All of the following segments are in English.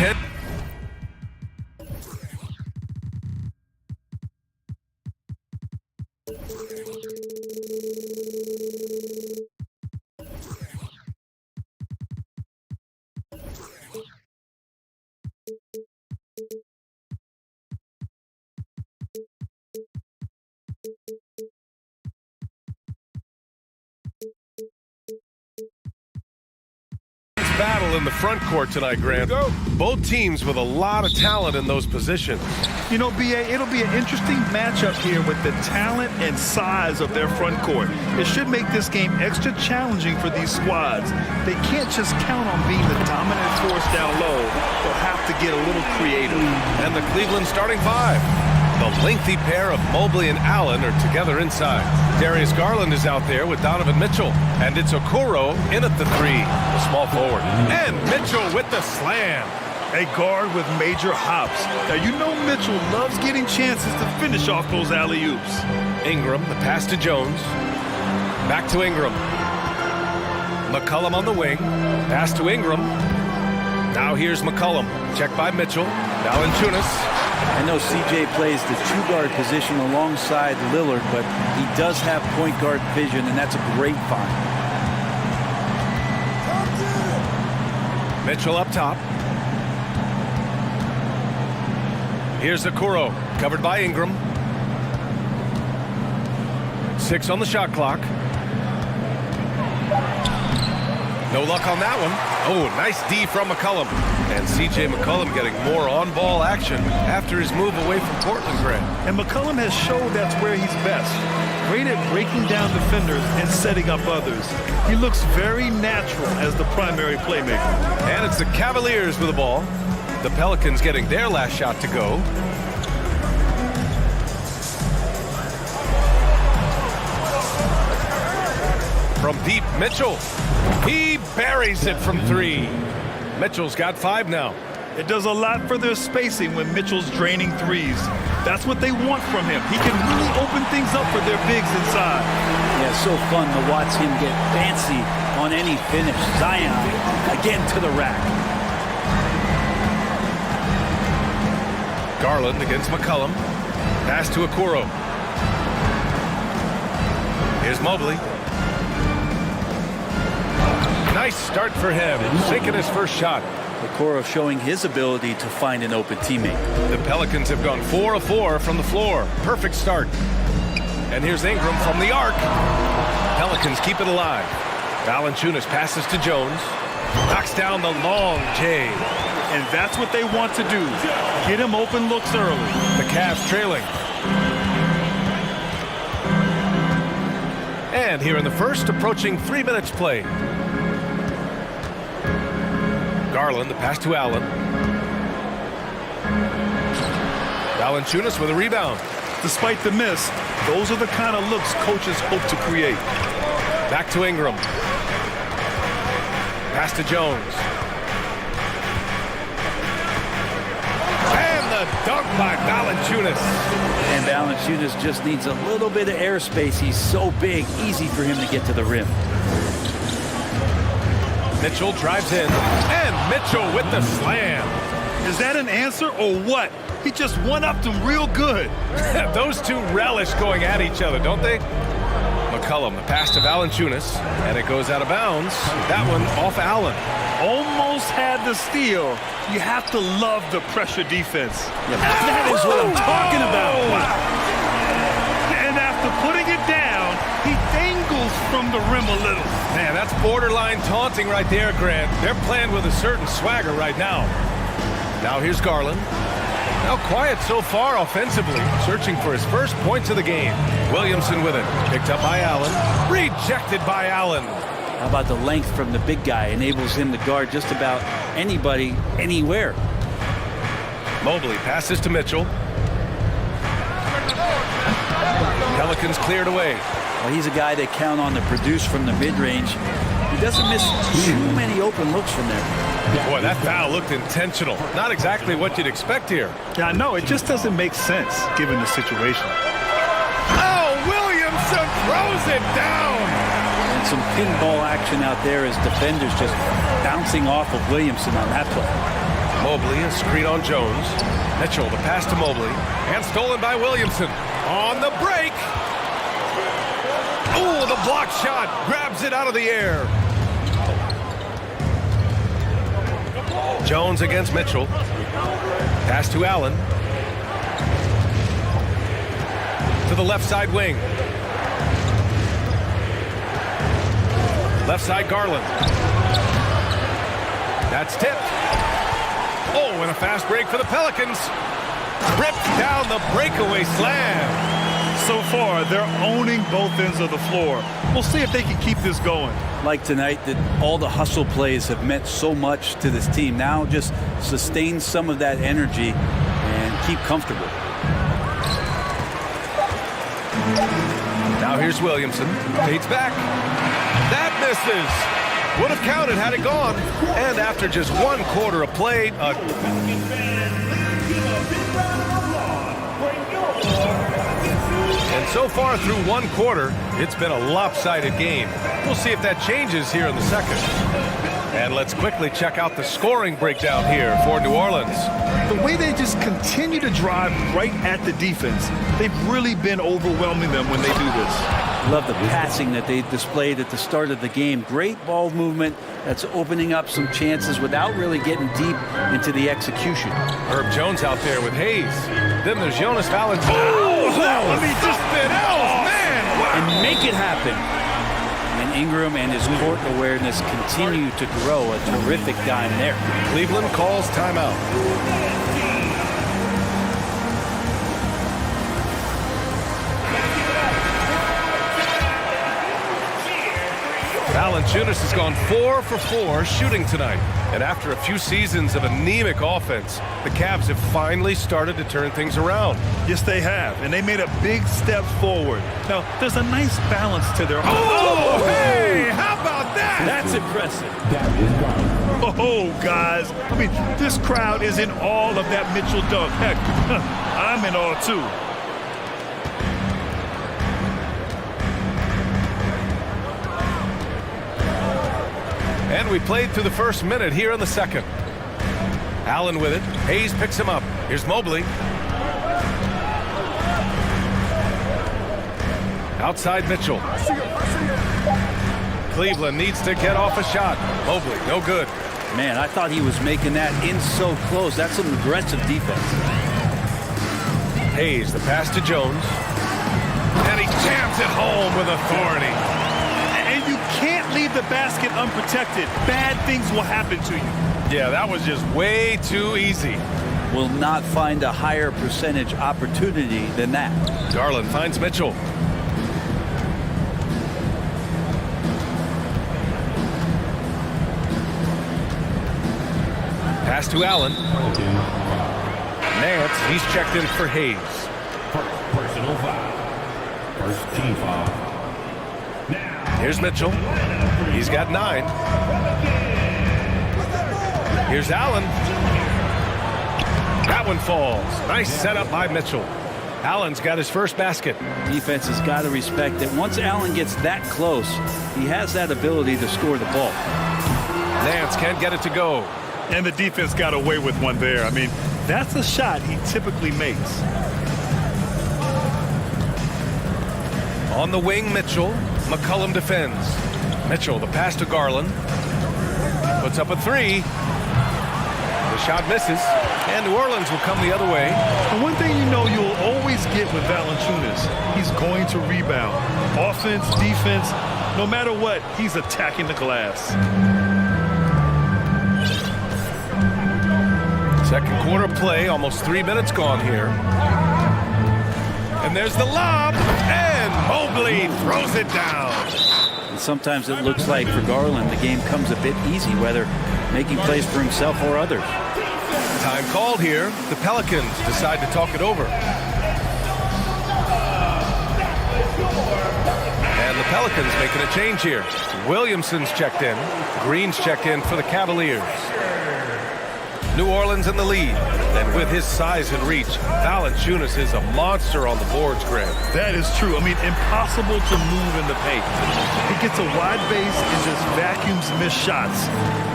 10. Battle in the front court tonight, Grant. Both teams with a lot of talent in those positions. You know, BA, it'll be an interesting matchup here with the talent and size of their front court. It should make this game extra challenging for these squads. They can't just count on being the dominant force down low. They'll have to get a little creative. And the Cleveland starting five. The lengthy pair of Mobley and Allen are together inside. Darius Garland is out there with Donovan Mitchell. And it's Okoro in at the three, the small forward. And Mitchell with the slam. A guard with major hops. Now, you know Mitchell loves getting chances to finish off those alley-oops. Ingram, the pass to Jones. Back to Ingram. McCollum on the wing. Pass to Ingram. Now here's McCollum. Check by Mitchell. Valanciunas. I know CJ plays the two-guard position alongside Lillard, but he does have point guard vision, and that's a great find. Mitchell up top. Here's Okoro, covered by Ingram. 6 on the shot clock. No luck on that one. Oh, nice D from McCollum. And C.J. McCollum getting more on-ball action after his move away from Portland, Grant. And McCollum has showed that's where he's best. Great at breaking down defenders and setting up others. He looks very natural as the primary playmaker. And it's the Cavaliers with the ball. The Pelicans getting their last shot to go. From deep, Mitchell. He buries it from three. Mitchell's got 5 now. It does a lot for their spacing when Mitchell's draining threes. That's what they want from him. He can really open things up for their bigs inside. Yeah, it's so fun to watch him get fancy on any finish. Zion, again to the rack. Garland against McCollum. Pass to Okoro. Here's Mobley. Nice start for him. Sinking his first shot. Okoro showing his ability to find an open teammate. The Pelicans have gone 4 of 4 from the floor. Perfect start. And here's Ingram from the arc. Pelicans keep it alive. Valanciunas passes to Jones. Knocks down the long J. And that's what they want to do. Get him open looks early. The Cavs trailing. And here in the first, approaching 3 minutes played. Garland, the pass to Allen. Valanciunas with a rebound. Despite the miss, those are the kind of looks coaches hope to create. Back to Ingram. Pass to Jones. And the dunk by Valanciunas. And Valanciunas just needs a little bit of airspace. He's so big, easy for him to get to the rim. Mitchell drives in, and Mitchell with the slam. Is that an answer or what? He just one-upped him real good. Those two relish going at each other, don't they? McCollum, the pass to Valanciunas, and it goes out of bounds. That one off Allen. Almost had the steal. You have to love the pressure defense. Yeah, that is what I'm talking about. Wow. And after putting it down, he dangles from the rim a little. Man, that's borderline taunting right there, Grant. They're playing with a certain swagger right now. Now here's Garland. Now quiet so far offensively, searching for his first points of the game. Williamson with it, picked up by Allen, rejected by Allen. How about the length from the big guy? Enables him to guard just about anybody, anywhere. Mobley passes to Mitchell. Pelicans cleared away. Well, he's a guy they count on to produce from the mid-range. He doesn't miss too many open looks from there. Boy, that foul looked intentional. Not exactly what you'd expect here. Yeah, I know. It just doesn't make sense, given the situation. Oh, Williamson throws it down. And some pinball action out there as defenders just bouncing off of Williamson on that play. Mobley, a screen on Jones. Mitchell, the pass to Mobley. And stolen by Williamson. On the break. Ooh, the block shot. Grabs it out of the air. Jones against Mitchell. Pass to Allen. To the left side wing. Left side Garland. That's tipped. Oh, and a fast break for the Pelicans. Ripped down the breakaway slam. So far, they're owning both ends of the floor. We'll see if they can keep this going. Like tonight, that all the hustle plays have meant so much to this team. Now just sustain some of that energy and keep comfortable. Now here's Williamson. Dates back. That misses. Would have counted had it gone. And after just 1 quarter of play, and so far through 1 quarter, it's been a lopsided game. We'll see if that changes here in the second. And let's quickly check out the scoring breakdown here for New Orleans. The way they just continue to drive right at the defense, they've really been overwhelming them when they do this. Love the passing that they displayed at the start of the game. Great ball movement that's opening up some chances without really getting deep into the execution. Herb Jones out there with Hayes. Then there's Jonas Valanciunas. Oh, I mean, just spin out, man! Wow. And make it happen. And Ingram and his court awareness continue to grow. A terrific dime there. Cleveland calls timeout. Valanciunas has gone 4 for 4 shooting tonight. And after a few seasons of anemic offense, the Cavs have finally started to turn things around. Yes, they have. And they made a big step forward. Now, there's a nice balance to their... Oh, hey! How about that? That's impressive. Oh, guys. I mean, this crowd is in awe of that Mitchell dunk. Heck, I'm in awe, too. And we played through the first minute here in the second. Allen with it. Hayes picks him up. Here's Mobley. Outside Mitchell. Cleveland needs to get off a shot. Mobley, no good. Man, I thought he was making that in so close. That's some aggressive defense. Hayes, the pass to Jones. And he jams it home with authority. And you can't leave the basket unprotected. Bad things will happen to you. Yeah, that was just way too easy. Will not find a higher percentage opportunity than that. Garland finds Mitchell. Pass to Allen. Nance, he's checked in for Hayes. Personal foul. First team foul. Here's Mitchell. He's got 9. Here's Allen. That one falls. Nice setup by Mitchell. Allen's got his first basket. Defense has got to respect that once Allen gets that close, he has that ability to score the ball. Nance can't get it to go. And the defense got away with one there. I mean, that's a shot he typically makes. On the wing, Mitchell. McCollum defends. Mitchell, the pass to Garland. Puts up a 3. The shot misses. And New Orleans will come the other way. And one thing you know you'll always get with Valanciunas, he's going to rebound. Offense, defense, no matter what, he's attacking the glass. Second quarter play, almost 3 minutes gone here. And there's the lob, and Mobley throws it down. And sometimes it looks like for Garland, the game comes a bit easy, whether making plays for himself or others. Time called here. The Pelicans decide to talk it over. And the Pelicans making a change here. Williamson's checked in. Green's checked in for the Cavaliers. New Orleans in the lead. And with his size and reach, Valanciunas is a monster on the boards, Grant. That is true. I mean, impossible to move in the paint. He gets a wide base and just vacuums missed shots.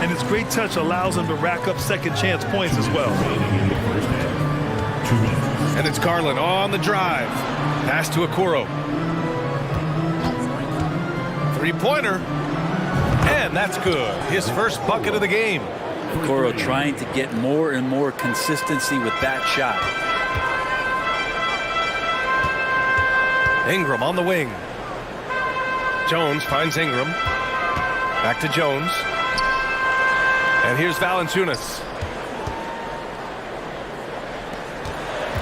And his great touch allows him to rack up second chance points as well. And it's Garland on the drive. Pass to Okoro. Three-pointer. And that's good. His first bucket of the game. Okoro trying to get more and more consistency with that shot. Ingram on the wing. Jones finds Ingram. Back to Jones. And here's Valanciunas.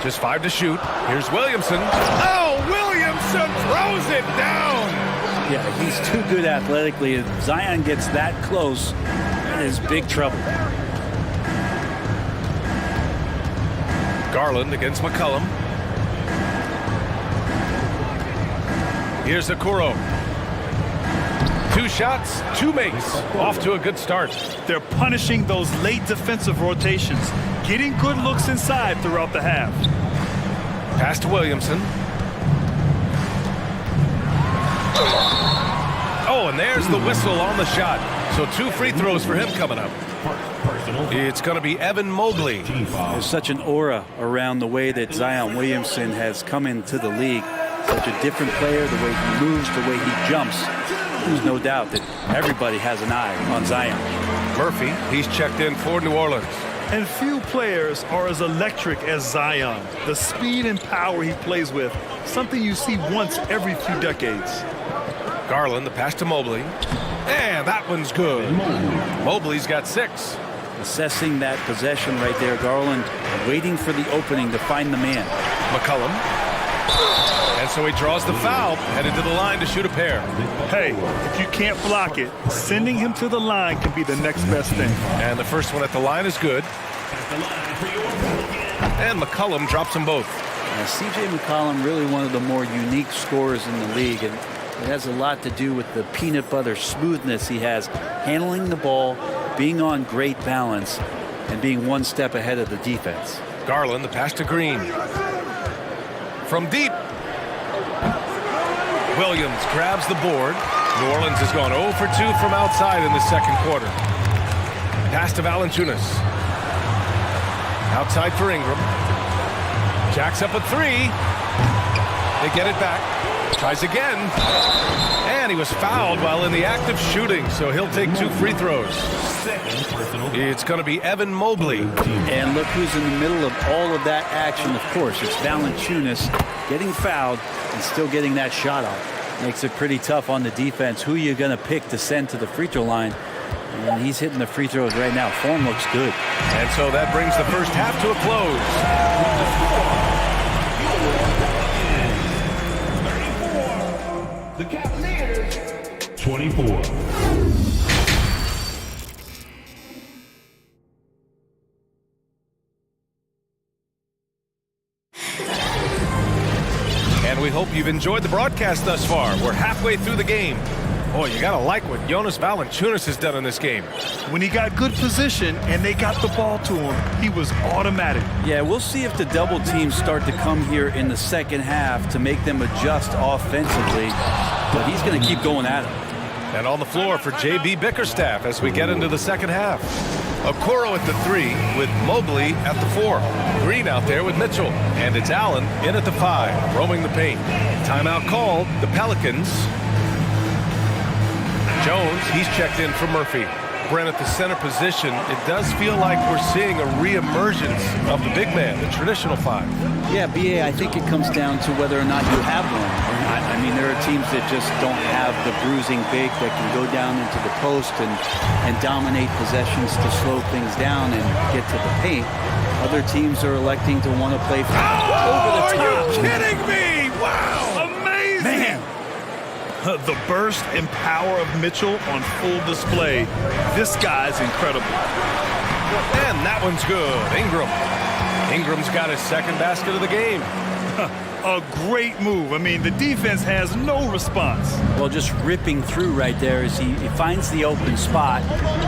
Just 5 to shoot. Here's Williamson. Oh, Williamson throws it down. Yeah, he's too good athletically. If Zion gets that close, that is big trouble. Garland against McCollum. Here's Okoro. 2 shots, 2 makes. Off to a good start. They're punishing those late defensive rotations, getting good looks inside throughout the half. Pass to Williamson. Oh, and there's the whistle on the shot. So 2 free throws for him coming up. It's going to be Evan Mobley. There's such an aura around the way that Zion Williamson has come into the league. Such a different player, the way he moves, the way he jumps. There's no doubt that everybody has an eye on Zion. Murphy, he's checked in for New Orleans. And few players are as electric as Zion. The speed and power he plays with, something you see once every few decades. Garland, the pass to Mobley. And that one's good. Mobley's got 6. Assessing that possession right there, Garland waiting for the opening to find the man. McCollum. And so he draws the foul, headed to the line to shoot a pair. Hey, if you can't block it, sending him to the line can be the next best thing. And the first one at the line is good. And McCollum drops them both. Now, C.J. McCollum, really one of the more unique scorers in the league, and it has a lot to do with the peanut butter smoothness he has, handling the ball, being on great balance, and being one step ahead of the defense. Garland, the pass to Green. From deep. Williams grabs the board. New Orleans has gone 0 for 2 from outside in the second quarter. Pass to Valanciunas. Outside for Ingram. Jacks up a 3. They get it back. Tries again. And he was fouled while in the act of shooting, so he'll take 2 free throws. It's going to be Evan Mobley. And look who's in the middle of all of that action. Of course, it's Valanciunas getting fouled and still getting that shot off. Makes it pretty tough on the defense. Who are you going to pick to send to the free throw line? And he's hitting the free throws right now. Form looks good. And so that brings the first half to a close. The Cavaliers, 24. And we hope you've enjoyed the broadcast thus far. We're halfway through the game. Oh, you got to like what Jonas Valanciunas has done in this game. When he got good position and they got the ball to him, he was automatic. Yeah, we'll see if the double teams start to come here in the second half to make them adjust offensively. But he's going to keep going at it. And on the floor for J.B. Bickerstaff as we get into the second half. Okoro at the 3 with Mobley at the 4. Green out there with Mitchell. And it's Allen in at the 5, roaming the paint. Timeout called, the Pelicans. Jones, he's checked in for Murphy. Brent at the center position. It does feel like we're seeing a re-emergence of the big man, the traditional 5. Yeah, B.A., I think it comes down to whether or not you have one. I mean, there are teams that just don't have the bruising big that can go down into the post and dominate possessions to slow things down and get to the paint. Other teams are electing to want to play over the top. Are you kidding me? Wow! Amazing! Man! The burst and power of Mitchell on full display. This guy's incredible. And that one's good. Ingram's got his second basket of the game. A great move. I mean, the defense has no response. Well, just ripping through right there as he finds the open spot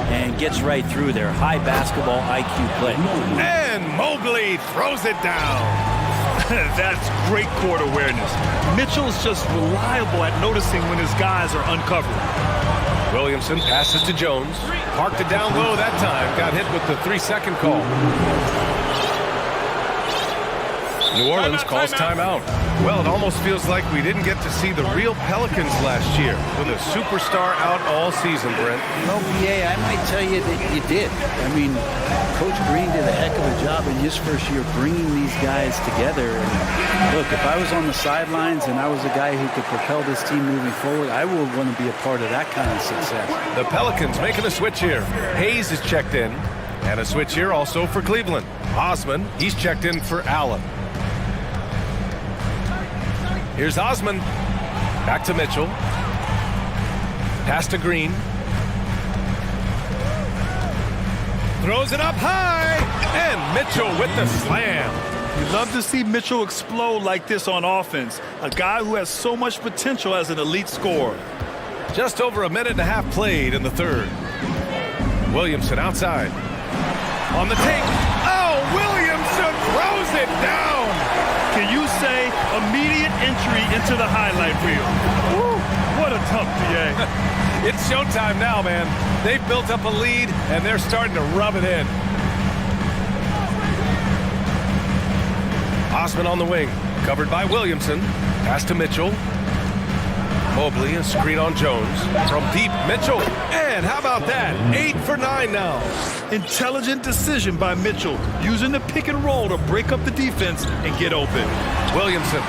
and gets right through there. High basketball IQ play. And Mobley throws it down. That's great court awareness. Mitchell's just reliable at noticing when his guys are uncovered. Williamson passes to Jones. Parked it down low that time. Got hit with the 3-second call. New Orleans calls timeout. Well, it almost feels like we didn't get to see the real Pelicans last year with a superstar out all season, Brent. Well, PA, I might tell you that you did. I mean, Coach Green did a heck of a job in his first year bringing these guys together. And look, if I was on the sidelines and I was a guy who could propel this team moving forward, I would want to be a part of that kind of success. The Pelicans making a switch here. Hayes is checked in. And a switch here also for Cleveland. Osman, he's checked in for Allen. Here's Osman. Back to Mitchell. Pass to Green. Throws it up high. And Mitchell with the slam. You love to see Mitchell explode like this on offense. A guy who has so much potential as an elite scorer. Just over a minute and a half played in the third. Williamson outside. On the take. Oh, Williamson throws it down. Can you say immediate entry into the highlight reel? Woo, what a tough PA. It's showtime now, man. They've built up a lead, and they're starting to rub it in. Osman on the wing, covered by Williamson. Pass to Mitchell. Mobley, a screen on Jones. From deep, Mitchell. And how about that? 8 for 9 now. Intelligent decision by Mitchell, using the pick and roll to break up the defense and get open. Williamson.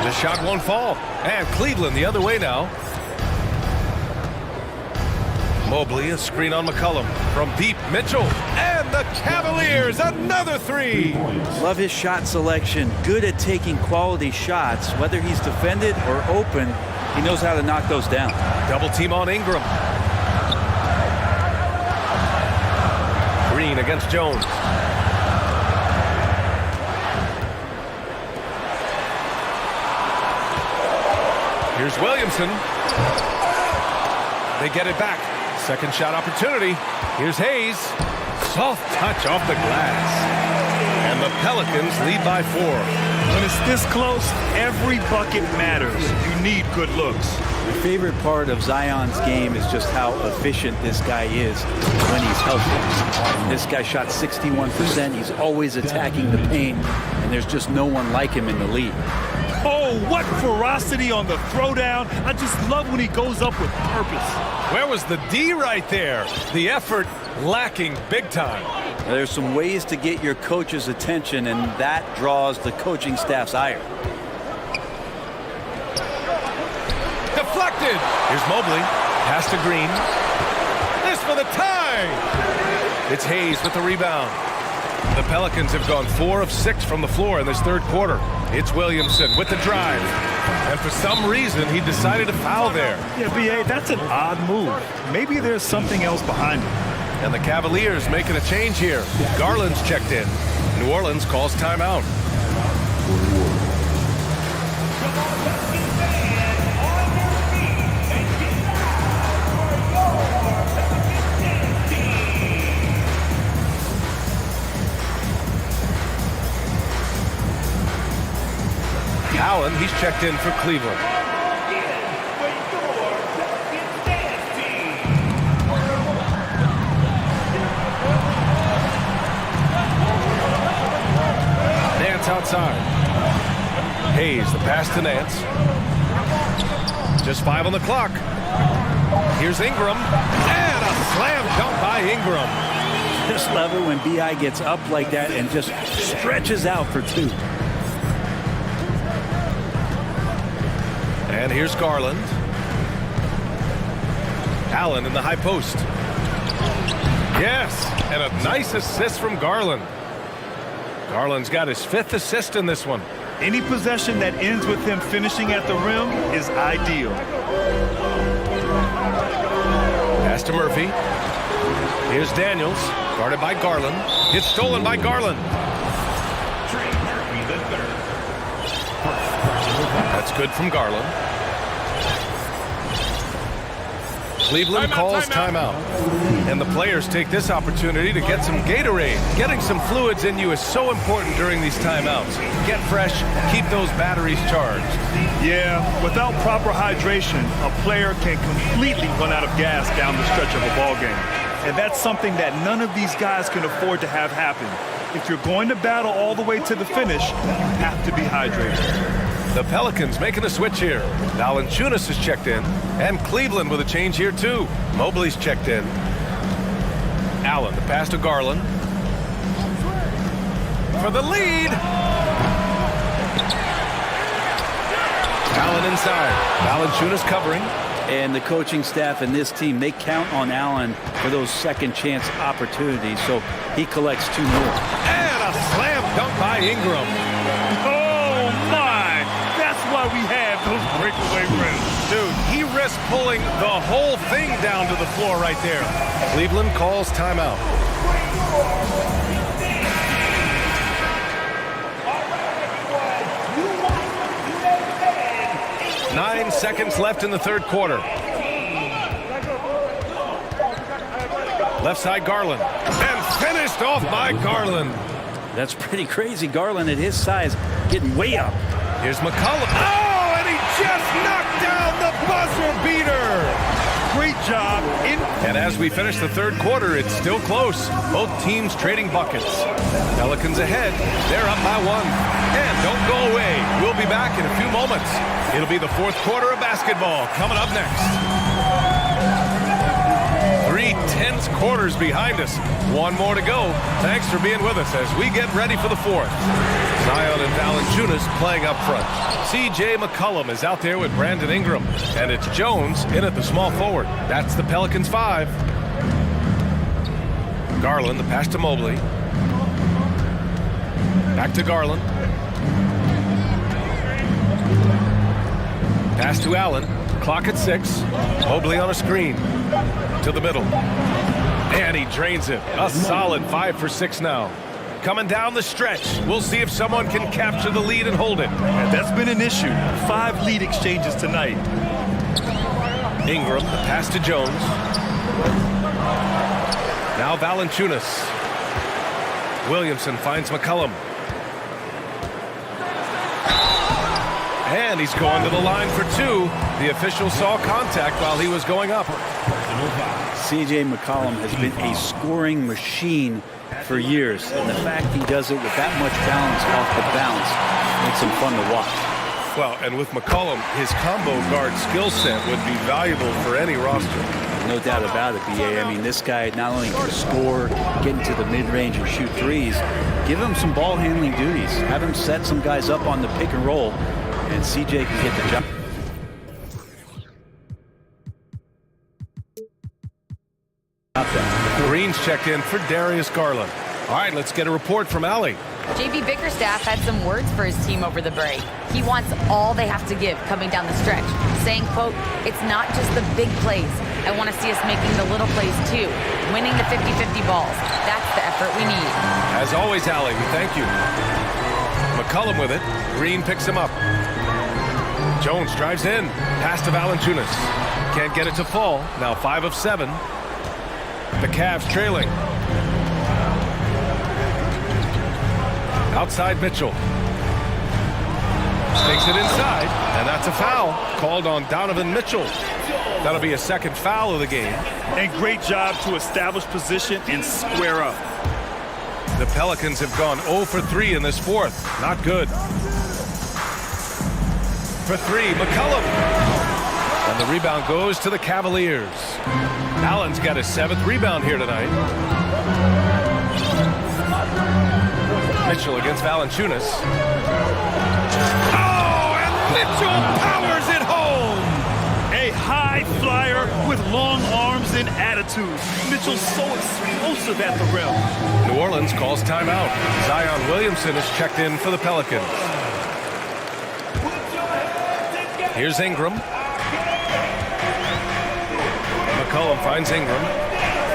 The shot won't fall. And Cleveland the other way now. Mobley, a screen on McCollum. From deep, Mitchell. And the Cavaliers, another 3. Love his shot selection. Good at taking quality shots. Whether he's defended or open, he knows how to knock those down. Double team on Ingram. Green against Jones. Here's Williamson. They get it back. Second shot opportunity. Here's Hayes. Soft touch off the glass. And the Pelicans lead by 4. When it's this close, every bucket matters. You need good looks. My favorite part of Zion's game is just how efficient this guy is when he's healthy. And this guy shot 61%. He's always attacking the paint, and there's just no one like him in the league. Oh, what ferocity on the throwdown. I just love when he goes up with purpose. Where was the D right there? The effort lacking big time. There's some ways to get your coach's attention, and that draws the coaching staff's ire. Deflected. Here's Mobley. Pass to Green. This for the tie. It's Hayes with the rebound. The Pelicans have gone 4 of 6 from the floor in this third quarter. It's Williamson with the drive. And for some reason, he decided to foul there. Yeah, B.A., that's an odd move. Maybe there's something else behind it. And the Cavaliers making a change here. Garland's checked in. New Orleans calls timeout. Allen, he's checked in for Cleveland. Nance outside. Hayes, the pass to Nance. Just 5 on the clock. Here's Ingram. And a slam dunk by Ingram. Just love it when B.I. gets up like that and just stretches out for 2. And here's Garland. Allen in the high post. Yes, and a nice assist from Garland. Garland's got his 5th assist in this one. Any possession that ends with him finishing at the rim is ideal. Pass to Murphy. Here's Daniels, guarded by Garland. It's stolen by Garland. That's good from Garland. Cleveland calls timeout. And the players take this opportunity to get some Gatorade. Getting some fluids in you is so important during these timeouts. Get fresh, keep those batteries charged. Yeah, without proper hydration, a player can completely run out of gas down the stretch of a ball game. And that's something that none of these guys can afford to have happen. If you're going to battle all the way to the finish, you have to be hydrated. The Pelicans making a switch here. Valanciunas is checked in. And Cleveland with a change here too. Mobley's checked in. Allen, the pass to Garland. For the lead. Allen inside. Valanciunas covering. And the coaching staff and this team, they count on Allen for those second chance opportunities. So he collects 2 more. And a slam dunk by Ingram. Oh my! That's why we have those breakaway rims. Dude, he risked pulling the whole thing down to the floor right there. Cleveland calls timeout. Nine seconds left in the third quarter. Left side Garland. And finished off by Garland. That's pretty crazy. Garland at his size getting way up. Here's McCollum. Oh, and he just knocked down the buzzer beater. Great job. And as we finish the third quarter, it's still close. Both teams trading buckets. Pelicans ahead. They're up by 1. And don't go away. We'll be back in a few moments. It'll be the fourth quarter of basketball coming up next. 3 tense quarters behind us. 1 more to go. Thanks for being with us as we get ready for the fourth. Zion and Valanciunas playing up front. C.J. McCollum is out there with Brandon Ingram. And it's Jones in at the small forward. That's the Pelicans 5. Garland, the pass to Mobley. Back to Garland. Pass to Allen. Clock at 6. Mobley on a screen. To the middle. And he drains it. A solid 5 for 6 now. Coming down the stretch. We'll see if someone can capture the lead and hold it. And that's been an issue. 5 lead exchanges tonight. Ingram, the pass to Jones. Now Valanciunas. Williamson finds McCollum. And he's going to the line for 2. The official saw contact while he was going up. C.J. McCollum has been a scoring machine for years. And the fact he does it with that much balance off the bounce makes him fun to watch. Well, and with McCollum, his combo guard skill set would be valuable for any roster. No doubt about it, B.A. I mean, this guy not only can score, get into the mid-range and shoot threes, give him some ball handling duties. Have him set some guys up on the pick and roll, and C.J. can get the job. Green's checked in for Darius Garland. All right, let's get a report from Allie. JB Bickerstaff had some words for his team over the break. He wants all they have to give coming down the stretch, saying, quote, "It's not just the big plays. I want to see us making the little plays too, winning the 50-50 balls. That's the effort we need." As always, Allie, we thank you. McCollum with it. Green picks him up. Jones drives in. Pass to Valanciunas. Can't get it to fall. Now 5 of 7. The Cavs trailing. Outside Mitchell. Takes it inside, and that's a foul called on Donovan Mitchell. That'll be a second foul of the game. And great job to establish position and square up. The Pelicans have gone 0 for 3 in this fourth. Not good. For 3, McCollum. And the rebound goes to the Cavaliers. Allen's got his 7th rebound here tonight. Mitchell against Valanciunas. Oh, and Mitchell powers it home! A high flyer with long arms and attitude. Mitchell's so explosive at the rim. New Orleans calls timeout. Zion Williamson is checked in for the Pelicans. Here's Ingram. McCollum finds Ingram.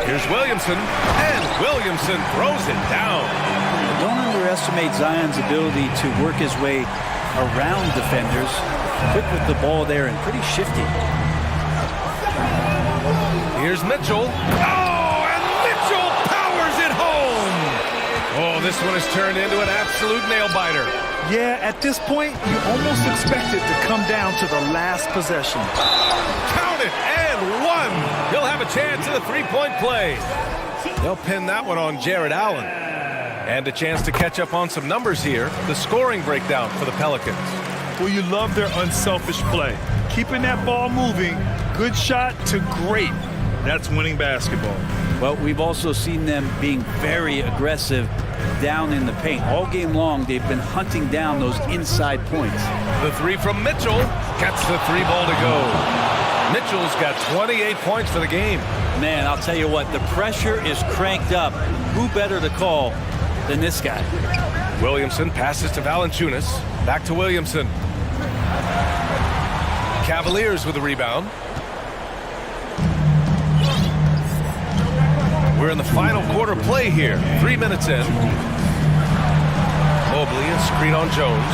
Here's Williamson, and Williamson throws it down. Don't underestimate Zion's ability to work his way around defenders. Quick with the ball there and pretty shifty. Here's Mitchell. Oh, and Mitchell powers it home. Oh, this one has turned into an absolute nail-biter. Yeah, at this point, you almost expect it to come down to the last possession. Count it, and one. He'll have a chance at a three-point play. They'll pin that one on Jared Allen. And a chance to catch up on some numbers here. The scoring breakdown for the Pelicans. Well, you love their unselfish play. Keeping that ball moving, good shot to great. That's winning basketball. Well, we've also seen them being very aggressive down in the paint. All game long, they've been hunting down those inside points. The three from Mitchell gets the three ball to go. Mitchell's got 28 points for the game. Man, I'll tell you what, the pressure is cranked up. Who better to call than this guy? Williamson passes to Valanciunas. Back to Williamson. Cavaliers with the rebound. We're in the final quarter play here. 3 minutes in. Mobley, a screen on Jones.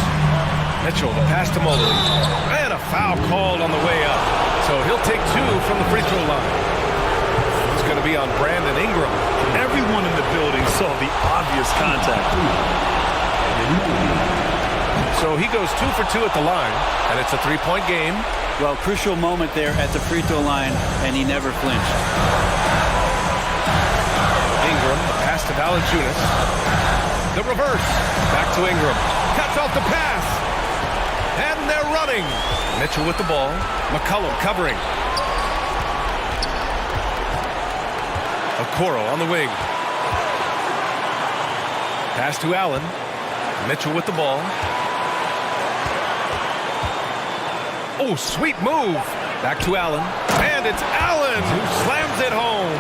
Mitchell, the pass to Mobley. And a foul called on the way up. So he'll take two from the free throw line. It's going to be on Brandon Ingram. Everyone in the building saw the obvious contact. So he goes 2 for 2 at the line, and it's a three-point game. Well, crucial moment there at the free throw line, and he never flinched. Ingram, the pass to Valanciunas. The reverse. Back to Ingram. Cuts off the pass. And they're running. Mitchell with the ball. McCollum covering. Okoro on the wing. Pass to Allen. Mitchell with the ball. Oh, sweet move. Back to Allen. And it's Allen who slams it home.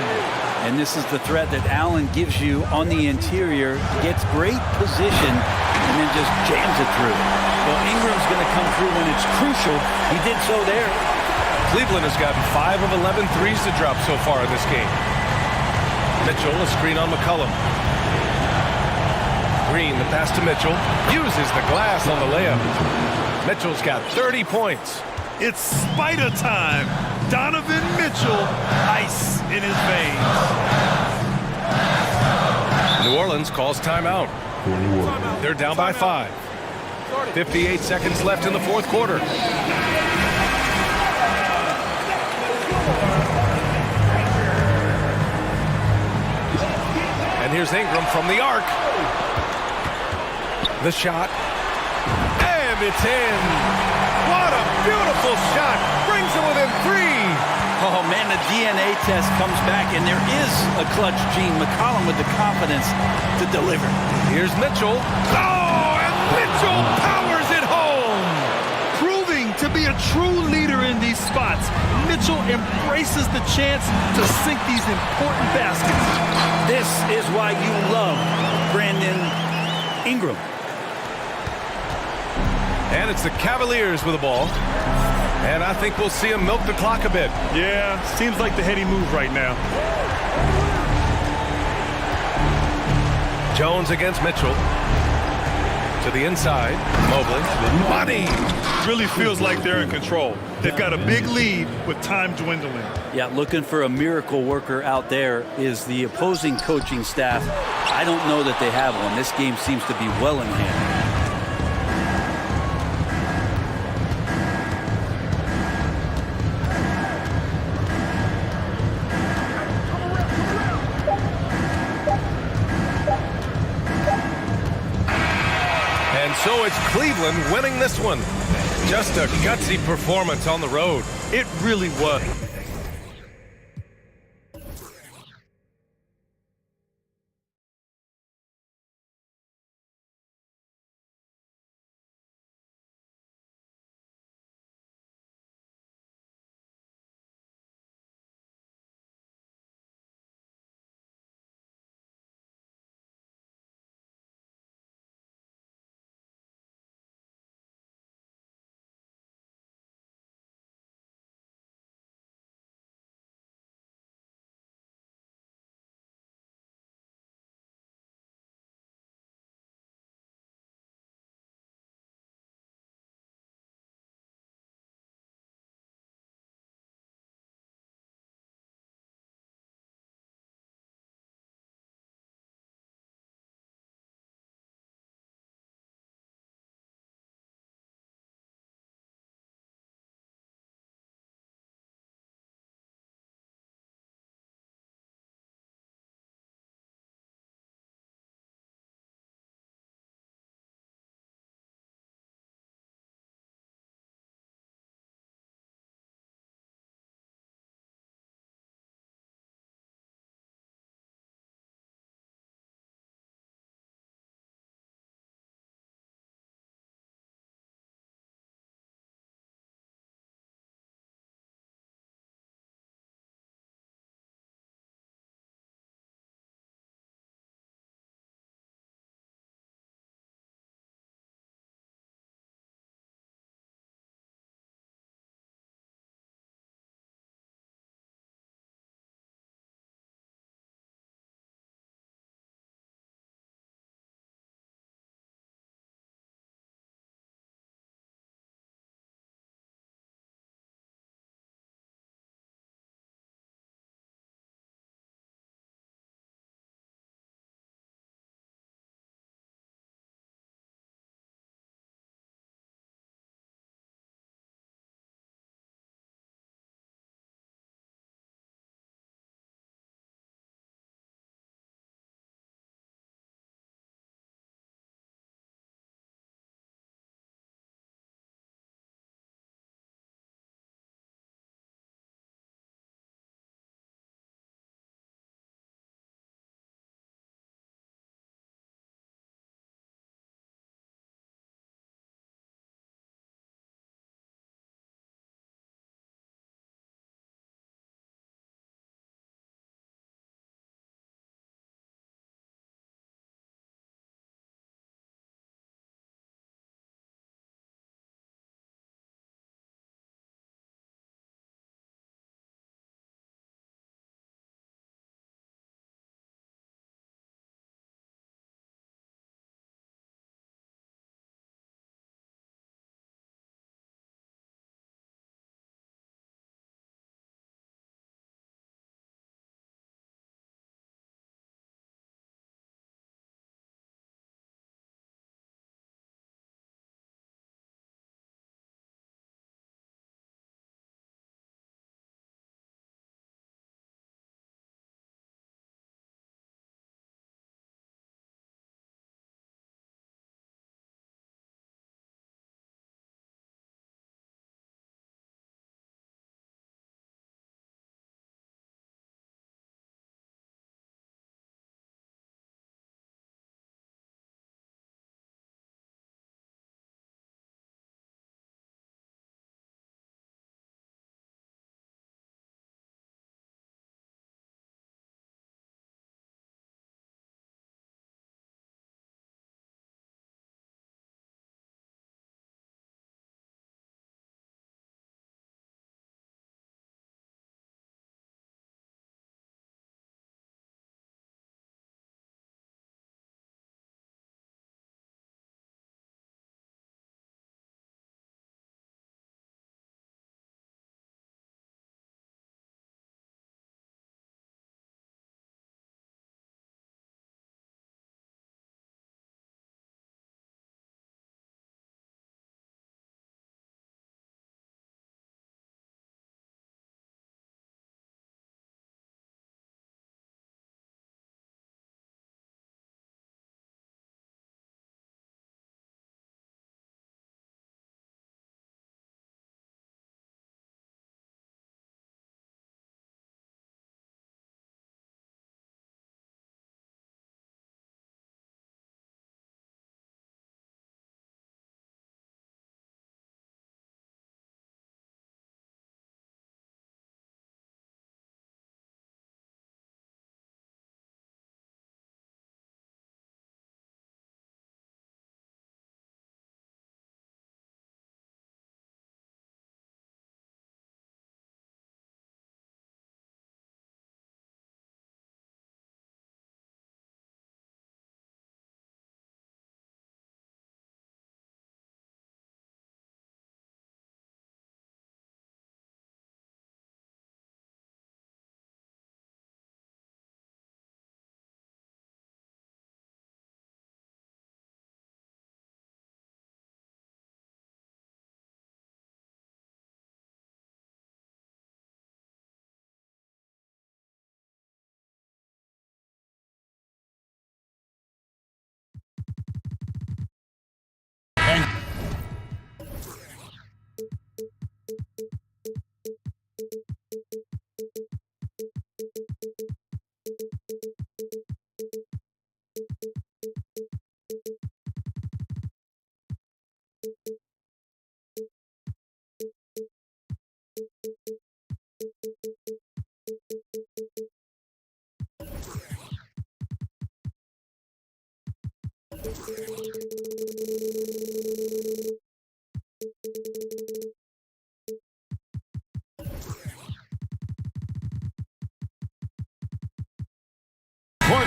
And this is the threat that Allen gives you on the interior. Gets great position and then just jams it through. Well, Ingram's going to come through when it's crucial. He did so there. Cleveland has gotten 5 of 11 threes to drop so far in this game. Mitchell, a screen on McCollum. Green, the pass to Mitchell. Uses the glass on the layup. Mitchell's got 30 points. It's spider time. Donovan Mitchell, ice in his veins. New Orleans calls timeout. They're down by 5. 58 seconds left in the fourth quarter. And here's Ingram from the arc. The shot. And it's in. What a beautiful shot. Brings it within 3. Oh, man, the DNA test comes back, and there is a clutch gene. McCollum with the confidence to deliver. Here's Mitchell. Oh, and Mitchell powers it home. Proving to be a true leader in these spots, Mitchell embraces the chance to sink these important baskets. This is why you love Brandon Ingram. And it's the Cavaliers with the ball. And I think we'll see him milk the clock a bit. Yeah, seems like the heady move right now. Jones against Mitchell. To the inside. Mobley. Money! Really feels like they're in control. They've got a big lead with time dwindling. Yeah, looking for a miracle worker out there is the opposing coaching staff. I don't know that they have one. This game seems to be well in hand. So it's Cleveland winning this one. Just a gutsy performance on the road. It really was.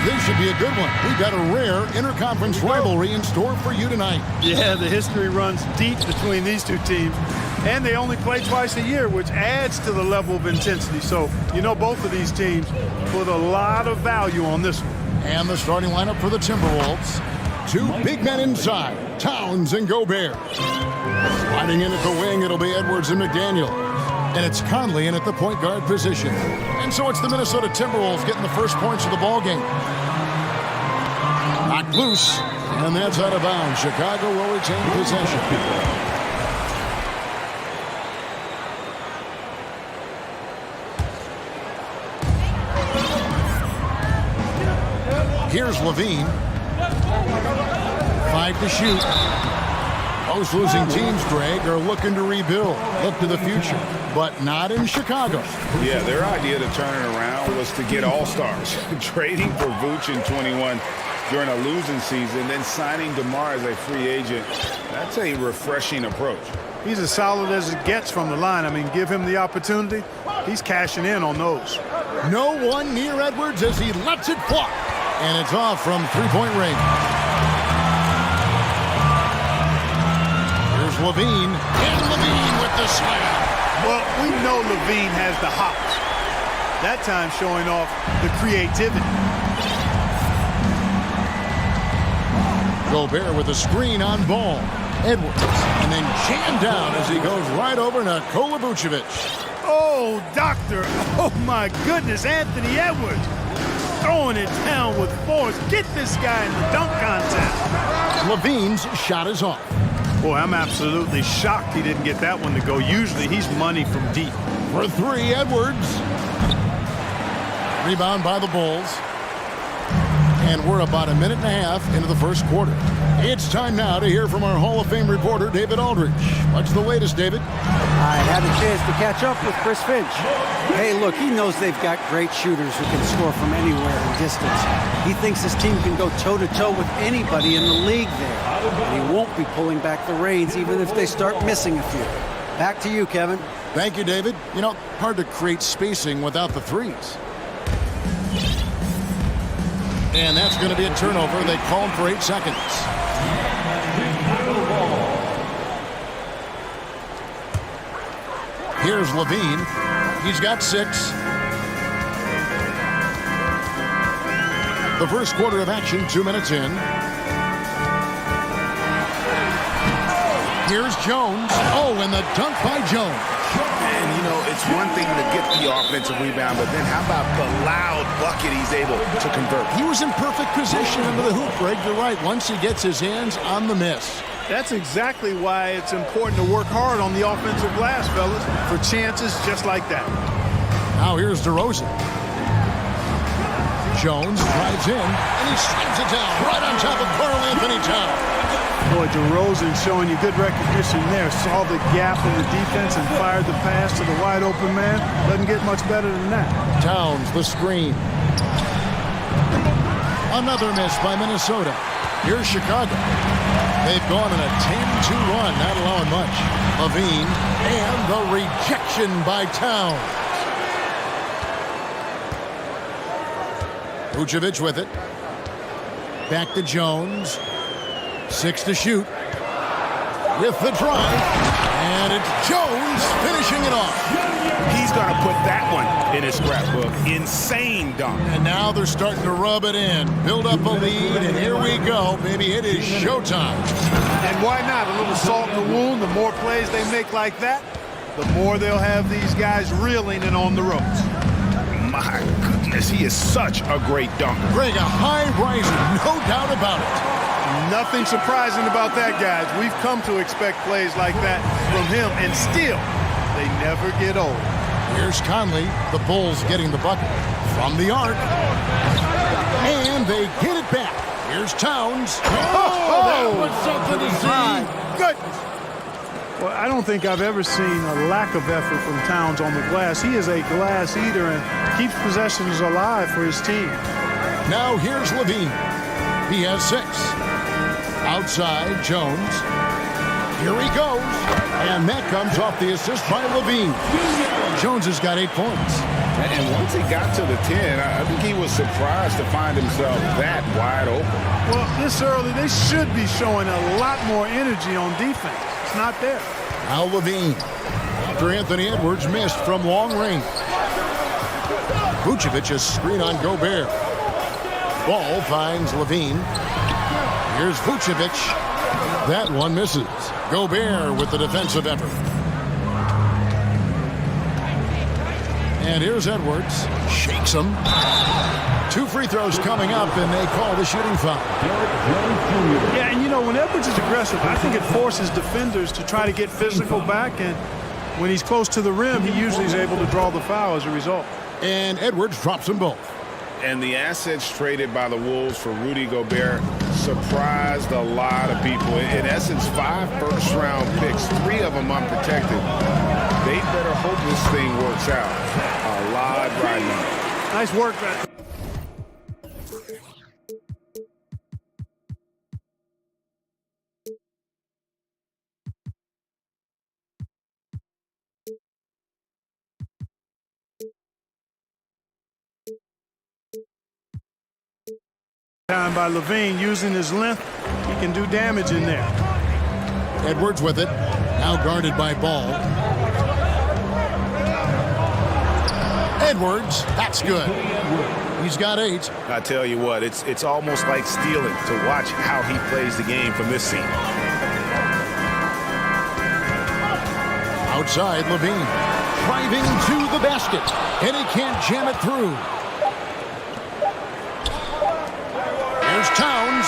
This should be a good one. We've got a rare interconference rivalry in store for you tonight. Yeah, the history runs deep between these two teams. And they only play twice a year, which adds to the level of intensity. So, you know, both of these teams put a lot of value on this one. And the starting lineup for the Timberwolves. Two big men inside, Towns and Gobert. Sliding in at the wing, it'll be Edwards and McDaniel. And it's Conley in at the point guard position. And so it's the Minnesota Timberwolves getting the first points of the ball game. Knocked loose, and that's out of bounds. Chicago will retain possession. Here's Levine. 5 to shoot. Most losing teams, Greg, are looking to rebuild, look to the future, but not in Chicago. Yeah, their idea to turn it around was to get all-stars. Trading for Vooch in 21 during a losing season, then signing DeMar as a free agent. That's a refreshing approach. He's as solid as it gets from the line. I mean, give him the opportunity. He's cashing in on those. No one near Edwards as he lets it fly. And it's off from three-point range. Here's Levine. And Levine with the slam. Well, we know Levine has the hops. That time showing off the creativity. Gobert with a screen on ball. Edwards. And then jammed down as he goes right over Nikola Vucevic. Oh, doctor. Oh, my goodness. Anthony Edwards. Throwing it down with force. Get this guy in the dunk contest. Levine's shot is off. Boy, I'm absolutely shocked he didn't get that one to go. Usually he's money from deep. For three, Edwards. Rebound by the Bulls. And we're about a minute and a half into the first quarter. It's time now to hear from our Hall of Fame reporter, David Aldridge. What's the latest, David? I had a chance to catch up with Chris Finch. Hey, look, he knows they've got great shooters who can score from anywhere in distance. He thinks his team can go toe-to-toe with anybody in the league there. And he won't be pulling back the reins even if they start missing a few. Back to you, Kevin. Thank you, David. You know, hard to create spacing without the threes. And that's going to be a turnover. They called for 8 seconds. Here's Levine. He's got 6. The first quarter of action, 2 minutes in. Here's Jones. Oh, and the dunk by Jones. And, you know, it's one thing to get the offensive rebound, but then how about the loud bucket he's able to convert? He was in perfect position under the hoop, Greg. You're right. Once he gets his hands on the miss. That's exactly why it's important to work hard on the offensive glass, fellas, for chances just like that. Now here's DeRozan. Jones drives in, and he slams it down right on top of Karl Anthony Towns. Boy, DeRozan showing you good recognition there. Saw the gap in the defense and fired the pass to the wide-open man. Doesn't get much better than that. Towns, the screen. Another miss by Minnesota. Here's Chicago. They've gone on a 10-2 run, not allowing much. Levine, and the rejection by Towns. Vucevic with it. Back to Jones. 6 to shoot. With the drive. And it's Jones finishing it off. He's going to put that one in his scrapbook. Insane dunk. And now they're starting to rub it in. Build up a lead, and here we go. Baby, it is showtime. And why not? A little salt in the wound. The more plays they make like that, the more they'll have these guys reeling and on the ropes. My goodness, he is such a great dunker. Greg, a high riser, no doubt about it. Nothing surprising about that, guys. We've come to expect plays like that from him, and still, they never get old. Here's Conley, the Bulls getting the bucket from the arc. And they get it back. Here's Towns. Oh, that was something to see. Goodness. Well, I don't think I've ever seen a lack of effort from Towns on the glass. He is a glass eater and keeps possessions alive for his team. Now here's Levine. He has 6. Outside, Jones. Here he goes. And that comes off the assist by Levine. Jones has got 8 points. And once he got to the 10, I think he was surprised to find himself that wide open. Well, this early, they should be showing a lot more energy on defense. It's not there. Now Levine. After Anthony Edwards missed from long range. Vucevic's screen on Gobert. Ball finds Levine. Here's Vucevic. That one misses. Gobert with the defensive effort. And here's Edwards. Shakes him. 2 free throws coming up, and they call the shooting foul. Yeah, and you know, when Edwards is aggressive, I think it forces defenders to try to get physical back, and when he's close to the rim, he usually is able to draw the foul as a result. And Edwards drops them both. And the assets traded by the Wolves for Rudy Gobert surprised a lot of people. In essence, 5 first-round picks, 3 of them unprotected. They better hope this thing works out. A lot right now. Nice work, man. Time by Levine, using his length, he can do damage in there. Edwards with it, now guarded by Ball. Edwards, that's good. He's got 8. I tell you what, it's almost like stealing to watch how he plays the game from this scene. Outside, Levine, driving to the basket, and he can't jam it through. There's Towns.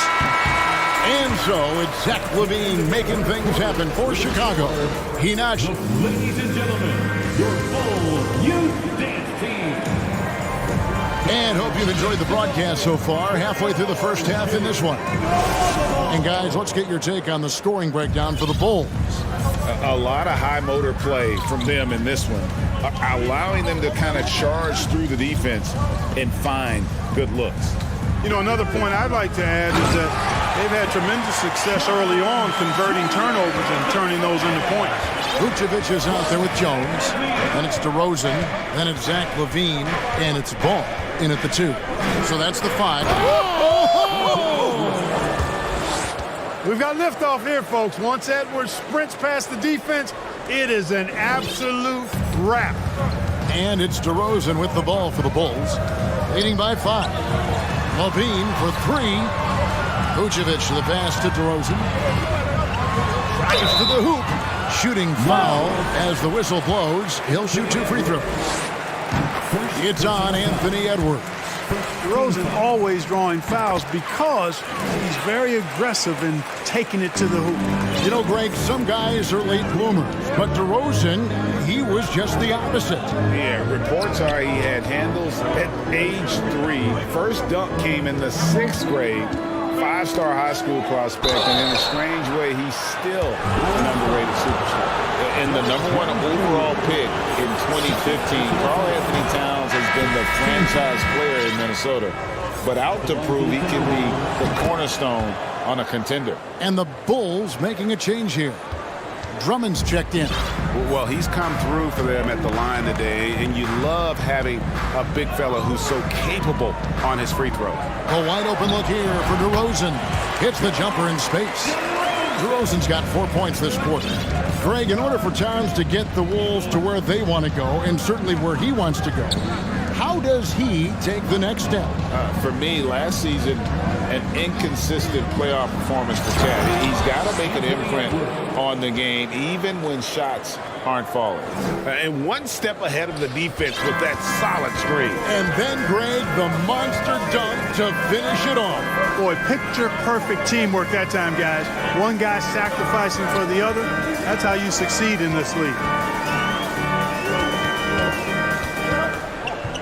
And so it's Zach Levine making things happen for Chicago. Inakше. Ladies and gentlemen, your full youth dance team. And hope you've enjoyed the broadcast so far. Halfway through the first half in this one. And guys, let's get your take on the scoring breakdown for the Bulls. A lot of high motor play from them in this one, allowing them to kind of charge through the defense and find good looks. You know, another point I'd like to add is that they've had tremendous success early on converting turnovers and turning those into points. Vucevic is out there with Jones. Then it's DeRozan. Then it's Zach Levine. And it's Ball in at the 2. So that's the 5. We've got liftoff here, folks. Once Edwards sprints past the defense, it is an absolute wrap. And it's DeRozan with the ball for the Bulls, leading by 5. Levine for 3. Vucevic the pass to DeRozan. Drives to the hoop. Shooting foul as the whistle blows. He'll shoot 2 free throws. It's on Anthony Edwards. DeRozan always drawing fouls because he's very aggressive in taking it to the hoop. You know, Greg, some guys are late bloomers, but DeRozan, he was just the opposite. Yeah, reports are he had handles at age 3. First dunk came in the 6th grade. 5-star high school prospect, and in a strange way, he's still an underrated superstar. And the #1 overall pick in 2015, Karl Anthony Towns has been the franchise player in Minnesota, but out to prove he can be the cornerstone on a contender. And the Bulls making a change here. Drummond's checked in. Well, he's come through for them at the line today, and you love having a big fella who's so capable on his free throws. A wide open look here for DeRozan. Hits the jumper in space. DeRozan's got 4 points this quarter. Greg, in order for Towns to get the Wolves to where they want to go, and certainly where he wants to go, how does he take the next step? For me, last season, an inconsistent playoff performance for Chad. He's got to make an imprint on the game, even when shots aren't falling. And one step ahead of the defense with that solid screen. And then, Greg, the monster dunk to finish it off. Boy, picture-perfect teamwork that time, guys. One guy sacrificing for the other. That's how you succeed in this league.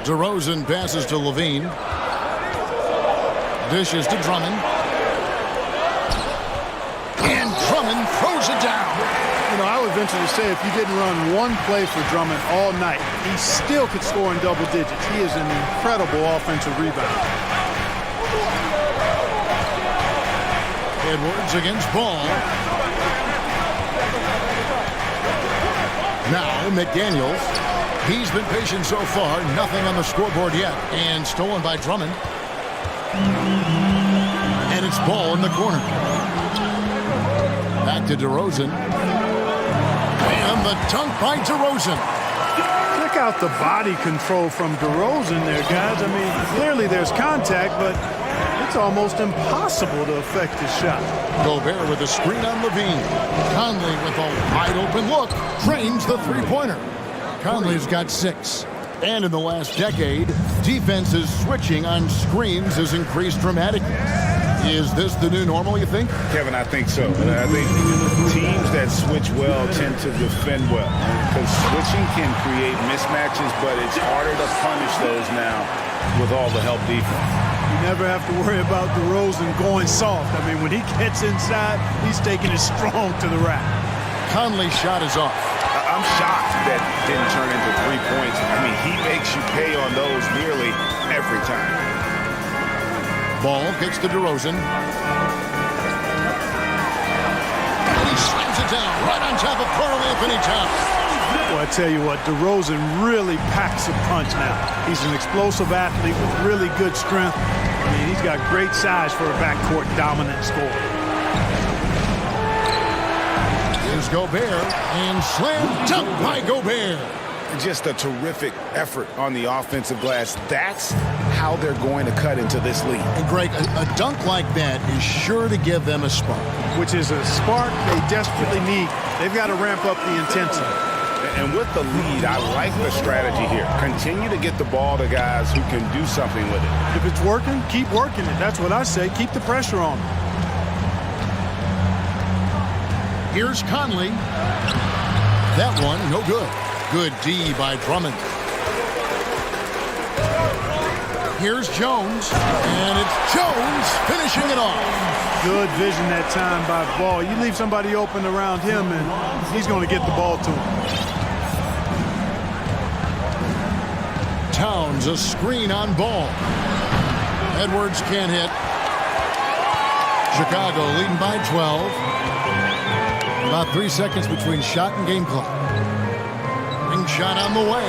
DeRozan passes to Levine. Dishes to Drummond. And Drummond throws it down. You know, I would venture to say if you didn't run one play for Drummond all night, he still could score in double digits. He is an incredible offensive rebounder. Edwards against Ball. Now McDaniels. He's been patient so far. Nothing on the scoreboard yet. And stolen by Drummond. And it's Ball in the corner. Back to DeRozan. And the dunk by DeRozan. Check out the body control from DeRozan there, guys. I mean, clearly there's contact, but it's almost impossible to affect his shot. Gobert with a screen on Levine. Conley with a wide open look. Drains the three-pointer. Conley's got 6. And in the last decade, defenses switching on screens has increased dramatically. Is this the new normal, you think? Kevin, I think so. And I think teams that switch well tend to defend well. Because switching can create mismatches, but it's harder to punish those now with all the help defense. You never have to worry about DeRozan going soft. I mean, when he gets inside, he's taking it strong to the rack. Conley's shot is off. I'm shocked that didn't turn into 3 points. I mean, he makes you pay on those nearly every time. Ball gets to DeRozan. And he slams it down right on top of Karl Anthony Towns. Well, I tell you what, DeRozan really packs a punch now. He's an explosive athlete with really good strength. I mean, he's got great size for a backcourt dominant scorer. Here's Gobert, and slam dunk by Gobert. Just a terrific effort on the offensive glass. That's how they're going to cut into this lead. And Greg, a dunk like that is sure to give them a spark. Which is a spark they desperately need. They've got to ramp up the intensity. And with the lead, I like the strategy here. Continue to get the ball to guys who can do something with it. If it's working, keep working it. That's what I say. Keep the pressure on them. Here's Conley. That one, no good. Good D by Drummond. Here's Jones. And it's Jones finishing it off. Good vision that time by Ball. You leave somebody open around him, and he's going to get the ball to him. Towns, a screen on Ball. Edwards can't hit. Chicago leading by 12. About 3 seconds between shot and game clock. Ring shot on the way,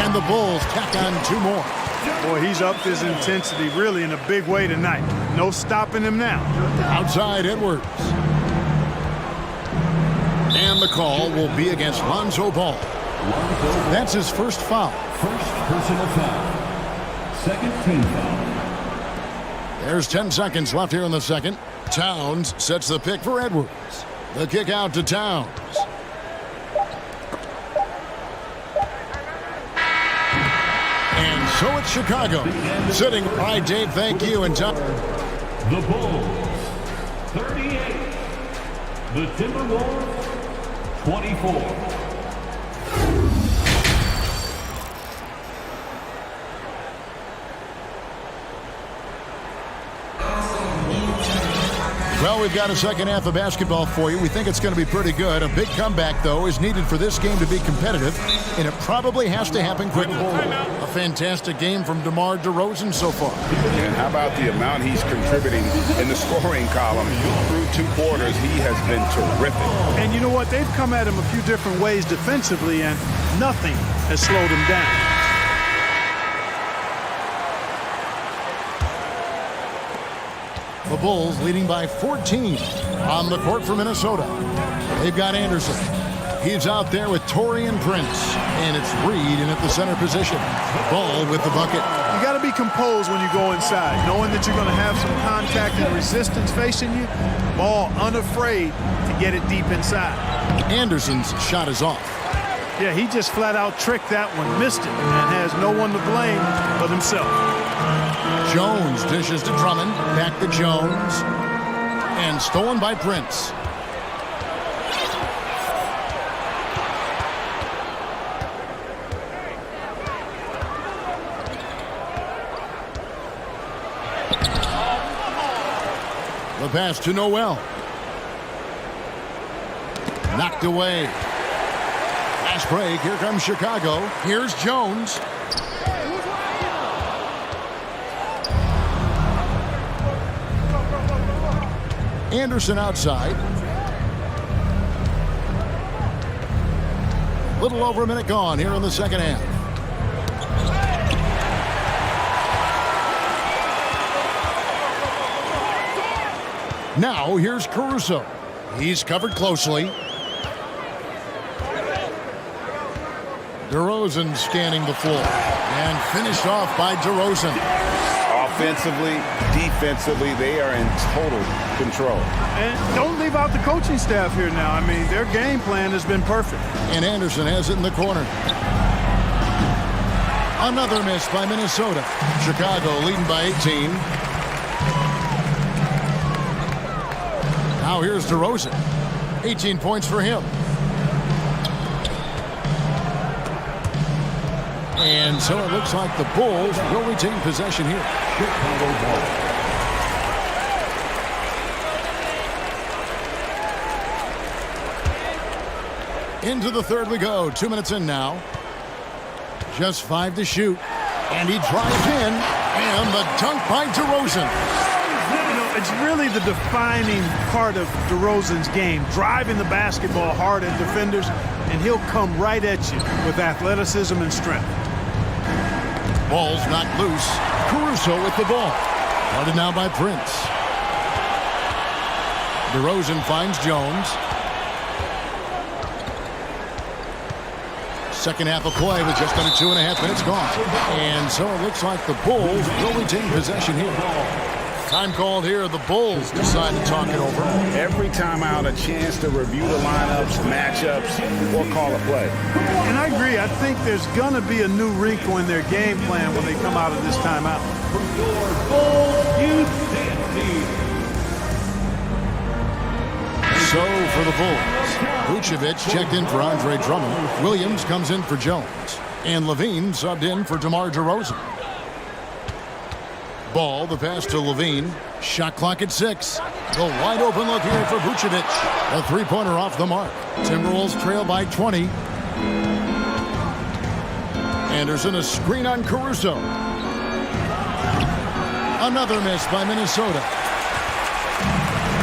and the Bulls tack on 2 more. Boy, he's upped his intensity really in a big way tonight. No stopping him now. Outside Edwards. And the call will be against Lonzo Ball. That's his first foul. First personal foul. Second team foul. There's 10 seconds left here in the second. Towns sets the pick for Edwards. The kick out to Towns. And so it's Chicago. Sitting. All right, Dave, thank you. And Tom. The Bulls, 38. The Timberwolves, 24. Well, we've got a second half of basketball for you. We think it's going to be pretty good. A big comeback, though, is needed for this game to be competitive, and it probably has to happen quickly. A fantastic game from DeMar DeRozan so far. And how about the amount he's contributing in the scoring column? Through 2 quarters, he has been terrific. And you know what? They've come at him a few different ways defensively, and nothing has slowed him down. The Bulls leading by 14 on the court for Minnesota. They've got Anderson. He's out there with Taurean Prince. And it's Reed in at the center position. Ball with the bucket. You got to be composed when you go inside, knowing that you're going to have some contact and resistance facing you. Ball unafraid to get it deep inside. Anderson's shot is off. Yeah, he just flat out tricked that one, missed it, and has no one to blame but himself. Jones dishes to Drummond. Back to Jones. And stolen by Prince. The pass to Noel. Knocked away. Fast break. Here comes Chicago. Here's Jones. Anderson outside. Little over a minute gone here in the second half. Now here's Caruso. He's covered closely. DeRozan scanning the floor and finished off by DeRozan. Offensively, defensively, they are in total control. And don't leave out the coaching staff here now. I mean, their game plan has been perfect. And Anderson has it in the corner. Another miss by Minnesota. Chicago leading by 18. Now here's DeRozan. 18 points for him. And so it looks like the Bulls will retain possession here. Chicago ball. Into the third we go. 2 minutes in now. Just 5 to shoot. And he drives in. And the dunk by DeRozan. You know, it's really the defining part of DeRozan's game. Driving the basketball hard at defenders. And he'll come right at you with athleticism and strength. Ball's knocked loose. Caruso with the ball. Guarded now by Prince. DeRozan finds Jones. Second half of play with just under 2.5 minutes gone. And so it looks like the Bulls will retain possession here. Time called here. The Bulls decide to talk it over. Every time out, a chance to review the lineups, matchups, or call a play. And I agree. I think there's going to be a new wrinkle in their game plan when they come out of this timeout. So for the Bulls, Vucevic checked in for Andre Drummond. Williams comes in for Jones. And Levine subbed in for DeMar DeRozan. Ball, the pass to Levine. Shot clock at 6. The wide open look here for Vucevic. A three-pointer off the mark. Timberwolves trail by 20. Anderson a screen on Caruso. Another miss by Minnesota.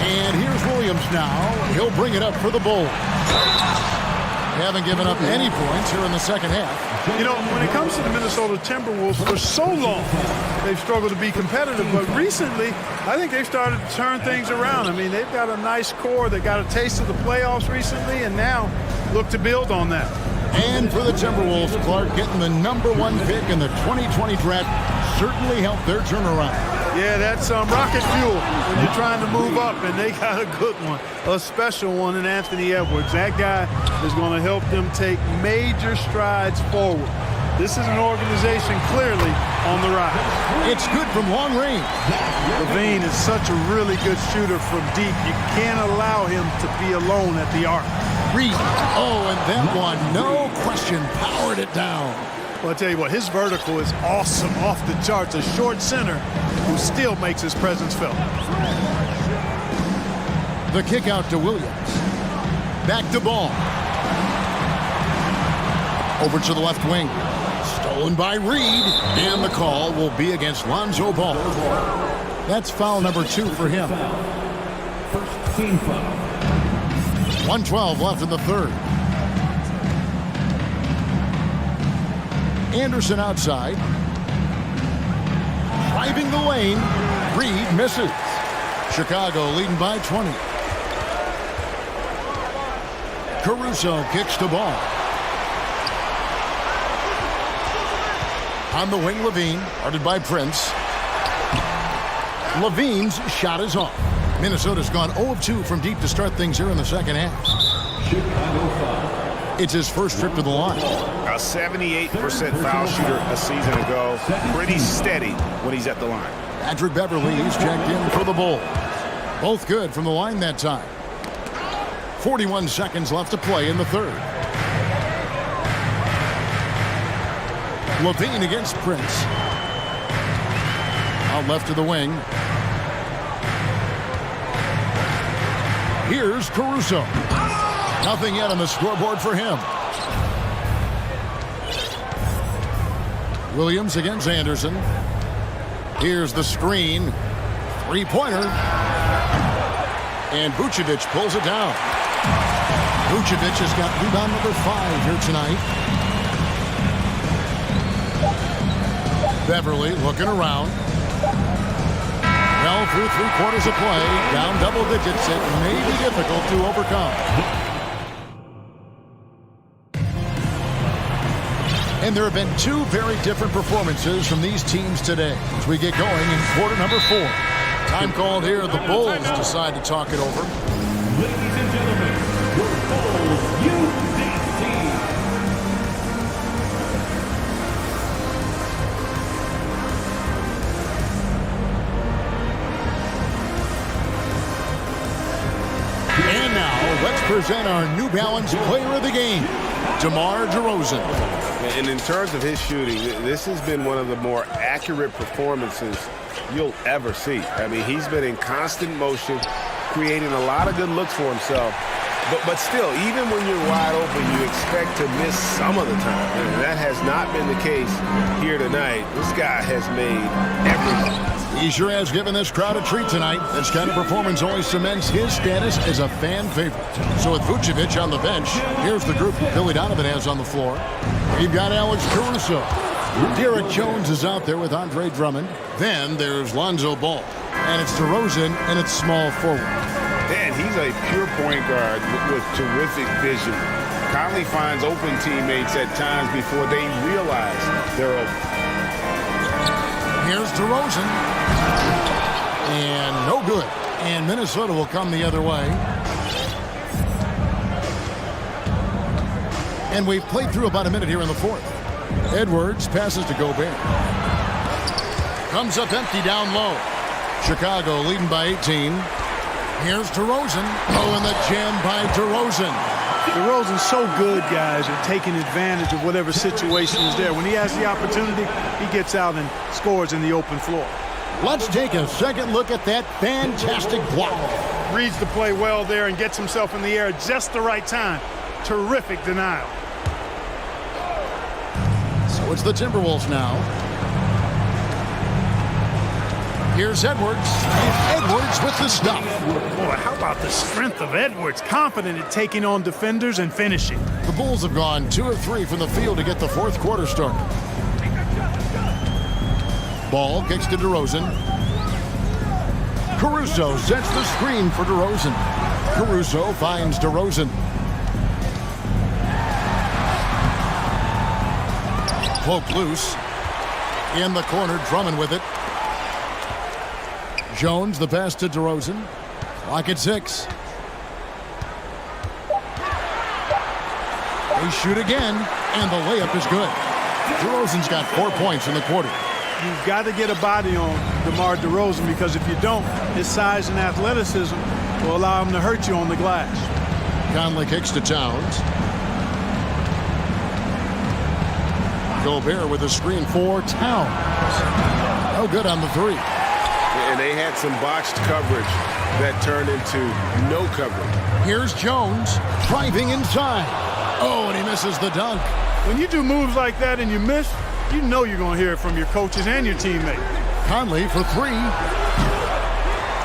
And here's Williams now. He'll bring it up for the Bulls. They haven't given up any points here in the second half. You know, when it comes to the Minnesota Timberwolves, for so long, they've struggled to be competitive. But recently, I think they've started to turn things around. I mean, they've got a nice core. They got a taste of the playoffs recently, and now look to build on that. And for the Timberwolves, Clark getting the #1 pick in the 2020 draft certainly helped their turnaround. Yeah, that's rocket fuel when you're trying to move up, and they got a good one, a special one in Anthony Edwards. That guy is going to help them take major strides forward. This is an organization clearly on the rise. It's good from long range. Levine is such a really good shooter from deep. You can't allow him to be alone at the arc. Reed. Oh, and that one, no question, powered it down. Well, I'll tell you what, his vertical is awesome, off the charts. A short center who still makes his presence felt. The kick out to Williams. Back to Ball. Over to the left wing. Stolen by Reed. And the call will be against Lonzo Ball. That's foul number 2 for him. 1:12 left in the third. Anderson outside. Driving the lane. Reed misses. Chicago leading by 20. Caruso kicks the ball. On the wing, Levine, guarded by Prince. Levine's shot is off. Minnesota's gone 0 of 2 from deep to start things here in the second half. It's his first trip to the line. A 78% foul shooter a season ago. Pretty steady when he's at the line. Patrick Beverley's checked in for the Bulls. Both good from the line that time. 41 seconds left to play in the third. Levine against Prince. Out left to the wing. Here's Caruso. Nothing yet on the scoreboard for him. Williams against Anderson. Here's the screen. Three-pointer. And Vucevic pulls it down. Vucevic has got rebound number 5 here tonight. Beverly looking around. Well, through 3 quarters of play, down double digits, it may be difficult to overcome. And there have been 2 very different performances from these teams today as we get going in quarter number 4. Time called here. The Bulls decide to talk it over. Ladies and gentlemen, your Bulls Youth Dance Team. And now, let's present our New Balance Player of the Game, DeMar DeRozan. And in terms of his shooting, this has been one of the more accurate performances you'll ever see. I mean, he's been in constant motion, creating a lot of good looks for himself. But still, even when you're wide open, you expect to miss some of the time. And that has not been the case here tonight. This guy has made everything. He sure has given this crowd a treat tonight. This kind of performance only cements his status as a fan favorite. So with Vucevic on the bench, here's the group Billy Donovan has on the floor. We've got Alex Caruso. Derek Jones is out there with Andre Drummond. Then there's Lonzo Ball. And it's DeRozan, and it's small forward. And he's a pure point guard with terrific vision. Conley finds open teammates at times before they realize they're open. Here's DeRozan. And no good. And Minnesota will come the other way. And we've played through about a minute here in the 4th. Edwards passes to Gobert. Comes up empty down low. Chicago leading by 18. Here's DeRozan. Oh, and the jam by DeRozan. DeRozan's so good, guys, at taking advantage of whatever situation is there. When he has the opportunity, he gets out and scores in the open floor. Let's take a second look at that fantastic block. Reads the play well there and gets himself in the air at just the right time. Terrific denial. So it's the Timberwolves now. Here's Edwards. And Edwards with the stop. Boy, how about the strength of Edwards? Confident at taking on defenders and finishing. The Bulls have gone 2 of 3 from the field to get the 4th quarter started. Ball kicks to DeRozan. Caruso sets the screen for DeRozan. Caruso finds DeRozan. Poke loose. In the corner, Drummond with it. Jones, the pass to DeRozan. Clock at 6. They shoot again, and the layup is good. DeRozan's got 4 points in the quarter. You've got to get a body on DeMar DeRozan, because if you don't, his size and athleticism will allow him to hurt you on the glass. Conley kicks to Towns. Gobert with a screen for Towns. No good on the 3. And they had some botched coverage that turned into no coverage. Here's Jones driving inside. Oh, and he misses the dunk. When you do moves like that and you miss, you know you're going to hear it from your coaches and your teammates. Conley for 3.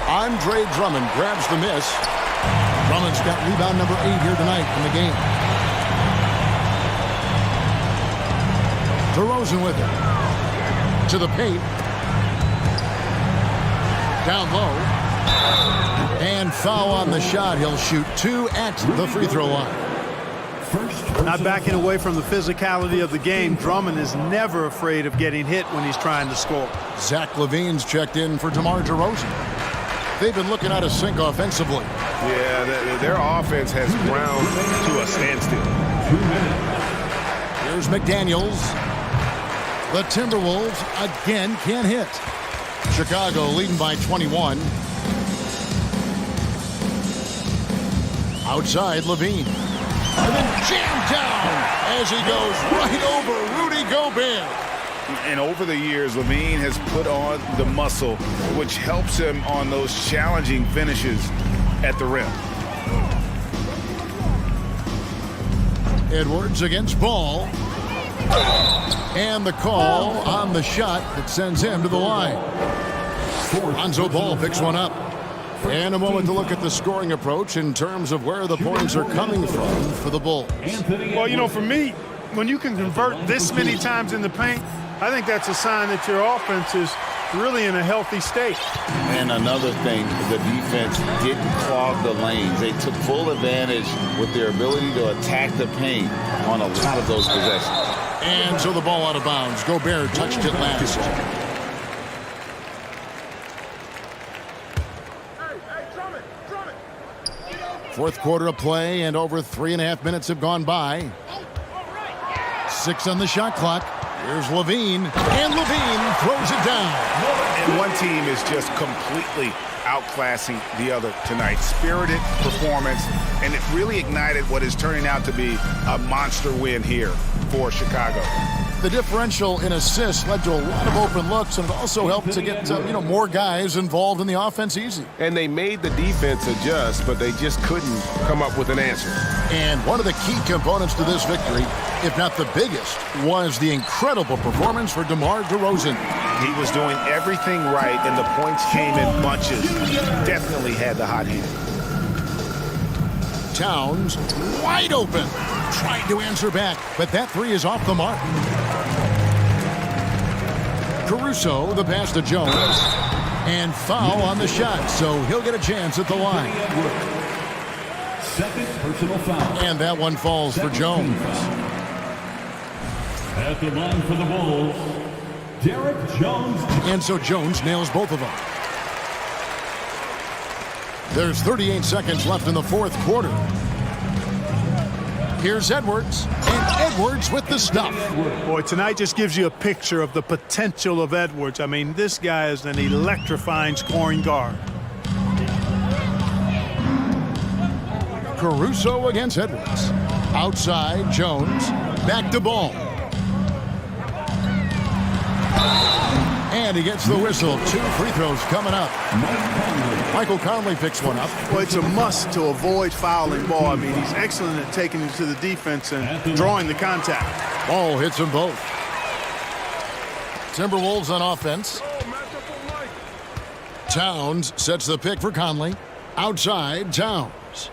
Andre Drummond grabs the miss. Drummond's got rebound number 8 here tonight in the game. DeRozan with it. To the paint. Down low. And foul on the shot. He'll shoot 2 at the free throw line. Not backing away from the physicality of the game. Drummond is never afraid of getting hit when he's trying to score. Zach LaVine's checked in for DeMar DeRozan. They've been looking out of sync offensively. Yeah, their offense has ground to a standstill. Here's McDaniels. The Timberwolves again can't hit. Chicago leading by 21. Outside, LaVine. And then jammed down as he goes right over Rudy Gobert. And over the years, LaVine has put on the muscle, which helps him on those challenging finishes at the rim. Edwards against Ball. And the call on the shot that sends him to the line. Lonzo Ball picks one up. And a moment to look at the scoring approach in terms of where the points are coming from for the Bulls. Well, you know, for me, when you can convert this many times in the paint, I think that's a sign that your offense is really in a healthy state. And another thing, the defense didn't clog the lanes. They took full advantage with their ability to attack the paint on a lot of those possessions. And so the ball out of bounds. Gobert touched it last. Fourth quarter of play, and over 3.5 minutes have gone by. 6 on the shot clock. Here's Levine, and Levine throws it down. And one team is just completely outclassing the other tonight. Spirited performance, and it really ignited what is turning out to be a monster win here for Chicago. The differential in assists led to a lot of open looks, and it also helped to get more guys involved in the offense easy. And they made the defense adjust, but they just couldn't come up with an answer. And one of the key components to this victory, if not the biggest, was the incredible performance for DeMar DeRozan. He was doing everything right, and the points came in bunches. Definitely had the hot hand. Towns wide open, trying to answer back, but that three is off the mark. Caruso, the pass to Jones, and foul on the shot, so he'll get a chance at the line. Second personal foul. And that one falls for Jones. At the line for the Bulls, Derek Jones. And so Jones nails both of them. There's 38 seconds left in the fourth quarter. Here's Edwards, and Edwards with the stuff. Boy, tonight just gives you a picture of the potential of Edwards. I mean, this guy is an electrifying scoring guard. Caruso against Edwards. Outside, Jones. Back to Ball. And he gets the whistle. 2 free throws coming up. Michael Conley picks one up. Well, it's a must to avoid fouling Ball. I mean, he's excellent at taking it to the defense and drawing the contact. Ball hits them both. Timberwolves on offense. Towns sets the pick for Conley. Outside, Towns.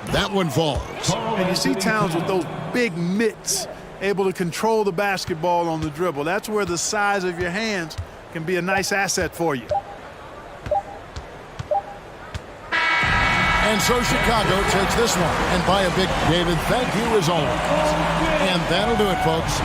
That one falls. And you see Towns with those big mitts, able to control the basketball on the dribble. That's where the size of your hands can be a nice asset for you. And so Chicago takes this one. And by a big David, thank you as always. And that'll do it, folks.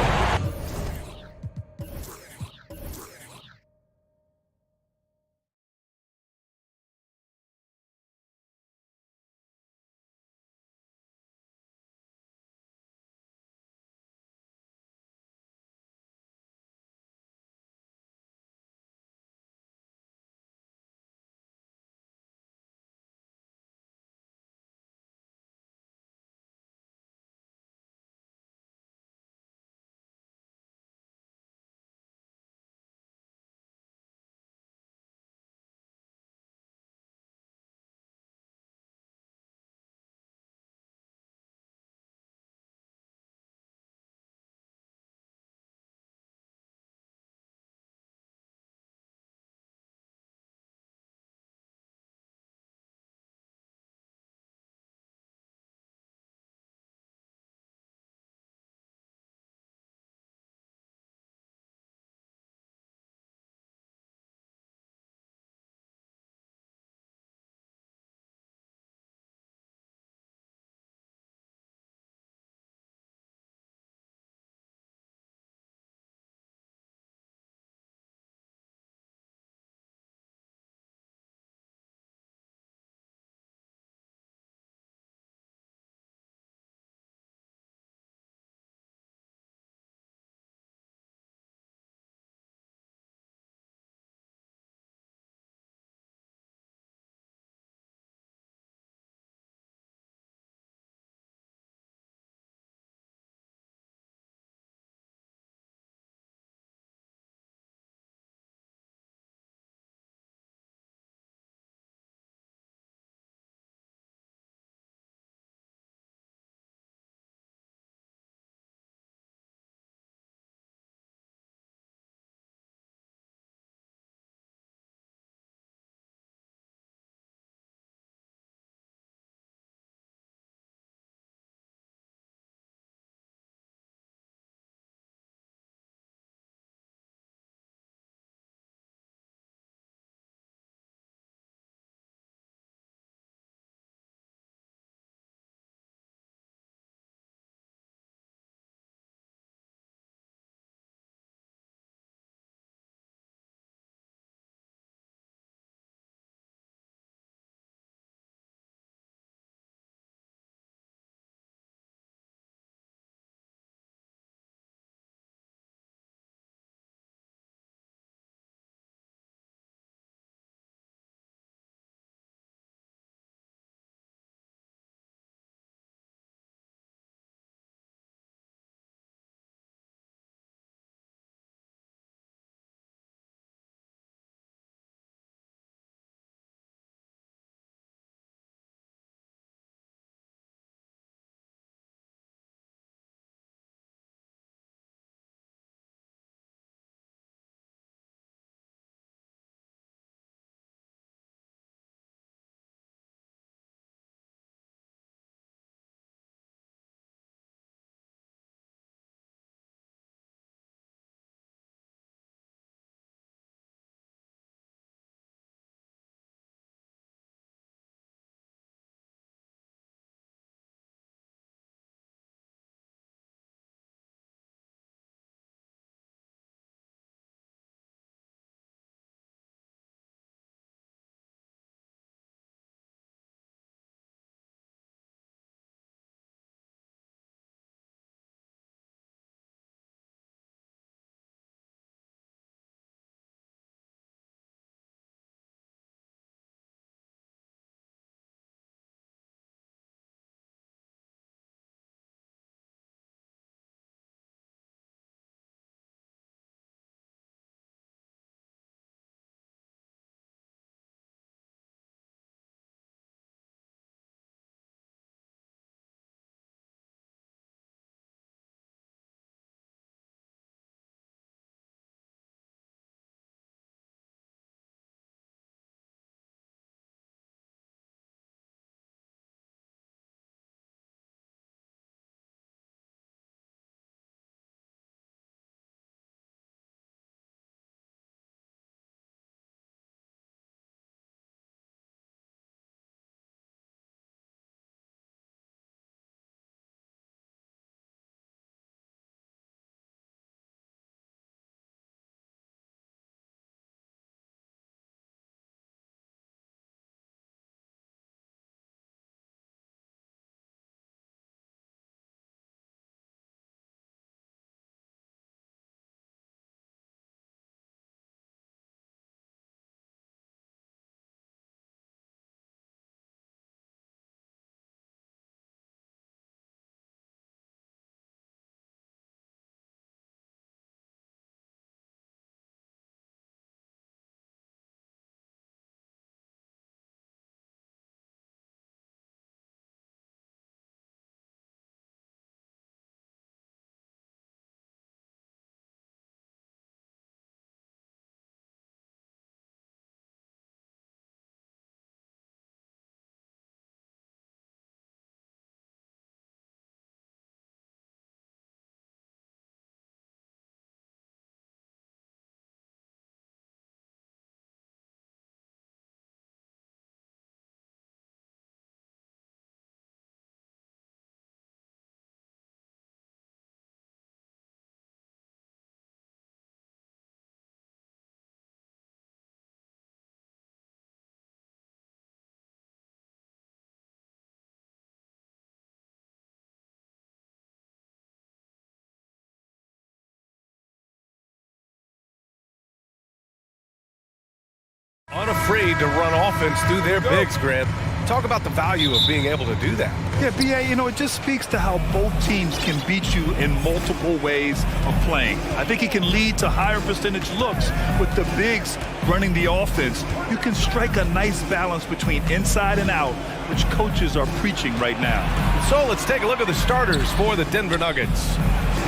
afraid to run offense through their bigs, Grant. Talk about the value of being able to do that. Yeah, B.A., you know, it just speaks to how both teams can beat you in multiple ways of playing. I think he can lead to higher percentage looks with the bigs running the offense. You can strike a nice balance between inside and out, which coaches are preaching right now. So let's take a look at the starters for the Denver Nuggets.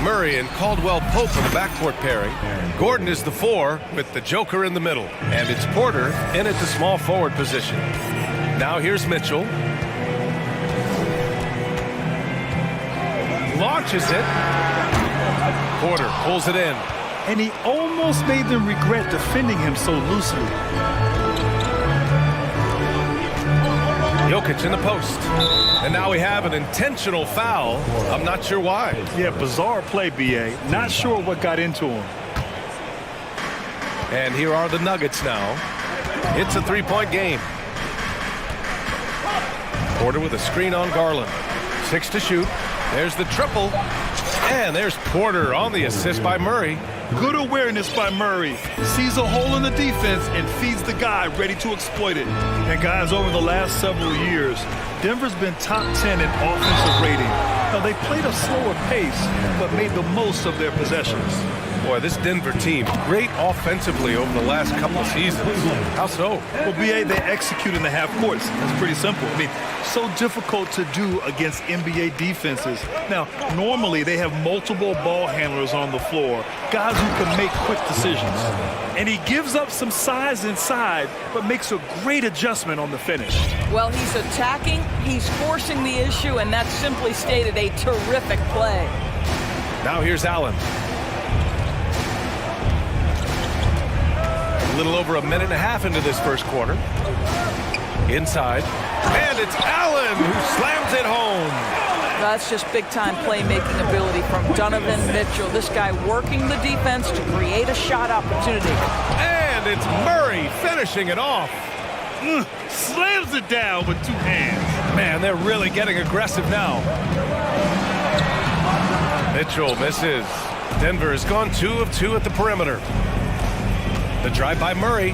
Murray and Caldwell Pope are the backcourt pairing. Gordon is the 4 with the Joker in the middle. And it's Porter in at the small forward position. Now here's Mitchell. Launches it. Porter pulls it in. And he almost made them regret defending him so loosely. Jokic in the post. And now we have an intentional foul. I'm not sure why. Yeah, bizarre play, B.A. Not sure what got into him. And here are the Nuggets now. It's a three-point game. Porter with a screen on Garland. 6 to shoot. There's the triple. And there's Porter on the assist by Murray. Good awareness by Murray. Sees a hole in the defense and feeds the guy ready to exploit it. And guys, over the last several years, Denver's been top 10 in offensive rating. Now, they played a slower pace, but made the most of their possessions. Boy, this Denver team, great offensively over the last couple of seasons. How so? Well, B.A., they execute in the half courts. That's pretty simple. I mean, so difficult to do against NBA defenses. Now, normally they have multiple ball handlers on the floor, guys who can make quick decisions. And he gives up some size inside, but makes a great adjustment on the finish. Well, he's attacking, he's forcing the issue, and that's simply stated a terrific play. Now here's Allen. A little over a minute and a half into this first quarter. Inside. And it's Allen who slams it home. That's just big-time playmaking ability from Donovan Mitchell. This guy working the defense to create a shot opportunity. And it's Murray finishing it off. Slams it down with 2 hands. Man, they're really getting aggressive now. Mitchell misses. Denver has gone 2 of 2 at the perimeter. The drive by Murray.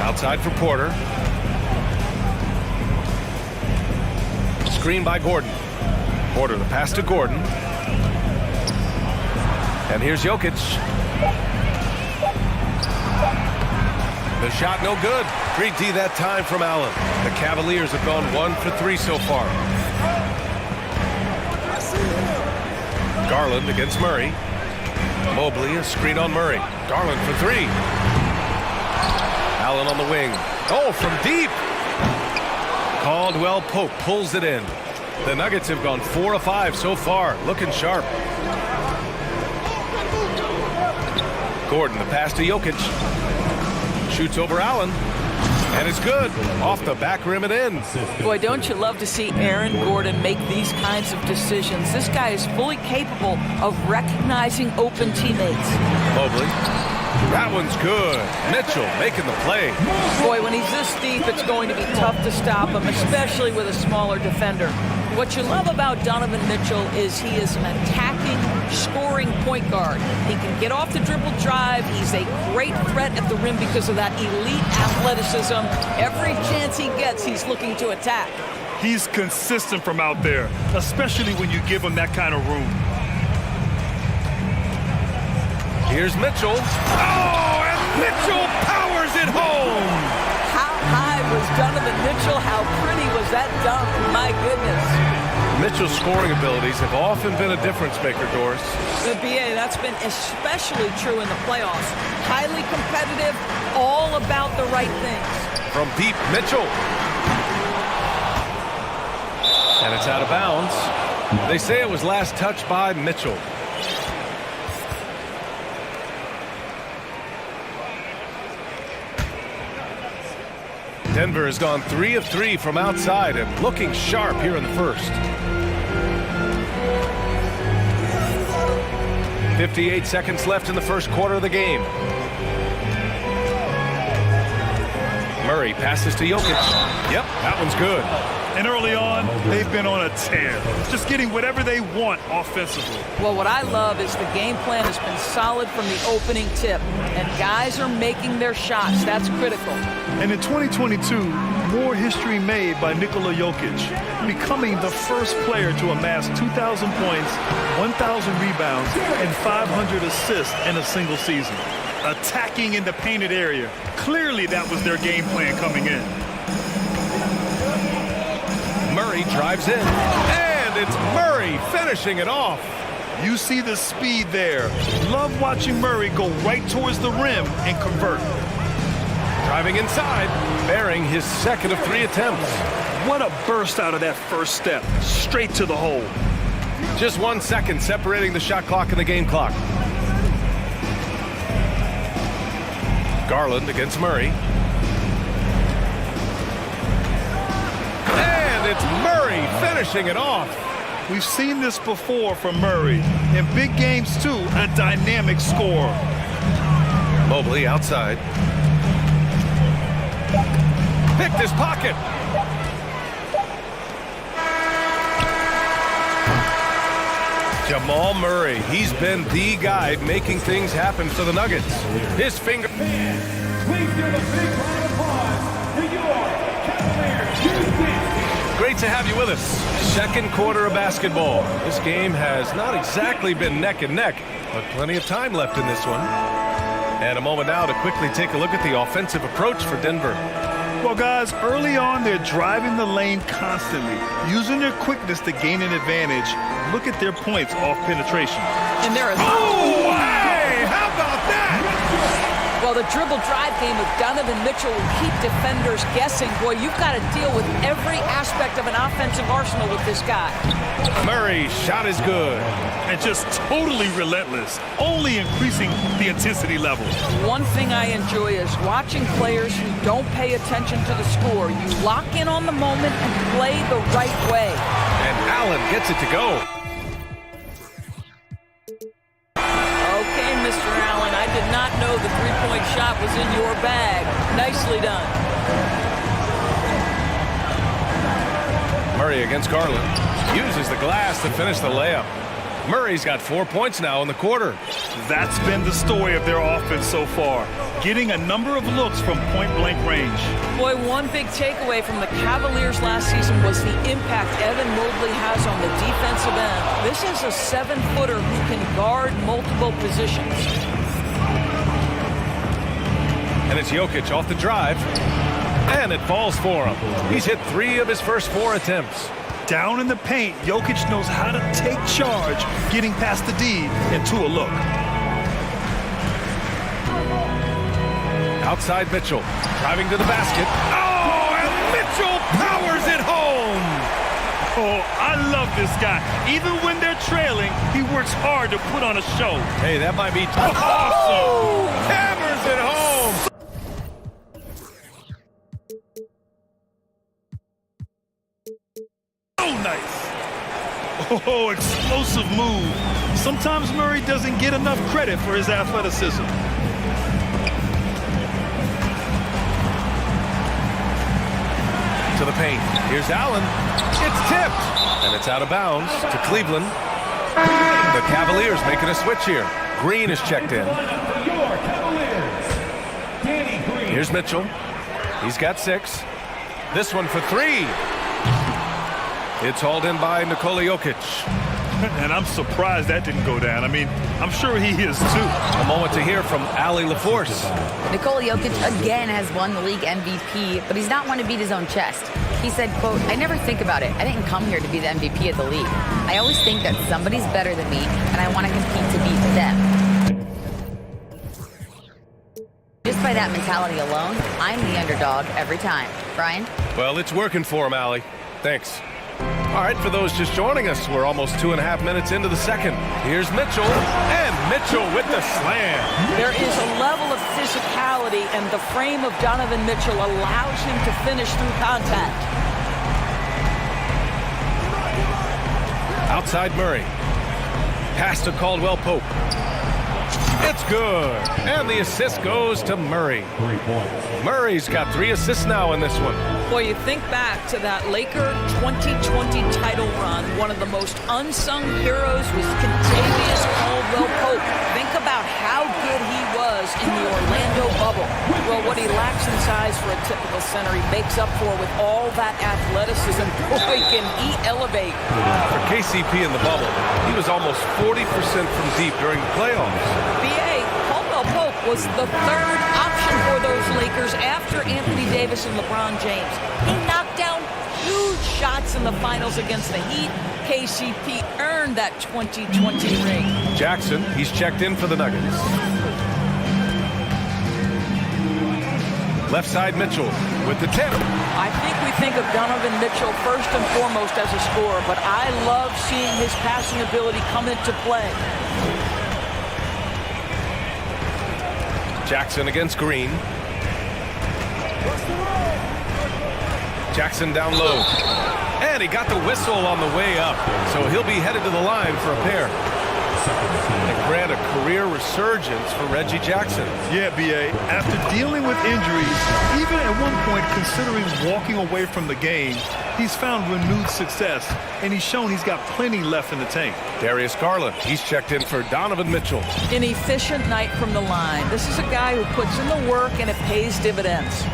Outside for Porter. Screen by Gordon. Porter, the pass to Gordon. And here's Jokic. The shot no good. 3D that time from Allen. The Cavaliers have gone 1 for 3 so far. Garland against Murray. Mobley, a screen on Murray. Garland for 3. Allen on the wing. Oh, from deep. Caldwell Pope pulls it in. The Nuggets have gone 4 of 5 so far. Looking sharp. Gordon, the pass to Jokic. Shoots over Allen. And it's good. Off the back rim and in. Boy, don't you love to see Aaron Gordon make these kinds of decisions. This guy is fully capable of recognizing open teammates. Mobley. That one's good. Mitchell making the play. Boy, when he's this deep, it's going to be tough to stop him, especially with a smaller defender. What you love about Donovan Mitchell is he is an attacking, scoring point guard. He can get off the dribble drive. He's a great threat at the rim because of that elite athleticism. Every chance he gets, he's looking to attack. He's consistent from out there, especially when you give him that kind of room. Here's Mitchell. Oh, and Mitchell powers it home. How high was Donovan Mitchell? How pretty was that dunk? My goodness. Mitchell's scoring abilities have often been a difference maker, Doris. The BA, that's been especially true in the playoffs. Highly competitive, all about the right things. From deep, Mitchell. And it's out of bounds. They say it was last touched by Mitchell. Denver has gone 3 of 3 from outside and looking sharp here in the first. 58 seconds left in the first quarter of the game. Murray passes to Jokic. Yep, that one's good. And early on, they've been on a tear, just getting whatever they want offensively. Well, what I love is the game plan has been solid from the opening tip, and guys are making their shots. That's critical. And in 2022, more history made by Nikola Jokic, becoming the first player to amass 2,000 points, 1,000 rebounds, and 500 assists in a single season. Attacking in the painted area. Clearly that was their game plan coming in. Murray drives in, and it's Murray finishing it off. You see the speed there. Love watching Murray go right towards the rim and convert. Driving inside, bearing his second of 3 attempts. What a burst out of that first step, straight to the hole. Just 1 second separating the shot clock and the game clock. Garland against Murray. And it's Murray finishing it off. We've seen this before from Murray. In big games, too, a dynamic scorer. Mobley outside. Picked his pocket. Jamal Murray, he's been the guy making things happen for the Nuggets. His finger. Please give a big round of applause to your Cavaliers. Great to have you with us. Second quarter of basketball. This game has not exactly been neck and neck, but plenty of time left in this one. And a moment now to quickly take a look at the offensive approach for Denver. Well, guys, early on, they're driving the lane constantly, using their quickness to gain an advantage. Look at their points off penetration. And there is... Oh, hey! How about that? Well, the dribble drive game of Donovan Mitchell will keep defenders guessing. Boy, you've got to deal with every aspect of an offensive arsenal with this guy. Murray's shot is good. And just totally relentless, only increasing the intensity level. One thing I enjoy is watching players who don't pay attention to the score. You lock in on the moment and play the right way. And Allen gets it to go. Okay, Mr. Allen, I did not know the three-point shot was in your bag. Nicely done. Murray against Garland. Uses the glass to finish the layup. Murray's got 4 points now in the quarter. That's been the story of their offense so far, getting a number of looks from point-blank range. Boy, one big takeaway from the Cavaliers last season was the impact Evan Mobley has on the defensive end. This is a 7-footer who can guard multiple positions. And it's Jokic off the drive. And it falls for him. He's hit 3 of his first 4 attempts. Down in the paint, Jokic knows how to take charge, getting past the D into a look. Outside Mitchell, driving to the basket. Oh, and Mitchell powers it home! Oh, I love this guy. Even when they're trailing, he works hard to put on a show. Hey, that might be awesome! Hammers it home! Nice. Oh, explosive move. Sometimes Murray doesn't get enough credit for his athleticism. To the paint. Here's Allen. It's tipped. And it's out of bounds to Cleveland. The Cavaliers making a switch here. Green is checked in. Here's Mitchell. He's got 6. This one for 3. It's hauled in by Nikola Jokic. And I'm surprised that didn't go down. I mean, I'm sure he is too. A moment to hear from Ali LaForce. Nikola Jokic again has won the league MVP, but he's not one to beat his own chest. He said, quote, "I never think about it. I didn't come here to be the MVP of the league. I always think that somebody's better than me, and I want to compete to beat them." Just by that mentality alone, I'm the underdog every time. Brian? Well, it's working for him, Ali. Thanks. All right, for those just joining us, we're almost 2.5 minutes into the second. Here's Mitchell, and Mitchell with the slam. There is a level of physicality, and the frame of Donovan Mitchell allows him to finish through contact. Outside Murray. Pass to Caldwell Pope. It's good. And the assist goes to Murray. 3 points. Murray's got 3 assists now in this one. Boy, you think back to that Laker 2020 title run. One of the most unsung heroes was Contavious Caldwell-Pope. Think about how good he was in the Orlando bubble. Well, what he lacks in size for a typical center, he makes up for with all that athleticism. Boy, can he elevate. For KCP in the bubble, he was almost 40% from deep during the playoffs. B.A. Caldwell-Pope was the third option for those Lakers after Anthony Davis and LeBron James. He knocked down huge shots in the finals against the Heat. KCP earned that 2020 ring. Jackson, he's checked in for the Nuggets. Left side Mitchell with the tip. I think we think of Donovan Mitchell first and foremost as a scorer, but I love seeing his passing ability come into play. Jackson against Green. Jackson down low. And he got the whistle on the way up, so he'll be headed to the line for a pair. And grant a career resurgence for Reggie Jackson. Yeah, B.A. After dealing with injuries, even at one point considering walking away from the game, he's found renewed success, and he's shown he's got plenty left in the tank. Darius Garland, he's checked in for Donovan Mitchell. An efficient night from the line. This is a guy who puts in the work and it pays dividends.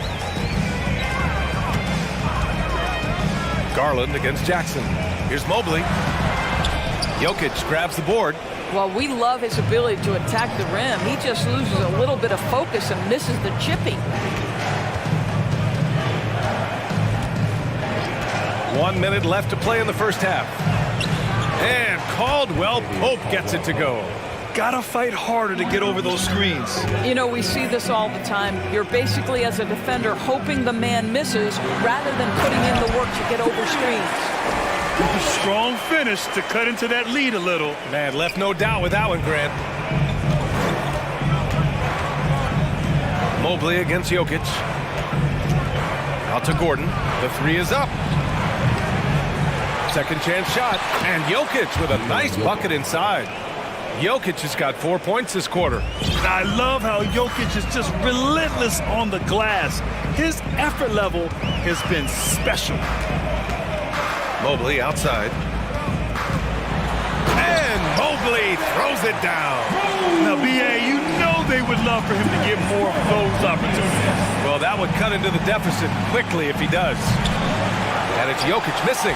Garland against Jackson. Here's Mobley. Jokic grabs the board. Well, we love his ability to attack the rim. He just loses a little bit of focus and misses the chipping. 1 minute left to play in the first half. And Caldwell-Pope gets it to go. Gotta fight harder to get over those screens. You know, we see this all the time. You're basically, as a defender, hoping the man misses rather than putting in the work to get over screens. Strong finish to cut into that lead a little. Man, left no doubt with that one, Grant. Mobley against Jokic. Out to Gordon. The 3 is up. Second chance shot. And Jokic with a nice bucket inside. Jokic has got 4 points this quarter. I love how Jokic is just relentless on the glass. His effort level has been special. Mobley outside. And Mobley throws it down. Now, B.A., you know they would love for him to get more of those opportunities. Well, that would cut into the deficit quickly if he does. And it's Jokic missing.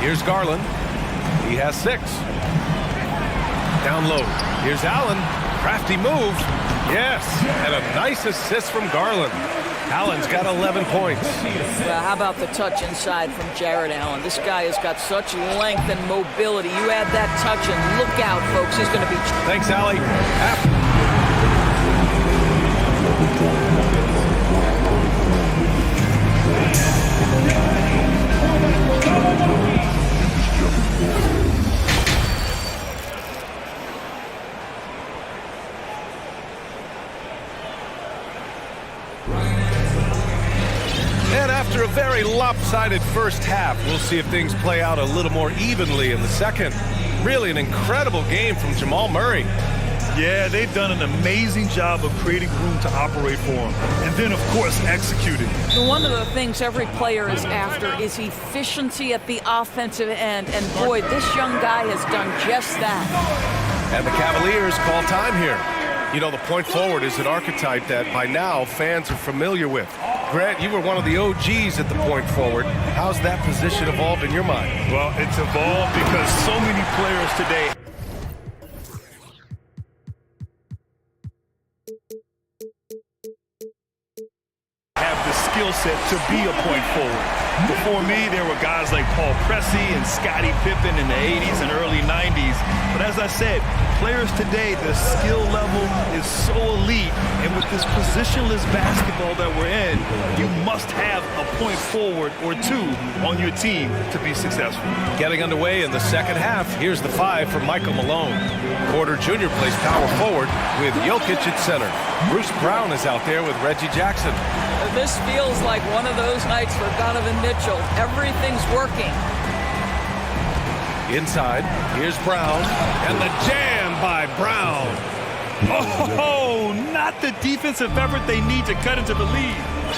Here's Garland. He has 6. Down low. Here's Allen. Crafty move. Yes. And a nice assist from Garland. Allen's got 11 points. Well, how about the touch inside from Jared Allen? This guy has got such length and mobility. You add that touch and look out, folks. He's going to be... Thanks, Allie. And after a very lopsided first half, we'll see if things play out a little more evenly in the second. Really an incredible game from Jamal Murray. Yeah, they've done an amazing job of creating room to operate for him. And then, of course, executing. One of the things every player is after is efficiency at the offensive end. And boy, this young guy has done just that. And the Cavaliers call time here. You know, the point forward is an archetype that by now fans are familiar with. Grant, you were one of the OGs at the point forward. How's that position evolved in your mind? Well, it's evolved because so many players today have the skill set to be a point forward. Before me, there were guys like Paul Pressey and Scottie Pippen in the 80s and early 90s. But as I said, players today, the skill level is so elite. And with this positionless basketball that we're in, you must have a point forward or two on your team to be successful. Getting underway in the second half, here's the 5 for Michael Malone. Porter Jr. plays power forward with Jokic at center. Bruce Brown is out there with Reggie Jackson. This feels like one of those nights for Donovan Mitchell. Everything's working. Inside, here's Brown, and the jam by Brown. Oh, not the defensive effort they need to cut into the lead.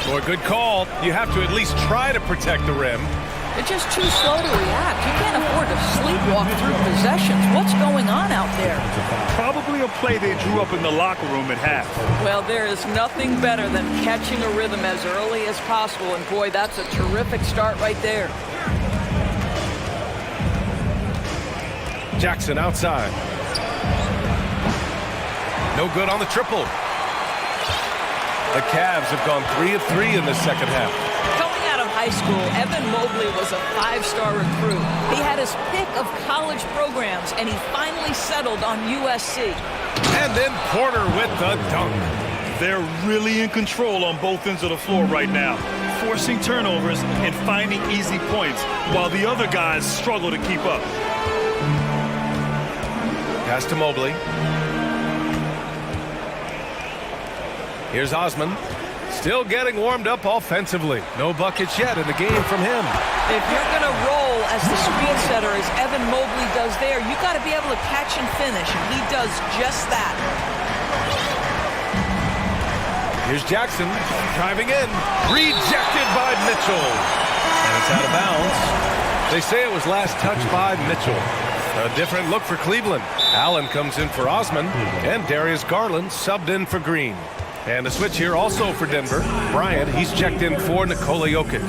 For a good call, you have to at least try to protect the rim. They're just too slow to react. You can't afford to sleepwalk through possessions. What's going on out there? Probably a play they drew up in the locker room at half. Well, there is nothing better than catching a rhythm as early as possible, and boy, that's a terrific start right there. Jackson outside. No good on the triple. The Cavs have gone 3 of 3 in the second half. Coming out of high school, Evan Mobley was a 5-star recruit. He had his pick of college programs, and he finally settled on USC. And then Porter with the dunk. They're really in control on both ends of the floor right now, forcing turnovers and finding easy points, while the other guys struggle to keep up. Pass to Mobley. Here's Osman. Still getting warmed up offensively. No buckets yet in the game from him. If you're going to roll as the screen setter as Evan Mobley does there, you got to be able to catch and finish, and he does just that. Here's Jackson driving in. Rejected by Mitchell. And it's out of bounds. They say it was last touched by Mitchell. A different look for Cleveland. Allen comes in for Osman, and Darius Garland subbed in for Green. And a switch here also for Denver. Bryant, he's checked in for Nikola Jokic.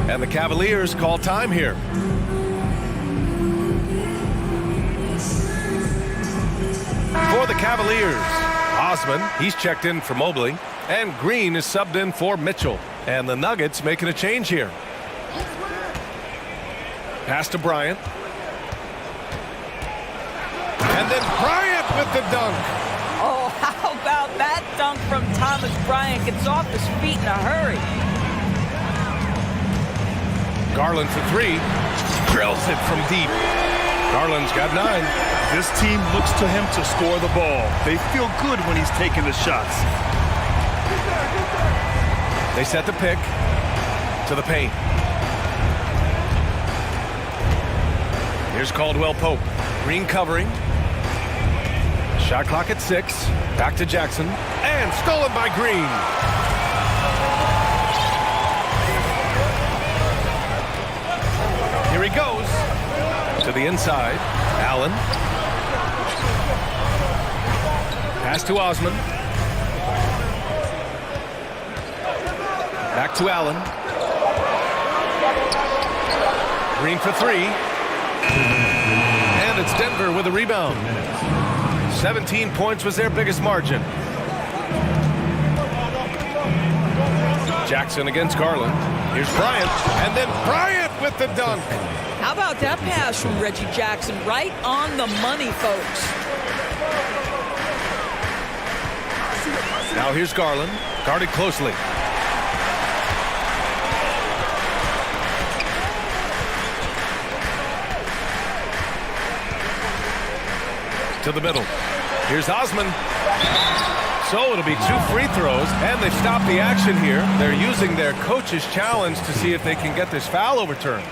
And the Cavaliers call time here. For the Cavaliers, Osman, he's checked in for Mobley. And Green is subbed in for Mitchell. And the Nuggets making a change here. Pass to Bryant. And then Bryant with the dunk. Oh, how about that dunk from Thomas Bryant? Gets off his feet in a hurry. Garland for 3. Drills it from deep. Garland's got 9. This team looks to him to score the ball. They feel good when he's taking the shots. They set the pick to the paint. Here's Caldwell Pope. Green covering. Shot clock at 6. Back to Jackson. And stolen by Green. Here he goes. To the inside. Allen. Pass to Osman. Back to Allen. Green for 3. And it's Denver with a rebound. 17 points was their biggest margin. Jackson against Garland. Here's Bryant. And then Bryant with the dunk. How about that pass from Reggie Jackson? Right on the money, folks. Now here's Garland. Guarded closely. To the middle. Here's Osman. So it'll be 2 free throws, and they've stopped the action here. They're using their coach's challenge to see if they can get this foul overturned.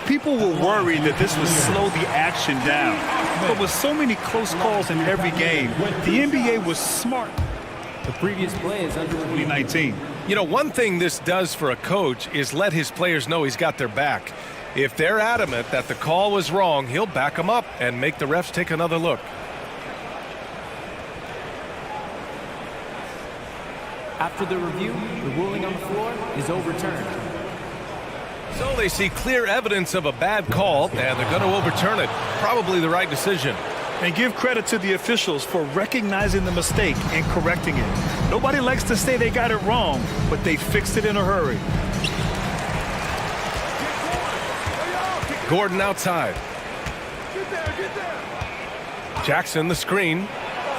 People were worried that this would slow the action down. But with so many close calls in every game, the NBA was smart. The previous play is under 2019. You know, one thing this does for a coach is let his players know he's got their back. If they're adamant that the call was wrong, he'll back them up and make the refs take another look. After the review, the ruling on the floor is overturned. So they see clear evidence of a bad call, and they're going to overturn it. Probably the right decision. And give credit to the officials for recognizing the mistake and correcting it. Nobody likes to say they got it wrong, but they fixed it in a hurry. Gordon outside. Jackson the screen.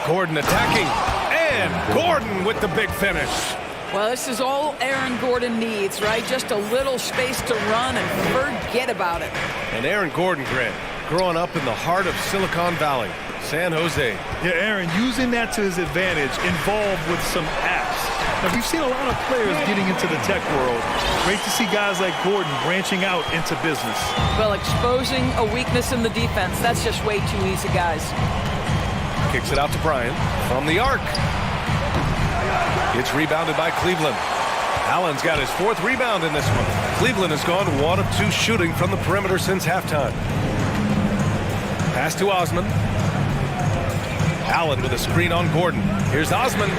Gordon attacking. And Gordon with the big finish. Well, this is all Aaron Gordon needs, right? Just a little space to run and forget about it. And Aaron Gordon, Grant, growing up in the heart of Silicon Valley. San Jose. Yeah, Aaron, using that to his advantage, involved with some apps. Now, we've seen a lot of players getting into the tech world. Great to see guys like Gordon branching out into business. Well, exposing a weakness in the defense, that's just way too easy, guys. Kicks it out to Bryant from the arc. It's rebounded by Cleveland. Allen's got his 4th rebound in this one. Cleveland has gone 1 of 2 shooting from the perimeter since halftime. Pass to Osman. Allen with a screen on Gordon. Here's Osman.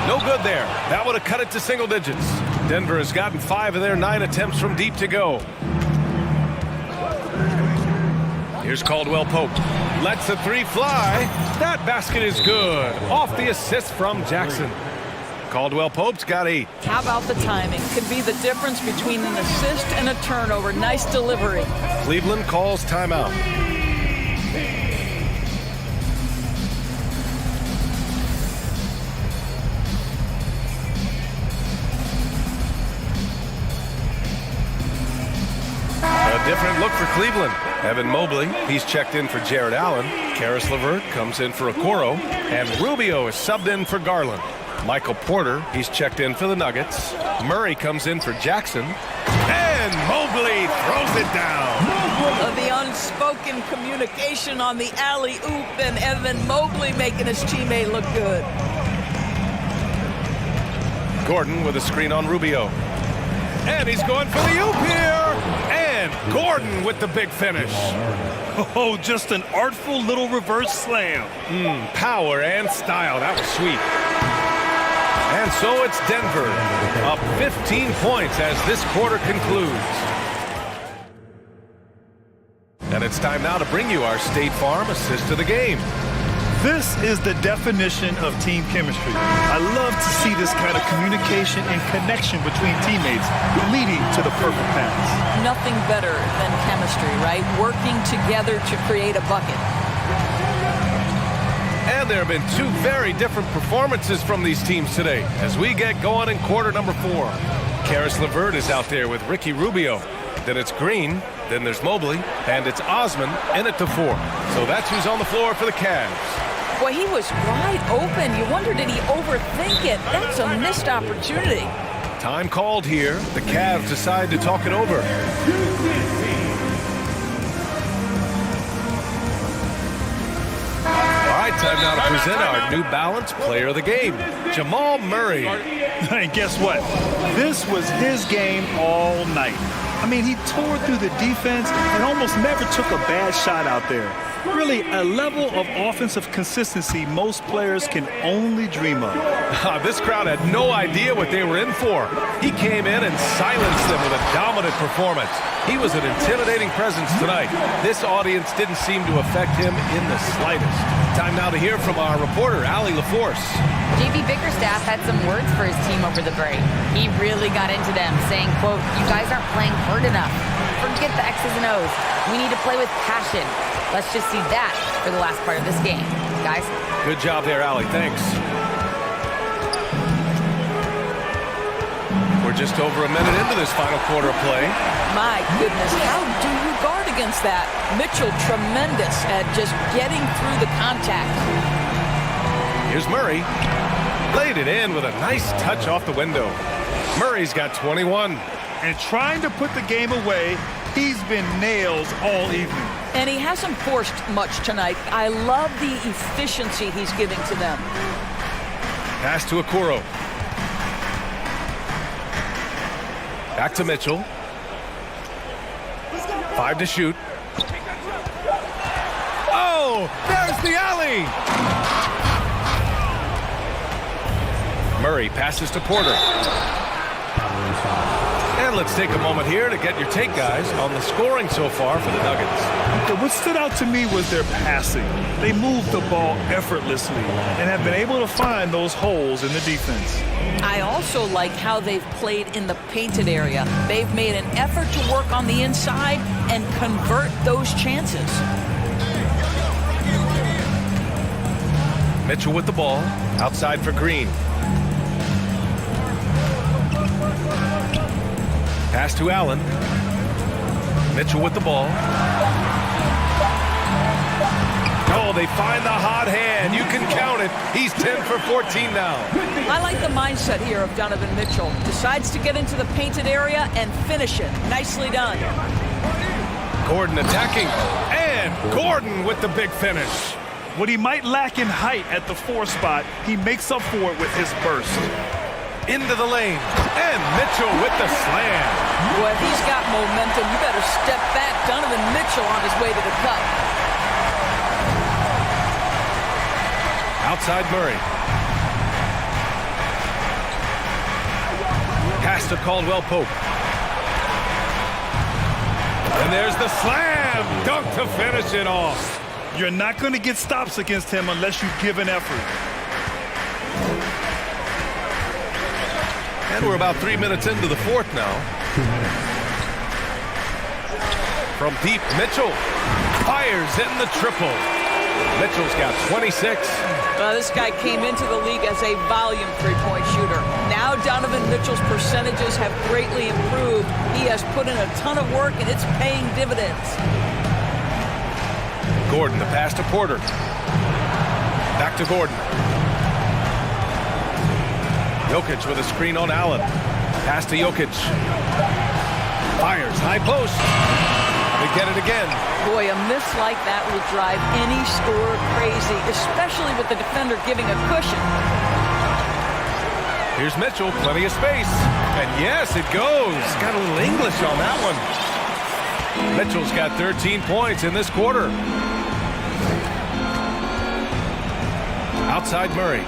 No good there. That would have cut it to single digits. Denver has gotten 5 of their 9 attempts from deep to go. Here's Caldwell Pope. Lets the 3 fly. That basket is good. Off the assist from Jackson. Caldwell Pope's got 8. How about the timing? Could be the difference between an assist and a turnover. Nice delivery. Cleveland calls timeout. A different look for Cleveland. Evan Mobley, he's checked in for Jared Allen. Karis LeVert comes in for Okoro. And Rubio is subbed in for Garland. Michael Porter, he's checked in for the Nuggets. Murray comes in for Jackson. And Mobley throws it down. The unspoken communication on the alley-oop, and Evan Mobley making his teammate look good. Gordon with a screen on Rubio. And he's going for the oop here. And Gordon with the big finish. Oh, just an artful little reverse slam. Power and style. That was sweet. And so it's Denver, up 15 points as this quarter concludes. And it's time now to bring you our State Farm assist of the game. This is the definition of team chemistry. I love to see this kind of communication and connection between teammates leading to the perfect pass. Nothing better than chemistry, right? Working together to create a bucket. And there have been 2 very different performances from these teams today as we get going in quarter number 4. Karis LeVert is out there with Ricky Rubio. Then it's Green, then there's Mobley, and it's Osman in at the 4. So that's who's on the floor for the Cavs. Boy, he was wide open. You wonder, did he overthink it? That's a missed opportunity. Time called here. The Cavs decide to talk it over. All right, time now to present our New Balance Player of the Game, Jamal Murray. And guess what? This was his game all night. I mean, he tore through the defense and almost never took a bad shot out there. Really, a level of offensive consistency most players can only dream of. This crowd had no idea what they were in for. He came in and silenced them with a dominant performance. He was an intimidating presence tonight. This audience didn't seem to affect him in the slightest. Time now to hear from our reporter, Allie LaForce. JB Bickerstaff had some words for his team over the break. He really got into them, saying, quote, "You guys aren't playing hard enough. Forget the X's and O's. We need to play with passion. Let's just see that for the last part of this game, guys." Good job there, Allie. Thanks. We're just over a minute into this final quarter of play. My goodness, how do you guard against that? Mitchell, tremendous at just getting through the contact. Here's Murray. Laid it in with a nice touch off the window. Murray's got 21. And trying to put the game away, he's been nails all evening. And he hasn't forced much tonight. I love the efficiency he's giving to them. Pass to Okoro. Back to Mitchell. 5 to shoot. Oh, there's the alley. Murray passes to Porter. And let's take a moment here to get your take, guys, on the scoring so far for the Nuggets. What stood out to me was their passing. They moved the ball effortlessly and have been able to find those holes in the defense. I also like how they've played in the painted area. They've made an effort to work on the inside and convert those chances. Mitchell with the ball, outside for Green. Pass to Allen. Mitchell with the ball. they find the hot hand. You can count it. He's 10 for 14 now. I like the mindset here of Donovan Mitchell. Decides to get into the painted area and finish it. Nicely done. Gordon attacking. And Gordon with the big finish. What he might lack in height at the 4 spot, he makes up for it with his burst. Into the lane. And Mitchell with the slam. Boy, if he's got momentum, you better step back. Donovan Mitchell on his way to the cup. Outside Murray. Pass to Caldwell Pope. And there's the slam. Dunk to finish it off. You're not going to get stops against him unless you give an effort. And we're about 3 minutes into the fourth now. From deep, Mitchell fires in the triple. Mitchell's got 26. This guy came into the league as a volume three-point shooter. Now Donovan Mitchell's percentages have greatly improved. He has put in a ton of work, and it's paying dividends. Gordon, the pass to Porter. Back to Gordon. Jokic with a screen on Allen. Pass to Jokic. Fires, high post. They get it again. Boy, a miss like that will drive any scorer crazy, especially with the defender giving a cushion. Here's Mitchell, plenty of space. And yes, it goes. Got a little English on that one. Mitchell's got 13 points in this quarter. Outside Murray.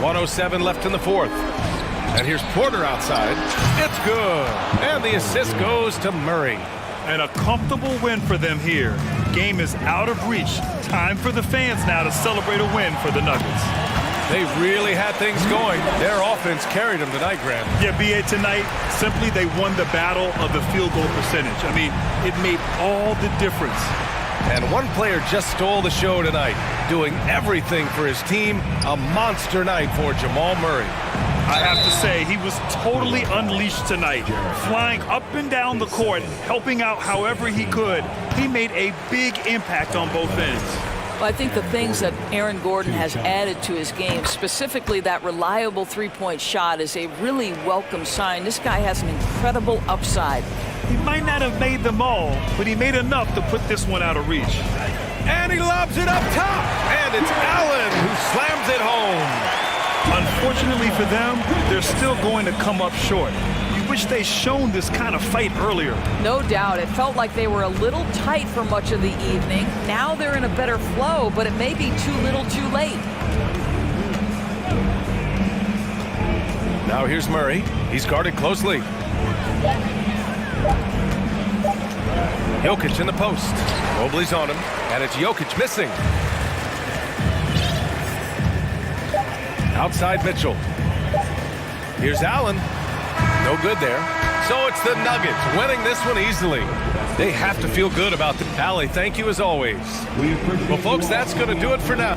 1:07 left in the fourth. And here's Porter outside. It's good. And the assist goes to Murray. And a comfortable win for them here. Game is out of reach. Time for the fans now to celebrate a win for the Nuggets. They really had things going. Their offense carried them tonight, Grant. Yeah, B.A., tonight, simply they won the battle of the field goal percentage. I mean, it made all the difference. And one player just stole the show tonight, doing everything for his team. A monster night for Jamal Murray. I have to say, he was totally unleashed tonight, flying up and down the court, helping out however he could. He made a big impact on both ends. Well, I think the things that Aaron Gordon has added to his game, specifically that reliable three-point shot, is a really welcome sign. This guy has an incredible upside. He might not have made them all, but he made enough to put this one out of reach. And he lobs it up top. And it's Allen who slams it home. Unfortunately for them, they're still going to come up short. You wish they'd shown this kind of fight earlier. No doubt. It felt like they were a little tight for much of the evening. Now they're in a better flow, but it may be too little too late. Now here's Murray. He's guarded closely. Jokic in the post. Mobley's on him, and it's Jokic missing. Outside Mitchell. Here's Allen. No good there. So it's the Nuggets winning this one easily. They have to feel good about the Allie. Thank you as always. Well, folks, that's going to do it for now.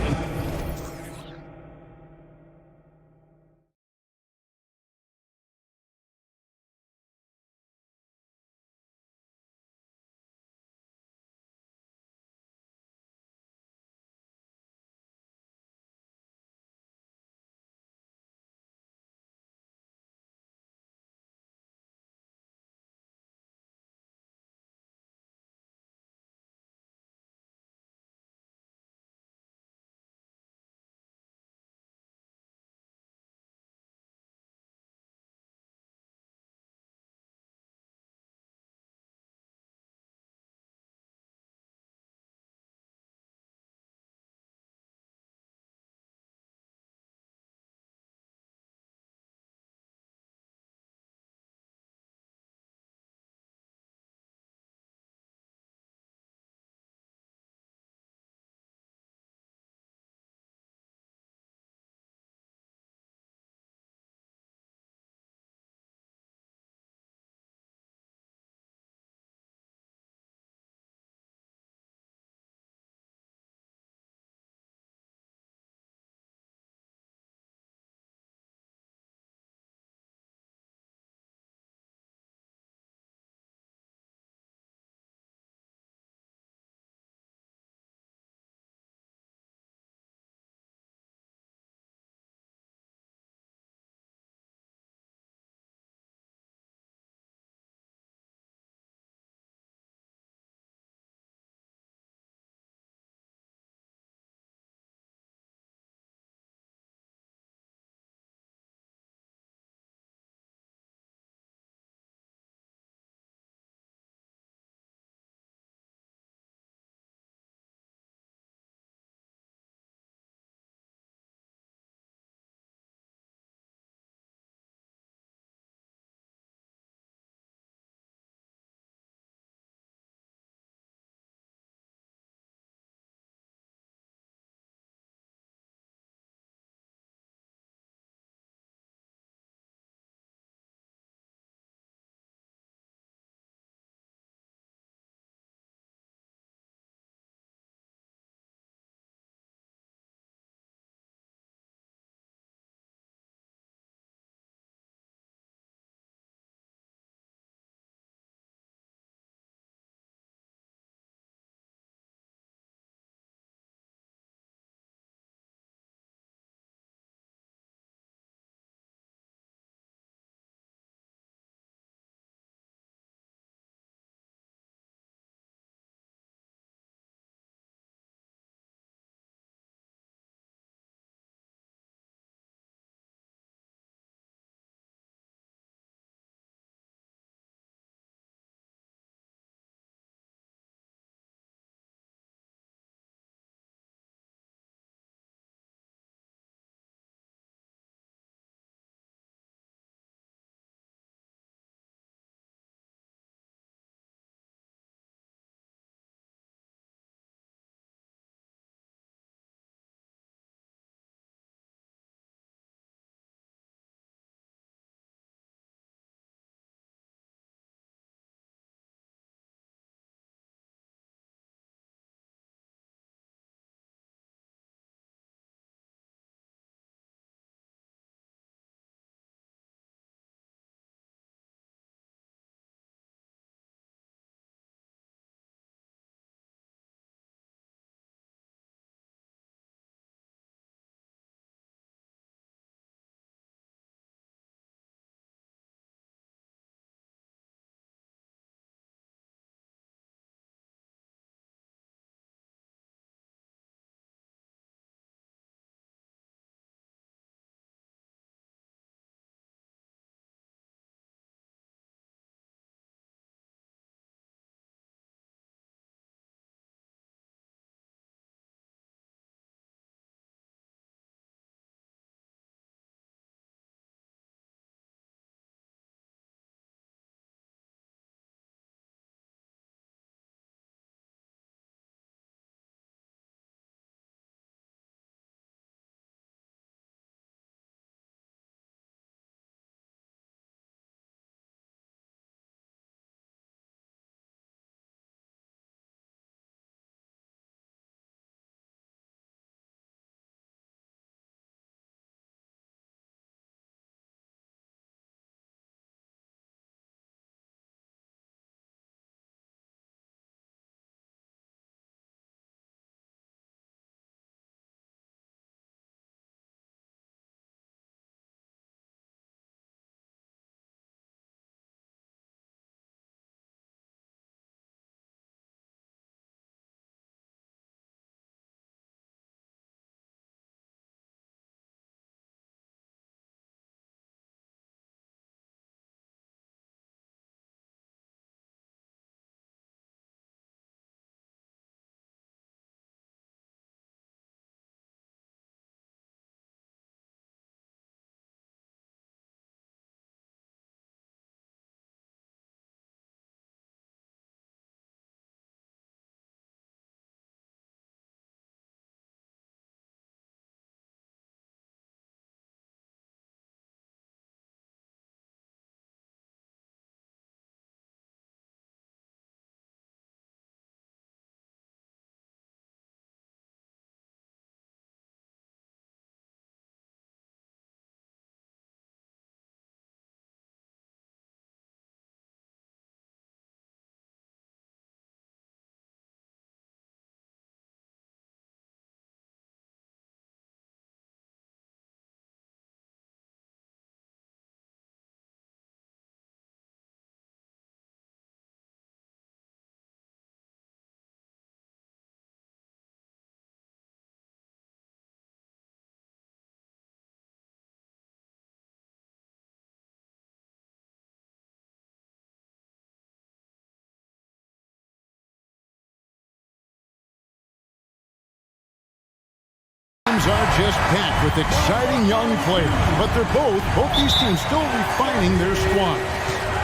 Teams are just packed with exciting young players, but both these teams still refining their squad.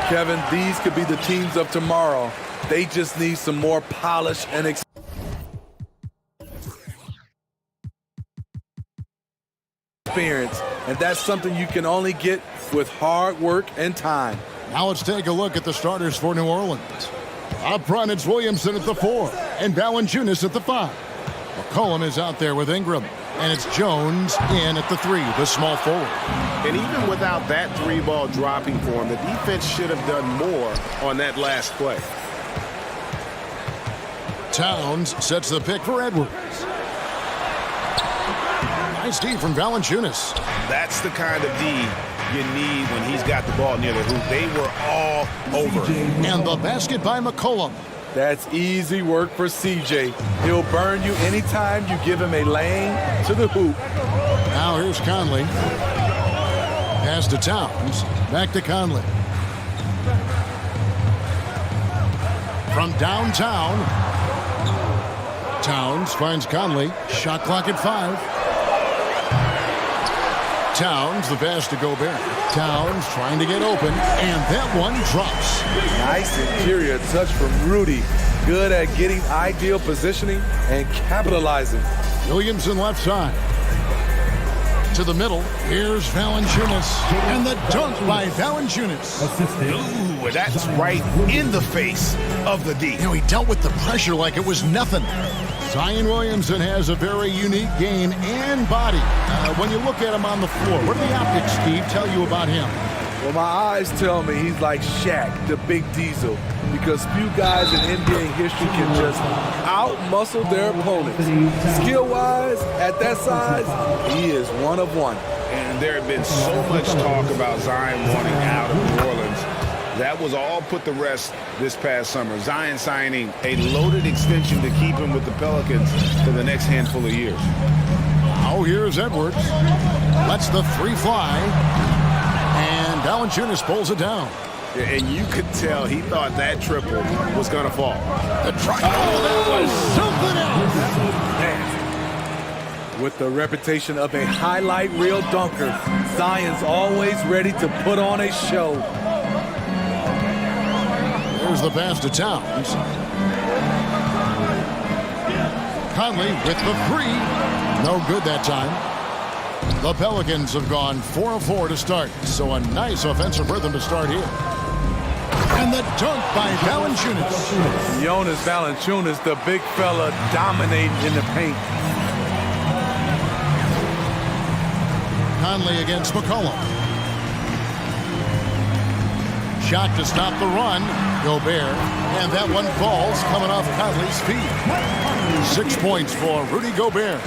Kevin, these could be the teams of tomorrow. They just need some more polish and experience, and that's something you can only get with hard work and time. Now let's take a look at the starters for New Orleans. Up front, it's Williamson at the 4 and Valanciunas at the 5. McCollum is out there with Ingram, and it's Jones in at the 3, the small forward. And even without that 3-ball dropping for him, the defense should have done more on that last play. Towns sets the pick for Edwards. Nice D from Valanciunas. That's the kind of D you need when he's got the ball near the hoop. They were all over. And the basket by McCollum. That's easy work for CJ. He'll burn you anytime you give him a lane to the hoop. Now here's Conley. Pass to Towns. Back to Conley. From downtown, Towns finds Conley. Shot clock at 5. Towns, the pass to Gobert. Towns trying to get open, and that one drops. Nice interior touch from Rudy. Good at getting ideal positioning and capitalizing. Williamson left side. To the middle, here's Valanciunas, and the dunk by Valanciunas. Ooh, that's right in the face of the D. You know, he dealt with the pressure like it was nothing. Zion Williamson has a very unique game and body. When you look at him on the floor, what do the optics, Steve, tell you about him? Well, my eyes tell me he's like Shaq, the big diesel, because few guys in NBA history can just out-muscle their opponents. Skill-wise, at that size, he is one of one. And there had been so much talk about Zion wanting out of New Orleans. That was all put to rest this past summer. Zion signing a loaded extension to keep him with the Pelicans for the next handful of years. Now here's Edwards. Lets the 3 fly. And Valanciunas pulls it down. And you could tell he thought that triple was going to fall. The try. Oh, that was something else. With the reputation of a highlight reel dunker, Zion's always ready to put on a show. There's the pass to Towns. Conley with the 3. No good that time. The Pelicans have gone 4 of 4 to start, so a nice offensive rhythm to start here. And the dunk by Valanciunas. Jonas Valanciunas, the big fella dominating in the paint. Conley against McCollum. Shot to stop the run. Gobert. And that one falls coming off Conley's feet. 6 points for Rudy Gobert.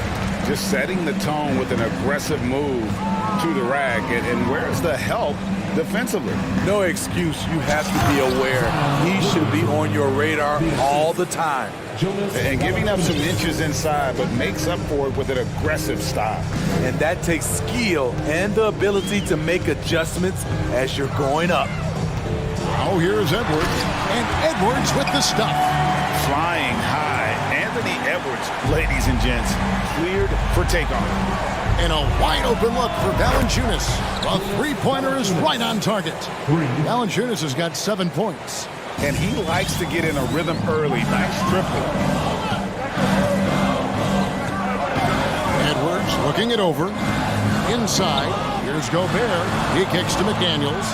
Just setting the tone with an aggressive move to the rack. And where's the help defensively? No excuse. You have to be aware. He should be on your radar all the time. And giving up some inches inside, but makes up for it with an aggressive style. And that takes skill and the ability to make adjustments as you're going up. Now here's Edwards. And Edwards with the stuff. Flying high. Anthony Edwards, ladies and gents, cleared for takeoff. And a wide open look for Valanciunas. A 3-pointer is right on target. Valanciunas has got 7 points. And he likes to get in a rhythm early. Nice triple. Edwards looking it over. Inside. Here's Gobert. He kicks to McDaniels.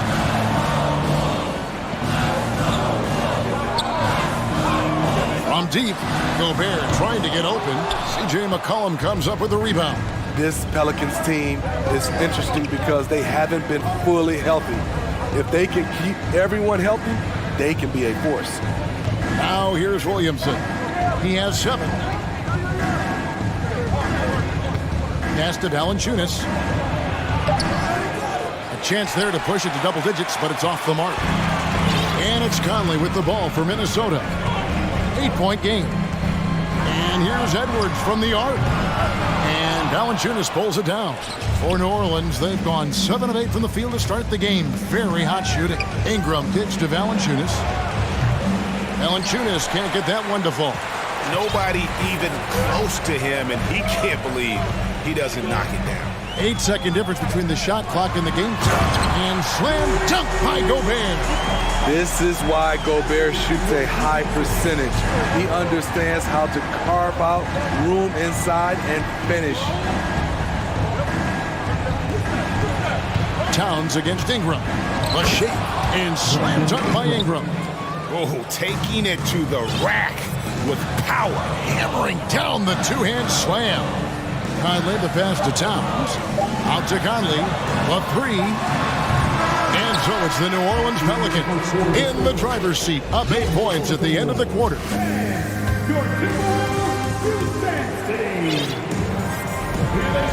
From deep, Gobert trying to get open. C.J. McCollum comes up with the rebound. This Pelicans team is interesting because they haven't been fully healthy. If they can keep everyone healthy, they can be a force. Now here's Williamson. He has 7. Pass to Valanciunas. A chance there to push it to double digits, but it's off the mark. And it's Conley with the ball for Minnesota. 8-point game. And here's Edwards from the arc. And Valanciunas pulls it down. For New Orleans, they've gone 7 of 8 from the field to start the game. Very hot shooting. Ingram pitch to Valanciunas. Valanciunas can't get that one to fall. nobody even close to him, and he can't believe he doesn't knock it down. 8-second difference between the shot clock and the game clock. And slam dunk by Gobert. This is why Gobert shoots a high percentage. He understands how to carve out room inside and finish. Towns against Ingram. A shake and slam dunk by Ingram. Oh, taking it to the rack with power. Hammering down the two-hand slam. Conley the pass to Towns. Out to Conley. A three. And so it's the New Orleans Pelicans in the driver's seat. Up 8 points at the end of the quarter.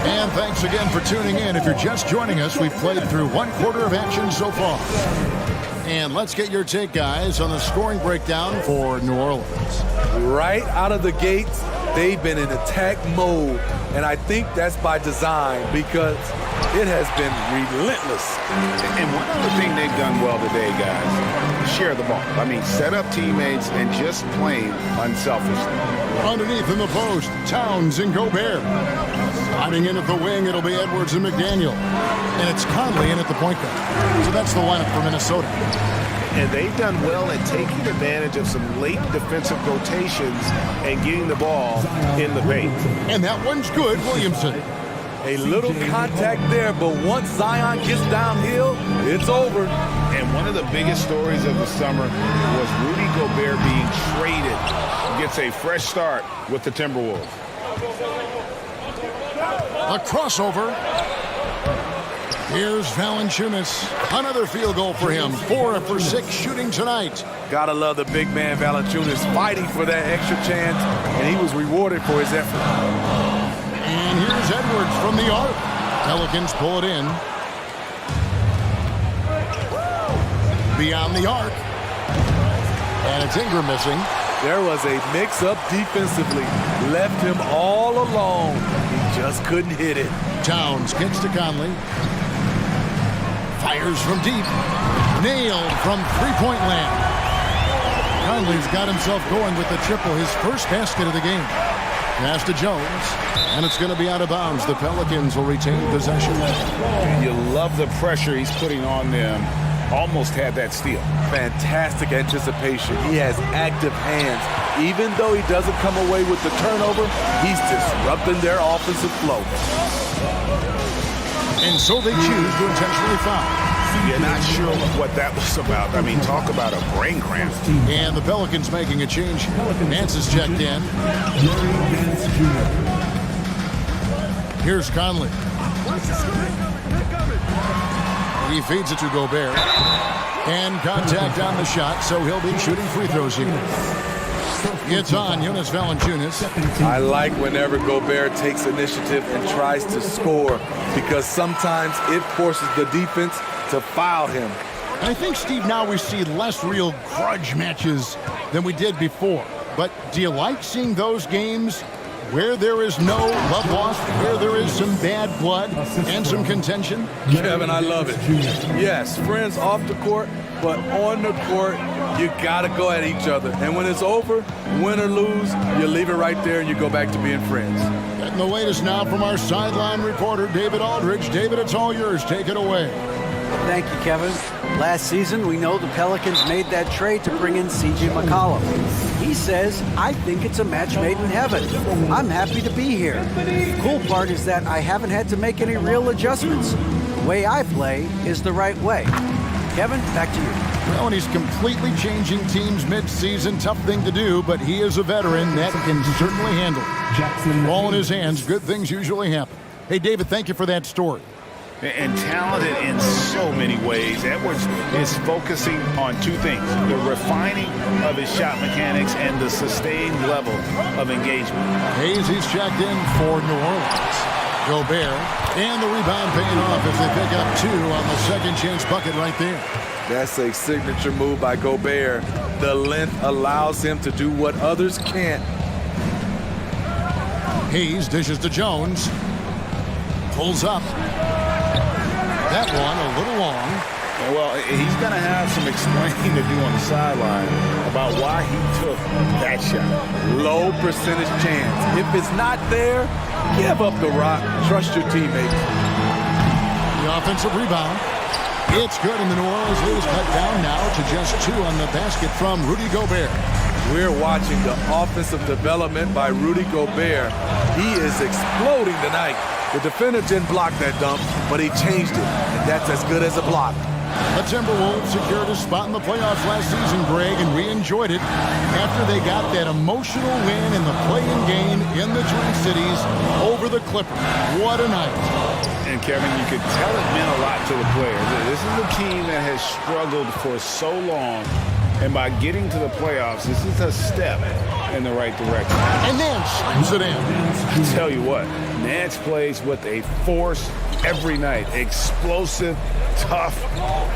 And thanks again for tuning in. If you're just joining us, we've played through 1 quarter of action so far. And let's get your take, guys, on the scoring breakdown for New Orleans. Right out of the gates, they've been in attack mode. And I think that's by design because it has been relentless. And one other thing they've done well today, guys, share the ball. I mean, set up teammates and just plain unselfishly. Underneath in the post, Towns and Gobert. Sliding in at the wing, it'll be Edwards and McDaniel. And it's Conley in at the point guard. So that's the lineup for Minnesota. And they've done well at taking advantage of some late defensive rotations and getting the ball in the paint. And that one's good, Williamson. A little contact there, but once Zion gets downhill, it's over. And one of the biggest stories of the summer was Rudy Gobert being traded. Gets a fresh start with the Timberwolves. A crossover. Here's Valanciunas. Another field goal for him. 4 for 6 shooting tonight. Gotta love the big man Valanciunas fighting for that extra chance, and he was rewarded for his effort. And here's Edwards from the arc. Pelicans pull it in. Beyond the arc. And it's Ingram missing. There was a mix-up defensively. Left him all alone. He just couldn't hit it. Towns kicks to Conley. Fires from deep. Nailed from three-point land. Conley's got himself going with the triple, his first basket of the game. Pass to Jones, and it's going to be out of bounds. The Pelicans will retain possession. You love the pressure he's putting on them. Almost had that steal. Fantastic anticipation. He has active hands. Even though he doesn't come away with the turnover, he's disrupting their offensive flow. And so they choose to intentionally foul. You're not sure what that was about. I mean, talk about a brain cramp. And the Pelicans making a change. Nance is checked in. Here's Conley. He feeds it to Gobert. And contact on the shot, so he'll be shooting free throws here. It's on Jonas Valanciunas. I like whenever Gobert takes initiative and tries to score because sometimes it forces the defense to foul him. I think, Steve, now we see less real grudge matches than we did before. But do you like seeing those games where there is no love lost, where there is some bad blood and some contention? Kevin, I love it. Yes, friends off the court, but on the court, you gotta go at each other. And when it's over, win or lose, you leave it right there and you go back to being friends. And the latest now from our sideline reporter, David Aldridge. David, it's all yours. Take it away. Thank you, Kevin. Last season, we know the Pelicans made that trade to bring in C.J. McCollum. He says, I think it's a match made in heaven. I'm happy to be here. The cool part is that I haven't had to make any real adjustments. The way I play is the right way. Kevin, back to you. Well, and he's completely changing teams mid-season. Tough thing to do, but he is a veteran that can certainly handle it. Ball in his hands, good things usually happen. Hey, David, thank you for that story. And talented in so many ways. Edwards is focusing on two things: the refining of his shot mechanics and the sustained level of engagement. Hayes, he's checked in for New Orleans. Gobert, and the rebound paying off as they pick up 2 on the second chance bucket right there. That's a signature move by Gobert. The length allows him to do what others can't. Hayes dishes to Jones. Pulls up. That one a little long. Well, he's going to have some explaining to do on the sideline about why he took that shot. Low percentage chance. If it's not there, give up the rock. Trust your teammates. The offensive rebound. It's good, and the New Orleans lead is cut down now to just 2 on the basket from Rudy Gobert. We're watching the offensive development by Rudy Gobert. He is exploding tonight. The defender didn't block that dump, but he changed it, and that's as good as a block. The Timberwolves secured a spot in the playoffs last season, Greg, and we enjoyed it after they got that emotional win in the play-in game in the Twin Cities over the Clippers. What a night. And Kevin, you could tell it meant a lot to the players. This is a team that has struggled for so long, and by getting to the playoffs, this is a step in the right direction. And Nance slams it in. I tell you what, Nance plays with a force every night. Explosive, tough,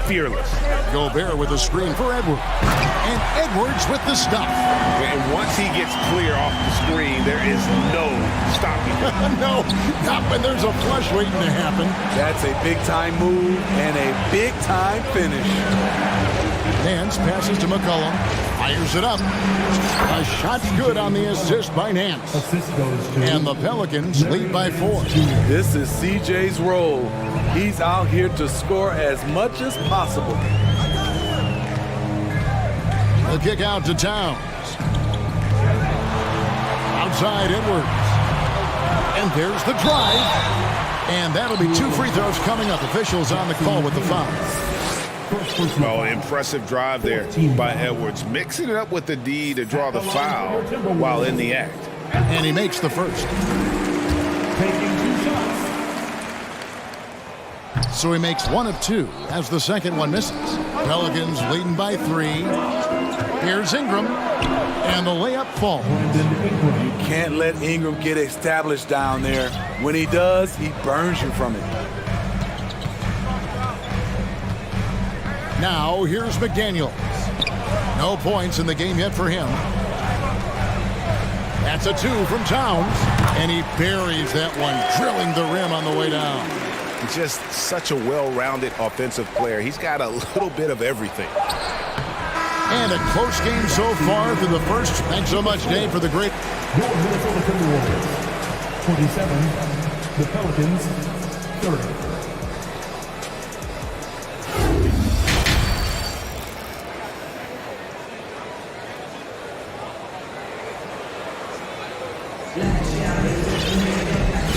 fearless. Gobert with a screen for Edwards. And Edwards with the stuff. And once he gets clear off the screen, there is no stopping him. No, not when there's a flush waiting to happen. That's a big-time move and a big-time finish. Nance passes to McCollum. Fires it up. A shot's good on the assist by Nance. And the Pelicans lead by 4. This is CJ's role. He's out here to score as much as possible. The kick out to Towns. Outside Edwards. And there's the drive. And that'll be 2 free throws coming up. Officials on the call with the foul. Oh, impressive drive there by Edwards. Mixing it up with the D to draw the foul while in the act. And he makes the first. So he makes 1 of 2 as the second one misses. Pelicans leading by 3. Here's Ingram. And the layup falls. You can't let Ingram get established down there. When he does, he burns you from it. Now, here's McDaniels. No points in the game yet for him. That's a 2 from Towns. And he buries that one, drilling the rim on the way down. Just such a well-rounded offensive player. He's got a little bit of everything. And a close game so far through the first. Thanks so much, Dave, for the great... Your Minnesota Timberwolves, 27. The Pelicans, 30.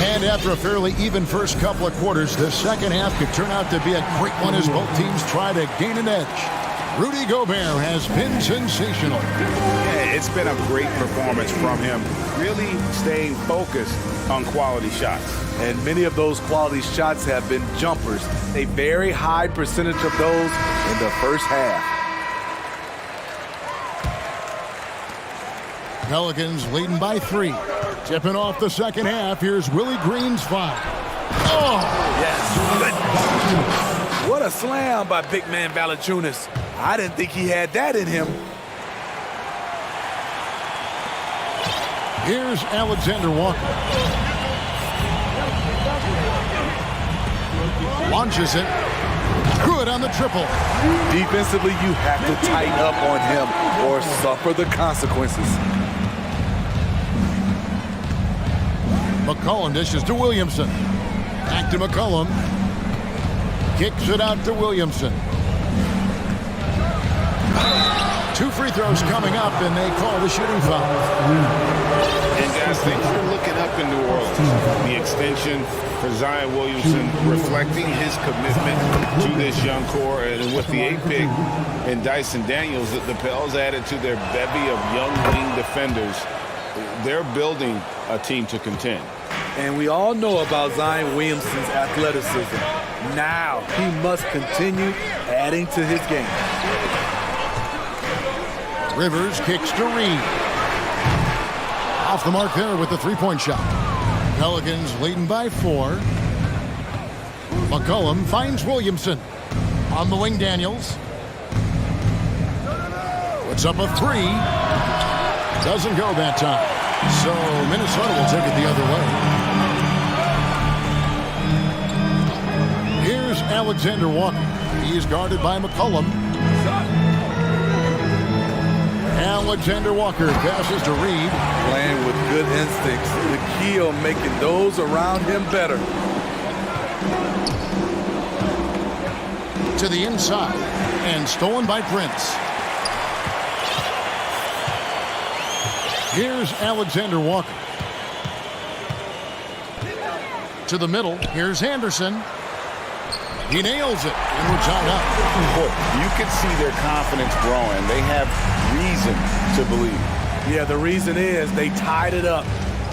And after a fairly even first couple of quarters, the second half could turn out to be a great one as both teams try to gain an edge. Rudy Gobert has been sensational. Yeah, it's been a great performance from him, really staying focused on quality shots. And many of those quality shots have been jumpers. A very high percentage of those in the first half. Pelicans leading by 3. Tipping off the second half, here's Willie Green's foul. Oh! Yes. What a slam by big man Valanciunas. I didn't think he had that in him. Here's Alexander Walker. Launches it. Good on the triple. Defensively, you have to tighten up on him or suffer the consequences. McCollum dishes to Williamson. Back to McCollum. Kicks it out to Williamson. 2 free throws coming up, and they call the shooting foul. And guys, things are looking up in New Orleans. The extension for Zion Williamson reflecting his commitment to this young core. And with the 8th pick and Dyson Daniels, the Pels added to their bevy of young wing defenders. They're building a team to contend. And we all know about Zion Williamson's athleticism. Now he must continue adding to his game. Rivers kicks to Reed. Off the mark there with the 3-point shot. Pelicans leading by 4. McCollum finds Williamson. On the wing, Daniels. Puts up a 3. Doesn't go that time. So Minnesota will take it the other way. Here's Alexander Walker. He He's guarded by McCollum. Alexander Walker passes to Reed. Playing with good instincts. The key on making those around him better. To the inside and stolen by Prince. Here's Alexander Walker. To the middle. Here's Anderson. He nails it, and we're tied up. You can see their confidence growing. They have reason to believe. Yeah, the reason is they tied it up,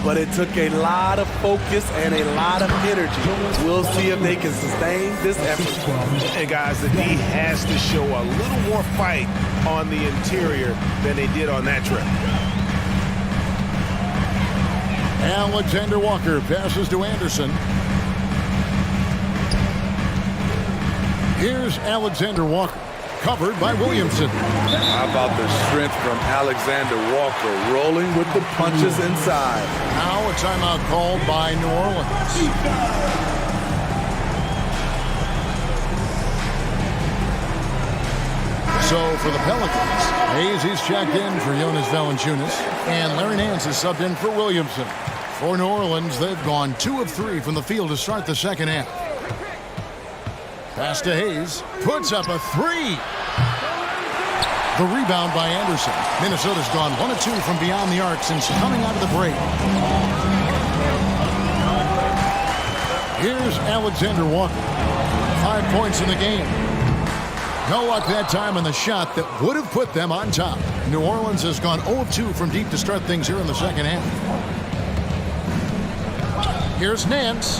but it took a lot of focus and a lot of energy. We'll see if they can sustain this effort. And guys, the D has to show a little more fight on the interior than they did on that trip. Alexander Walker passes to Anderson. Here's Alexander Walker, covered by Williamson. How about the strength from Alexander Walker, rolling with the punches inside. Now a timeout called by New Orleans. So for the Pelicans, Hayes is checked in for Jonas Valanciunas, and Larry Nance is subbed in for Williamson. For New Orleans, they've gone 2 of 3 from the field to start the second half. Pass to Hayes, puts up a 3. The rebound by Anderson. Minnesota's gone 1 of 2 from beyond the arc since coming out of the break. Here's Alexander Walker. 5 points in the game. No luck that time on the shot that would have put them on top. New Orleans has gone 0 of 2 from deep to start things here in the second half. Here's Nance.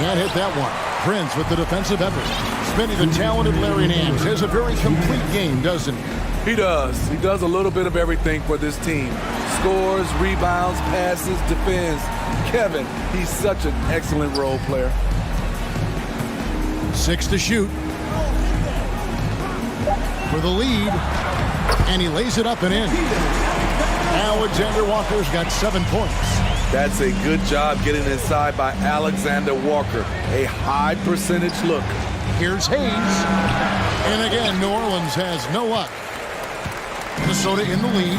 Can't hit that one. Prince with the defensive effort. Spinning the talented Larry Nance has a very complete game, doesn't he? He does. He does a little bit of everything for this team. Scores, rebounds, passes, defends. Kevin, he's such an excellent role player. 6 to shoot. For the lead. And he lays it up and in. Alexander Walker's got 7 points. That's a good job getting inside by Alexander Walker. A high percentage look. Here's Hayes. And again, New Orleans has no luck. Minnesota in the lead.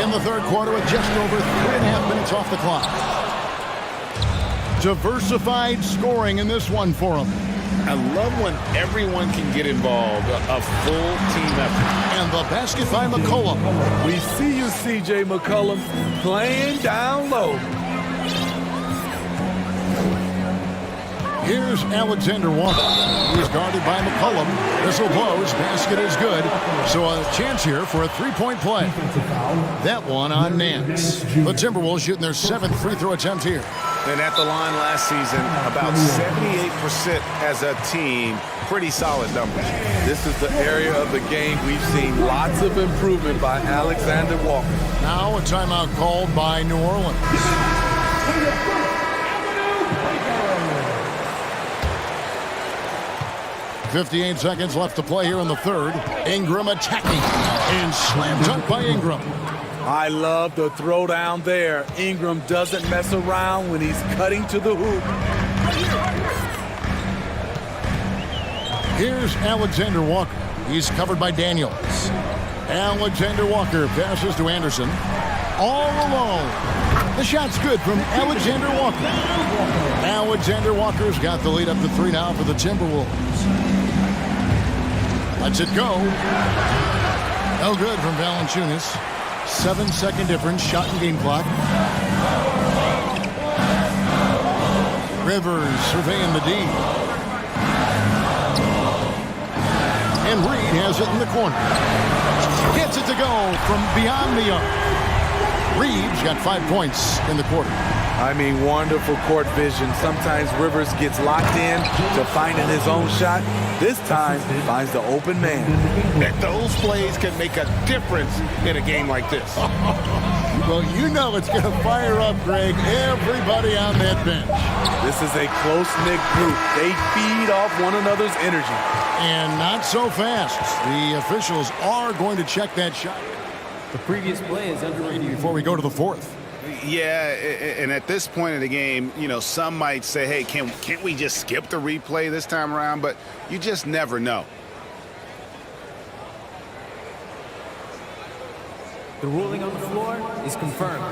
In the third quarter with just over 3.5 minutes off the clock. Diversified scoring in this one for them. I love when everyone can get involved, a full team effort. And the basket by McCollum. We see you, C.J. McCollum, playing down low. Here's Alexander Walker. He's guarded by McCollum. Whistle blows. Basket is good. So a chance here for a 3-point play. That one on Nance. The Timberwolves shooting their 7th free throw attempt here. And at the line last season, about 78% as a team. Pretty solid numbers. This is the area of the game we've seen lots of improvement by Alexander Walker. Now a timeout called by New Orleans. 58 seconds left to play here in the third. Ingram attacking and slam dunk by Ingram. I love the throwdown there. Ingram doesn't mess around when he's cutting to the hoop. Here's Alexander Walker. He's covered by Daniels. Alexander Walker passes to Anderson. All alone. The shot's good from Alexander Walker. Alexander Walker's got the lead up to 3 now for the Timberwolves. Lets it go. No good from Valanciunas. 7-second difference, shot and game clock. Rivers surveying the D. And Reed has it in the corner. Gets it to go from beyond the arc. Reeves got 5 points in the quarter. I mean, wonderful court vision. Sometimes Rivers gets locked in to finding his own shot. This time, finds the open man. That those plays can make a difference in a game like this. Well, you know it's going to fire up, Greg, everybody on that bench. This is a close-knit group. They feed off one another's energy. And not so fast. The officials are going to check that shot. The previous play is under review. Before we go to the fourth. Yeah, and at this point in the game, you know, some might say, hey, can't we just skip the replay this time around? But you just never know. The ruling on the floor is confirmed.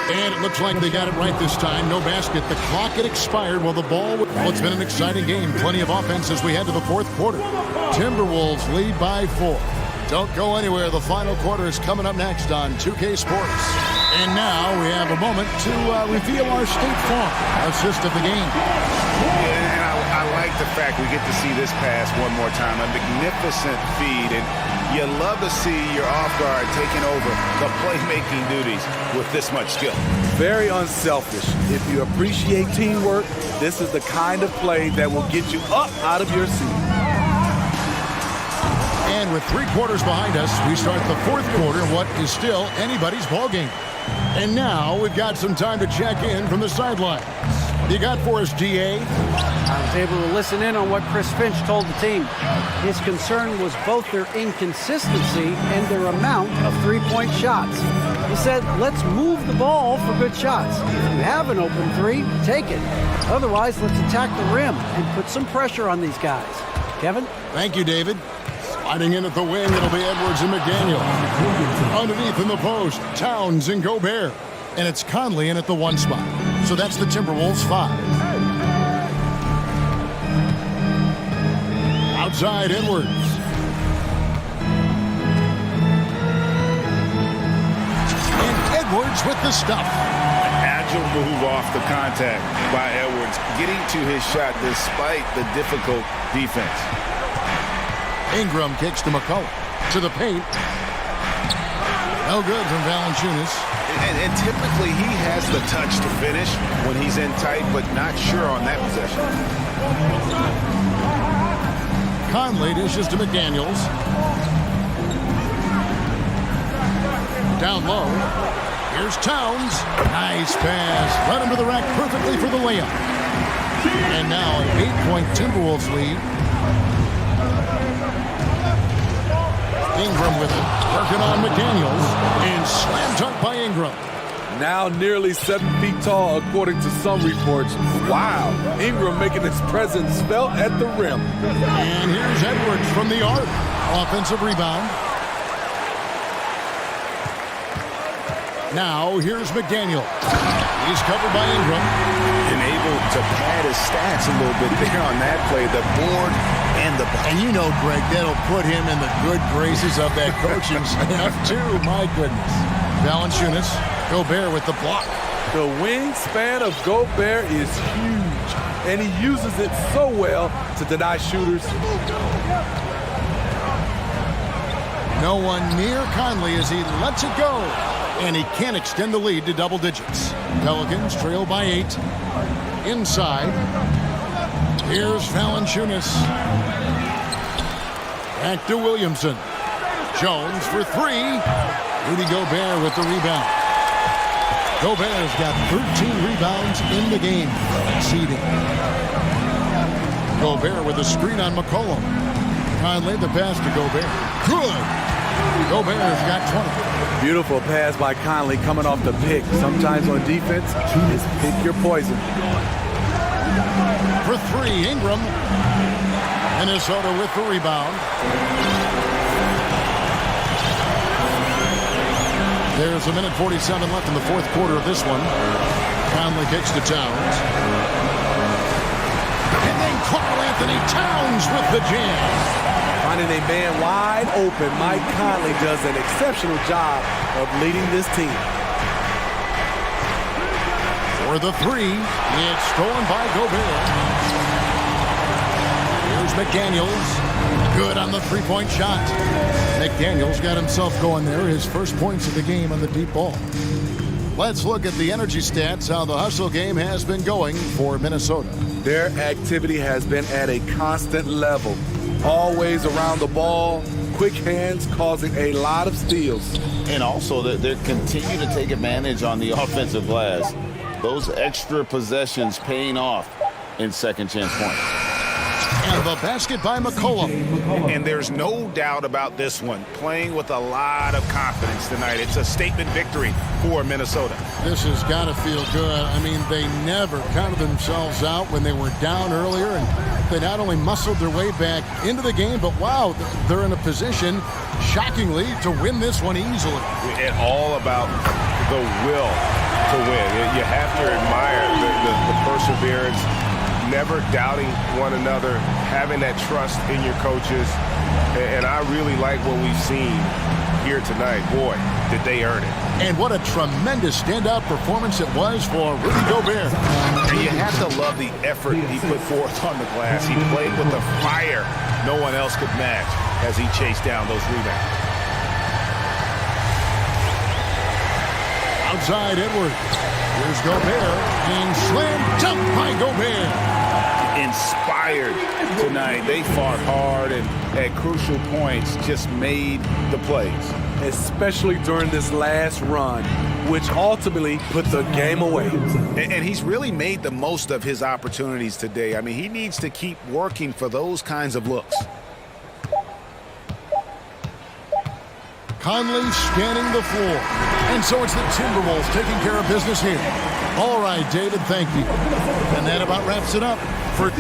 And it looks like they got it right this time. No basket. The clock had expired while the ball... Well, it's been an exciting game. Plenty of offense as we head to the fourth quarter. Timberwolves lead by 4. Don't go anywhere. The final quarter is coming up next on 2K Sports. And now we have a moment to reveal our State Farm assist of the game. And I like the fact we get to see this pass one more time. A magnificent feed. And you love to see your off guard taking over the playmaking duties with this much skill. Very unselfish. If you appreciate teamwork, this is the kind of play that will get you up out of your seat. And with 3 quarters behind us, we start the fourth quarter in what is still anybody's ball game. And now we've got some time to check in from the sidelines. You got for us, GA? I was able to listen in on what Chris Finch told the team. His concern was both their inconsistency and their amount of three-point shots. He said, let's move the ball for good shots. If you have an open three, take it. Otherwise, let's attack the rim and put some pressure on these guys. Kevin? Thank you, David. Sliding in at the wing, it'll be Edwards and McDaniel. Underneath in the post, Towns and Gobert. And it's Conley in at the 1 spot. So that's the Timberwolves 5. Outside Edwards. And Edwards with the stuff. Agile move off the contact by Edwards, getting to his shot despite the difficult defense. Ingram kicks to McCullough. To the paint. No good from Valanciunas. And typically he has the touch to finish when he's in tight, but not sure on that possession. Conley dishes to McDaniels. Down low. Here's Towns. Nice pass. Right under the rack perfectly for the layup. And now an 8-point Timberwolves lead. Ingram with it. Working on McDaniels. And slam dunk by Ingram. Now nearly 7 feet tall, according to some reports. Wow. Ingram making his presence felt at the rim. And here's Edwards from the arc. Offensive rebound. Now here's McDaniel. He's covered by Ingram. And able to pad his stats a little bit there on that play. The board and the... And you know, Greg, that'll put him in the good graces of that coaching staff, too. My goodness. Valanciunas, Gobert with the block. The wingspan of Gobert is huge, and he uses it so well to deny shooters. No one near Conley as he lets it go. And he can't extend the lead to double digits. Pelicans trail by 8. Inside. Here's Valanciunas. Back to Williamson. Jones for 3. Rudy Gobert with the rebound. Gobert's got 13 rebounds in the game. Exceeding. Gobert with a screen on McCollum. Conley the pass to Gobert. Good. Gobert's got 20. Beautiful pass by Conley coming off the pick. Sometimes on defense, just pick your poison. For 3, Ingram. Minnesota with the rebound. There's 1:47 left in the fourth quarter of this one. Conley kicks to Towns. And then Karl Anthony Towns with the jam. Finding a man wide open, Mike Conley does an exceptional job of leading this team. For the 3, it's stolen by Gobert. Here's McDaniels. Good on the 3-point shot. McDaniels got himself going there. His first points of the game on the deep ball. Let's look at the energy stats, how the hustle game has been going for Minnesota. Their activity has been at a constant level. Always around the ball, quick hands causing a lot of steals. And also they continue to take advantage on the offensive glass. Those extra possessions paying off in second chance points. And the basket by McCollum. And there's no doubt about this one. Playing with a lot of confidence tonight. It's a statement victory for Minnesota. This has got to feel good. I mean, they never counted themselves out when they were down earlier, and they not only muscled their way back into the game, but wow, they're in a position, shockingly, to win this one easily. And all about the will to win. You have to admire the perseverance, never doubting one another, having that trust in your coaches. And I really like what we've seen here tonight. Boy, did they earn it. And what a tremendous standout performance it was for Rudy Gobert. And you have to love the effort he put forth on the glass. He played with the fire no one else could match as he chased down those rebounds. Outside Edwards. Here's Gobert. And slam dunk by Gobert. Inspired tonight. They fought hard and at crucial points just made the plays. Especially during this last run, which ultimately put the game away. And he's really made the most of his opportunities today. I mean, he needs to keep working for those kinds of looks. Conley scanning the floor. And so it's the Timberwolves taking care of business here. All right, David, thank you. And that about wraps it up for...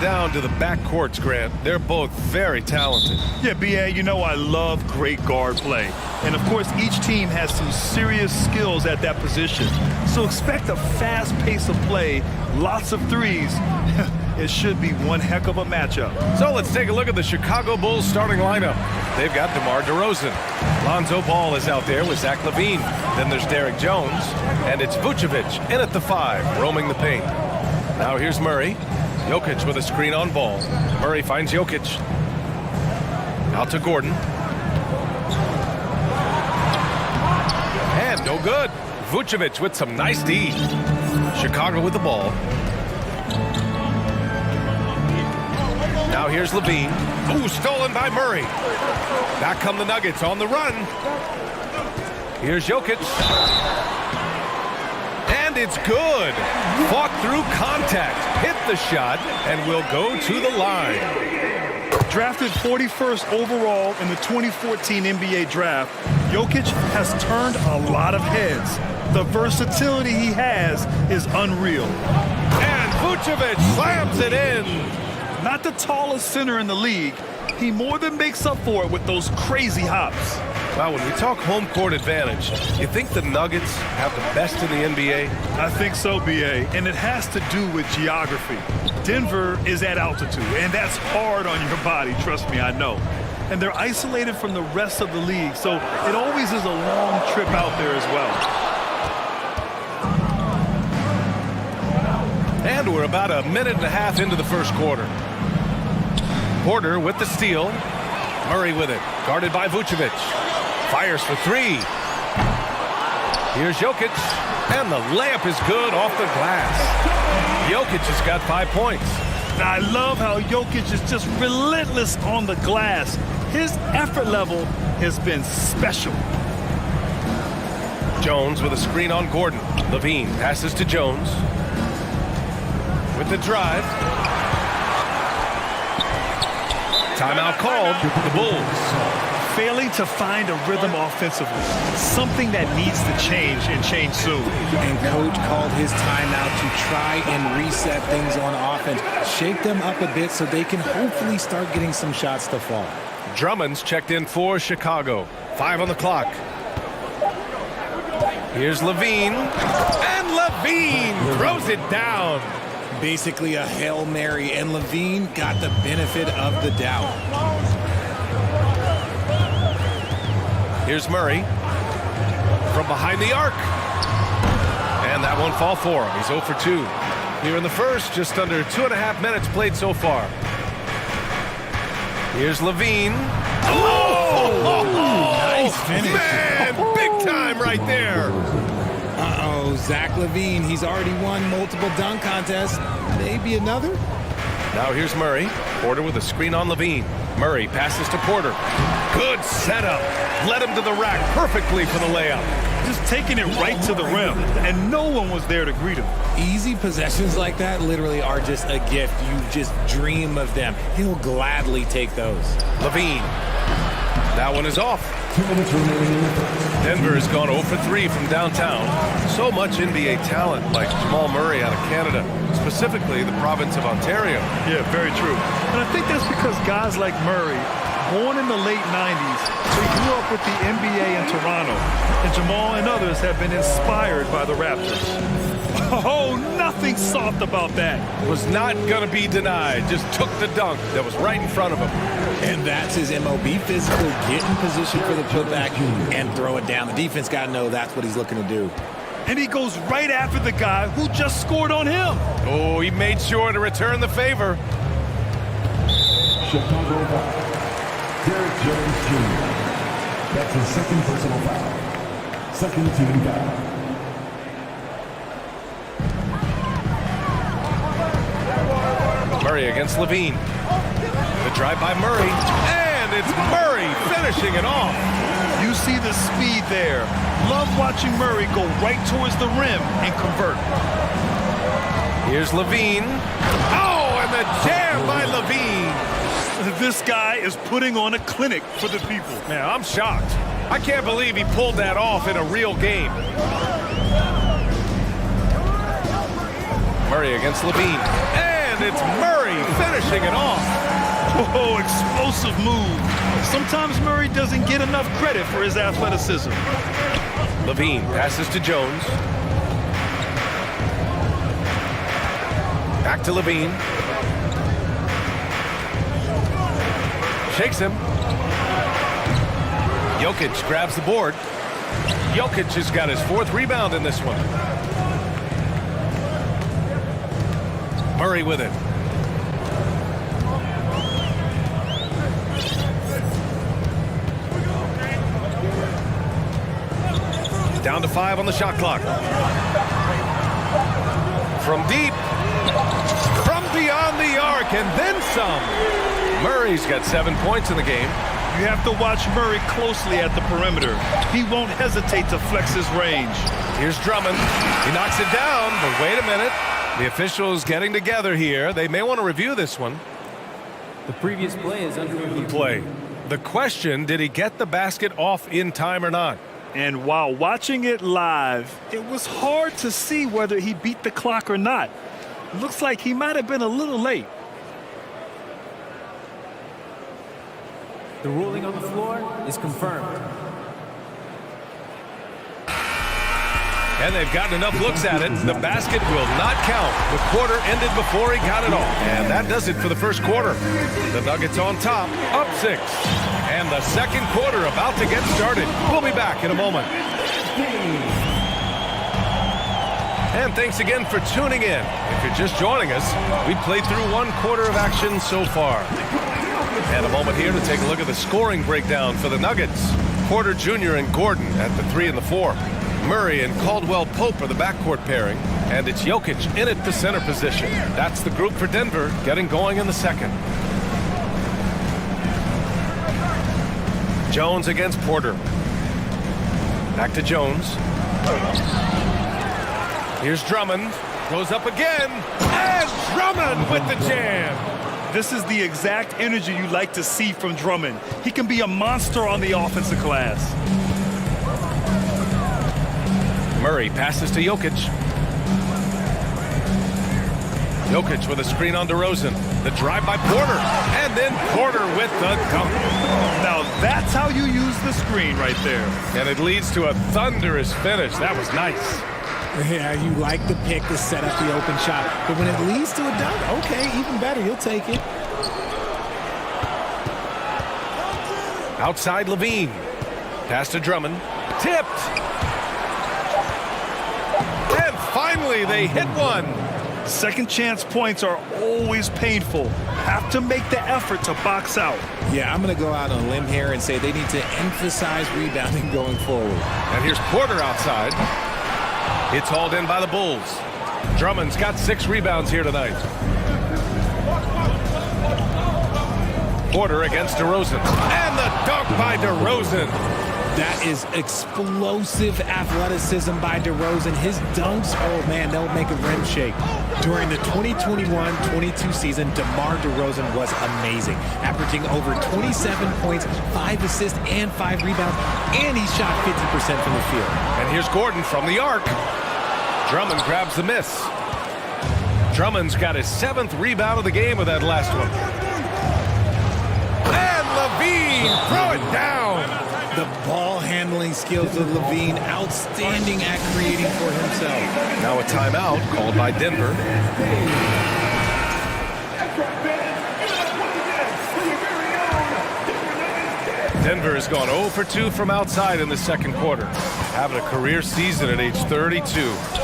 down to the back courts, Grant. They're both very talented. Yeah, B.A., you know I love great guard play. And, of course, each team has some serious skills at that position. So expect a fast pace of play, lots of threes. It should be one heck of a matchup. So let's take a look at the Chicago Bulls starting lineup. They've got DeMar DeRozan. Lonzo Ball is out there with Zach LaVine. Then there's Derek Jones. And it's Vucevic in at the 5, roaming the paint. Now here's Murray. Jokic with a screen on Ball. Murray finds Jokic. Out to Gordon. And no good. Vucevic with some nice D. Chicago with the ball. Now here's LaVine. Ooh, stolen by Murray. Back come the Nuggets on the run. Here's Jokic. And it's good. Fought through contact, hit the shot, and will go to the line. Drafted 41st overall in the 2014 NBA draft, Jokic has turned a lot of heads. The versatility he has is unreal. And Vucevic slams it in. Not the tallest center in the league, he more than makes up for it with those crazy hops. Wow, when we talk home court advantage, you think the Nuggets have the best in the NBA? I think so, B.A., and it has to do with geography. Denver is at altitude, and that's hard on your body, trust me, I know. And they're isolated from the rest of the league, so it always is a long trip out there as well. And we're about a minute and a half into the first quarter. Porter with the steal. Murray with it, guarded by Vucevic. Fires for 3. Here's Jokic, and the layup is good off the glass. Jokic has got 5 points. Now, I love how Jokic is just relentless on the glass. His effort level has been special. Jones with a screen on Gordon. LaVine passes to Jones. With the drive. Timeout called. The Bulls. Failing to find a rhythm offensively. Something that needs to change and change soon. And coach called his timeout to try and reset things on offense. Shake them up a bit so they can hopefully start getting some shots to fall. Drummond's checked in for Chicago. 5 on the clock. Here's LaVine. And LaVine throws it down. Basically a Hail Mary, and LaVine got the benefit of the doubt. Here's Murray from behind the arc. And that won't fall for him. He's 0 for 2. Here in the first, just under 2.5 minutes played so far. Here's LaVine. Oh! Nice finish. Man, big time right there. Uh-oh, Zach LaVine, he's already won multiple dunk contests. Maybe another? Now here's Murray. Porter with a screen on LaVine. Murray passes to Porter. Good setup. Led him to the rack perfectly for the layup. Just taking it right to the rim, and no one was there to greet him. Easy possessions like that literally are just a gift. You just dream of them. He'll gladly take those. LaVine. That one is off. Denver has gone 0 for 3 from downtown. So much NBA talent like Jamal Murray out of Canada, specifically the province of Ontario. Yeah, very true. And I think that's because guys like Murray, born in the late 90s, so he grew up with the NBA in Toronto. And Jamal and others have been inspired by the Raptors. Oh, nothing soft about that. Was not going to be denied. Just took the dunk that was right in front of him. And that's his MO. Be physical, get in position for the putback, and throw it down. The defense got to know that's what he's looking to do. And he goes right after the guy who just scored on him. Oh, he made sure to return the favor. Chicago foul. Derek Jones Jr. That's his second personal foul. Second team foul. Murray against LaVine. The drive by Murray. And it's Murray finishing it off. You see the speed there. Love watching Murray go right towards the rim and convert. Here's LaVine. Oh, and the jam by LaVine. This guy is putting on a clinic for the people. Man, I'm shocked. I can't believe he pulled that off in a real game. Murray against LaVine. And And it's Murray finishing it off. Oh, explosive move. Sometimes Murray doesn't get enough credit for his athleticism. Levine passes to Jones. Back to Levine. Shakes him. Jokic grabs the board. Jokic has got his 4th rebound in this one. Murray with it. Down to 5 on the shot clock. From deep. From beyond the arc, and then some. Murray's got 7 points in the game. You have to watch Murray closely at the perimeter. He won't hesitate to flex his range. Here's Drummond. He knocks it down, but wait a minute. The officials getting together here. They may want to review this one. The previous play is under review. Play. The question, did he get the basket off in time or not? And while watching it live, it was hard to see whether he beat the clock or not. Looks like he might have been a little late. The ruling on the floor is confirmed. And they've gotten enough looks at it. The basket will not count. The quarter ended before he got it off. And that does it for the first quarter. The Nuggets on top, up 6. And the second quarter about to get started. We'll be back in a moment. And thanks again for tuning in. If you're just joining us, we've played through 1 quarter of action so far. And a moment here to take a look at the scoring breakdown for the Nuggets. Porter Jr. and Gordon at the 3 and the 4. Murray and Caldwell-Pope are the backcourt pairing. And it's Jokic in at the center position. That's the group for Denver getting going in the second. Jones against Porter. Back to Jones. Here's Drummond. Goes up again. And Drummond with the jam. This is the exact energy you like to see from Drummond. He can be a monster on the offensive glass. Murray passes to Jokic. Jokic with a screen on DeRozan. The drive by Porter. And then Porter with the dunk. Now that's how you use the screen right there. And it leads to a thunderous finish. That was nice. Yeah, you like the pick to set up the open shot. But when it leads to a dunk, okay, even better. You'll take it. Outside Levine. Pass to Drummond. Tipped. And finally they hit one. Second chance points are always painful. Have to make the effort to box out. Yeah, I'm going to go out on a limb here and say they need to emphasize rebounding going forward. And here's Porter outside. It's hauled in by the Bulls. Drummond's got 6 rebounds here tonight. Porter against DeRozan. And the dunk by DeRozan. That is explosive athleticism by DeRozan. His dunks, oh man, they'll make a rim shake. During the 2021-22 season, DeMar DeRozan was amazing, averaging over 27 points, 5 assists, and 5 rebounds, and he shot 50% from the field. And here's Gordon from the arc. Drummond grabs the miss. Drummond's got his 7th rebound of the game with that last one. And Levine, throw it down. The ball handling skills of Levine, outstanding at creating for himself. Now a timeout called by Denver. Denver has gone 0 for 2 from outside in the second quarter. Having a career season at age 32.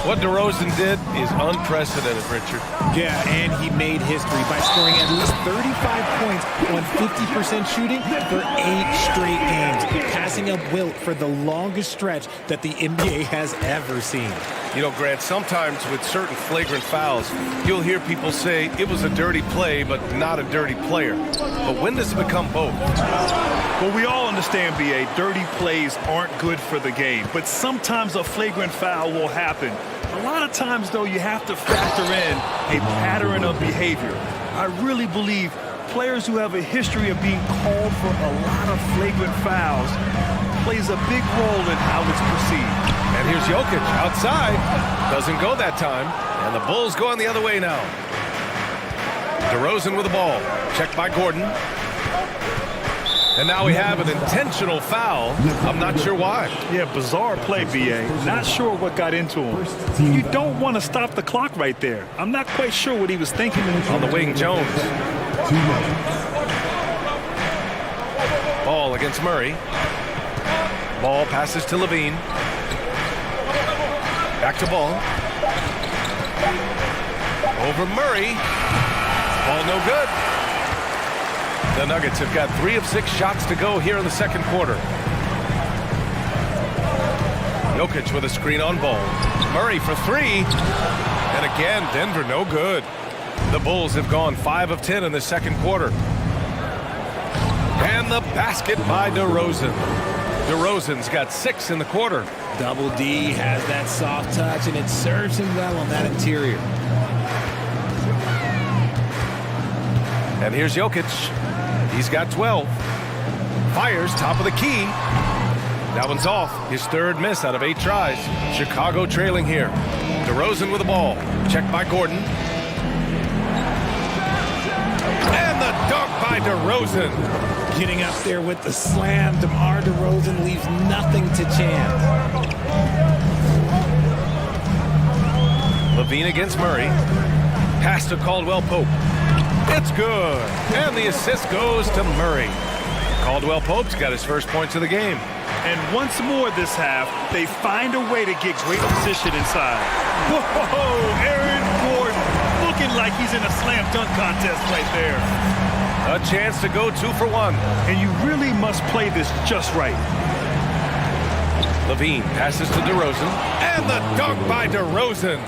What DeRozan did is unprecedented, Richard. Yeah, and he made history by scoring at least 35 points on 50% shooting for 8 straight games, passing up Wilt for the longest stretch that the NBA has ever seen. You know, Grant, sometimes with certain flagrant fouls, you'll hear people say it was a dirty play, but not a dirty player. But when does it become both? Well, we all understand, B.A., dirty plays aren't good for the game, but sometimes a flagrant foul will happen. A lot of times, though, you have to factor in a pattern of behavior. I really believe players who have a history of being called for a lot of flagrant fouls plays a big role in how it's perceived. And here's Jokic outside. Doesn't go that time. And the Bulls going the other way now. DeRozan with the ball. Checked by Gordon. And now we have an intentional foul. I'm not sure why. Yeah, bizarre play, B.A. Not sure what got into him. You don't want to stop the clock right there. I'm not quite sure what he was thinking. On the wing, Jones. Ball against Murray. Ball passes to Levine. Back to Ball. Over Murray. Ball no good. The Nuggets have got 3 of 6 shots to go here in the second quarter. Jokic with a screen on Ball. Murray for 3. And again, Denver no good. The Bulls have gone 5 of 10 in the second quarter. And the basket by DeRozan. DeRozan's got 6 in the quarter. Double D has that soft touch, and it serves him well on that interior. And here's Jokic. He's got 12. Fires top of the key. That one's off. His 3rd miss out of 8 tries. Chicago trailing here. DeRozan with the ball. Checked by Gordon. And the dunk by DeRozan. Getting up there with the slam. DeMar DeRozan leaves nothing to chance. Levine against Murray. Pass to Caldwell Pope. It's good. And the assist goes to Murray. Caldwell Pope's got his first points of the game. And once more this half, they find a way to get great position inside. Whoa, Aaron Gordon looking like he's in a slam dunk contest right there. A chance to go 2 for 1. And you really must play this just right. Levine passes to DeRozan. And the dunk by DeRozan.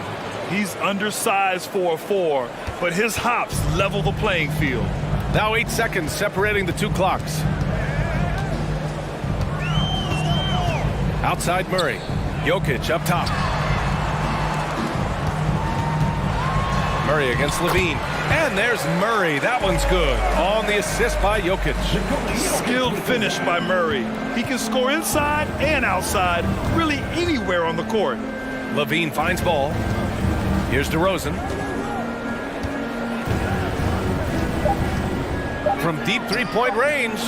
He's undersized for a 4, but his hops level the playing field. Now 8 seconds separating the 2 clocks. Outside Murray. Jokic up top. Murray against Levine. And there's Murray. That one's good. On the assist by Jokic. Skilled finish by Murray. He can score inside and outside, really anywhere on the court. Levine finds Ball. Here's DeRozan. From deep 3-point range.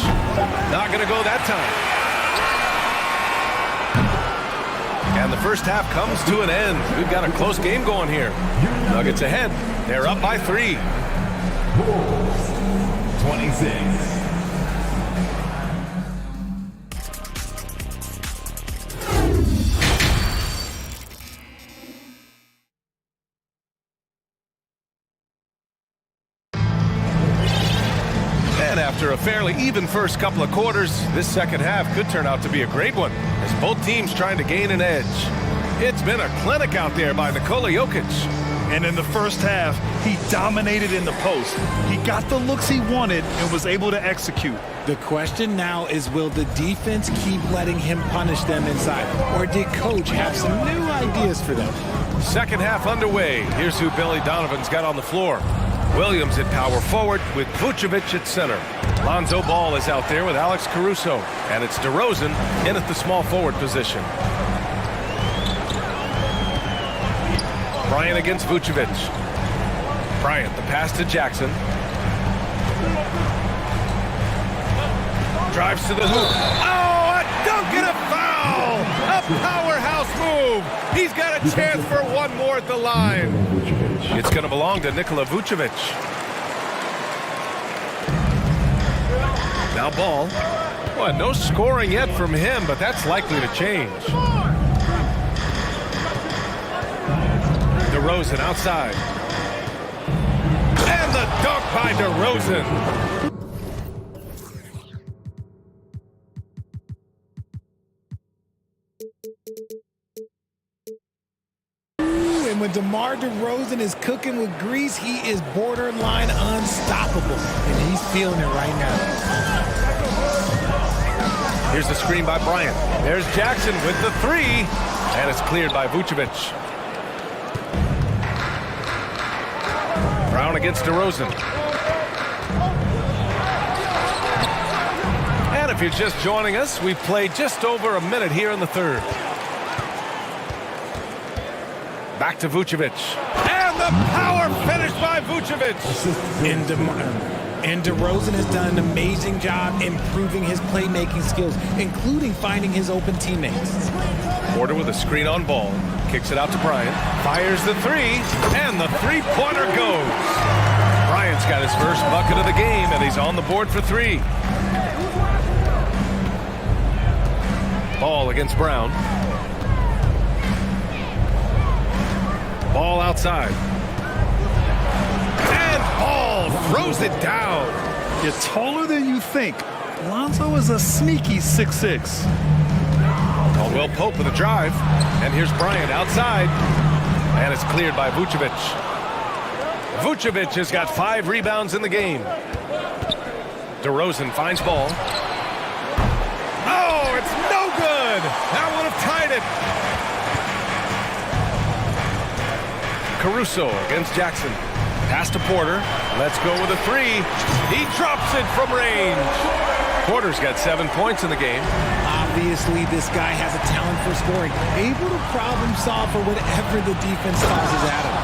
Not going to go that time. And the first half comes to an end. We've got a close game going here. Nuggets ahead. They're up by 3. 26. And after a fairly even first couple of quarters, this second half could turn out to be a great one, as both teams trying to gain an edge. It's been a clinic out there by Nikola Jokic. And in the first half, he dominated in the post. He got the looks he wanted and was able to execute. The question now is, will the defense keep letting him punish them inside? Or did Coach have some new ideas for them? Second half underway. Here's who Billy Donovan's got on the floor. Williams at power forward with Vucevic at center. Lonzo Ball is out there with Alex Caruso. And it's DeRozan in at the small forward position. Bryant against Vucevic. Bryant, the pass to Jackson. Drives to the hoop. Oh, a dunk and a foul! A powerhouse move! He's got a chance for one more at the line. It's going to belong to Nikola Vucevic. Now Ball. Well, no scoring yet from him, but that's likely to change. DeRozan outside. And the dunk by DeRozan. And when DeMar DeRozan is cooking with grease, he is borderline unstoppable. And he's feeling it right now. Here's the screen by Bryant. There's Jackson with the 3. And it's cleared by Vucevic. Brown against DeRozan. And if you're just joining us, we've played just over a minute here in the third. Back to Vucevic. And the power finish by Vucevic. And DeRozan has done an amazing job improving his playmaking skills, including finding his open teammates. Porter with a screen on ball. Kicks it out to Bryant. Fires the three, and the three-pointer goes. Bryant's got his first bucket of the game, and he's on the board for three. Ball against Brown. Ball outside. And Ball throws it down. You're taller than you think. Lonzo is a sneaky 6'6". Caldwell Pope with a drive. And here's Bryant outside. And it's cleared by Vucevic. Vucevic has got 5 rebounds in the game. DeRozan finds Ball. Oh, it's no good. That would have tied it. Caruso against Jackson. Pass to Porter. Let's go with a three. He drops it from range. Porter's got 7 points in the game. Obviously, this guy has a talent for scoring, able to problem solve for whatever the defense tosses at him.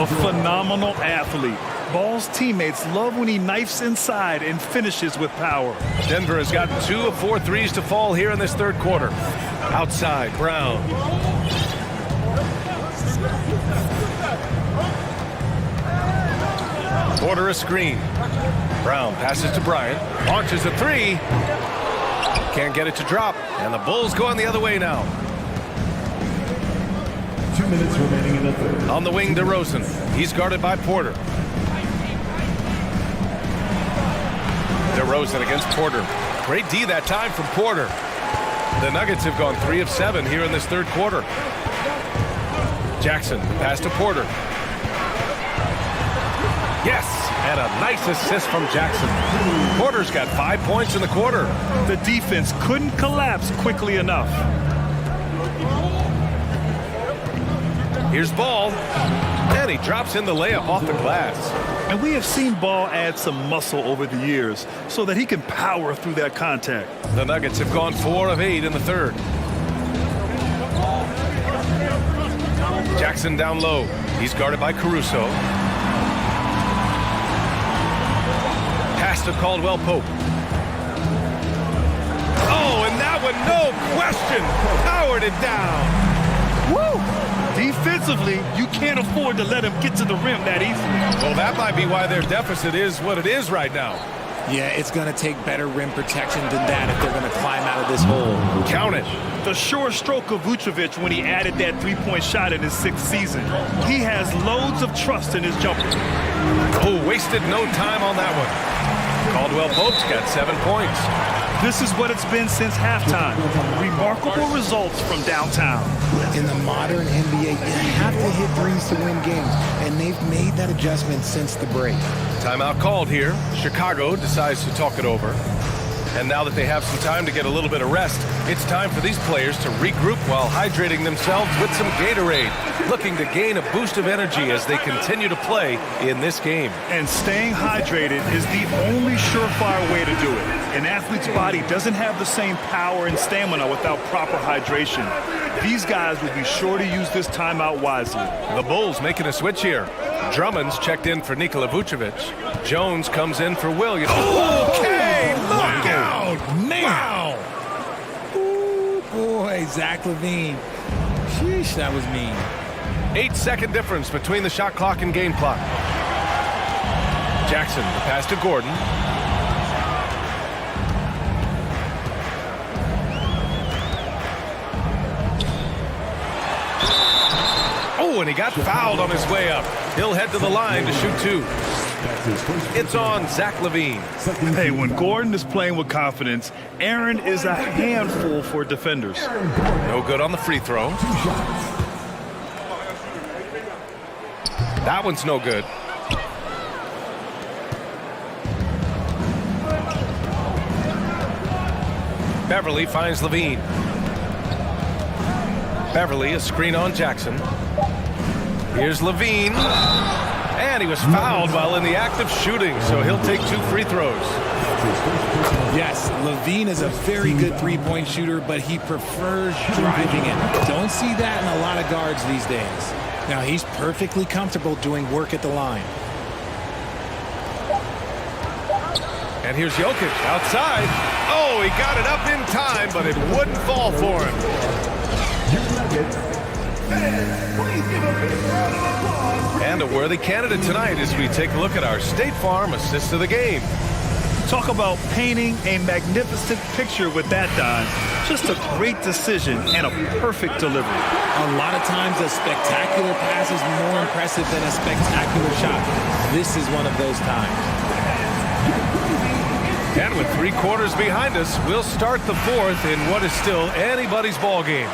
A phenomenal athlete. Ball's teammates love when he knifes inside and finishes with power. Denver has gotten 2 of 4 threes to fall here in this third quarter. Outside, Brown. Porter a screen. Brown passes to Bryant. Launches a three. Can't get it to drop. And the Bulls going the other way now. 2 minutes remaining in the third. On the wing, DeRozan. He's guarded by Porter. DeRozan against Porter. Great D that time from Porter. The Nuggets have gone 3 of 7 here in this third quarter. Jackson, pass to Porter. Yes, and a nice assist from Jackson. Porter's got 5 points in the quarter. The defense couldn't collapse quickly enough. Here's Ball, and he drops in the layup off the glass. And we have seen Ball add some muscle over the years so that he can power through that contact. The Nuggets have gone 4 of 8 in the third. Jackson down low. He's guarded by Caruso. Pass to Caldwell Pope. Oh, and that one, no question, powered it down. Woo! Defensively, you can't afford to let him get to the rim that easily. Well, that might be why their deficit is what it is right now. Yeah, it's going to take better rim protection than that if they're going to climb out of this hole. Count it. The sure stroke of Vucevic when he added that three-point shot in his 6th season. He has loads of trust in his jumper. Oh, wasted no time on that one. Caldwell Pope's got 7 points. This is what it's been since halftime. Remarkable results from downtown. In the modern NBA, you have to hit threes to win games, and they've made that adjustment since the break. Timeout called here. Chicago decides to talk it over. And now that they have some time to get a little bit of rest, it's time for these players to regroup while hydrating themselves with some Gatorade, looking to gain a boost of energy as they continue to play in this game. And staying hydrated is the only surefire way to do it. An athlete's body doesn't have the same power and stamina without proper hydration. These guys will be sure to use this timeout wisely. The Bulls making a switch here. Drummond's checked in for Nikola Vucevic. Jones comes in for Williams. Okay, look out! Man! Wow! Ooh, boy, Zach LaVine. Sheesh, that was mean. 8-second difference between the shot clock and game clock. Jackson, the pass to Gordon. Oh, and he got fouled on his way up. He'll head to the line to shoot 2. It's on Zach LaVine. Hey, when Gordon is playing with confidence, Aaron is a handful for defenders. No good on the free throw. That one's no good. Beverly finds LaVine. Beverly, a screen on Jackson. Here's LaVine. And he was fouled while in the act of shooting, so he'll take 2 free throws. Yes, LaVine is a very good three-point shooter, but he prefers driving it. Don't see that in a lot of guards these days. Now he's perfectly comfortable doing work at the line. And here's Jokic outside. Oh, he got it up in time, but it wouldn't fall for him. And a worthy candidate tonight as we take a look at our State Farm assist of the game. Talk about painting a magnificent picture with that dive. Just a great decision and a perfect delivery. A lot of times a spectacular pass is more impressive than a spectacular shot. This is one of those times. And with 3 quarters behind us, we'll start the 4th in what is still anybody's ball game.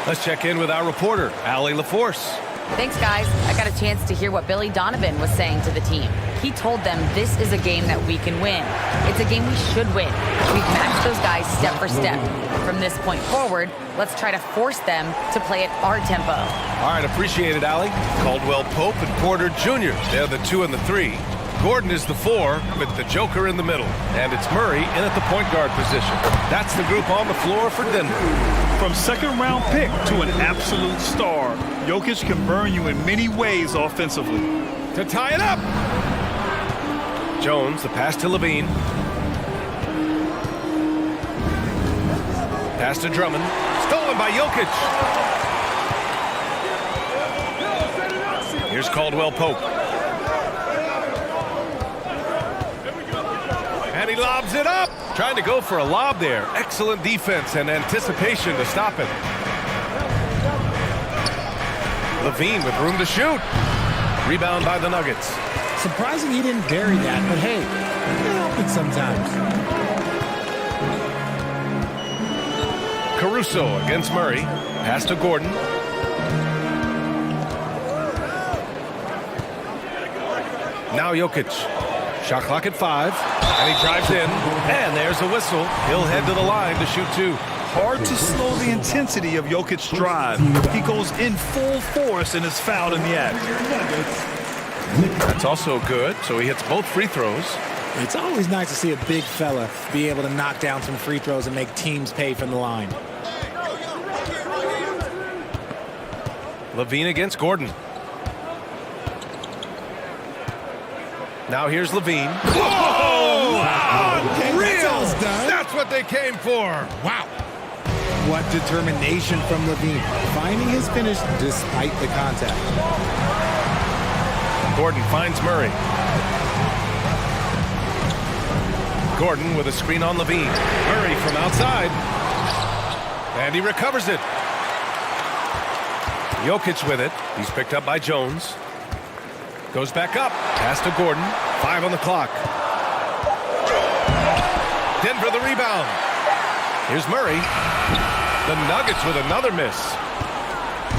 Let's check in with our reporter, Allie LaForce. Thanks, guys. I got a chance to hear what Billy Donovan was saying to the team. He told them this is a game that we can win. It's a game we should win. We've matched those guys step for step. From this point forward, let's try to force them to play at our tempo. All right, appreciate it, Allie. Caldwell Pope and Porter Jr. They're the 2 and the 3. Gordon is the 4 with the Joker in the middle. And it's Murray in at the point guard position. That's the group on the floor for Denver. From second-round pick to an absolute star, Jokic can burn you in many ways offensively. To tie it up. Jones, the pass to Levine. Pass to Drummond. Stolen by Jokic. Here's Caldwell Pope. And he lobs it up. Trying to go for a lob there. Excellent defense and anticipation to stop it. Levine with room to shoot. Rebound by the Nuggets. Surprising he didn't bury that, but hey, it happens sometimes. Caruso against Murray. Pass to Gordon. Now Jokic. Shot clock at 5. And he drives in. And there's a whistle. He'll head to the line to shoot 2. Hard to slow the intensity of Jokic's drive. He goes in full force and is fouled in the act. That's also good, so he hits both free throws. It's always nice to see a big fella be able to knock down some free throws and make teams pay from the line. Levine against Gordon. Now here's Levine. Whoa! Okay, Real! That's what they came for. Wow. What determination from Levine, finding his finish despite the contact. Gordon finds Murray. Gordon with a screen on Levine. Murray from outside. And he recovers it. Jokic with it. He's picked up by Jones. Goes back up. Pass to Gordon. 5 on the clock. Denver the rebound. Here's Murray. The Nuggets with another miss.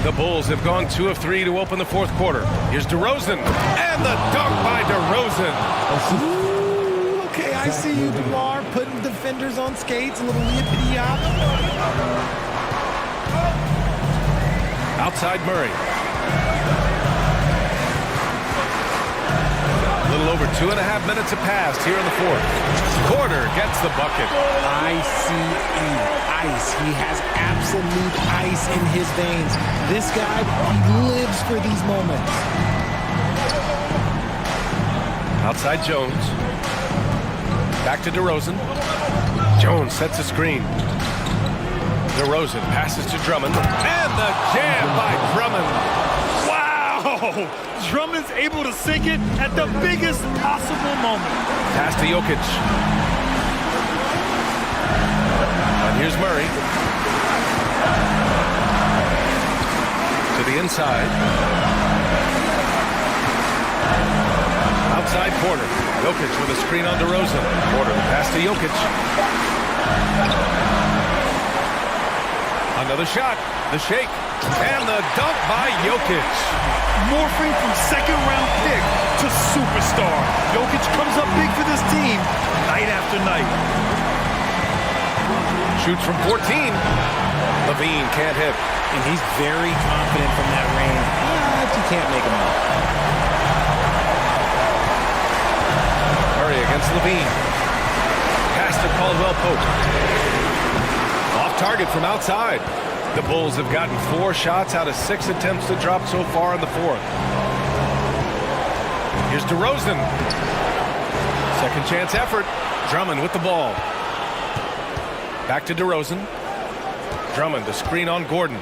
The Bulls have gone 2 of 3 to open the 4th quarter. Here's DeRozan. And the dunk by DeRozan. Ooh, okay, I see you, DeMar, putting defenders on skates. A little yippity-yop. Outside Murray. A little over 2.5 minutes have passed here in the 4th. Porter gets the bucket. I-C-E, ice. He has absolute ice in his veins. This guy, he lives for these moments. Outside Jones. Back to DeRozan. Jones sets a screen. DeRozan passes to Drummond. And the jam by Drummond. Wow! Drummond's able to sink it at the biggest possible moment. Pass to Jokic. And here's Murray. To the inside. Outside Porter. Jokic with a screen on DeRozan. Porter the pass to Jokic. Another shot. The shake. And the dunk by Jokic. Morphing from second-round pick to superstar. Jokic comes up big for this team night after night. Shoots from 14. Levine can't hit. And he's very confident from that range. But you can't make him out. Murray against Levine. Pass to Caldwell Pope. Off target from outside. The Bulls have gotten 4 shots out of 6 attempts to drop so far in the fourth. Here's DeRozan. Second chance effort. Drummond with the ball. Back to DeRozan. Drummond, the screen on Gordon.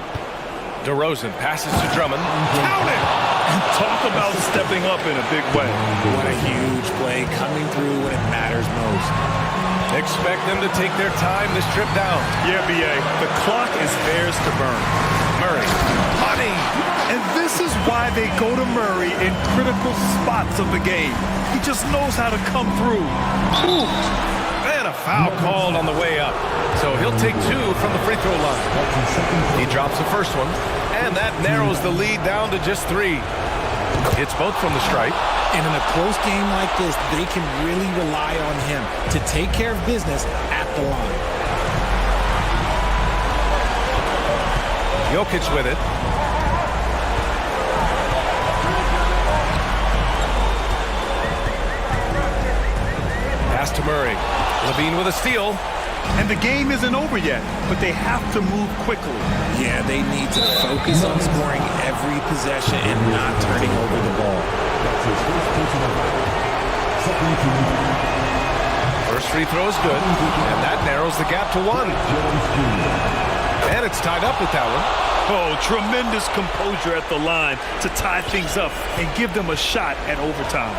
DeRozan passes to Drummond. Count it! And talk about stepping up in a big way. What a huge play coming through when it matters most. Expect them to take their time this trip down. Yeah, B.A., the clock is theirs to burn. Murray. Money! And this is why they go to Murray in critical spots of the game. He just knows how to come through. Ooh. And a foul called on the way up. So he'll take 2 from the free throw line. He drops the first one, and that narrows the lead down to just 3. It's both from the stripe. And in a close game like this, they can really rely on him to take care of business at the line. Jokic with it. Pass to Murray. Levine with a steal. And the game isn't over yet, but they have to move quickly. Yeah, they need to focus on scoring every possession and not turning over the ball. First free throw is good, and that narrows the gap to 1. And it's tied up with that one. Oh, tremendous composure at the line to tie things up and give them a shot at overtime.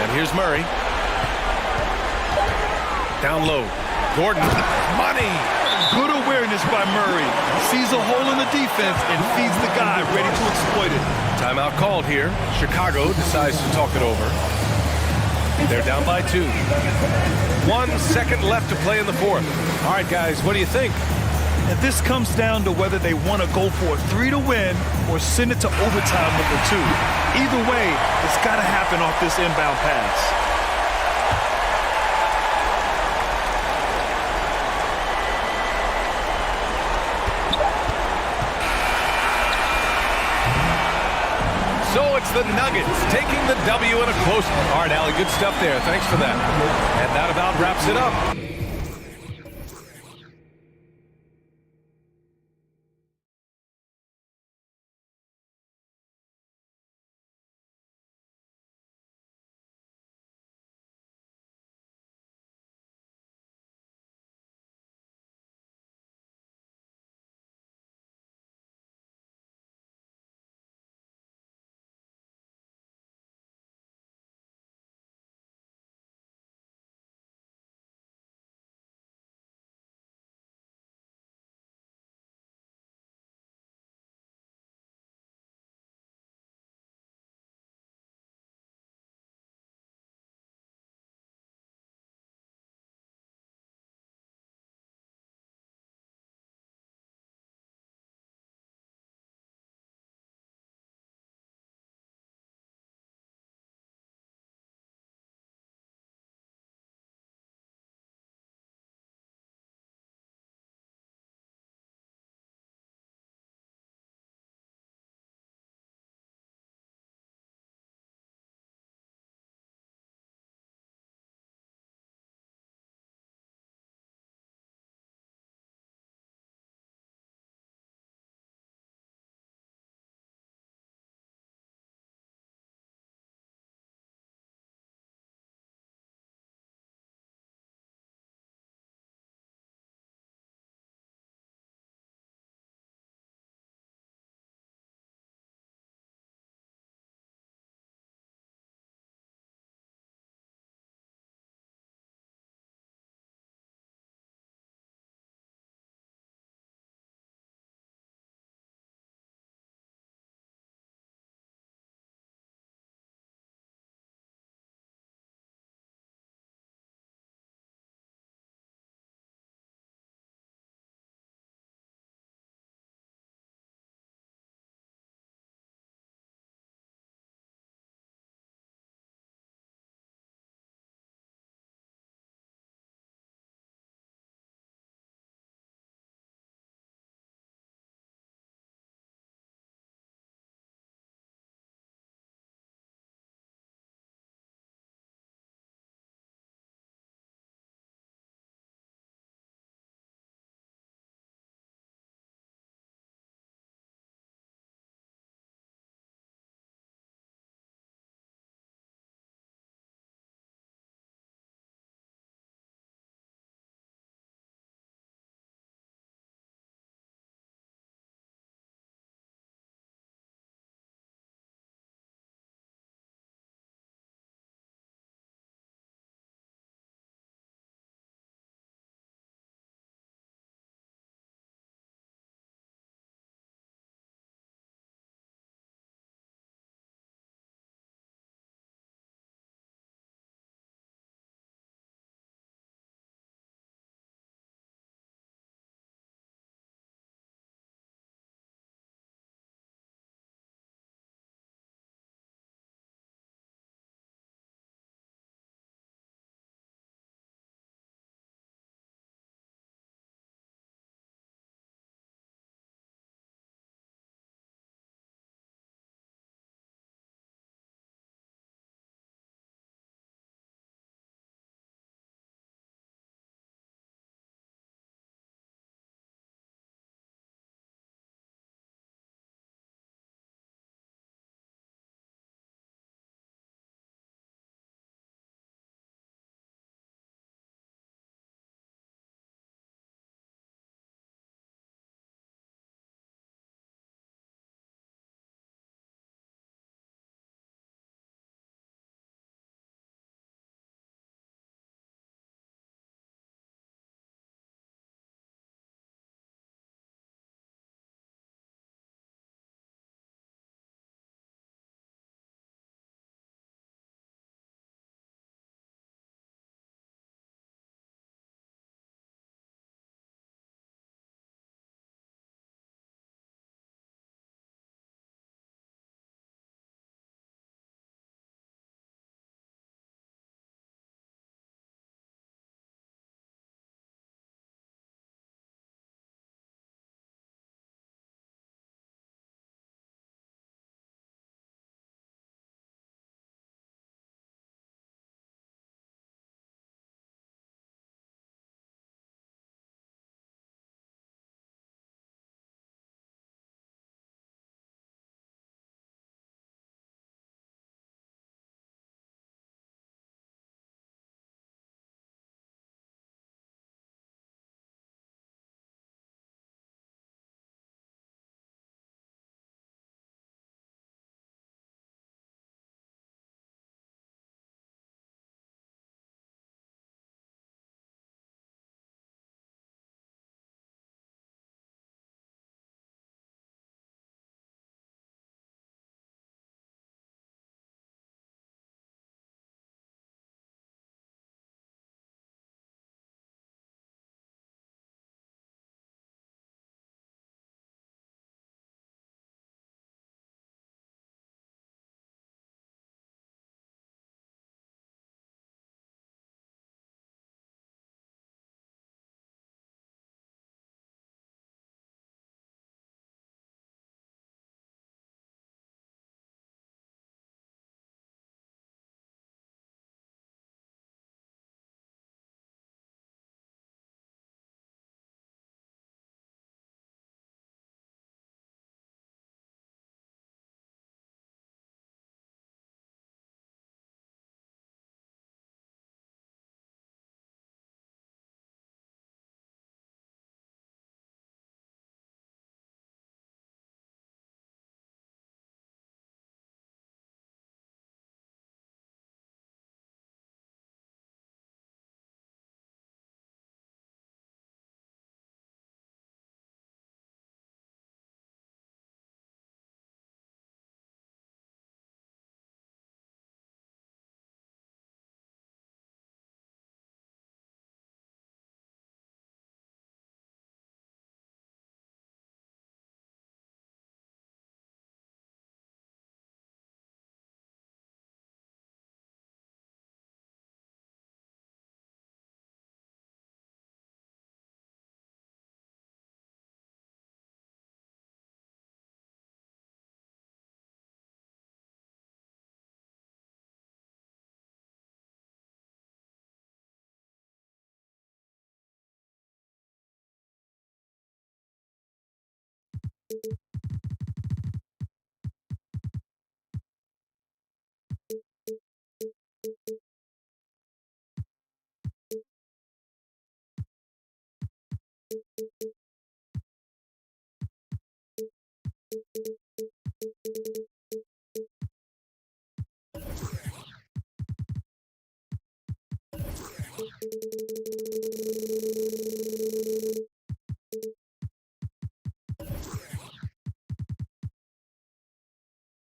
And here's Murray. Down low. Gordon. Money! Good awareness by Murray. Sees a hole in the defense and feeds the guy ready to exploit it. Timeout called here. Chicago decides to talk it over. They're down by 2. 1 second left to play in the fourth. All right, guys, what do you think? And this comes down to whether they want to go for a 3 to win or send it to overtime with a 2. Either way, it's got to happen off this inbound pass. So it's the Nuggets taking the W in a close. All right, Allie, good stuff there. Thanks for that. And that about wraps it up.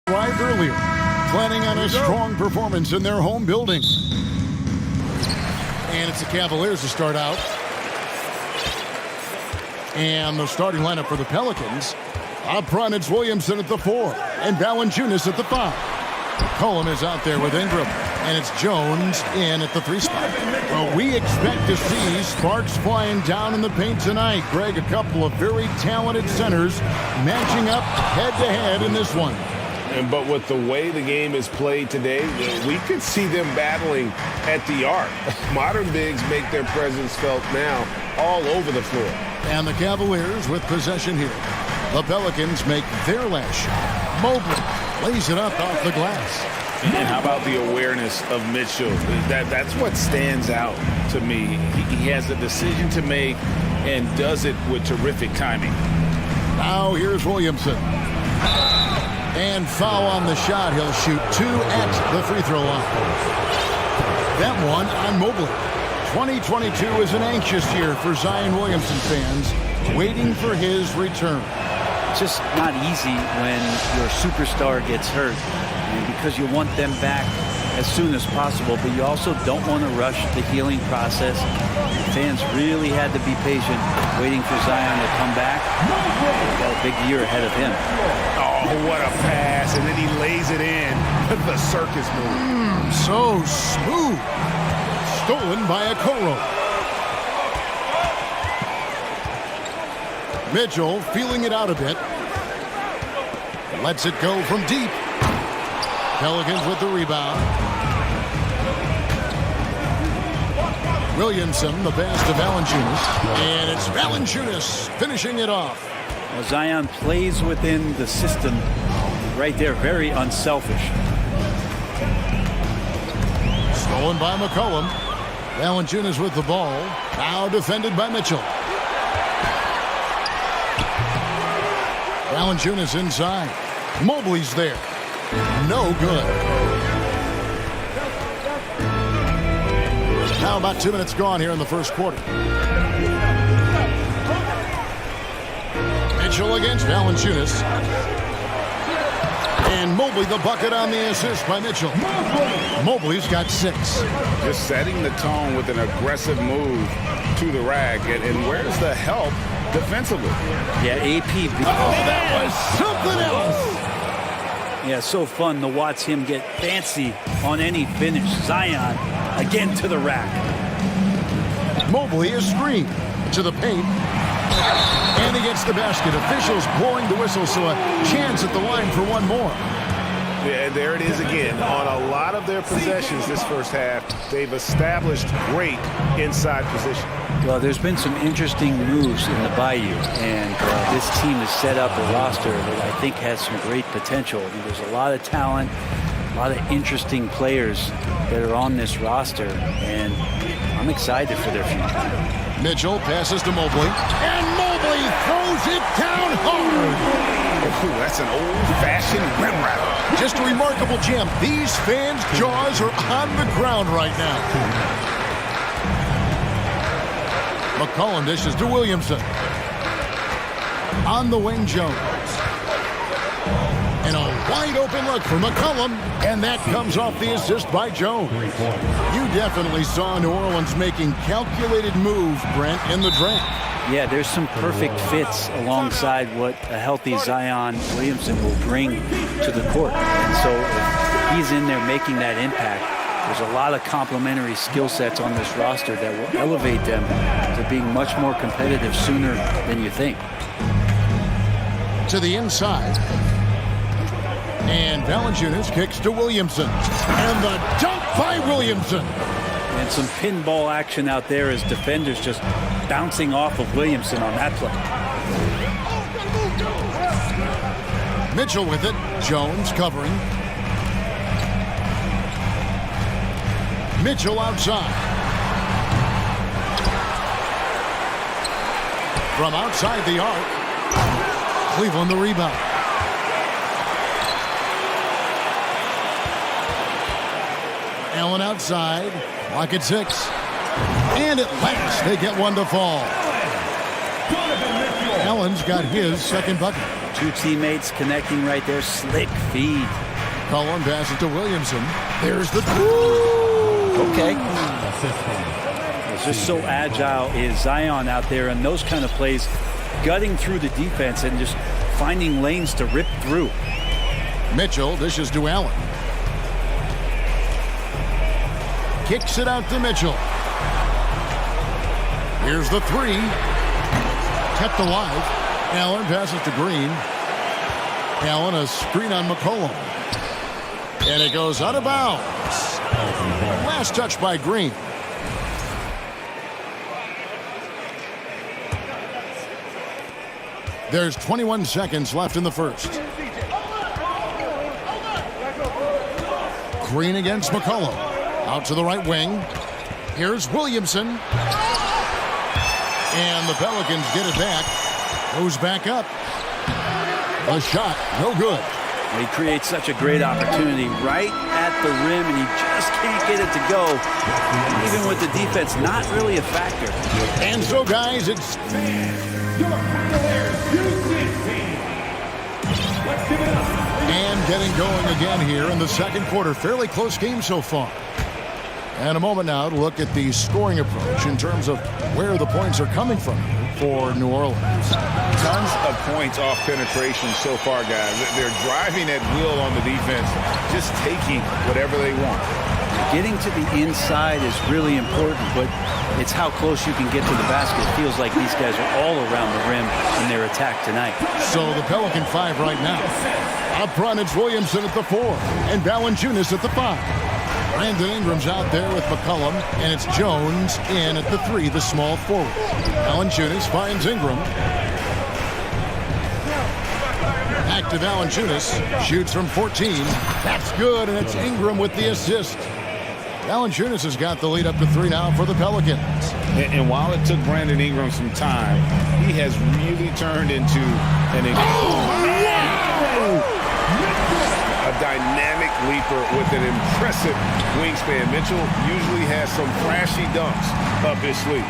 Arrived earlier, planning on a strong performance in their home building. And it's the Cavaliers to start out. And the starting lineup for the Pelicans. Up front, it's Williamson at the 4 and Valanciunas at the 5. Cullen is out there with Ingram, and it's Jones in at the 3 spot. Well, we expect to see sparks flying down in the paint tonight. Greg, a couple of very talented centers matching up head-to-head in this one. But with the way the game is played today, we could see them battling at the arc. Modern bigs make their presence felt now all over the floor. And the Cavaliers with possession here. The Pelicans make their last shot. Mobley lays it up off the glass. And how about the awareness of Mitchell? That's what stands out to me. He has a decision to make and does it with terrific timing. Now here's Williamson. And foul on the shot. He'll shoot 2 at the free throw line. That one on Mobley. 2022 is an anxious year for Zion Williamson fans, waiting for his return. It's just not easy when your superstar gets hurt, and because you want them back as soon as possible, but you also don't want to rush the healing process. Fans really had to be patient, waiting for Zion to come back. He's got a big year ahead of him. Oh, what a pass, and then he lays it in. The circus move. So smooth. Stolen by Okoro. Mitchell feeling it out a bit. Lets it go from deep. Pelicans with the rebound. Williamson, the pass to Valanciunas. And it's Valanciunas finishing it off. Well, Zion plays within the system right there, very unselfish. Stolen by McCollum. Valanciunas with the ball. Now defended by Mitchell. Valanciunas inside. Mobley's there. No good. Now about 2 minutes gone here in the first quarter. Mitchell against Valanciunas. And Mobley the bucket on the assist by Mitchell. Mobley's got 6. Just setting the tone with an aggressive move to the rack. And where's the help defensively? Yeah, AP. Oh, that was something else. Yeah, so fun to watch him get fancy on any finish. Zion again to the rack. Mobley is screened to the paint. And he gets the basket. Officials blowing the whistle, so a chance at the line for one more. Yeah, and there it is again. On a lot of their possessions this first half, they've established great inside position. Well, there's been some interesting moves in the Bayou, and this team has set up a roster that I think has some great potential. I mean, there's a lot of talent, a lot of interesting players that are on this roster, and I'm excited for their future. Mitchell passes to Mobley, and Mobley throws it down hard. Ooh, that's an old-fashioned rim wrap. Just a remarkable jam. These fans' jaws are on the ground right now. McCollum dishes to Williamson. On the wing, Jones. And a wide-open look for McCollum, and that comes off the assist by Jones. You definitely saw New Orleans making calculated moves, Brent, in the draft. Yeah, there's some perfect fits alongside what a healthy Zion Williamson will bring to the court. And so if he's in there making that impact, there's a lot of complementary skill sets on this roster that will elevate them to being much more competitive sooner than you think. To the inside. And Valanciunas kicks to Williamson. And the dunk by Williamson. And some pinball action out there as defenders just bouncing off of Williamson on that play. Mitchell with it. Jones covering. Mitchell outside. From outside the arc. Cleveland the rebound. Allen outside. Lock at 6. And at last they get one to fall. Allen's got his second bucket. Two teammates connecting right there. Slick feed. Cullen passes to Williamson. There's the... Okay. It's just so agile is Zion out there, and those kind of plays, gutting through the defense and just finding lanes to rip through. Mitchell dishes to Allen. Kicks it out to Mitchell. Here's the 3. Kept alive. Allen passes to Green. Allen a screen on McCollum. And it goes out of bounds. Last touch by Green. There's 21 seconds left in the first. Green against McCollum. Out to the right wing. Here's Williamson. And the Pelicans get it back. Goes back up. A shot, no good. He creates such a great opportunity right at the rim, and he just can't get it to go. Even with the defense, not really a factor. And so, guys, it's... And getting going again here in the second quarter. Fairly close game so far. And a moment now to look at the scoring approach in terms of where the points are coming from for New Orleans. Tons of points off penetration so far, guys. They're driving at will on the defense, just taking whatever they want. Getting to the inside is really important, but it's how close you can get to the basket. It feels like these guys are all around the rim in their attack tonight. So the Pelican 5 right now. Up front, it's Williamson at the 4 and Valanciunas at the 5. Brandon Ingram's out there with McCollum, and it's Jones in at the 3, the small forward. Valanciunas finds Ingram. Back to Valanciunas. Shoots from 14. That's good, and it's Ingram with the assist. Valanciunas has got the lead up to 3 now for the Pelicans. And while it took Brandon Ingram some time, he has really turned into an a dynamic leaper with an impressive wingspan. Mitchell usually has some flashy dunks up his sleeve.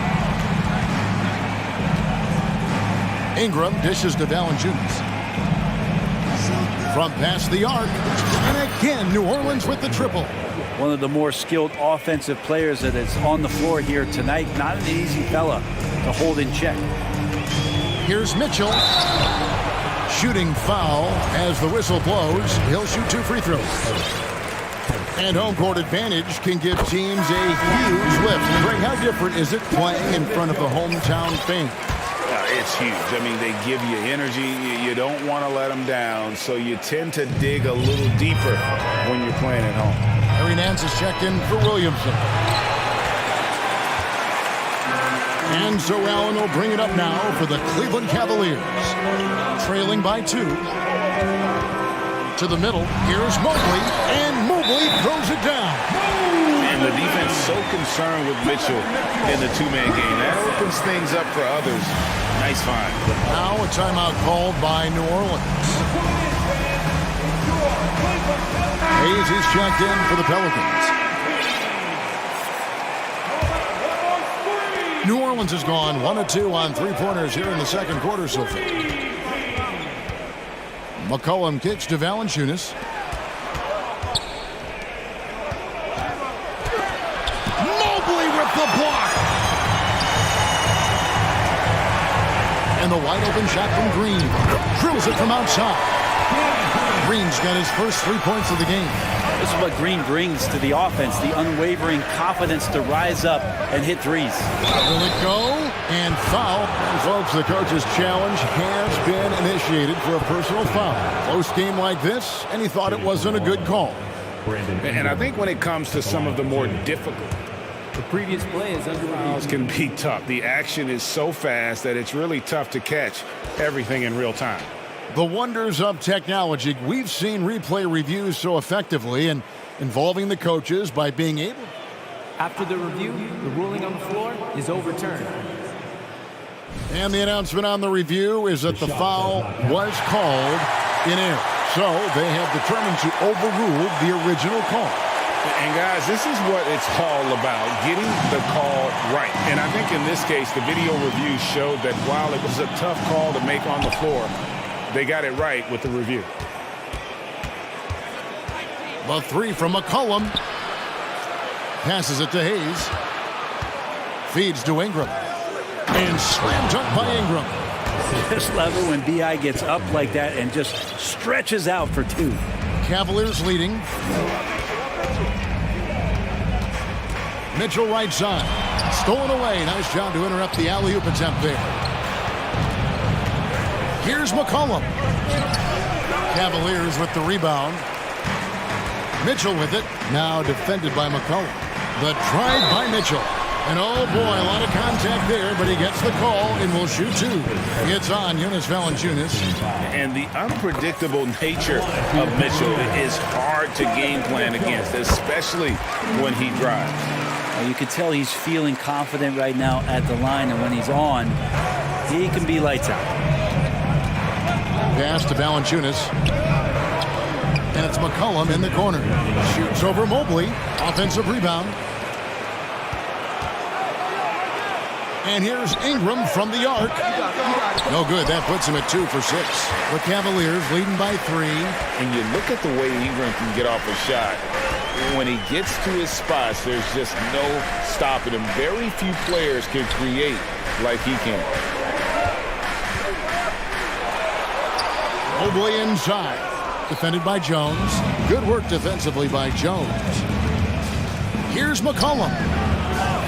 Ingram dishes to Valanciunas. From past the arc. And again, New Orleans with the triple. One of the more skilled offensive players that is on the floor here tonight. Not an easy fella to hold in check. Here's Mitchell. Shooting foul as the whistle blows. He'll shoot 2 free throws. And home court advantage can give teams a huge lift. Greg, how different is it playing in front of the hometown fans? It's huge. I mean, they give you energy. You don't want to let them down, so you tend to dig a little deeper when you're playing at home. Harry Nance is checked in for Williamson. And so Allen will bring it up now for the Cleveland Cavaliers. Trailing by 2. To the middle. Here's Mobley. And Mobley throws it down. And the defense so concerned with Mitchell in the two-man game. That opens things up for others. Nice find. Now a timeout called by New Orleans. Hayes is checked in for the Pelicans. New Orleans has gone 1 of 2 on 3-pointers here in the second quarter so far. McCollum kicks to Valanciunas. Mobley with the block. And the wide open shot from Green. Drills it from outside. Green's got his first 3 points of the game. This is what Green brings to the offense, the unwavering confidence to rise up and hit threes. Will it go? And foul. And folks, the coach's challenge has been initiated for a personal foul. Close game like this, and he thought it wasn't a good call. And I think when it comes to some of the more difficult, the previous play is under fouls can be tough. The action is so fast that it's really tough to catch everything in real time. The wonders of technology. We've seen replay reviews so effectively and involving the coaches by being able. After the review, the ruling on the floor is overturned. And the announcement on the review is that the foul was called in error. So they have determined to overrule the original call. And guys, this is what it's all about, getting the call right. And I think in this case, the video review showed that while it was a tough call to make on the floor, they got it right with the review. The three from McCollum. Passes it to Hayes. Feeds to Ingram. And slam dunk by Ingram. Just love it when B.I. gets up like that and just stretches out for two. Cavaliers leading. Mitchell right side. Stolen away. Nice job to interrupt the alley-oop attempt there. Here's McCollum. Cavaliers with the rebound. Mitchell with it. Now defended by McCollum. The drive by Mitchell. And oh boy, a lot of contact there, but he gets the call and will shoot two. It's on Jonas Valanciunas. And the unpredictable nature of Mitchell is hard to game plan against, especially when he drives. You can tell he's feeling confident right now at the line, and when he's on, he can be lights out. Pass to Valanciunas. And it's McCollum in the corner. Shoots over Mobley. Offensive rebound. And here's Ingram from the arc. No good. That puts him at 2 for 6. The Cavaliers leading by 3. And you look at the way Ingram can get off a shot. When he gets to his spots, there's just no stopping him. Very few players can create like he can. Mobley inside. Defended by Jones. Good work defensively by Jones. Here's McCollum.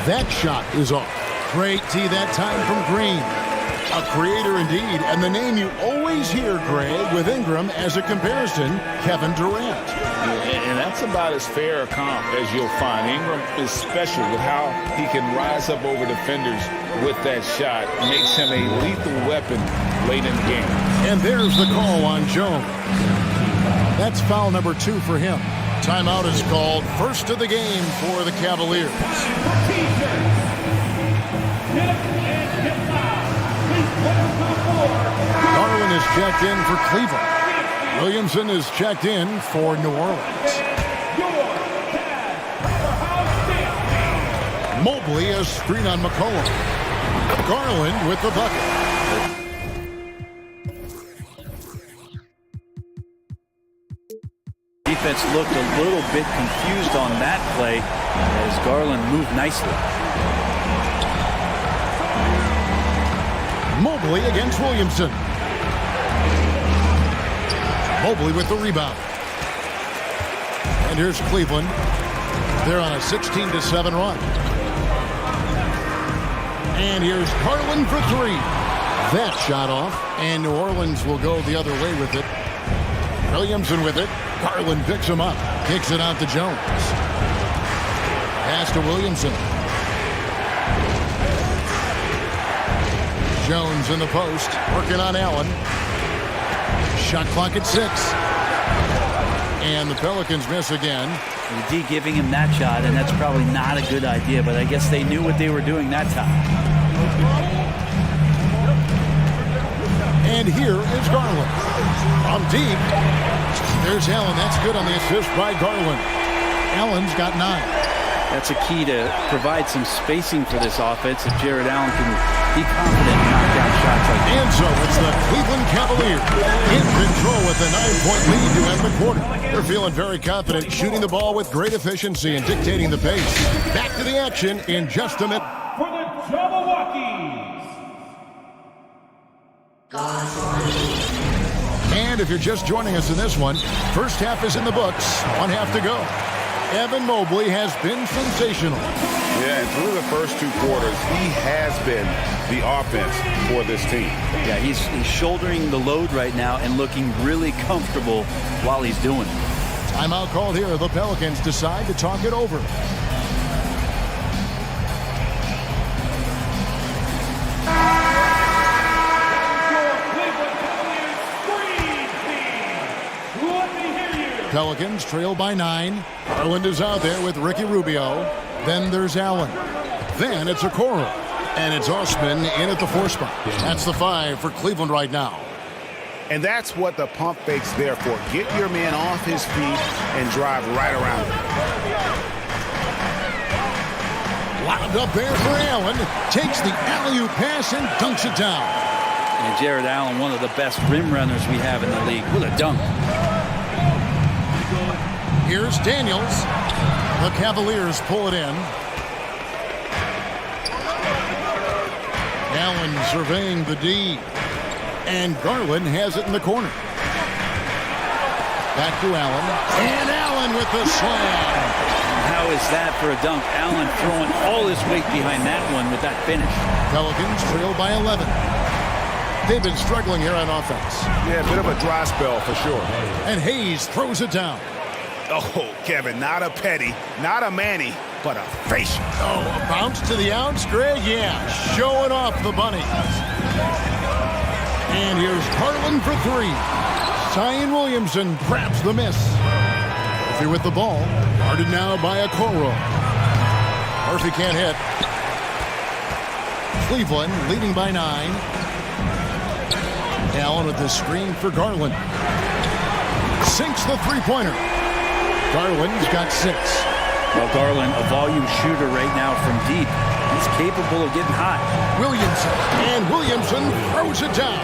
That shot is off. Great tee that time from Green. A creator indeed, and the name you always hear, Greg, with Ingram as a comparison, Kevin Durant. And that's about as fair a comp as you'll find. Ingram is special with how he can rise up over defenders with that shot. Makes him a lethal weapon late in the game. And there's the call on Jones. That's foul number 2 for him. Timeout is called. First of the game for the Cavaliers. Garland is checked in for Cleveland. Williamson is checked in for New Orleans. Mobley a screen on McCollum. Garland with the bucket. Defense looked a little bit confused on that play as Garland moved nicely. Mobley against Williamson. Mobley with the rebound. And here's Cleveland. They're on a 16-7 run. And here's Garland for 3. That shot off, and New Orleans will go the other way with it. Williamson with it. Garland picks him up. Kicks it out to Jones. Pass to Williamson. Jones in the post, working on Allen. Shot clock at 6. And the Pelicans miss again. The D giving him that shot, and that's probably not a good idea, but I guess they knew what they were doing that time. And here is Garland. From deep. There's Allen. That's good on the assist by Garland. Allen's got 9. That's a key to provide some spacing for this offense if Jared Allen can be confident and knock down shots like that. And so it's the Cleveland Cavaliers in control with a 9-point lead to end the quarter. They're feeling very confident, shooting the ball with great efficiency and dictating the pace. Back to the action in just a minute. For the Jabberwockies. And if you're just joining us in this one, first half is in the books. 1 half to go. Evan Mobley has been sensational. Yeah, and through the first 2 quarters, he has been the offense for this team. Yeah, he's shouldering the load right now and looking really comfortable while he's doing it. Timeout called here. The Pelicans decide to talk it over. Pelicans trail by 9. Garland is out there with Ricky Rubio. Then there's Allen. Then it's Okoro. And it's Osman in at the 4 spot. That's the 5 for Cleveland right now. And that's what the pump fake's there for. Get your man off his feet and drive right around him. Wound up there for Allen. Takes the alley-oop pass and dunks it down. And Jared Allen, one of the best rim runners we have in the league, with a dunk. Here's Daniels. The Cavaliers pull it in. Allen surveying the D. And Garland has it in the corner. Back to Allen. And Allen with the slam. How is that for a dunk? Allen throwing all his weight behind that one with that finish. Pelicans trail by 11. They've been struggling here on offense. Yeah, a bit of a dry spell for sure. And Hayes throws it down. Oh, Kevin, not a petty, not a Manny, but a facial. Oh, a bounce to the outs, Greg? Yeah, showing off the bunny. And here's Garland for 3. Zion Williamson grabs the miss. Murphy with the ball. Guarded now by Okoro. Murphy can't hit. Cleveland leading by 9. Allen with the screen for Garland. Sinks the three-pointer. Garland's got 6. Well, Garland, a volume shooter right now from deep. He's capable of getting hot. Williamson. And Williamson throws it down.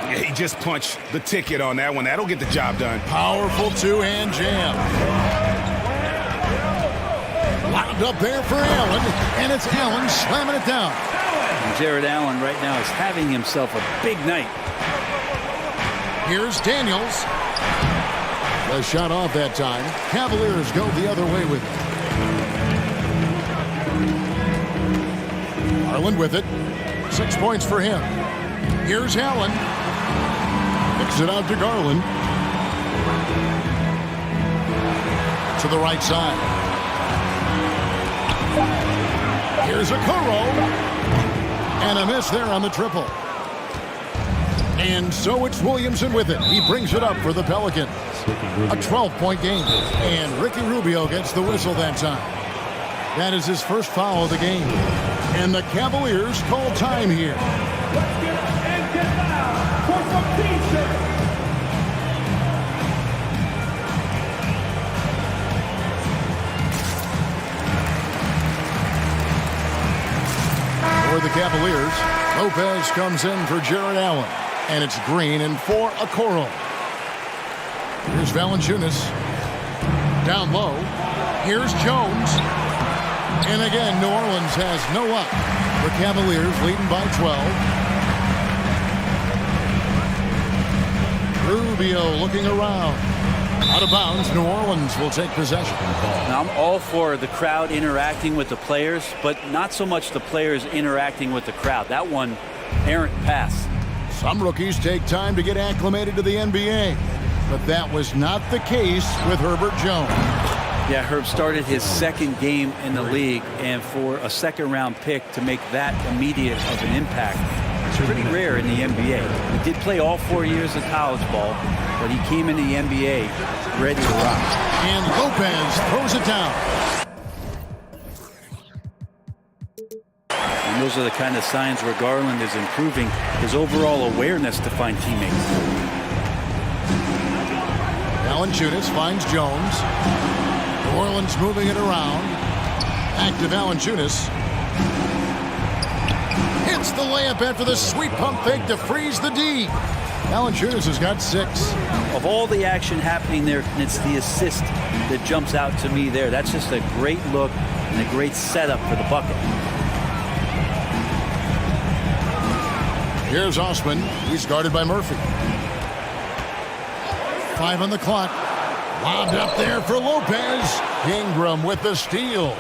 Yeah, he just punched the ticket on that one. That'll get the job done. Powerful two-hand jam. Wound up there for Allen. And it's Allen slamming it down. And Jared Allen right now is having himself a big night. Here's Daniels. The shot off that time. Cavaliers go the other way with it. Garland with it. 6 points for him. Here's Allen. Kicks it out to Garland. To the right side. Here's Okoro. And a miss there on the triple. And so it's Williamson with it. He brings it up for the Pelicans. A 12-point game. And Ricky Rubio gets the whistle that time. That is his first foul of the game. And the Cavaliers call time here. Let's get up and get down for some t-shirts. For the Cavaliers, Lopez comes in for Jared Allen. And it's Green and for Okoro. Here's Valanciunas. Down low. Here's Jones. And again, New Orleans has no luck. The Cavaliers leading by 12. Rubio looking around. Out of bounds, New Orleans will take possession. Now, I'm all for the crowd interacting with the players, but not so much the players interacting with the crowd. That one, errant pass. Some rookies take time to get acclimated to the NBA, but that was not the case with Herbert Jones. Yeah, Herb started his second game in the league, and for a second-round pick to make that immediate of an impact, it's pretty rare in the NBA. He did play all 4 years of college ball, but he came in the NBA ready to rock. And Lopez throws it down. And those are the kind of signs where Garland is improving his overall awareness to find teammates. Valanciunas finds Jones. New Orleans moving it around. Active Valanciunas. Hits the layup after the sweet pump fake to freeze the D. Valanciunas has got 6. Of all the action happening there, it's the assist that jumps out to me there. That's just a great look and a great setup for the bucket. Here's Osman. He's guarded by Murphy. 5 on the clock. Lobbed up there for Lopez. Ingram with the steal.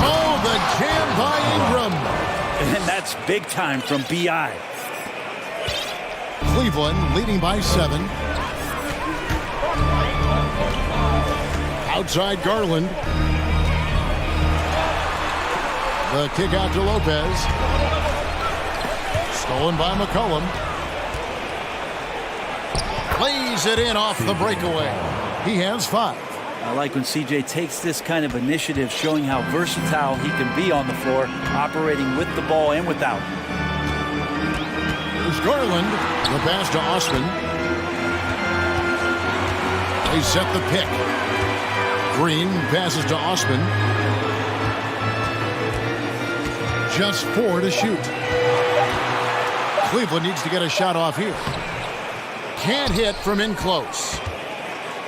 Oh, the jam by Ingram. And that's big time from B.I. Cleveland leading by 7. Outside Garland. The kick out to Lopez. Stolen by McCollum. Plays it in off the breakaway. He has 5. I like when CJ takes this kind of initiative, showing how versatile he can be on the floor, operating with the ball and without. Here's Garland. The pass to Osman. They set the pick. Green passes to Osman. Just 4 to shoot. Cleveland needs to get a shot off here. Can't hit from in close.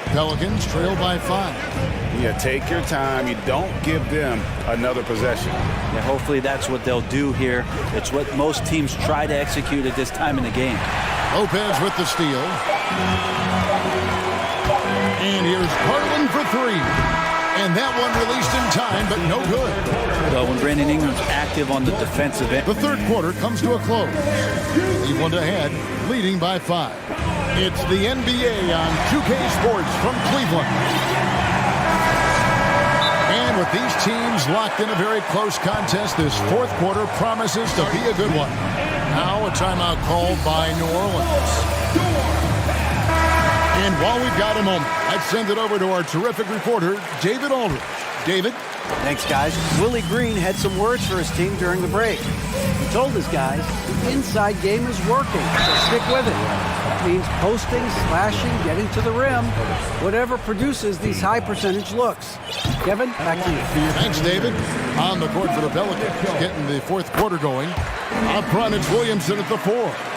Pelicans trail by 5. Yeah, take your time. You don't give them another possession. Yeah, hopefully that's what they'll do here. It's what most teams try to execute at this time in the game. Lopez with the steal. And here's Garland for 3. And that one released in time, but no good. Well, when Brandon Ingram's active on the defensive end. The third quarter comes to a close. Cleveland ahead, leading by 5. It's the NBA on 2K Sports from Cleveland. And with these teams locked in a very close contest, this fourth quarter promises to be a good one. Now a timeout called by New Orleans. And while we've got a moment, I'd send it over to our terrific reporter, David Aldridge. David? Thanks, guys. Willie Green had some words for his team during the break. He told his guys, the inside game is working, so stick with it. That means posting, slashing, getting to the rim, whatever produces these high percentage looks. Kevin, back to you. Thanks, David. On the court for the Pelicans, getting the fourth quarter going. Up front, it's Williamson at the 4,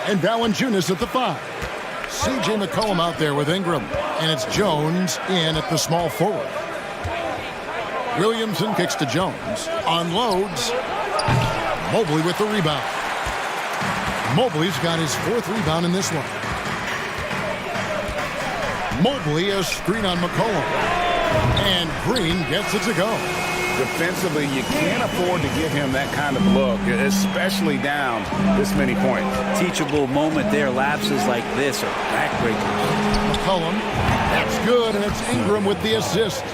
and Valanciunas at the 5. C.J. McCollum out there with Ingram, and it's Jones in at the small forward. Williamson kicks to Jones, unloads. Mobley with the rebound. Mobley's got his 4th rebound in this one. Mobley a screen on McCollum, and Green gets it to go. Defensively, you can't afford to give him that kind of look, especially down this many points. Teachable moment there. Lapses like this are backbreakers. McCollum, that's good, and it's Ingram with the assist.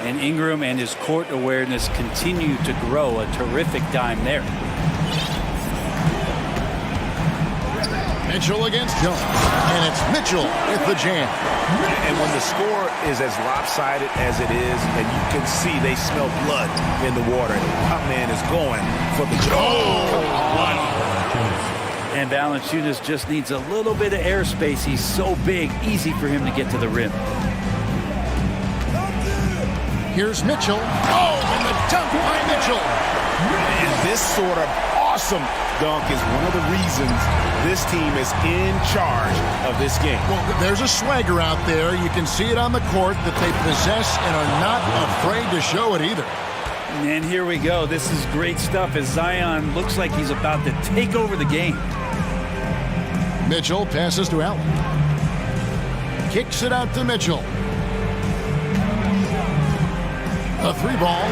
And Ingram and his court awareness continue to grow. A terrific dime there. Mitchell against Jones, and it's Mitchell with the jam. And when the score is as lopsided as it is, and you can see they smell blood in the water, my man is going for the goal. And Valanciunas just needs a little bit of airspace. He's so big, easy for him to get to the rim. Here's Mitchell. Oh, and the dunk by Mitchell. And this sort of awesome dunk is one of the reasons this team is in charge of this game. Well, there's a swagger out there. You can see it on the court that they possess and are not afraid to show it either. And here we go. This is great stuff as Zion looks like he's about to take over the game. Mitchell passes to Allen. Kicks it out to Mitchell. A 3 ball.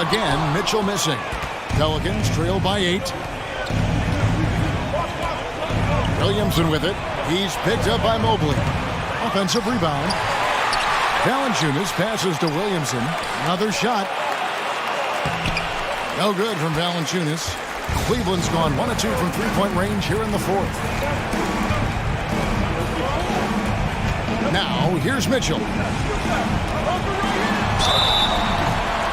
Again, Mitchell missing. Pelicans trail by 8. Williamson with it. He's picked up by Mobley. Offensive rebound. Valanciunas passes to Williamson. Another shot. No good from Valanciunas. Cleveland's gone 1 of 2 from three-point range here in the fourth. Now, here's Mitchell.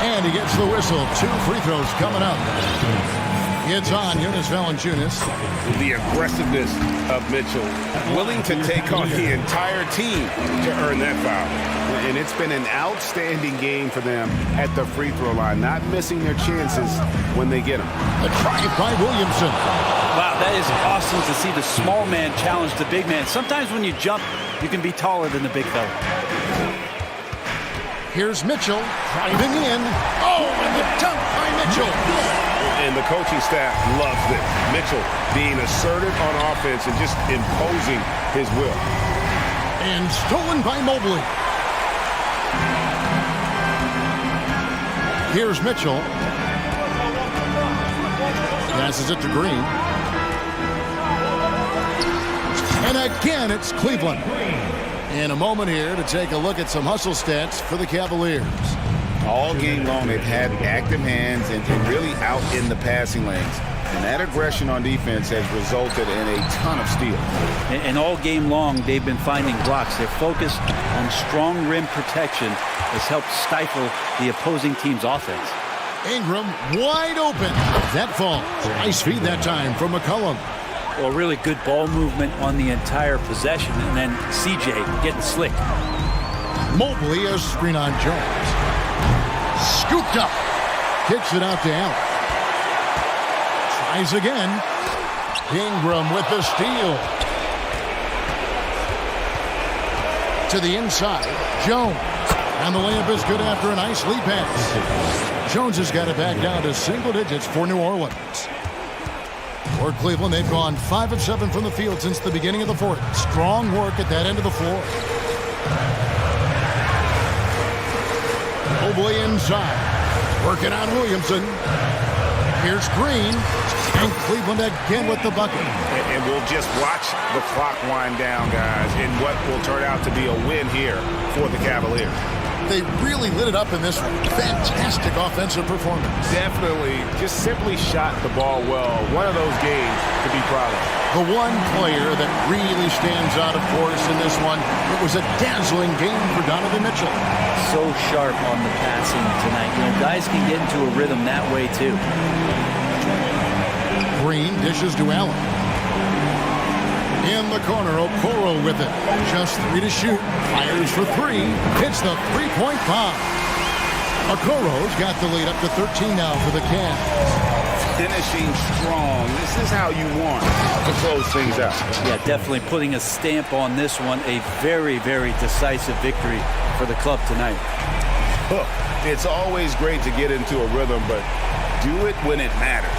And he gets the whistle. 2 free throws coming up. It's on Jonas Valanciunas. The aggressiveness of Mitchell, willing to take on the entire team to earn that foul. And it's been an outstanding game for them at the free throw line, not missing their chances when they get them. A try by Williamson. Wow, that is awesome to see the small man challenge the big man. Sometimes when you jump, you can be taller than the big fella. Here's Mitchell driving in. Oh, and the dunk by Mitchell. And the coaching staff loves this. Mitchell being assertive on offense and just imposing his will. And stolen by Mobley. Here's Mitchell. Passes it to Green. And again, it's Cleveland. In a moment here to take a look at some hustle stats for the Cavaliers. All game long, they've had active hands and really out in the passing lanes. And that aggression on defense has resulted in a ton of steals. And all game long, they've been finding blocks. Their focus on strong rim protection has helped stifle the opposing team's offense. Ingram wide open. That falls. Nice feed that time from McCollum. Well, really good ball movement on the entire possession, and then CJ getting slick. Mobley a screen on Jones. Scooped up. Kicks it out to Allen. Tries again. Ingram with the steal. To the inside. Jones. And the layup is good after a nice lead pass. Jones has got it back down to single digits for New Orleans. For Cleveland, they've gone 5 of 7 from the field since the beginning of the fourth. Strong work at that end of the floor. Mobley inside. Working on Williamson. Here's Green. And Cleveland again with the bucket. And we'll just watch the clock wind down, guys, in what will turn out to be a win here for the Cavaliers. They really lit it up in this one. Fantastic offensive performance. Definitely just simply shot the ball well. One of those games to be proud of. The one player that really stands out, of course, in this one, it was a dazzling game for Donovan Mitchell. So sharp on the passing tonight. You know, guys can get into a rhythm that way, too. Green dishes to Allen. In the corner, Okoro with it. Just 3 to shoot. Fires for 3. Hits the three-point bomb. Okoro's got the lead up to 13 now for the Cavs. Finishing strong. This is how you want to close things out. Yeah, definitely putting a stamp on this one. A very, very decisive victory for the club tonight. Look, it's always great to get into a rhythm, but do it when it matters.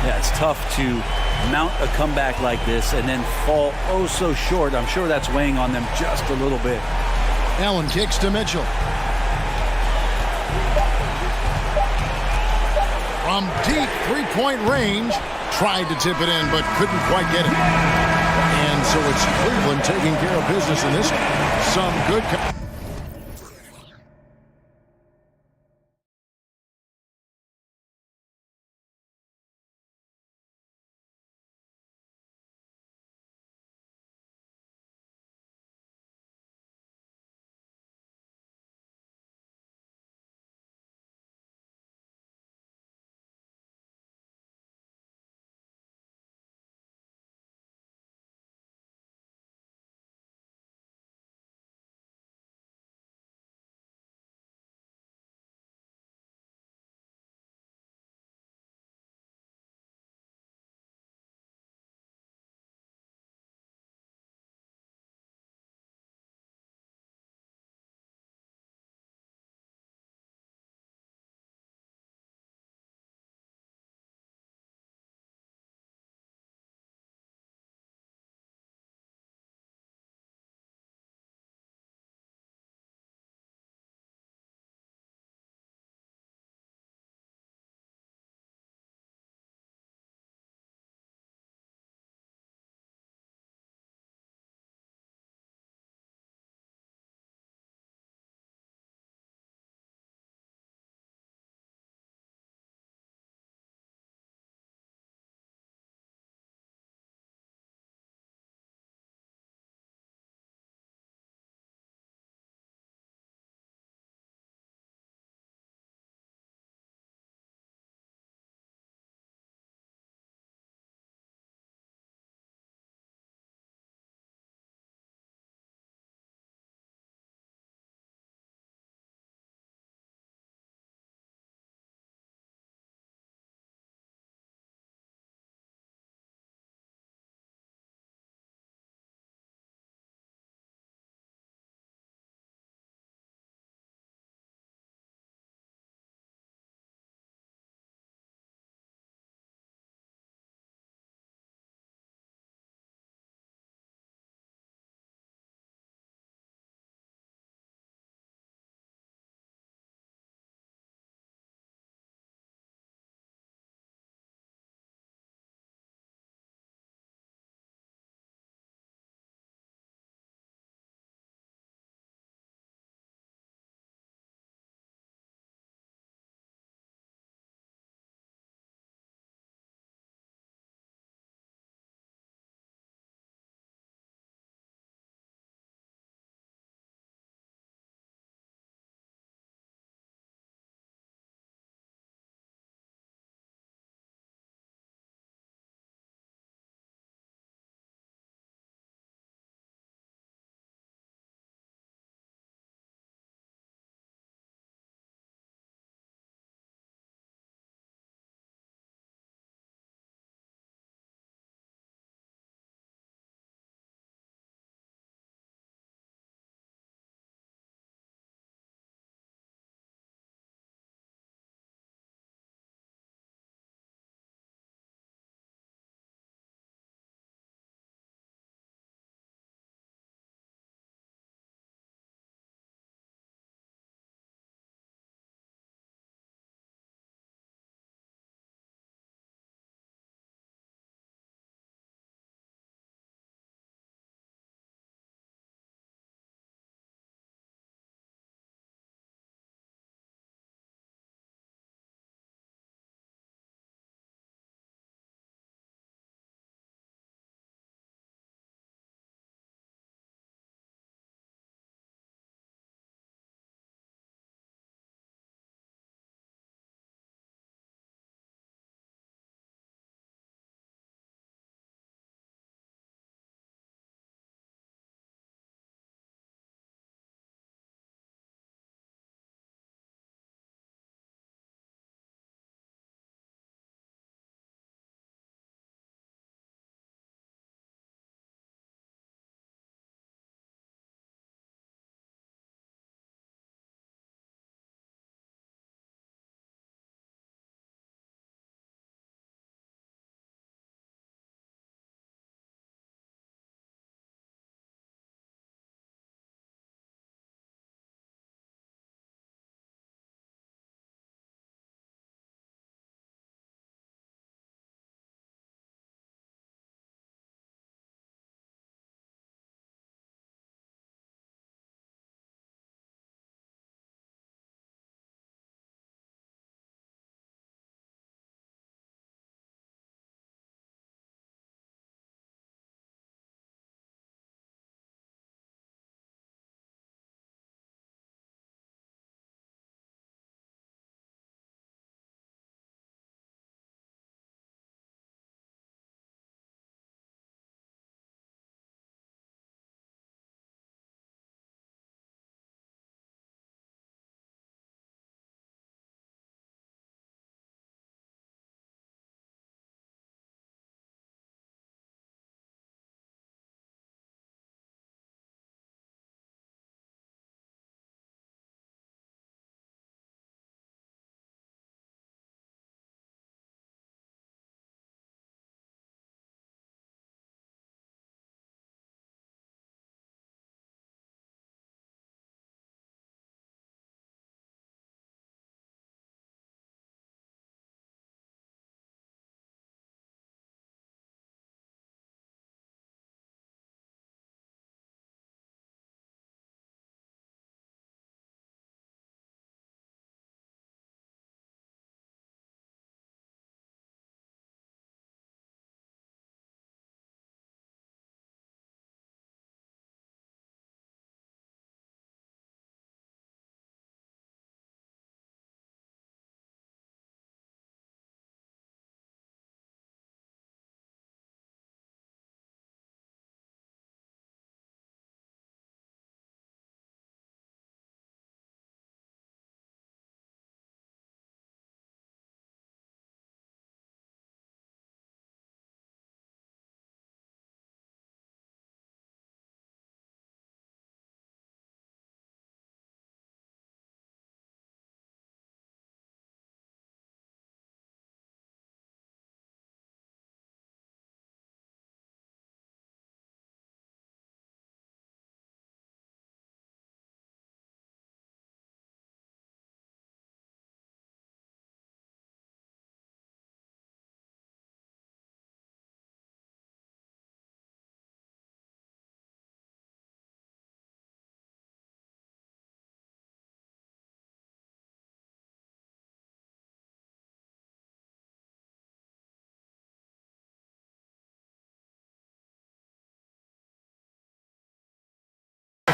Yeah, it's tough to mount a comeback like this and then fall oh so short. I'm sure that's weighing on them just a little bit. Allen kicks to Mitchell. From deep three-point range, tried to tip it in, but couldn't quite get it. And so it's Cleveland taking care of business in this one. Some good...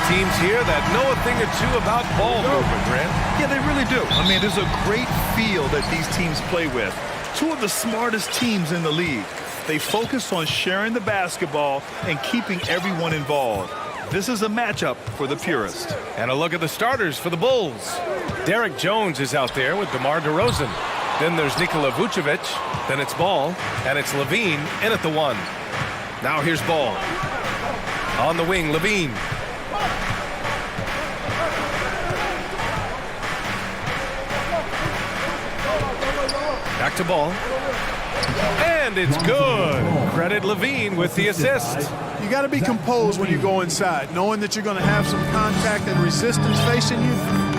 teams here that know a thing or two about ball movement, Grant. Yeah, they really do. I mean, there's a great feel that these teams play with. Two of the smartest teams in the league. They focus on sharing the basketball and keeping everyone involved. This is a matchup for the purist. And a look at the starters for the Bulls. Derek Jones is out there with DeMar DeRozan. Then there's Nikola Vucevic. Then it's Ball. And it's Levine in at the 1. Now here's Ball. On the wing, Levine. Back to Ball. And it's good. Credit Levine with the assist. You got to be composed when you go inside, knowing that you're going to have some contact and resistance facing you.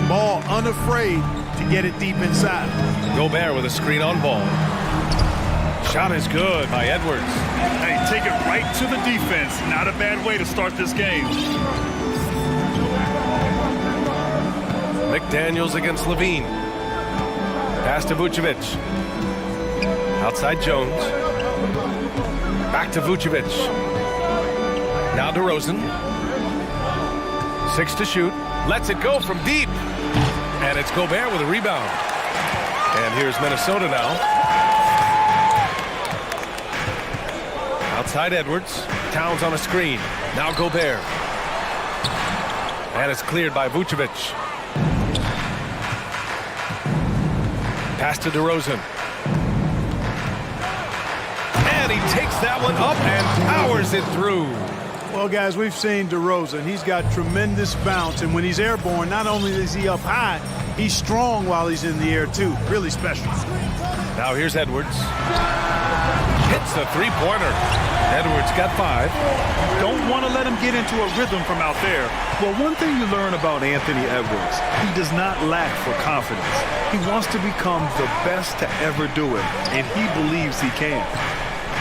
Ball unafraid to get it deep inside. Gobert with a screen on Ball. Shot is good by Edwards. Hey, take it right to the defense. Not a bad way to start this game. McDaniels against Levine. Pass to Vucevic. Outside Jones. Back to Vucevic. Now DeRozan. 6 to shoot. Lets it go from deep. And it's Gobert with a rebound. And here's Minnesota now. Outside Edwards. Towns on a screen. Now Gobert. And it's cleared by Vucevic. Pass to DeRozan. And he takes that one up and powers it through. Well, guys, we've seen DeRozan. He's got tremendous bounce, and when he's airborne, not only is he up high, he's strong while he's in the air, too. Really special. Now here's Edwards. Hits the three-pointer. Edwards got 5. Don't want to let him get into a rhythm from out there. Well, one thing you learn about Anthony Edwards, he does not lack for confidence. He wants to become the best to ever do it, and he believes he can.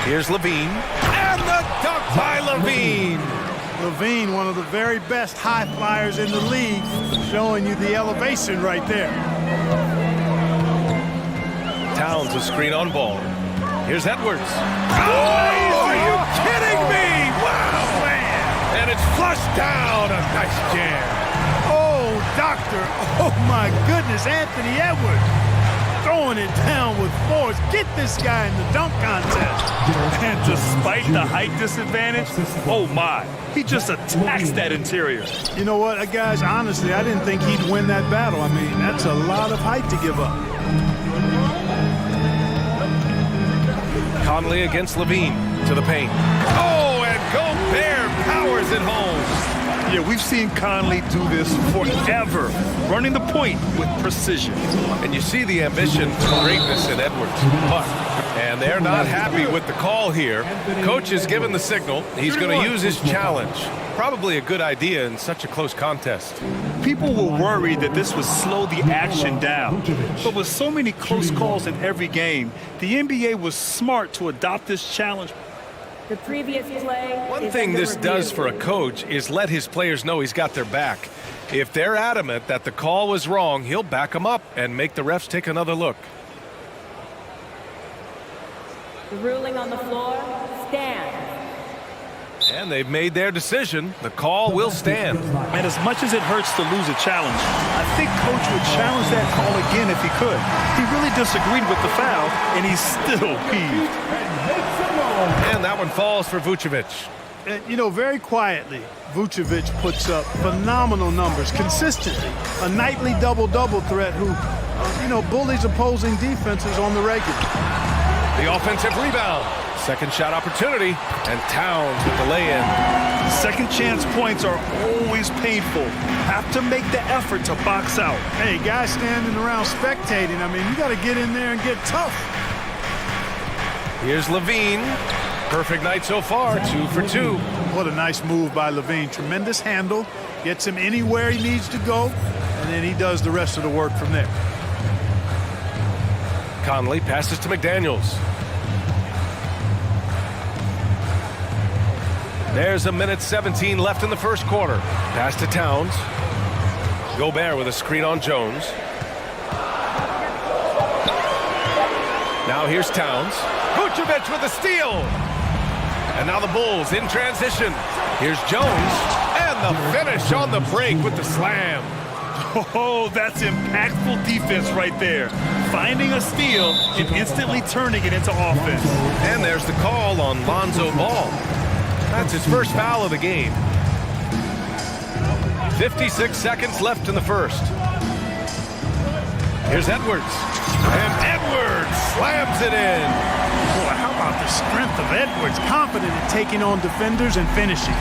Here's Levine. And the dunk by Levine. Levine, one of the very best high flyers in the league, showing you the elevation right there. Towns a screen on Ball. Here's Edwards. Oh, are you kidding me? Wow, man. And it's flushed down. A nice jam. Oh, doctor. Oh, my goodness. Anthony Edwards throwing it down with force. Get this guy in the dunk contest. And despite the height disadvantage, oh, my. He just attacks that interior. You know what, guys? Honestly, I didn't think he'd win that battle. I mean, that's a lot of height to give up. Conley against Levine to the paint. Oh, and Gobert powers it home. Yeah, we've seen Conley do this forever, running the point with precision. And you see the ambition for greatness in Edwards. And they're not happy with the call here. Coach has given the signal. He's going to use his challenge. Probably a good idea in such a close contest. People were worried that this would slow the action down. But with so many close calls in every game, the NBA was smart to adopt this challenge. The previous play. One thing this does for a coach is let his players know he's got their back. If they're adamant that the call was wrong, he'll back them up and make the refs take another look. The ruling on the floor stands. And they've made their decision. The call will stand. And as much as it hurts to lose a challenge, I think Coach would challenge that call again if he could. He really disagreed with the foul, and he's still peeved. And that one falls for Vucevic. And, you know, very quietly, Vucevic puts up phenomenal numbers consistently. A nightly double-double threat who, bullies opposing defenses on the regular. The offensive rebound. Second shot opportunity. And Towns with the lay-in. Second chance points are always painful. Have to make the effort to box out. Hey, guys standing around spectating, I mean, you got to get in there and get tough. Here's Levine. Perfect night so far, 2 for 2. What a nice move by Levine. Tremendous handle. Gets him anywhere he needs to go, and then he does the rest of the work from there. Conley passes to McDaniels. There's 1:17 left in the first quarter. Pass to Towns. Gobert with a screen on Jones. Now here's Towns. Vucevic with a steal. And now the Bulls in transition. Here's Jones. And And the finish on the break with the slam. Oh, that's impactful defense right there. Finding a steal and instantly turning it into offense. And there's the call on Lonzo Ball. That's his first foul of the game. 56 seconds left in the first. Here's Edwards. And Edwards slams it in. Boy, how about the strength of Edwards? Confident in taking on defenders and finishing.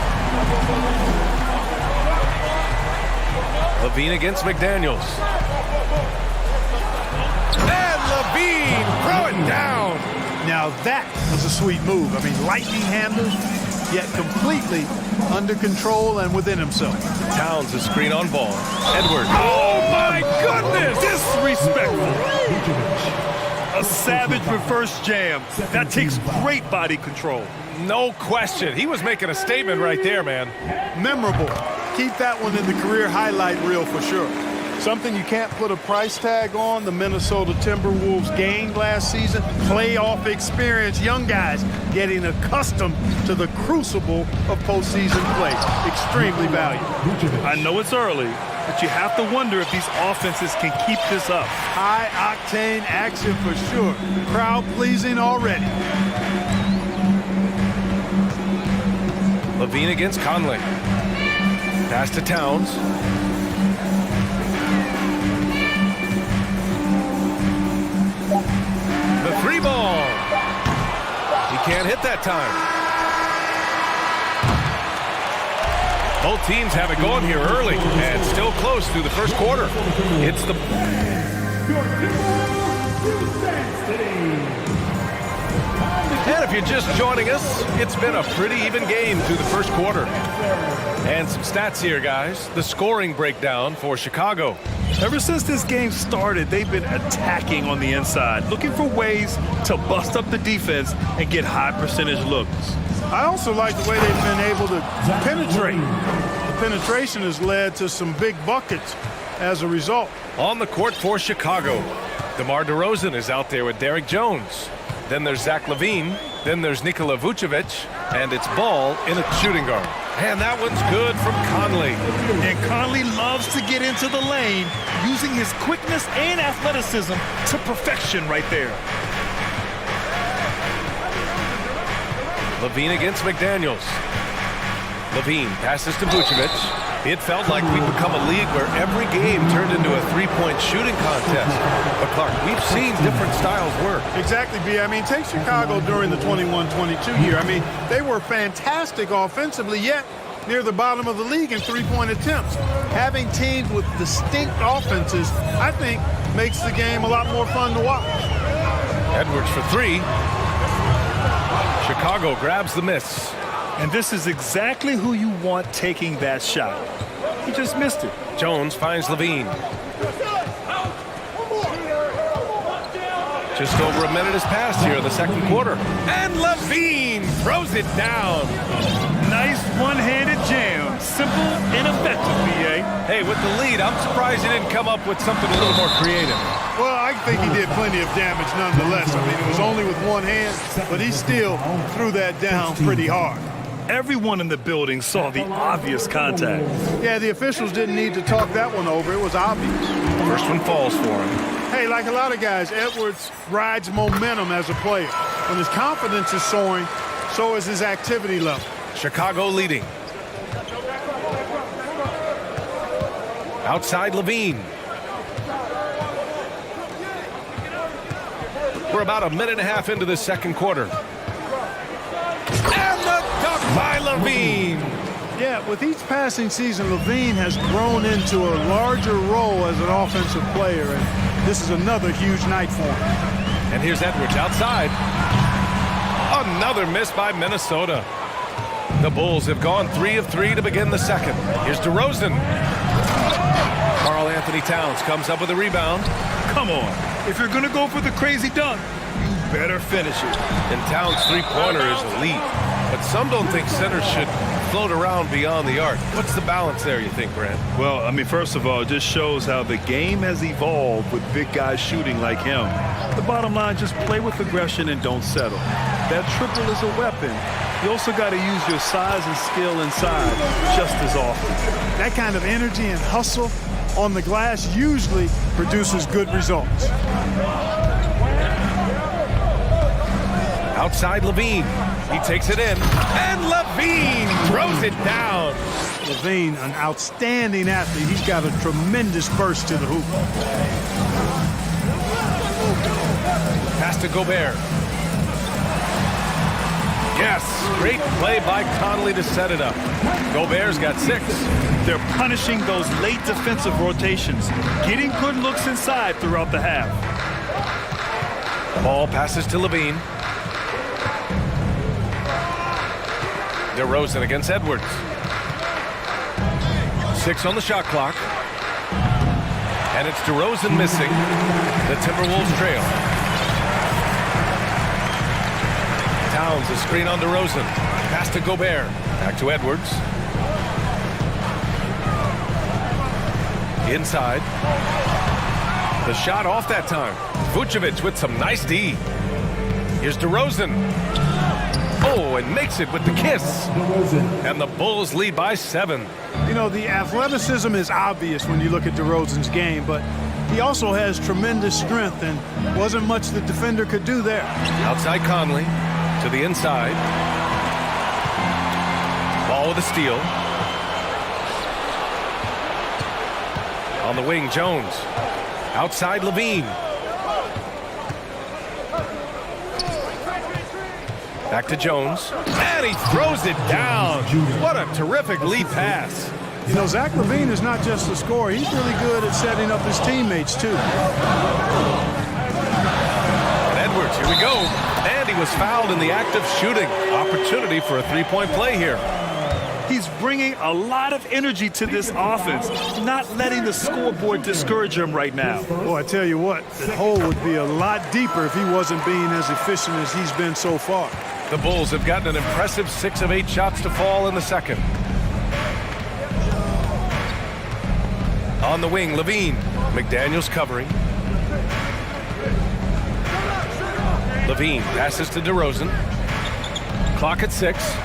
Levine against McDaniels. And Levine throwing down. Now that was a sweet move. I mean, lightning handled, yet completely under control and within himself. Towns a screen on ball. Edwards. Oh my goodness! Disrespectful. A savage reverse jam. That takes great body control. No question. He was making a statement right there, man. Memorable. Keep that one in the career highlight reel for sure. Something you can't put a price tag on, the Minnesota Timberwolves gained last season. Playoff experience, young guys getting accustomed to the crucible of postseason play. Extremely valuable. I know it's early, but you have to wonder if these offenses can keep this up. High-octane action for sure. Crowd-pleasing already. Levine against Conley. Pass to Towns. The three ball. He can't hit that time. Both teams have it going here early and still close through the first quarter. It's the... And if you're just joining us, it's been a pretty even game through the first quarter. And some stats here, guys. The scoring breakdown for Chicago. Ever since this game started, they've been attacking on the inside, looking for ways to bust up the defense and get high percentage looks. I also like the way they've been able to penetrate. The penetration has led to some big buckets as a result. On the court for Chicago, DeMar DeRozan is out there with Derek Jones. Then there's Zach LaVine. Then there's Nikola Vucevic. And it's Ball in a shooting guard. And that one's good from Conley. And Conley loves to get into the lane, using his quickness and athleticism to perfection right there. Levine against McDaniels. Levine passes to Vucevic. It felt like we'd become a league where every game turned into a three-point shooting contest. But Clark, we've seen different styles work. Exactly, B. I mean, take Chicago during the 21-22 year. I mean, they were fantastic offensively, yet near the bottom of the league in three-point attempts. Having teams with distinct offenses, I think, makes the game a lot more fun to watch. Edwards for three. Chicago grabs the miss. And this is exactly who you want taking that shot. He just missed it. Jones finds Levine. Just over a minute has passed here in the second quarter. And Levine throws it down. Nice one-handed jam. Simple and effective, B.A. Hey, with the lead, I'm surprised he didn't come up with something a little more creative. Well, I think he did plenty of damage nonetheless. I mean, it was only with one hand, but he still threw that down pretty hard. Everyone in the building saw the obvious contact. Yeah, the officials didn't need to talk that one over. It was obvious. First one falls for him. Hey, like a lot of guys, Edwards rides momentum as a player. When his confidence is soaring, so is his activity level. Chicago leading. Outside Levine. We're about a minute and a half into the second quarter. And the dunk by Levine. Yeah, with each passing season, Levine has grown into a larger role as an offensive player, and this is another huge night for him. And here's Edwards outside. Another miss by Minnesota. The Bulls have gone 3 of 3 to begin the second. Here's DeRozan. Karl Anthony Towns comes up with a rebound. Come on. If you're going to go for the crazy dunk, you better finish it. And Towns' three-pointer is elite. But some don't think centers should float around beyond the arc. What's the balance there, you think, Brad? Well, I mean, first of all, it just shows how the game has evolved with big guys shooting like him. The bottom line, just play with aggression and don't settle. That triple is a weapon. You also got to use your size and skill inside just as often. That kind of energy and hustle on the glass usually produces good results. Outside Levine. He takes it in. And Levine throws it down. Levine, an outstanding athlete. He's got a tremendous burst to the hoop. Pass to Gobert. Yes, great play by Conley to set it up. Gobert's got 6. They're punishing those late defensive rotations, getting good looks inside throughout the half. Ball passes to Levine. DeRozan against Edwards. 6 on the shot clock. And it's DeRozan missing. The Timberwolves trail. Towns, a screen on DeRozan. Pass to Gobert. Back to Edwards. Inside. The shot off that time. Vucevic with some nice D. Here's DeRozan. Oh, and makes it with the kiss. And the Bulls lead by 7. You know, the athleticism is obvious when you look at DeRozan's game, but he also has tremendous strength, and wasn't much the defender could do there. Outside Conley. To the inside. Ball with a steal. On the wing, Jones. Outside Levine. Back to Jones. And he throws it down. What a terrific lead pass. You know, Zach LaVine is not just a scorer. He's really good at setting up his teammates, too. And Edwards, here we go. And he was fouled in the act of shooting. Opportunity for a three-point play here. He's bringing a lot of energy to this offense, not letting the scoreboard discourage him right now. Well, I tell you what, the hole would be a lot deeper if he wasn't being as efficient as he's been so far. The Bulls have gotten an impressive 6 of 8 shots to fall in the second. On the wing, Levine. McDaniels covering. Levine passes to DeRozan. Clock at 6.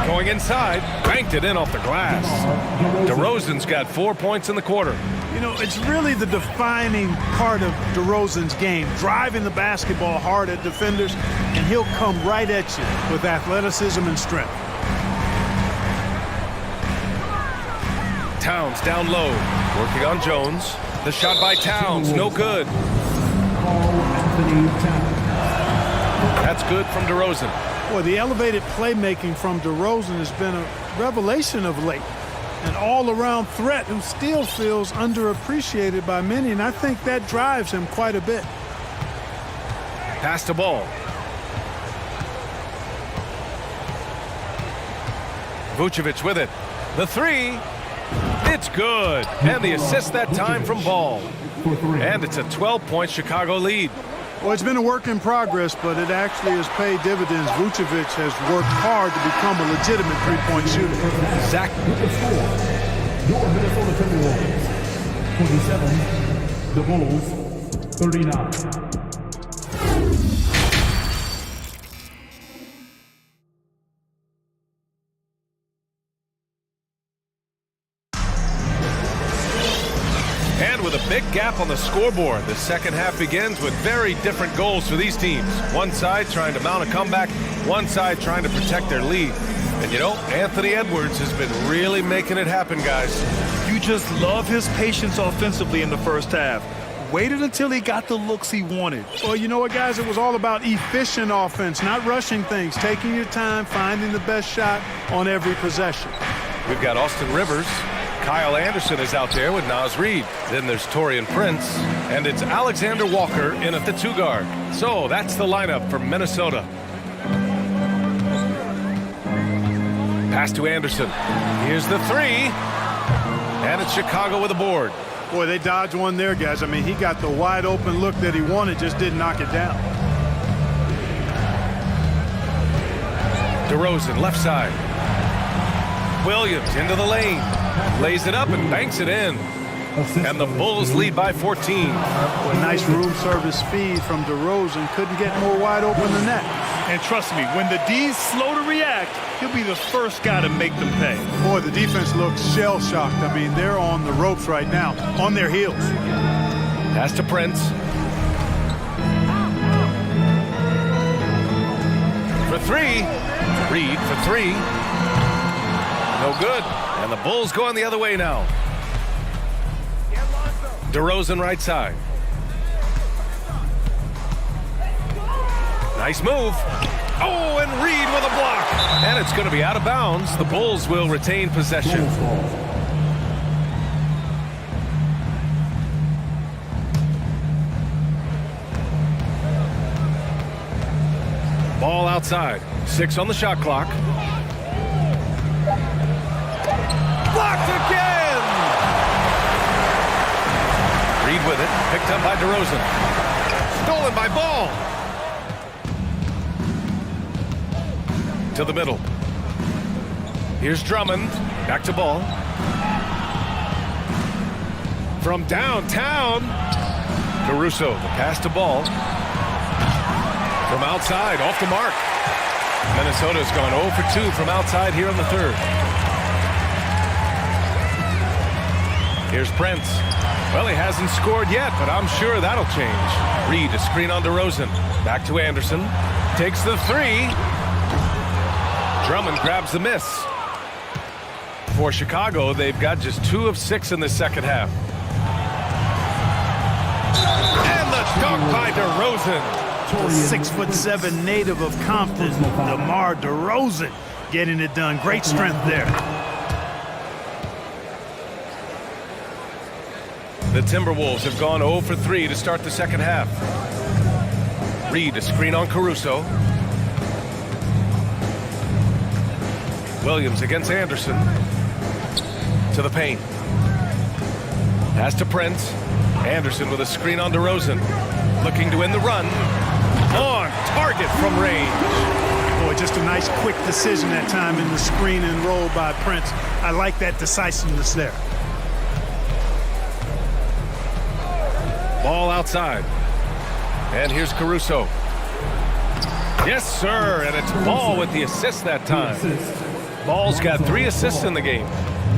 Going inside, banked it in off the glass. DeRozan's got 4 points in the quarter. You know, it's really the defining part of DeRozan's game, driving the basketball hard at defenders, and he'll come right at you with athleticism and strength. Towns down low, working on Jones. The shot by Towns, no good. That's good from DeRozan. Boy, the elevated playmaking from DeRozan has been a revelation of late. An all-around threat who still feels underappreciated by many, and I think that drives him quite a bit. Pass to Ball. Vucevic with it. The three. It's good. And the assist that time from Ball. And it's a 12-point Chicago lead. Well, it's been a work in progress, but it actually has paid dividends. Vucevic has worked hard to become a legitimate three-point shooter. Zach. Your Minnesota Timberwolves, 27. The Bulls, 39. And with a big gap on the scoreboard, the second half begins with very different goals for these teams. One side trying to mount a comeback, one side trying to protect their lead. And you know, Anthony Edwards has been really making it happen, guys. You just love his patience offensively in the first half. Waited until he got the looks he wanted. Well, you know what, guys? It was all about efficient offense, not rushing things, taking your time, finding the best shot on every possession. We've got Austin Rivers. Kyle Anderson is out there with Naz Reid. Then there's Taurean Prince. And it's Alexander Walker in at the 2 guard. So that's the lineup for Minnesota. Pass to Anderson. Here's the 3. And it's Chicago with a board. Boy, they dodged one there, guys. I mean, he got the wide open look that he wanted, just didn't knock it down. DeRozan, left side. Williams into the lane. Lays it up and banks it in. And the Bulls lead by 14. A nice room service feed from DeRozan. Couldn't get more wide open than that. And trust me, when the D's slow to react, he'll be the first guy to make them pay. Boy, the defense looks shell-shocked. I mean, they're on the ropes right now, on their heels. Pass to Prince. For three. Reed for three. No good. And the Bulls going the other way now. DeRozan right side. Nice move. Oh, and Reed with a block. And it's going to be out of bounds. The Bulls will retain possession. Ball outside. 6 on the shot clock. Blocked again! Reed with it. Picked up by DeRozan. Stolen by Ball. To the middle. Here's Drummond. Back to Ball. From downtown. Caruso. The pass to Ball. From outside. Off the mark. Minnesota's gone 0 for 2 from outside here in the third. Here's Prince. Well, he hasn't scored yet, but I'm sure that'll change. Reed, a screen on DeRozan. Back to Anderson. Takes the three. Drummond grabs the miss. For Chicago, they've got just 2 of 6 in the second half. And the dunk by DeRozan. The 6'7" native of Compton, DeMar DeRozan, getting it done. Great strength there. The Timberwolves have gone 0 for 3 to start the second half. Reed, a screen on Caruso. Williams against Anderson. To the paint. Pass to Prince. Anderson with a screen on DeRozan. Looking to win the run. On target from range. Boy, just a nice quick decision that time in the screen and roll by Prince. I like that decisiveness there. Ball outside. And here's Caruso. Yes, sir. And it's Ball with the assist that time. Ball's got 3 assists in the game.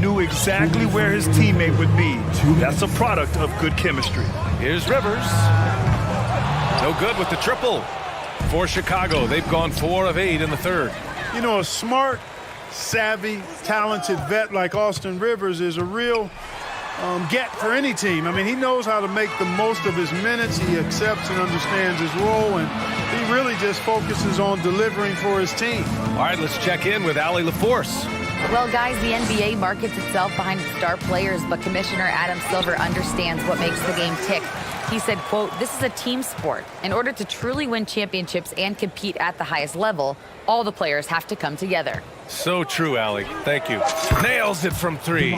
Knew exactly where his teammate would be. That's a product of good chemistry. Here's Rivers. No good with the triple. For Chicago, they've gone 4 of 8 in the third. You know, a smart, savvy, talented vet like Austin Rivers is a real get for any team. I mean, he knows how to make the most of his minutes. He accepts and understands his role, and he really just focuses on delivering for his team. All right, let's check in with Allie LaForce. Well, guys, the NBA markets itself behind its star players, but Commissioner Adam Silver understands what makes the game tick. He said, quote, "This is a team sport. In order to truly win championships and compete at the highest level, all the players have to come together." So true, Allie. Thank you. Nails it from 3.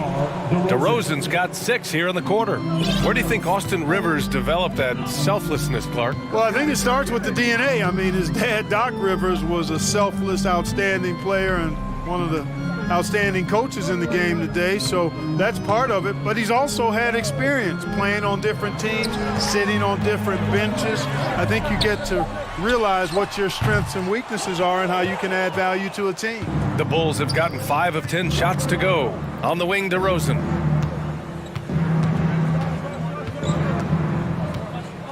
DeRozan's got 6 here in the quarter. Where do you think Austin Rivers developed that selflessness, Clark? Well, I think it starts with the DNA. I mean, his dad, Doc Rivers, was a selfless, outstanding player and one of the outstanding coaches in the game today, so that's part of it. But he's also had experience playing on different teams, sitting on different benches. I think you get to realize what your strengths and weaknesses are and how you can add value to a team. The Bulls have gotten 5 of 10 shots to go. On the wing, DeRozan.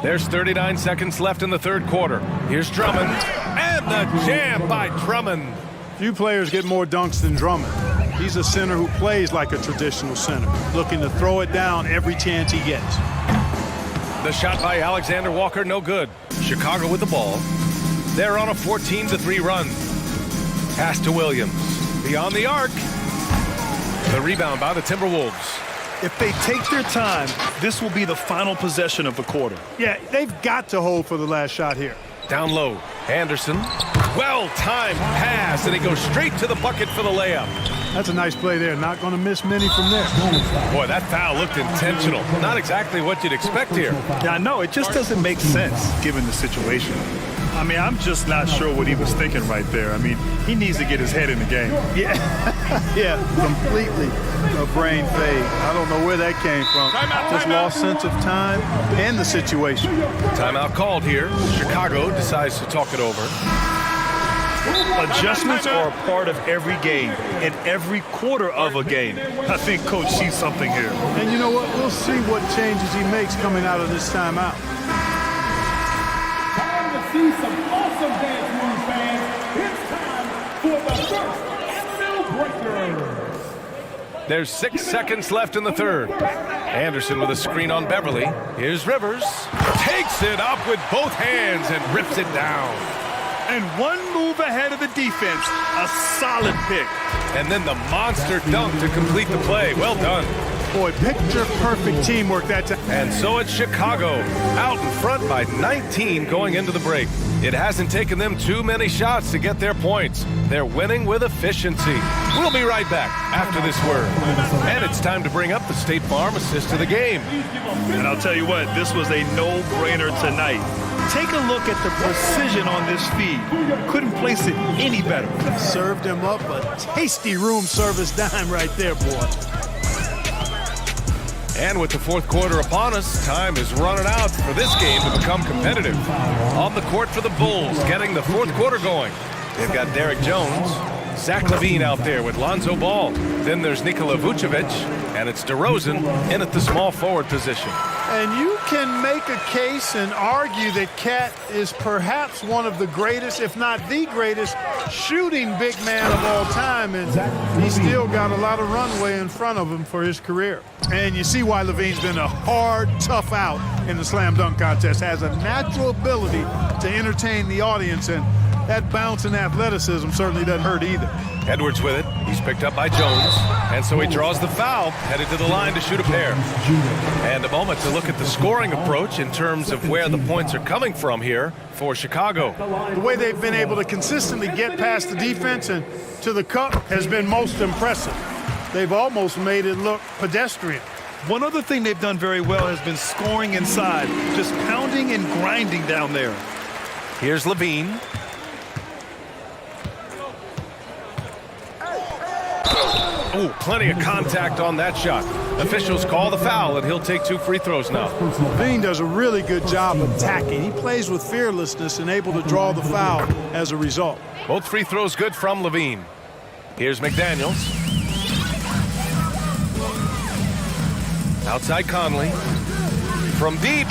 There's 39 seconds left in the third quarter. Here's Drummond. And the jam by Drummond. Few players get more dunks than Drummond. He's a center who plays like a traditional center, looking to throw it down every chance he gets. The shot by Alexander Walker, no good. Chicago with the ball. They're on a 14-3 run. Pass to Williams. Beyond the arc. The rebound by the Timberwolves. If they take their time, this will be the final possession of the quarter. Yeah, they've got to hold for the last shot here. Down low. Anderson. Well-timed pass, and he goes straight to the bucket for the layup. That's a nice play there. Not going to miss many from there. Boy, that foul looked intentional. Not exactly what you'd expect here. Yeah, I know. It just doesn't make sense given the situation. I mean, I'm just not sure what he was thinking right there. I mean, he needs to get his head in the game. Yeah, yeah, completely a brain fade. I don't know where that came from. Just lost sense of time and the situation. Timeout called here. Chicago decides to talk it over. Adjustments are a part of every game and every quarter of a game. I think Coach sees something here. And you know what? We'll see what changes he makes coming out of this timeout. Time to see some awesome dance moves, fans. It's time for the first NFL breaker. There's 6 seconds left in the third. Anderson with a screen on Beverly. Here's Rivers. Takes it up with both hands and rips it down. And one move ahead of the defense. A solid pick. And then the monster dunk to complete the play. Well done. Boy, picture-perfect teamwork that time. And so it's Chicago, out in front by 19 going into the break. It hasn't taken them too many shots to get their points. They're winning with efficiency. We'll be right back after this word. And it's time to bring up the State Farm assist of the game. And I'll tell you what, this was a no-brainer tonight. Take a look at the precision on this feed. Couldn't place it any better. Served him up a tasty room service dime right there, boy. And with the fourth quarter upon us, time is running out for this game to become competitive. On the court for the Bulls, getting the fourth quarter going. They've got Derek Jones, Zach LaVine out there with Lonzo Ball. Then there's Nikola Vucevic, and it's DeRozan in at the small forward position. And you can make a case and argue that Cat is perhaps one of the greatest, if not the greatest, shooting big man of all time. And he's still got a lot of runway in front of him for his career. And you see why LaVine's been a hard, tough out in the slam dunk contest. Has a natural ability to entertain the audience, and that bounce and athleticism certainly doesn't hurt either. Edwards with it. He's picked up by Jones. And so he draws the foul, headed to the line to shoot a pair. And a moment to look at the scoring approach in terms of where the points are coming from here for Chicago. The way they've been able to consistently get past the defense and to the cup has been most impressive. They've almost made it look pedestrian. One other thing they've done very well has been scoring inside, just pounding and grinding down there. Here's LaVine. Ooh, plenty of contact on that shot. Officials call the foul, and he'll take 2 free throws now. LaVine does a really good job attacking. He plays with fearlessness and able to draw the foul as a result. Both free throws good from LaVine. Here's McDaniels. Outside Conley. From deep.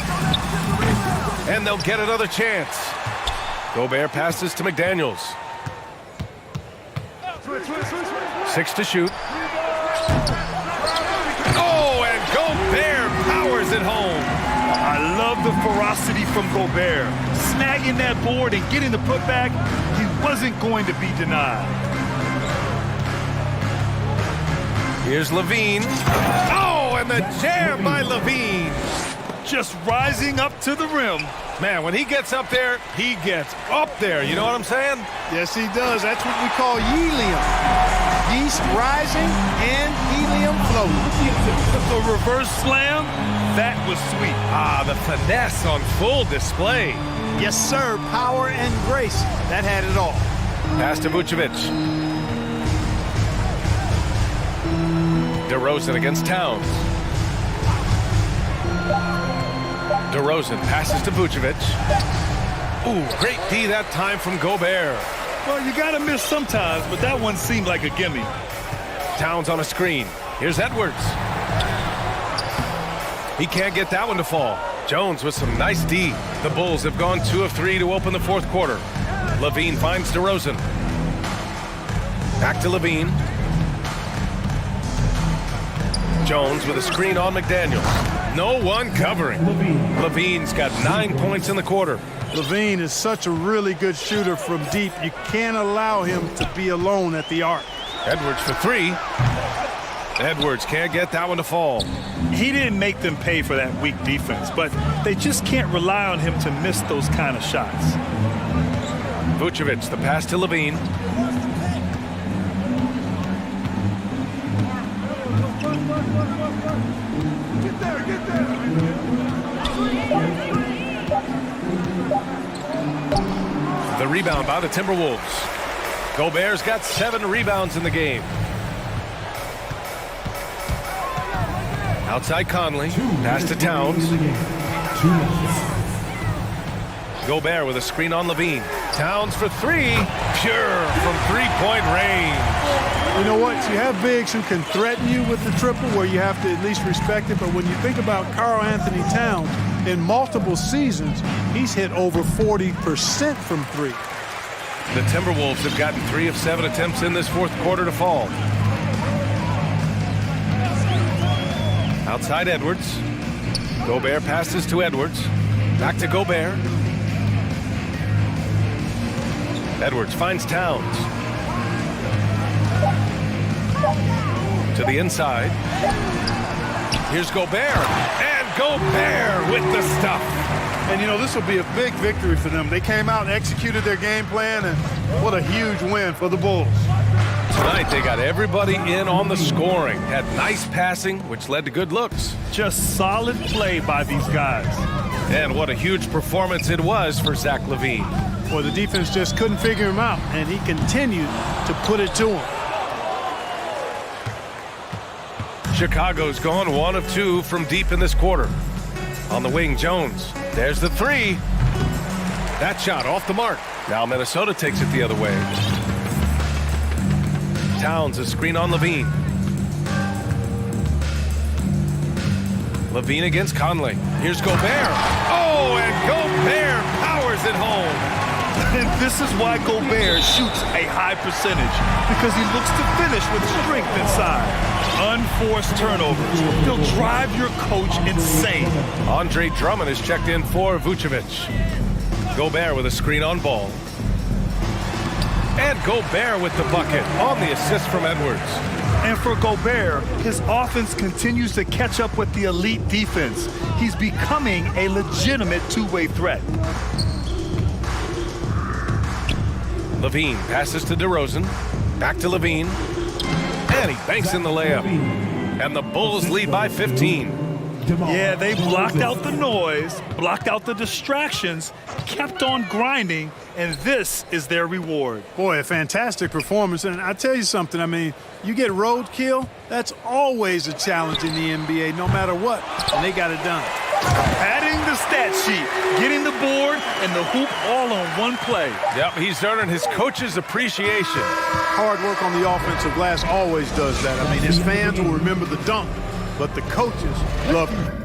And they'll get another chance. Gobert passes to McDaniels. 6 to shoot. Oh, and Gobert powers it home. I love the ferocity from Gobert. Snagging that board and getting the putback, he wasn't going to be denied. Here's LaVine. Oh, and the jam by LaVine. Just rising up to the rim. Man, when he gets up there, he gets up there. You know what I'm saying? Yes, he does. That's what we call helium. Yeast rising and helium floating. The reverse slam, that was sweet. Ah, the finesse on full display. Yes, sir. Power and grace. That had it all. Pass to Vucevic. DeRozan against Towns. DeRozan passes to Vucevic. Ooh, great D that time from Gobert. Well, you got to miss sometimes, but that one seemed like a gimme. Towns on a screen. Here's Edwards. He can't get that one to fall. Jones with some nice D. The Bulls have gone 2 of 3 to open the fourth quarter. LaVine finds DeRozan. Back to LaVine. Jones with a screen on McDaniels. No one covering. LaVine's got 9 points in the quarter. LaVine is such a really good shooter from deep. You can't allow him to be alone at the arc. Edwards for 3. Edwards can't get that one to fall. He didn't make them pay for that weak defense, but they just can't rely on him to miss those kind of shots. Vucevic, the pass to LaVine. Get there. The rebound by the Timberwolves. Gobert's got 7 rebounds in the game. Outside Conley. Pass to Towns. Gobert with a screen on LaVine. Towns for three. Pure from three-point range. You know what? You have bigs who can threaten you with the triple where you have to at least respect it. But when you think about Karl Anthony Towns, in multiple seasons, he's hit over 40% from three. The Timberwolves have gotten 3 of 7 attempts in this fourth quarter to fall. Outside Edwards. Gobert passes to Edwards. Back to Gobert. Edwards finds Towns. To the inside. Here's Gobert. And Gobert with the stuff. And, you know, this will be a big victory for them. They came out and executed their game plan, and what a huge win for the Bulls. Tonight, they got everybody in on the scoring. Had nice passing, which led to good looks. Just solid play by these guys. And what a huge performance it was for Zach LaVine. Well, the defense just couldn't figure him out, and he continued to put it to him. Chicago's gone 1 of 2 from deep in this quarter. On the wing, Jones. There's the three. That shot off the mark. Now Minnesota takes it the other way. Towns, a screen on LaVine. LaVine against Conley. Here's Gobert. Oh, and Gobert powers it home. And this is why Gobert shoots a high percentage, because he looks to finish with strength inside. Unforced turnovers. They'll drive your coach insane. Andre Drummond is checked in for Vucevic. Gobert with a screen on ball. And Gobert with the bucket on the assist from Edwards. And for Gobert, his offense continues to catch up with the elite defense. He's becoming a legitimate two-way threat. LaVine passes to DeRozan. Back to LaVine. And he banks in the layup. And the Bulls lead by 15. Yeah, they blocked out the noise, blocked out the distractions, kept on grinding, and this is their reward. Boy, a fantastic performance. And I tell you something, I mean, you get roadkill, that's always a challenge in the NBA, no matter what. And they got it done. Adding the stat sheet, getting the board, and the hoop all on one play. Yep, he's earning his coach's appreciation. Hard work on the offensive glass always does that. I mean, his fans will remember the dunk, but the coaches love him.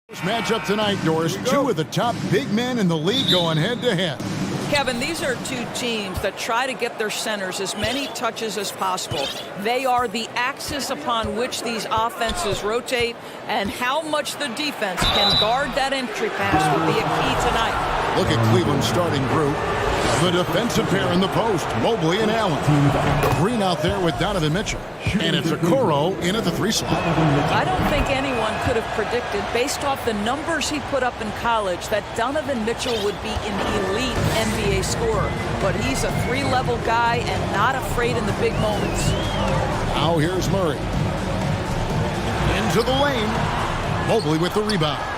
Matchup tonight, Doris. Two of the top big men in the league going head-to-head. Kevin, these are two teams that try to get their centers as many touches as possible. They are the axis upon which these offenses rotate, and how much the defense can guard that entry pass will be a key tonight. Look at Cleveland's starting group. The defensive pair in the post, Mobley and Allen. Green out there with Donovan Mitchell. And it's Okoro in at the 3 slot. I don't think anyone could have predicted, based off the numbers he put up in college, that Donovan Mitchell would be an elite NBA scorer. But he's a 3-level guy and not afraid in the big moments. Now here's Murray. Into the lane. Mobley with the rebound.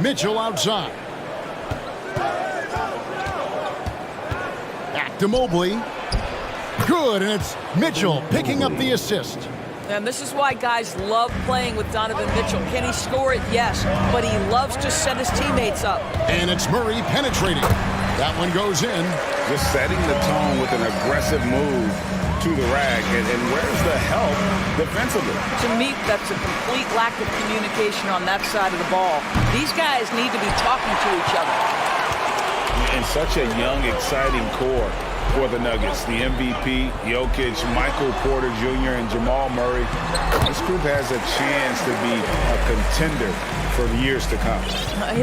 Mitchell outside. Back to Mobley. Good, and it's Mitchell picking up the assist. And this is why guys love playing with Donovan Mitchell. Can he score it? Yes, but he loves to set his teammates up. And it's Murray penetrating. That one goes in. Just setting the tone with an aggressive move to the rack. And where's the help defensively? To me, that's a complete lack of communication on that side of the ball. These guys need to be talking to each other. And such a young, exciting core for the Nuggets. The MVP, Jokic, Michael Porter Jr., and Jamal Murray. This group has a chance to be a contender for years to come.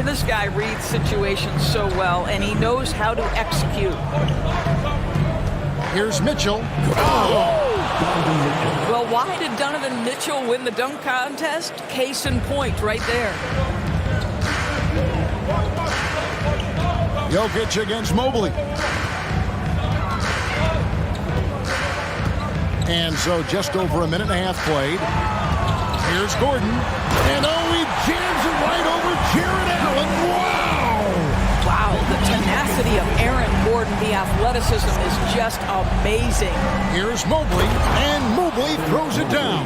This guy reads situations so well, and he knows how to execute. Here's Mitchell. Oh. Well, why did Donovan Mitchell win the dunk contest? Case in point right there. Jokic against Mobley. And so just over a minute and a half played. Here's Gordon. And oh, he jams it right over Jared Allen. Wow! Wow, the tenacity of Aaron Gordon, the athleticism is just amazing. Here's Mobley, and Mobley throws it down.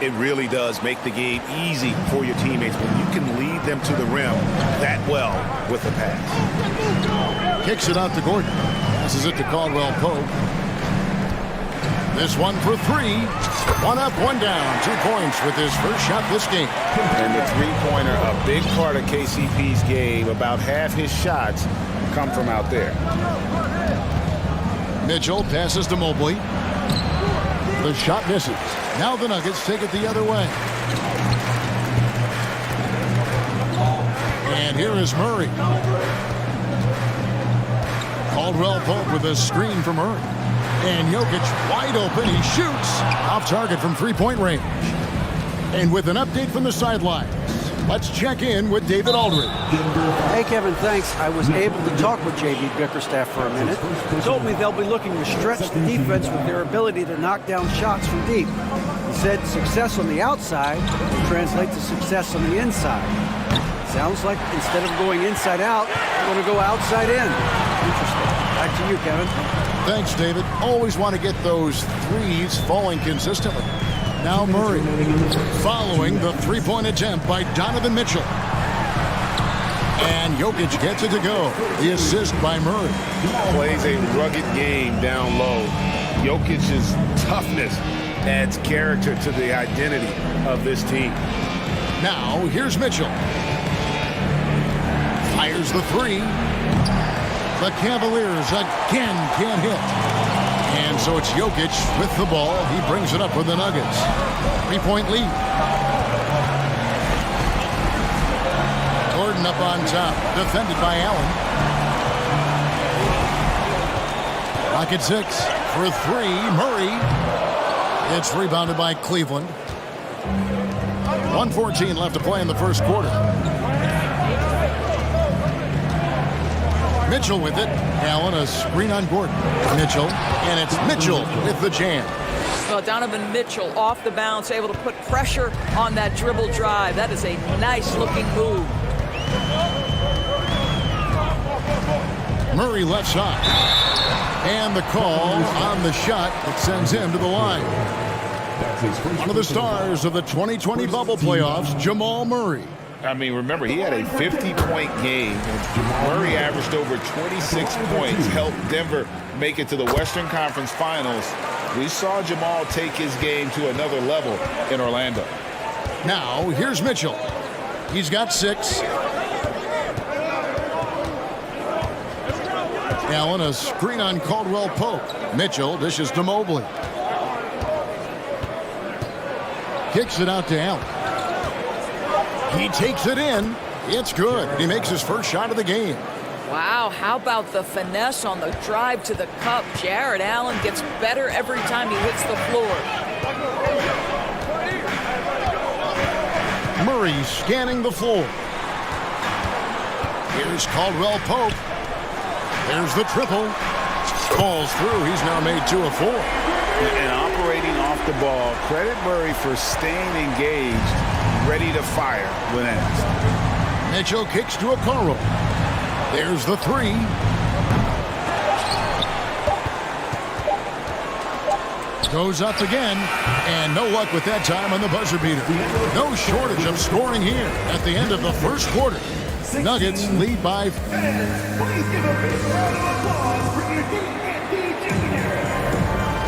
It really does make the game easy for your teammates when you can lead them to the rim that well with a pass. Kicks it out to Gordon. Passes it to Caldwell Pope. This one for 3. 1 up, 1 down. 2 points with his first shot this game. And the three-pointer, a big part of KCP's game. About half his shots come from out there. Mitchell passes to Mobley. The shot misses. Now the Nuggets take it the other way. And here is Murray. Caldwell Pope with a screen from Murray. And Jokic wide open. He shoots off target from 3-point range. And with an update from the sidelines, let's check in with David Aldridge. Hey, Kevin, thanks. I was able to talk with J.B. Bickerstaff for a minute. He told me they'll be looking to stretch the defense with their ability to knock down shots from deep. He said success on the outside will translate to success on the inside. Sounds like instead of going inside out, they're going to go outside in. Interesting. Back to you, Kevin. Thanks, David. Always want to get those threes falling consistently. Now Murray, following the 3-point attempt by Donovan Mitchell. And Jokic gets it to go. The assist by Murray. Plays a rugged game down low. Jokic's toughness adds character to the identity of this team. Now, here's Mitchell. Fires the 3. The Cavaliers again can't hit. And so it's Jokic with the ball. He brings it up for the Nuggets. 3-point lead. Gordon up on top. Defended by Allen. Rocket 6 for 3. Murray. It's rebounded by Cleveland. 1:14 left to play in the first quarter. Mitchell with it. Allen, a screen on Gordon. Mitchell, and it's Mitchell with the jam. Well, Donovan Mitchell off the bounce, able to put pressure on that dribble drive. That is a nice-looking move. Murray left side. And the call on the shot that sends him to the line. One of the stars of the 2020 bubble playoffs, Jamal Murray. I mean, remember, he had a 50-point game. Murray averaged over 26 points, helped Denver make it to the Western Conference Finals We saw Jamal take his game to another level in Orlando. Now, here's Mitchell. He's got 6. Allen, a screen on Caldwell Pope. Mitchell dishes to Mobley. Kicks it out to Allen. He takes it in. It's good. He makes his first shot of the game. Wow, how about the finesse on the drive to the cup? Jared Allen gets better every time he hits the floor. Murray scanning the floor. Here's Caldwell Pope. There's the triple. Falls through. He's now made 2 of 4. And operating off the ball, credit Murray for staying engaged, ready to fire when asked. Mitchell kicks to Okoro. There's the 3. Goes up again, and no luck with that time on the buzzer beater. No shortage of scoring here at the end of the first quarter. Nuggets lead by...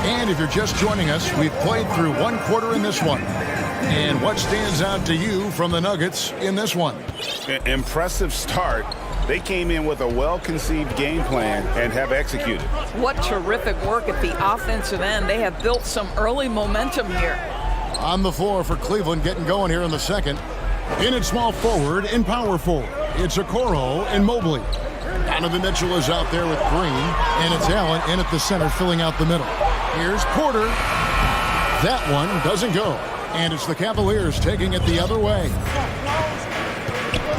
And if you're just joining us, we've played through 1 quarter in this one. And what stands out to you from the Nuggets in this one? Impressive start. They came in with a well-conceived game plan and have executed. What terrific work at the offensive end. They have built some early momentum here. On the floor for Cleveland, getting going here in the second. In at small forward and power forward, it's Okoro and Mobley. Donovan Mitchell is out there with Green, and it's Allen in at the center filling out the middle. Here's Porter. That one doesn't go, and it's the Cavaliers taking it the other way.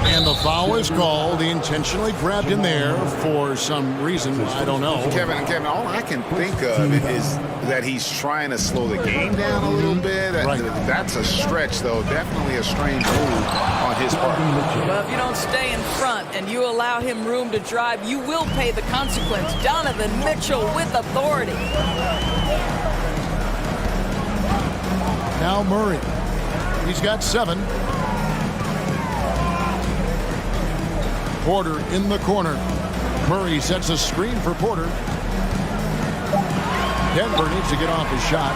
And the foul is called. He intentionally grabbed in there for some reason. I don't know. Kevin, all I can think of is that he's trying to slow the game down a little bit. Right. That's a stretch, though. Definitely a strange move on his part. Well, if you don't stay in front and you allow him room to drive, you will pay the consequence. Donovan Mitchell with authority. Now Murray. He's got 7. Porter in the corner. Murray sets a screen for Porter. Denver needs to get off his shot.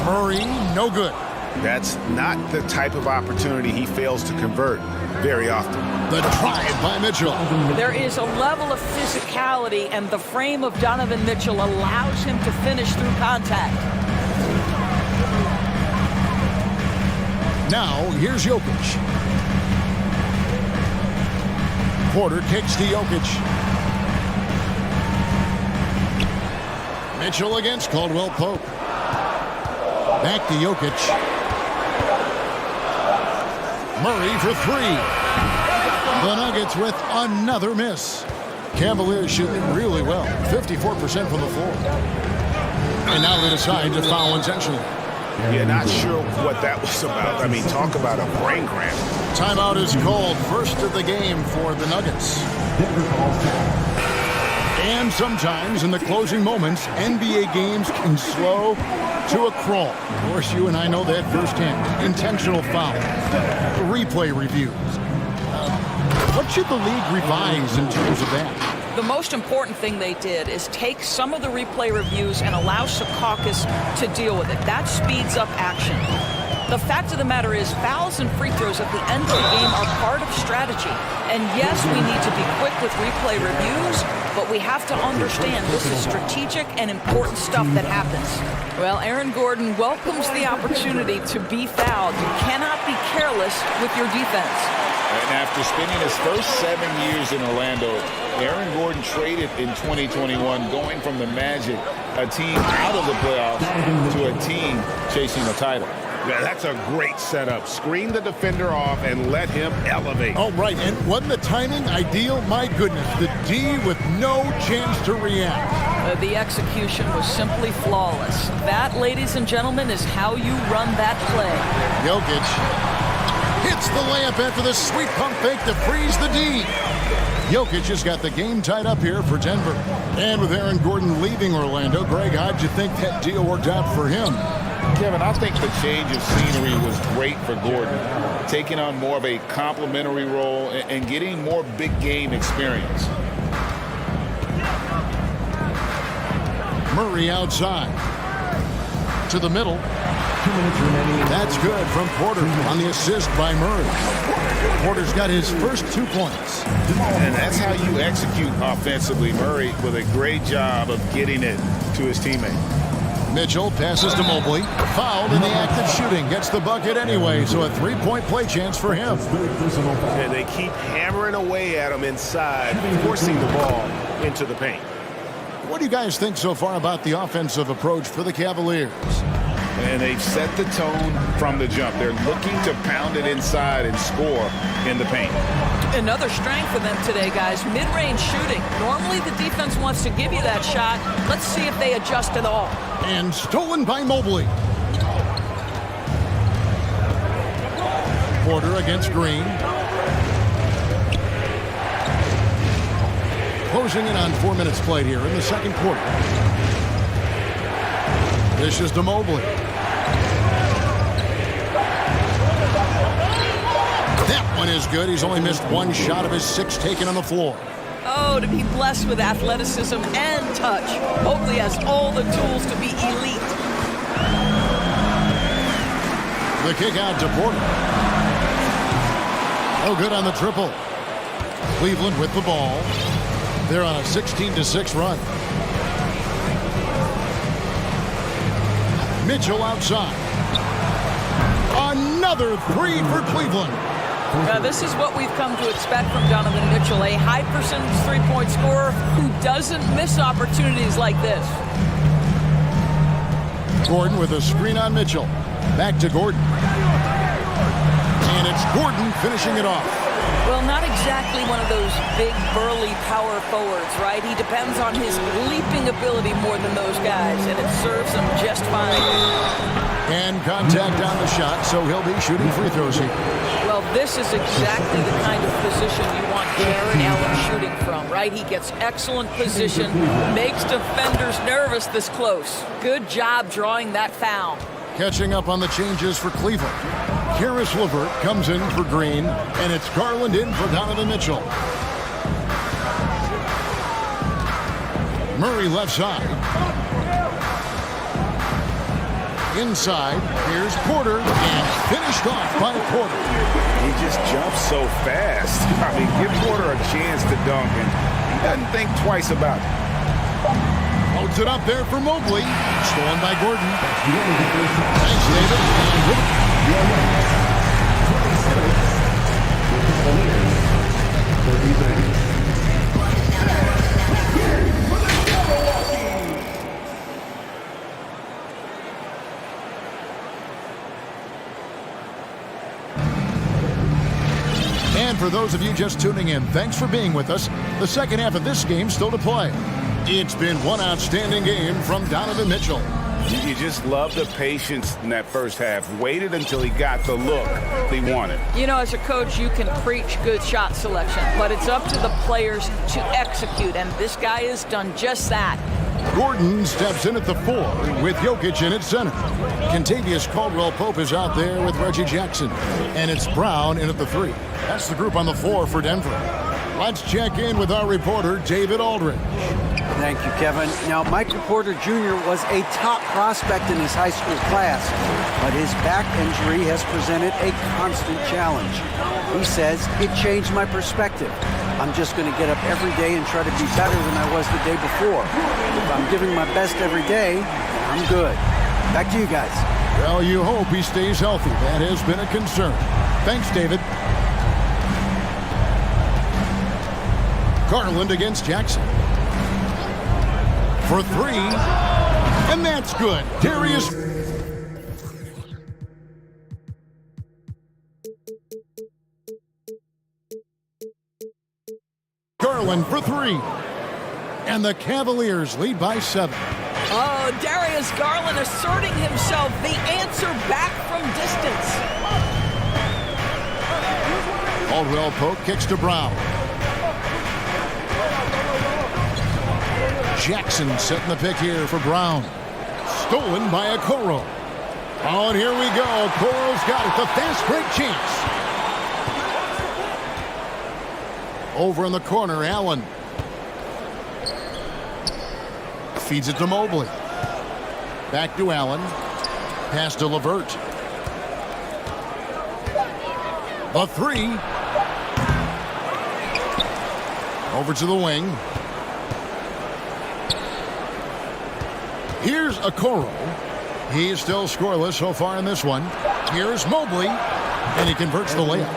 Murray, no good. That's not the type of opportunity he fails to convert very often. The drive by Mitchell. There is a level of physicality, and the frame of Donovan Mitchell allows him to finish through contact. Now, here's Jokic. Porter kicks to Jokic. Mitchell against Caldwell Pope. Back to Jokic. Murray for 3. The Nuggets with another miss. Cavaliers shooting really well. 54% from the floor. And now they decide to foul intentionally. Yeah, not sure what that was about. I mean, talk about a brain cramp. Timeout is called, first of the game for the Nuggets. And sometimes in the closing moments, NBA games can slow to a crawl. Of course, you and I know that firsthand. Intentional foul, replay reviews. What should the league revise in terms of that? The most important thing they did is take some of the replay reviews and allow Secaucus to deal with it. That speeds up action. The fact of the matter is fouls and free throws at the end of the game are part of strategy. And yes, we need to be quick with replay reviews, but we have to understand this is strategic and important stuff that happens. Well, Aaron Gordon welcomes the opportunity to be fouled. You cannot be careless with your defense. And after spending his first 7 years in Orlando, Aaron Gordon traded in 2021, going from the Magic, a team out of the playoffs, to a team chasing a title. Yeah, that's a great setup. Screen the defender off and let him elevate. Oh, right. And wasn't the timing ideal? My goodness. The D with no chance to react. The execution was simply flawless. That, ladies and gentlemen, is how you run that play. Jokic hits the layup after the sweet pump fake to freeze the D. Jokic has got the game tied up here for Denver. And with Aaron Gordon leaving Orlando, Greg, how'd you think that deal worked out for him? Kevin, I think the change of scenery was great for Gordon, taking on more of a complimentary role and getting more big game experience. Murray outside. To the middle. 2 minutes remaining. That's good from Porter on the assist by Murray. Porter's got his first 2 points. And that's how you execute offensively. Murray with a great job of getting it to his teammate. Mitchell passes to Mobley. Fouled in the act of shooting. Gets the bucket anyway, so a 3-point play chance for him. And they keep hammering away at him inside, forcing the ball into the paint. What do you guys think so far about the offensive approach for the Cavaliers? And they've set the tone from the jump. They're looking to pound it inside and score in the paint. Another strength for them today, guys. Mid-range shooting. Normally the defense wants to give you that shot. Let's see if they adjust at all. And stolen by Mobley. Porter against Green. Closing in on 4 minutes played here in the second quarter. Dishes to Mobley. That one is good. He's only missed 1 shot of his 6 taken on the floor. Oh, to be blessed with athleticism and touch. Mobley has all the tools to be elite. The kick out to Porter. Oh, good on the triple. Cleveland with the ball. They're on a 16-6 run. Mitchell outside. Another 3 for Cleveland. This is what we've come to expect from Donovan Mitchell, a high percentage three-point scorer who doesn't miss opportunities like this. Gordon with a screen on Mitchell. Back to Gordon. And it's Gordon finishing it off. Well, not exactly one of those big, burly power forwards, right? He depends on his leaping ability more than those guys, and it serves him just fine. And contact on the shot, so he'll be shooting free throws here. Well, this is exactly the kind of position you want Jared Allen shooting from, right? He gets excellent position, makes defenders nervous this close. Good job drawing that foul. Catching up on the changes for Cleveland. Karis LeVert comes in for Green, and it's Garland in for Donovan Mitchell. Murray left side. Inside, here's Porter, and finished off by Porter. He just jumps so fast. I mean, give Porter a chance to dunk, and he doesn't think twice about it. Loads it up there for Mobley. Stolen by Gordon. Thanks, David. And for those of you just tuning in, thanks for being with us. The second half of this game still to play. It's been one outstanding game from Donovan Mitchell. You just love the patience in that first half. Waited until he got the look he wanted. You know, as a coach, you can preach good shot selection, but it's up to the players to execute, and this guy has done just that. Gordon steps in at the 4 with Jokic in at center. Kentavious Caldwell-Pope is out there with Reggie Jackson. And it's Brown in at the 3. That's the group on the floor for Denver. Let's check in with our reporter, David Aldridge. Thank you, Kevin. Now, Michael Porter Jr. was a top prospect in his high school class, but his back injury has presented a constant challenge. He says, it changed my perspective. I'm just going to get up every day and try to be better than I was the day before. If I'm giving my best every day, I'm good. Back to you guys. Well, you hope he stays healthy. That has been a concern. Thanks, David. Garland against Jackson. For 3. And that's good. Darius. Garland for 3. And the Cavaliers lead by 7. Oh, Darius Garland asserting himself, the answer back from distance. Caldwell-Pope kicks to Brown. Jackson setting the pick here for Brown. Stolen by Okoro. Oh, and here we go. Okoro's got it. The fast break chance. Over in the corner, Allen. Feeds it to Mobley. Back to Allen. Pass to LeVert. The three. Over to the wing. Here's Okoro. He is still scoreless so far in this one. Here's Mobley. And he converts the layup.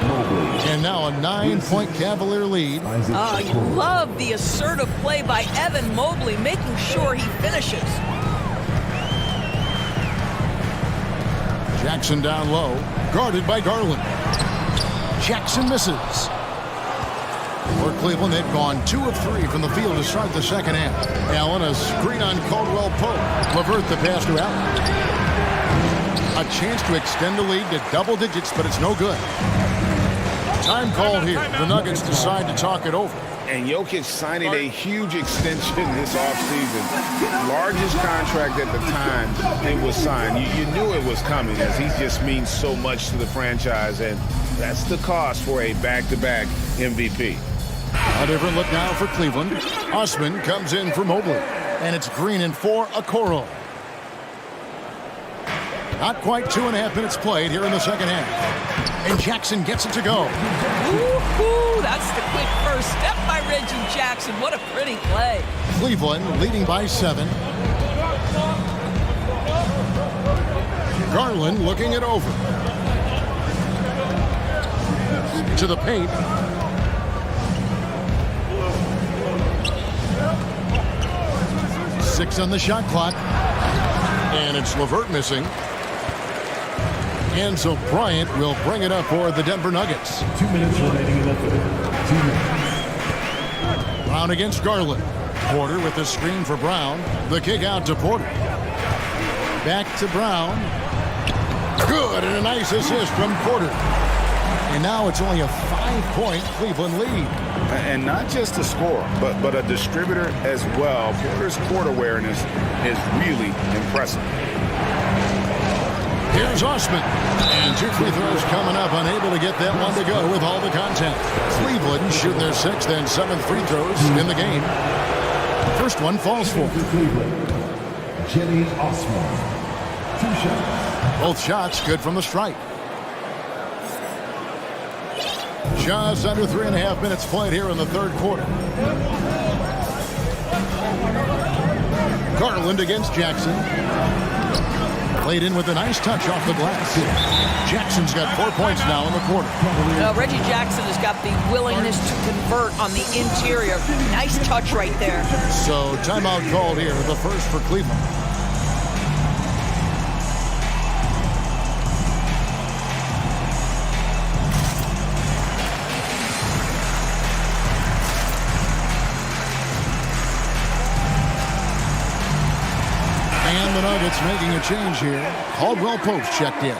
And now a 9-point Cavalier lead. Oh, you love the assertive play by Evan Mobley, making sure he finishes. Jackson down low, guarded by Garland. Jackson misses. For Cleveland, they've gone 2 of 3 from the field to start the second half. Allen, a screen on Caldwell Pope. LeVert the pass to Allen. A chance to extend the lead to double digits, but it's no good. Time called here. The Nuggets decide to talk it over. And Jokic signing a huge extension this offseason. Largest contract at the time it was signed. You knew it was coming, as he just means so much to the franchise, and that's the cost for a back-to-back MVP. A different look now for Cleveland. Osman comes in for Mobley, and it's Green and for Okoro. Not quite 2.5 minutes played here in the second half. And Jackson gets it to go. Woo-hoo, that's the quick first step by Reggie Jackson. What a pretty play. Cleveland leading by 7. Garland looking it over. To the paint. Six on the shot clock. And it's LeVert missing. And so Bryant will bring it up for the Denver Nuggets. 2 minutes remaining in the third. 2 minutes. Brown against Garland. Porter with the screen for Brown. The kick out to Porter. Back to Brown. Good, and a nice assist from Porter. And now it's only a 5-point Cleveland lead. And not just a scorer, but a distributor as well. Porter's court awareness is really impressive. Here's Osman. And 2 free throws coming up, unable to get that one to go with all the contact. Cleveland shooting their 6th and 7th free throws in the game. First one falls for Cleveland. Jenny Osman. 2 shots. Both shots good from the stripe. Just under 3.5 minutes played here in the third quarter. Garland against Jackson. Played in with a nice touch off the glass. Jackson's got 4 points now in the quarter. Reggie Jackson has got the willingness to convert on the interior. Nice touch right there. So timeout called here, the first for Cleveland. And the Nuggets making a change here. Caldwell Pope's checked in.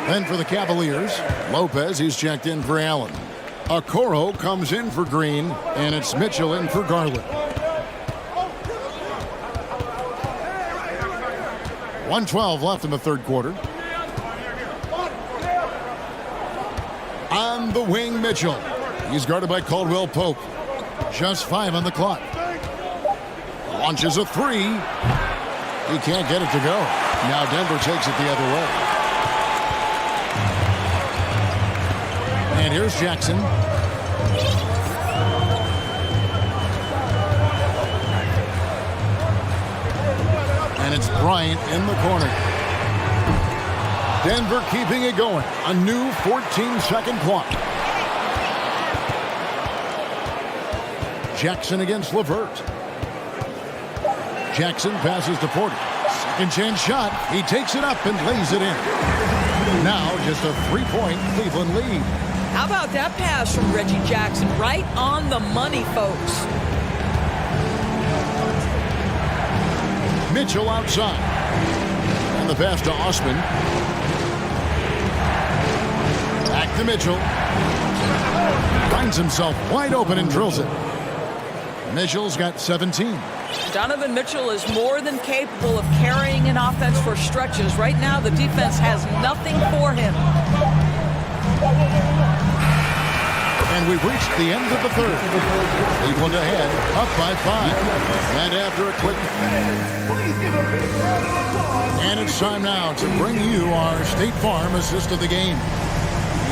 Then for the Cavaliers, Lopez, he's checked in for Allen. Okoro comes in for Green, and it's Mitchell in for Garland. 1:12 left in the third quarter. On the wing, Mitchell. He's guarded by Caldwell Pope. Just 5 on the clock. Launches a 3. He can't get it to go. Now Denver takes it the other way. And here's Jackson. And it's Bryant in the corner. Denver keeping it going. A new 14-second clock. Jackson against LeVert. Jackson passes to Porter. Second chance shot. He takes it up and lays it in. Now just a 3-point Cleveland lead. How about that pass from Reggie Jackson? Right on the money, folks. Mitchell outside. And the pass to Osman. Back to Mitchell. Finds himself wide open and drills it. Mitchell's got 17. Donovan Mitchell is more than capable of carrying an offense for stretches. Right now, the defense has nothing for him. And we've reached the end of the third. Cleveland ahead, up by 5. And after a quick... And it's time now to bring you our State Farm assist of the game.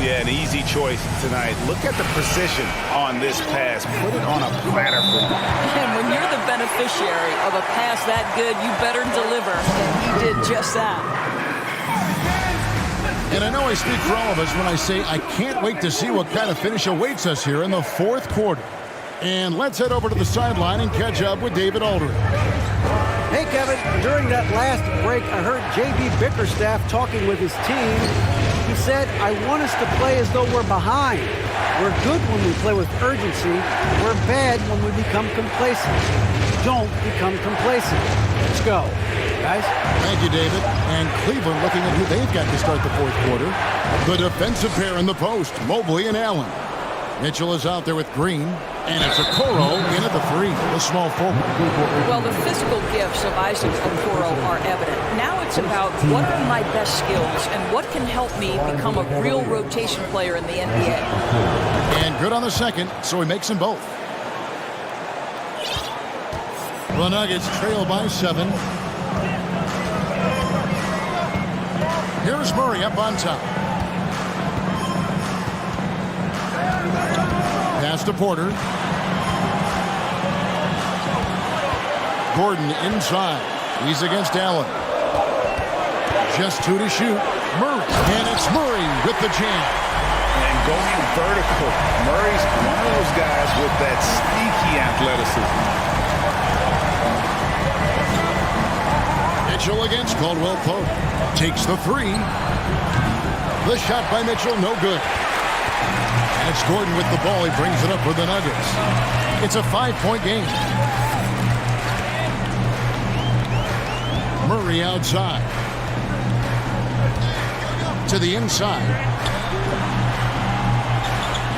Yeah, an easy choice tonight. Look at the precision on this pass. Put it on a platter for him. And when you're the beneficiary of a pass that good, you better deliver. And he did just that. And I know I speak for all of us when I say I can't wait to see what kind of finish awaits us here in the fourth quarter. And let's head over to the sideline and catch up with David Aldridge. Hey, Kevin, during that last break, I heard J.B. Bickerstaff talking with his team. He said, I want us to play as though we're behind. We're good when we play with urgency. We're bad when we become complacent. Don't become complacent. Let's go, guys. Thank you, David. And Cleveland looking at who they've got to start the fourth quarter. The defensive pair in the post, Mobley and Allen. Mitchell is out there with Green, and it's Okoro in at the 3, the small forward. Well, the physical gifts of Isaac Okoro are evident. Now it's about what are my best skills and what can help me become a real rotation player in the NBA. And good on the second, so he makes them both. The Nuggets trail by 7. Here's Murray up on top. Pass to Porter. Gordon inside. He's against Allen. Just 2 to shoot. Murray. And it's Murray with the jam. And going vertical. Murray's one of those guys with that sneaky athleticism. Mitchell against Caldwell Pope. Takes the 3. The shot by Mitchell, no good. And it's Gordon with the ball. He brings it up for the Nuggets. It's a 5-point game. Murray outside. To the inside.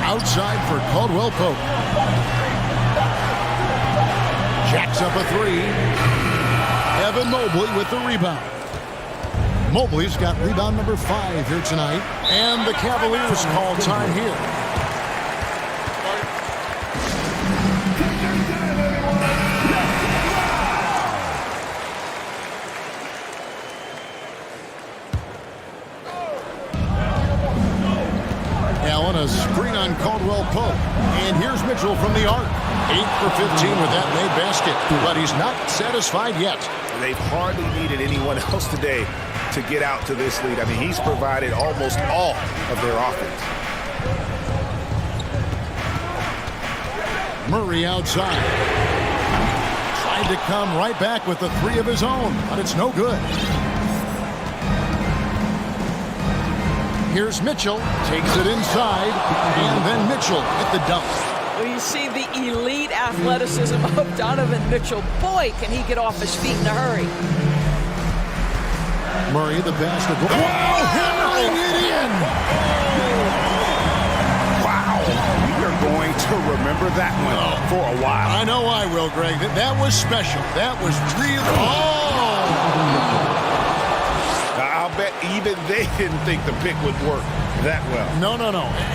Outside for Caldwell Pope. Jacks up a 3. Evan Mobley with the rebound. Mobley's got rebound number 5 here tonight. And the Cavaliers call time here. Allen, a screen on Caldwell Pope. And here's Mitchell from the arc. 8 for 15 with that made basket. But he's not satisfied yet. They've hardly needed anyone else today to get out to this lead. I mean, he's provided almost all of their offense. Murray outside. Tried to come right back with the 3 of his own, but it's no good. Here's Mitchell. Takes it inside. And then Mitchell at the dunk. Well, you see the elite athleticism of Donovan Mitchell. Boy, can he get off his feet in a hurry. Murray, the basket. Wow, hammering it in. Wow. We are going to remember that one for a while. I know I will, Greg. That was special. That was real. Oh! I'll bet even they didn't think the pick would work that well. No.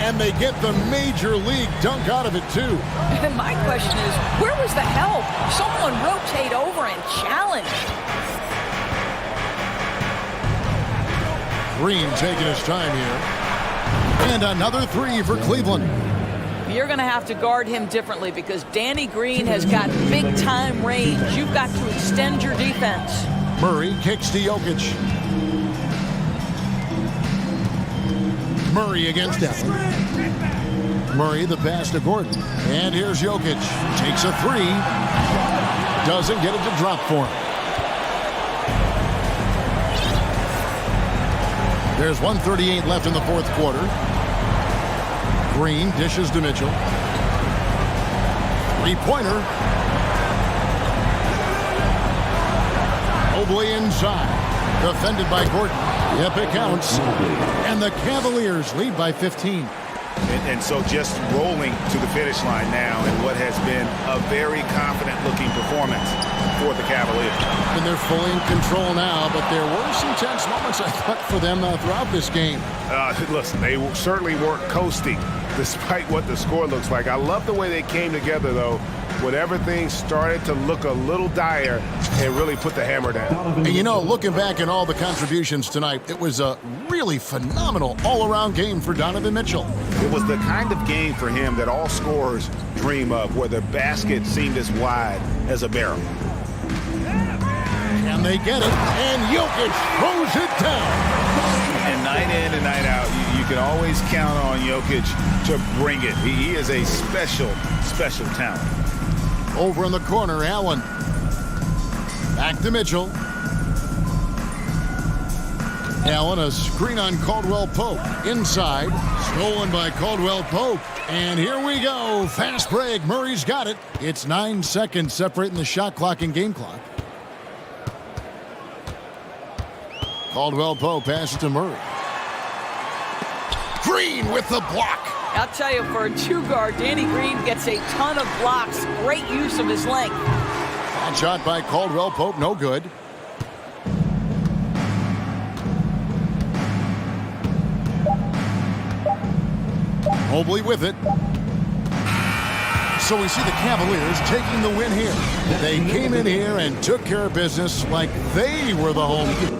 And they get the major league dunk out of it, too. And my question is, where was the help? Someone rotate over and challenge. Green taking his time here. And another 3 for Cleveland. You're going to have to guard him differently because Danny Green has got big-time range. You've got to extend your defense. Murray kicks to Jokic. Murray against Allen. Murray the pass to Gordon. And here's Jokic. Takes a 3. Doesn't get it to drop for him. There's 1:38 left in the fourth quarter. Green dishes to Mitchell. 3-pointer. Mobley inside. Defended by Gordon. Yep, it counts. And the Cavaliers lead by 15. And so just rolling to the finish line now in what has been a very confident-looking performance for the Cavaliers. And they're fully in control now, but there were some tense moments, I thought, for them throughout this game. Listen, they certainly weren't coasting despite what the score looks like. I love the way they came together, though, when everything started to look a little dire and really put the hammer down. And you know, looking back at all the contributions tonight, it was a really phenomenal all-around game for Donovan Mitchell. It was the kind of game for him that all scorers dream of, where the basket seemed as wide as a barrel. And they get it, and Jokic throws it down. And night in and night out, you can always count on Jokic to bring it. He is a special, special talent. Over in the corner, Allen. Back to Mitchell. Allen, a screen on Caldwell Pope. Inside, stolen by Caldwell Pope. And here we go. Fast break. Murray's got it. It's 9 seconds separating the shot clock and game clock. Caldwell Pope passes to Murray. Green with the block. I'll tell you, for a two-guard, Danny Green gets a ton of blocks. Great use of his length. That shot by Caldwell Pope, no good. Mobley with it. So we see the Cavaliers taking the win here. They came in here and took care of business like they were the home team.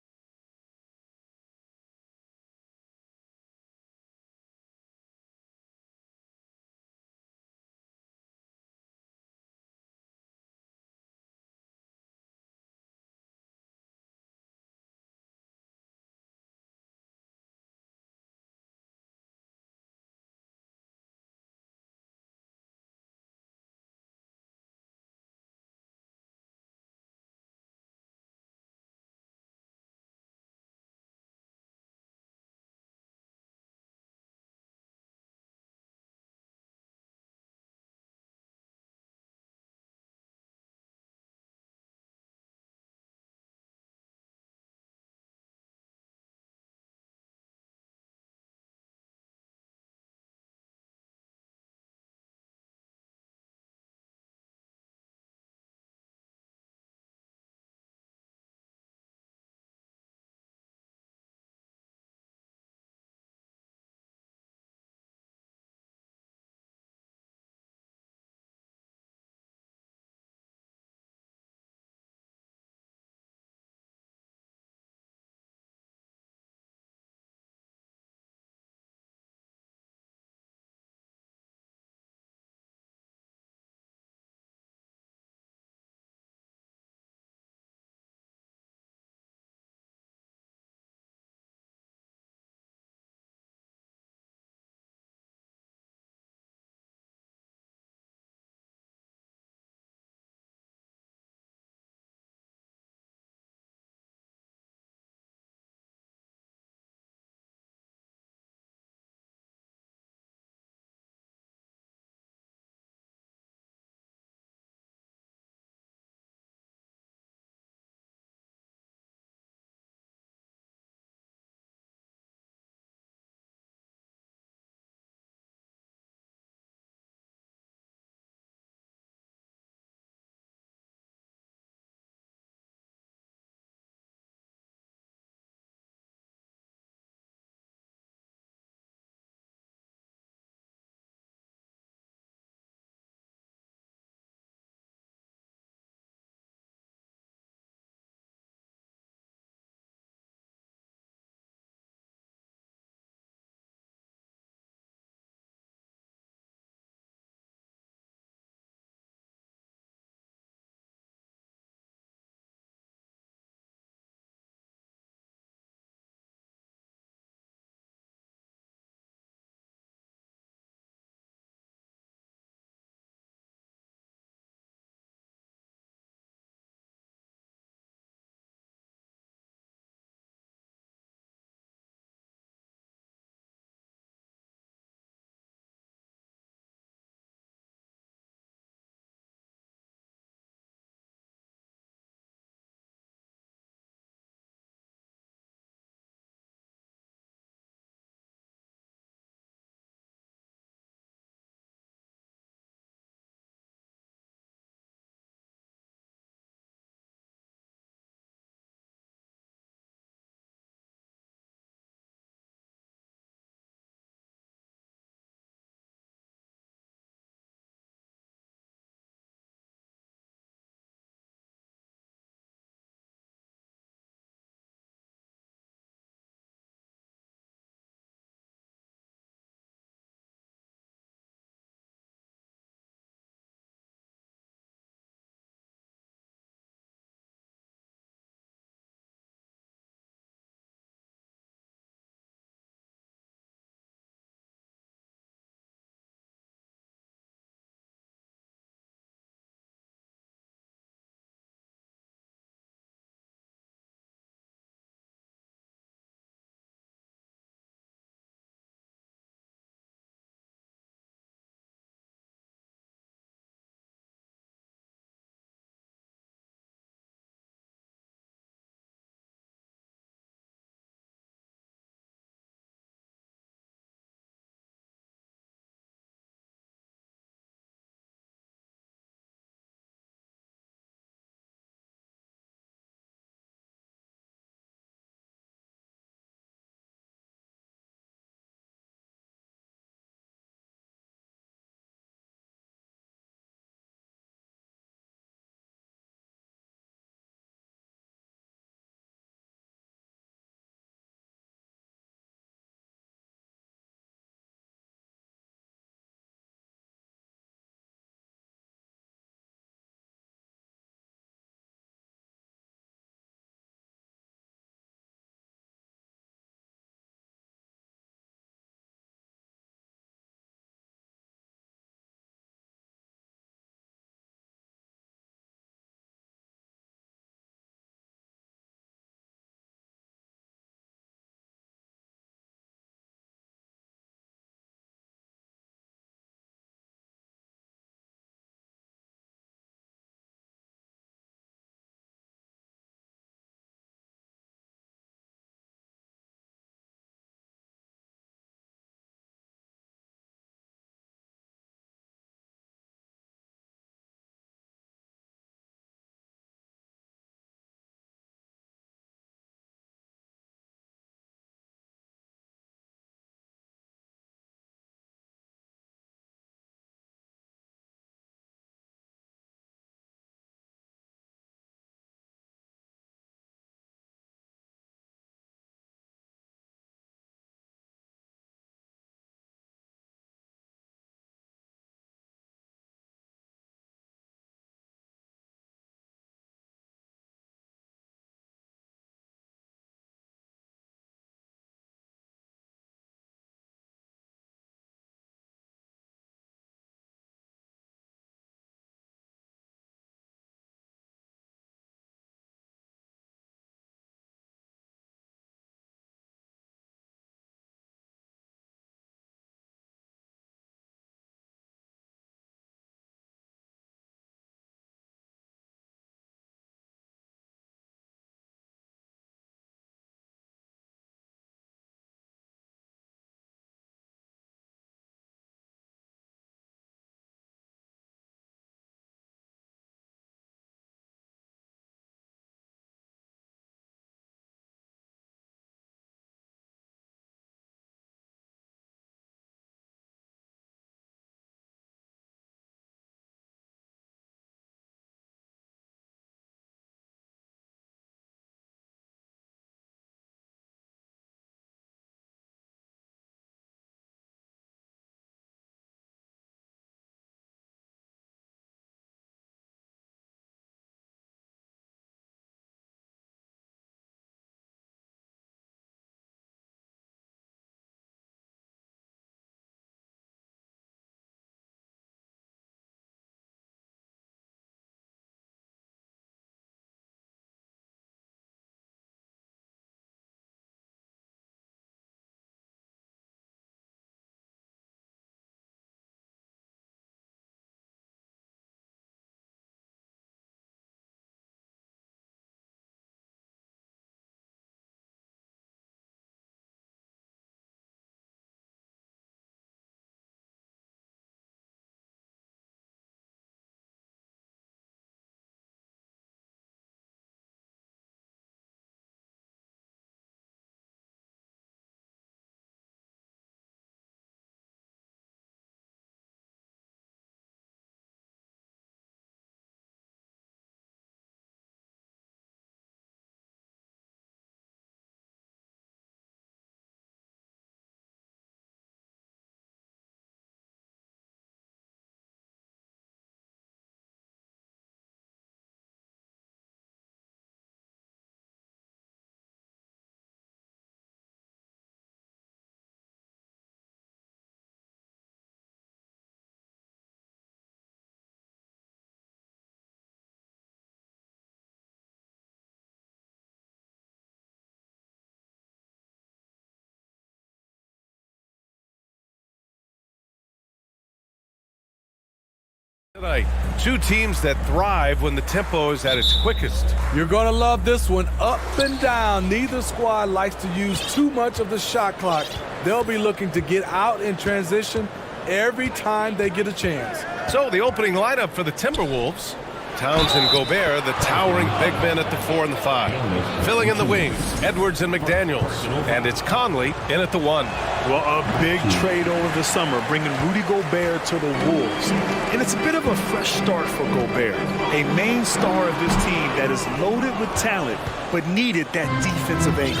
Tonight, two teams that thrive when the tempo is at its quickest. You're going to love this one. Up and down. Neither squad likes to use too much of the shot clock. They'll be looking to get out in transition every time they get a chance. So the opening lineup for the Timberwolves. Towns and Gobert, the towering big men at the 4 and the 5. Filling in the wings, Edwards and McDaniels. And it's Conley in at the 1. Well, a big trade over the summer, bringing Rudy Gobert to the Wolves. And it's a bit of a fresh start for Gobert, a main star of this team that is loaded with talent, but needed that defensive anchor.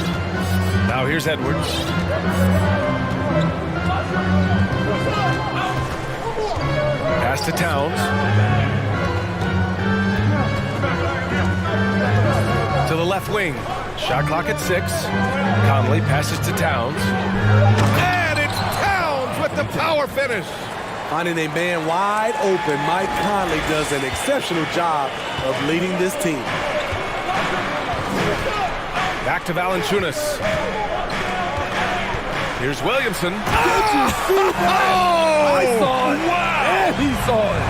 Now here's Edwards. Pass to Towns. To the left wing. Shot clock at 6. Conley passes to Towns. And it's Towns with the power finish. Finding a man wide open, Mike Conley does an exceptional job of leading this team. Back to Valanciunas. Here's Williamson. Did you see that? I saw it. Wow. And he saw it.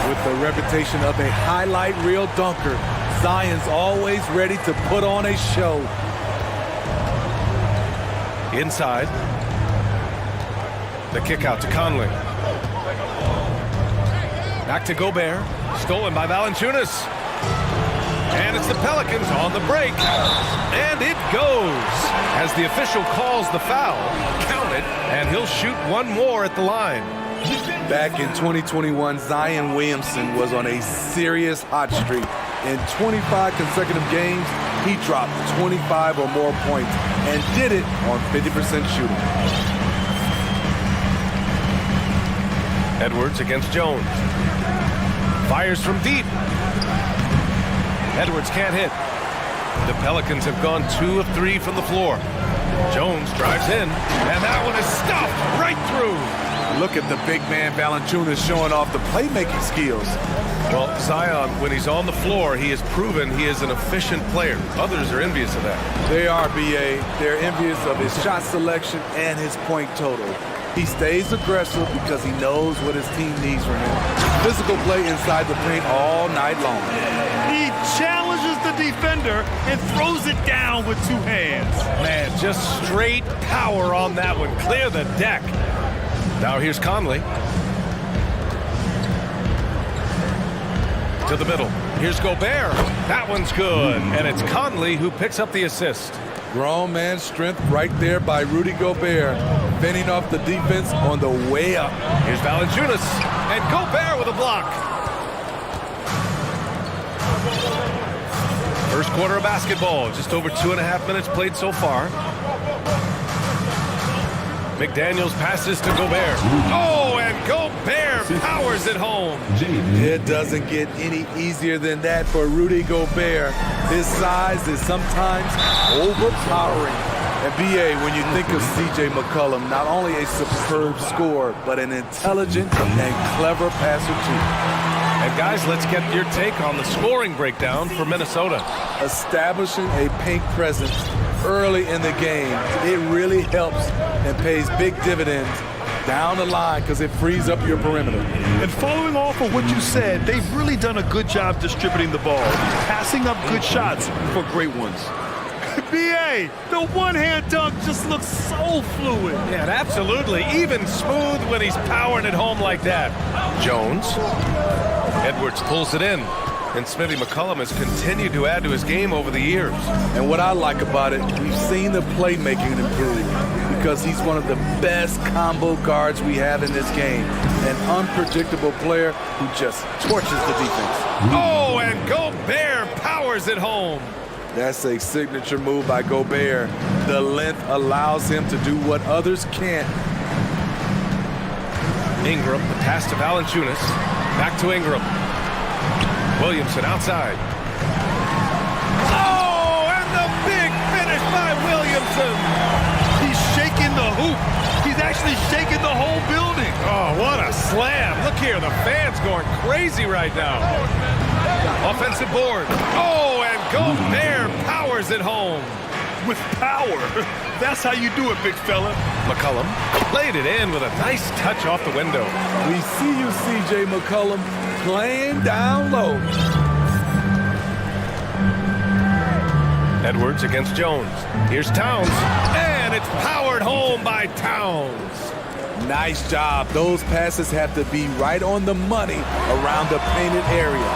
With the reputation of a highlight reel dunker, Zion's always ready to put on a show. Inside. The kick out to Conley. Back to Gobert. Stolen by Valanciunas. And it's the Pelicans on the break. And it goes. As the official calls the foul, count it, and he'll shoot one more at the line. Back in 2021, Zion Williamson was on a serious hot streak. In 25 consecutive games, he dropped 25 or more points and did it on 50% shooting. Edwards against Jones. Fires from deep. Edwards can't hit. The Pelicans have gone 2 of 3 from the floor. Jones drives in, and that one is stopped right through. Look at the big man Valanciunas showing off the playmaking skills. Well, Zion, when he's on the floor, he has proven he is an efficient player. Others are envious of that. They are, B.A. They're envious of his shot selection and his point total. He stays aggressive because he knows what his team needs from him. Physical play inside the paint all night long. He challenges the defender and throws it down with 2 hands. Man, just straight power on that one. Clear the deck. Now here's Conley. To the middle. Here's Gobert. That one's good. And it's Conley who picks up the assist. Grown man strength right there by Rudy Gobert. Fending off the defense on the way up. Here's Valanciunas. And Gobert with a block. First quarter of basketball. Just over 2.5 minutes played so far. McDaniels passes to Gobert. Oh, and Gobert powers it home. It doesn't get any easier than that for Rudy Gobert. His size is sometimes overpowering. And B.A., when you think of C.J. McCollum, not only a superb scorer, but an intelligent and clever passer, too. And guys, let's get your take on the scoring breakdown for Minnesota. Establishing a paint presence early in the game, it really helps and pays big dividends down the line because it frees up your perimeter. And following off of what you said, they've really done a good job distributing the ball, passing up good shots for great ones. B.A., the one-hand dunk just looks so fluid. Yeah, absolutely. Even smooth when he's powering it home like that. Jones. Edwards pulls it in. And Smithy McCollum has continued to add to his game over the years. And what I like about it, we've seen the playmaking improve because he's one of the best combo guards we have in this game. An unpredictable player who just torches the defense. Oh, and Gobert powers it home. That's a signature move by Gobert. The length allows him to do what others can't. Ingram, the pass to Valanciunas. Back to Ingram. Williamson outside. Oh, and the big finish by Williamson. He's shaking the hoop. He's actually shaking the whole building. Oh, what a slam. Look here, the fans going crazy right now. Offensive board. Oh, and Gobert powers it home. with power. That's how you do it, big fella. McCollum laid it in with a nice touch off the window. We see you, C.J. McCollum, playing down low. Edwards against Jones. Here's Towns, and it's powered home by Towns. Nice job. Those passes have to be right on the money around the painted area.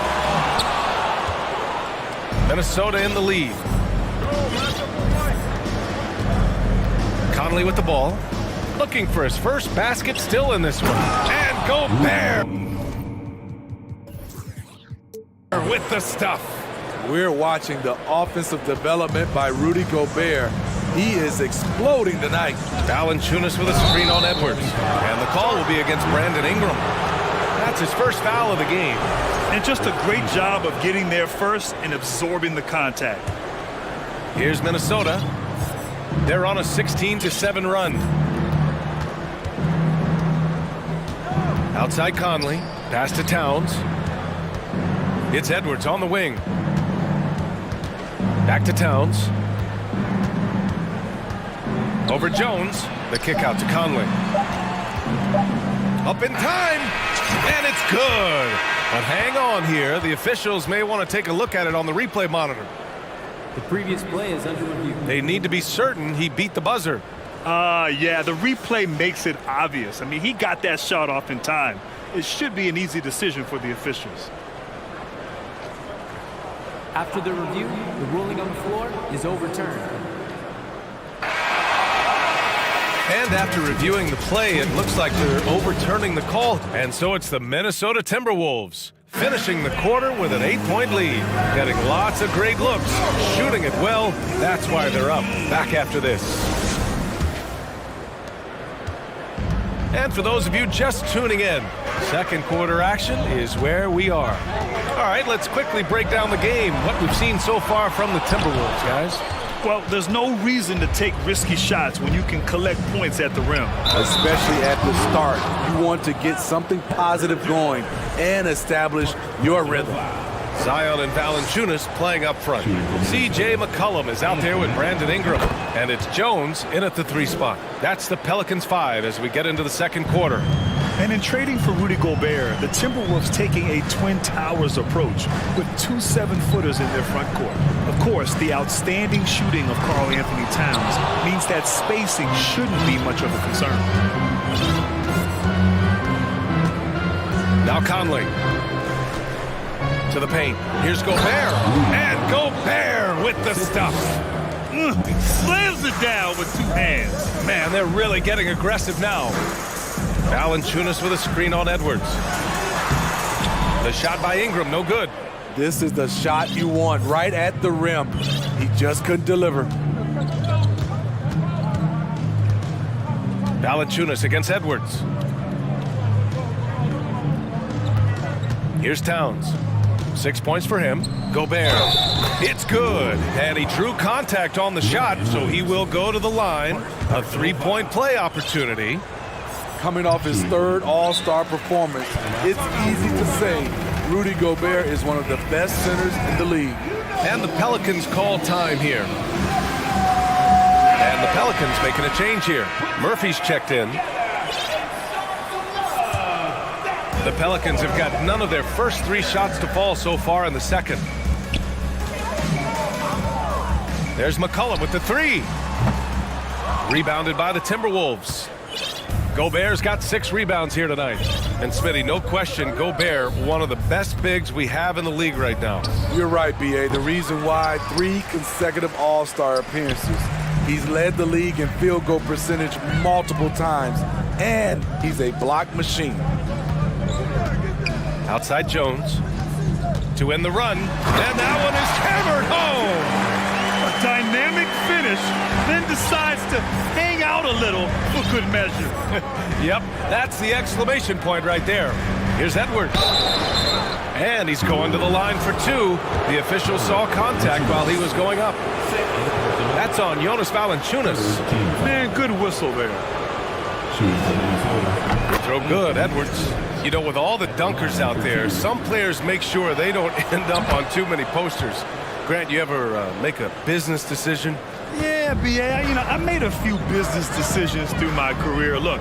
Minnesota in the lead. Conley with the ball, looking for his first basket, still in this one. And Gobert with the stuff. We're watching the offensive development by Rudy Gobert. He is exploding tonight. Valanciunas with a screen on Edwards. And the call will be against Brandon Ingram. That's his first foul of the game. And just a great job of getting there first and absorbing the contact. Here's Minnesota. They're on a 16-7 run. Outside Conley. Pass to Towns. It's Edwards on the wing. Back to Towns. Over Jones. The kick out to Conley. Up in time. And it's good. But hang on here. The officials may want to take a look at it on the replay monitor. The previous play is under review. They need to be certain he beat the buzzer. Yeah, the replay makes it obvious. I mean, he got that shot off in time. It should be an easy decision for the officials. After the review, the ruling on the floor is overturned. And after reviewing the play, it looks like they're overturning the call. And so it's the Minnesota Timberwolves finishing the quarter with an 8-point lead. Getting lots of great looks, shooting it well. That's why they're up. Back after this. And for those of you just tuning in, second quarter action is where we are. All right, let's quickly break down the game. What we've seen so far from the Timberwolves, guys. Well, there's no reason to take risky shots when you can collect points at the rim. Especially at the start. You want to get something positive going and establish your rhythm. Zion and Valanciunas playing up front. C.J. McCollum is out there with Brandon Ingram. And it's Jones in at the 3 spot. That's the Pelicans 5 as we get into the second quarter. And in trading for Rudy Gobert, the Timberwolves taking a Twin Towers approach with 2 7-footers in their front court. Of course, the outstanding shooting of Karl Anthony Towns means that spacing shouldn't be much of a concern. Now Conley to the paint. Here's Gobert. And Gobert with the stuff. Slams it down with 2 hands. Man, they're really getting aggressive now. Valanciunas with a screen on Edwards. The shot by Ingram, no good. This is the shot you want right at the rim. He just couldn't deliver. Valanciunas against Edwards. Here's Towns. 6 points for him. Gobert. It's good. And he drew contact on the shot, so he will go to the line. A 3-point play opportunity. Coming off his 3rd All-Star performance, it's easy to say Rudy Gobert is one of the best centers in the league. And the Pelicans call time here. And the Pelicans making a change here. Murphy's checked in. The Pelicans have got none of their first 3 shots to fall so far in the second. There's McCollum with the 3. Rebounded by the Timberwolves. Gobert's got 6 rebounds here tonight. And Smitty, no question, Gobert, one of the best bigs we have in the league right now. You're right, B.A. The reason why 3 consecutive All-Star appearances. He's led the league in field goal percentage multiple times, and he's a block machine. Outside Jones to end the run, and that one is hammered home. A dynamic finish, then decides to hang out a little for good measure. Yep, that's the exclamation point right there. Here's Edwards. And he's going to the line for 2. The official saw contact while he was going up. That's on Jonas Valanciunas. Man, good whistle there. Throw good, Edwards. You know, with all the dunkers out there, some players make sure they don't end up on too many posters. Grant, you ever make a business decision Yeah, B.A., I made a few business decisions through my career. Look,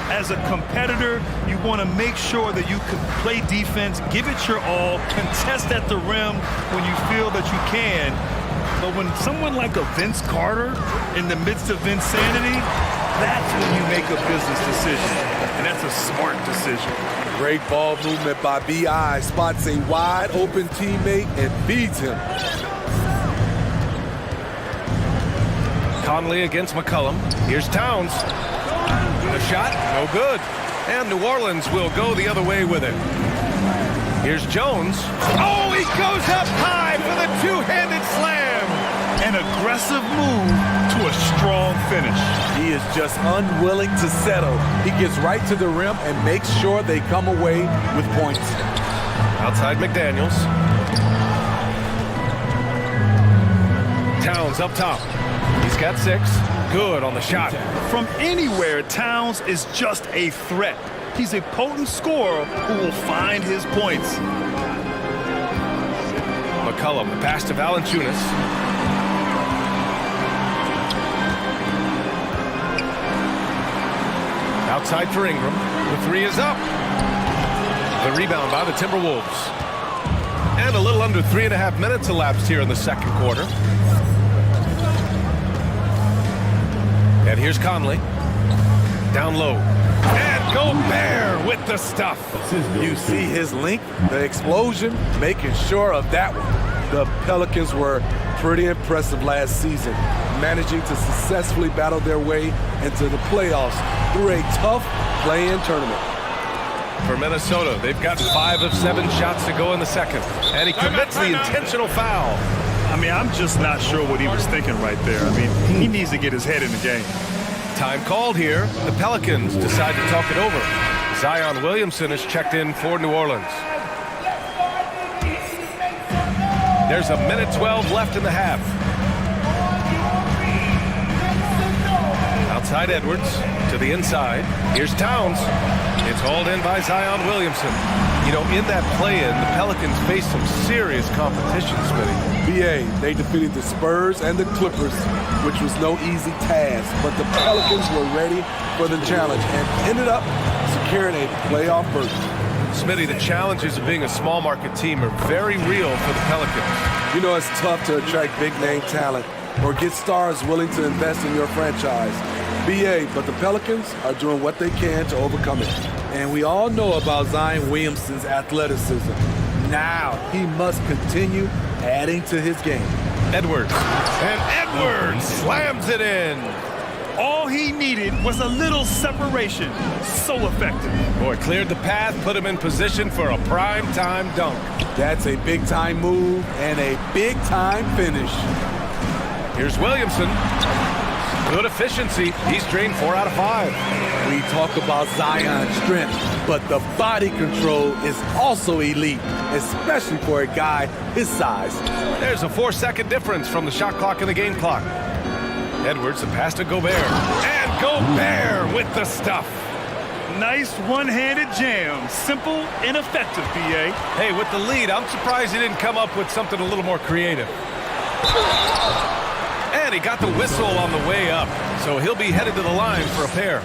as a competitor, you want to make sure that you can play defense, give it your all, contest at the rim when you feel that you can. But when someone like a Vince Carter in the midst of insanity, that's when you make a business decision. And that's a smart decision. Great ball movement by B.I. Spots a wide open teammate and feeds him. Conley against McCollum. Here's Towns. The shot, no good. And New Orleans will go the other way with it. Here's Jones. Oh, he goes up high for the two-handed slam. An aggressive move to a strong finish. He is just unwilling to settle. He gets right to the rim and makes sure they come away with points. Outside McDaniels. Towns up top. He's got 6. Good on the shot. From anywhere, Towns is just a threat. He's a potent scorer who will find his points. McCollum, the pass to Valanciunas. Outside for Ingram. The 3 is up. The rebound by the Timberwolves. And a little under 3.5 minutes elapsed here in the second quarter. And here's Conley. Down low. And Gobert with the stuff. You see his length, the explosion, making sure of that one. The Pelicans were pretty impressive last season, managing to successfully battle their way into the playoffs through a tough play-in tournament. For Minnesota, they've got 5 of 7 shots to go in the second. And he commits the intentional foul. I'm just not sure what he was thinking right there. He needs to get his head in the game. Time called here. The Pelicans decide to talk it over. Zion Williamson is checked in for New Orleans. There's a minute 12 left in the half. Outside Edwards to the inside. Here's Towns. It's hauled in by Zion Williamson. In that play-in, the Pelicans faced some serious competition, Smitty. BA, they defeated the Spurs and the Clippers, which was no easy task, but the Pelicans were ready for the challenge and ended up securing a playoff berth. Smitty, the challenges of being a small market team are very real for the Pelicans. It's tough to attract big-name talent or get stars willing to invest in your franchise. BA, but the Pelicans are doing what they can to overcome it. And we all know about Zion Williamson's athleticism. Now he must continue adding to his game. Edwards. And Edwards slams it in. All he needed was a little separation. So effective. Boy, cleared the path, put him in position for a prime-time dunk. That's a big-time move and a big-time finish. Here's Williamson. Good efficiency. He's drained 4 out of 5. We talk about Zion's strength, but the body control is also elite, especially for a guy his size. There's a 4-second difference from the shot clock and the game clock. Edwards, the pass to Gobert. And Gobert with the stuff. Nice one-handed jam. Simple and effective, B.A. Hey, with the lead, I'm surprised he didn't come up with something a little more creative. And he got the whistle on the way up, so he'll be headed to the line for a pair.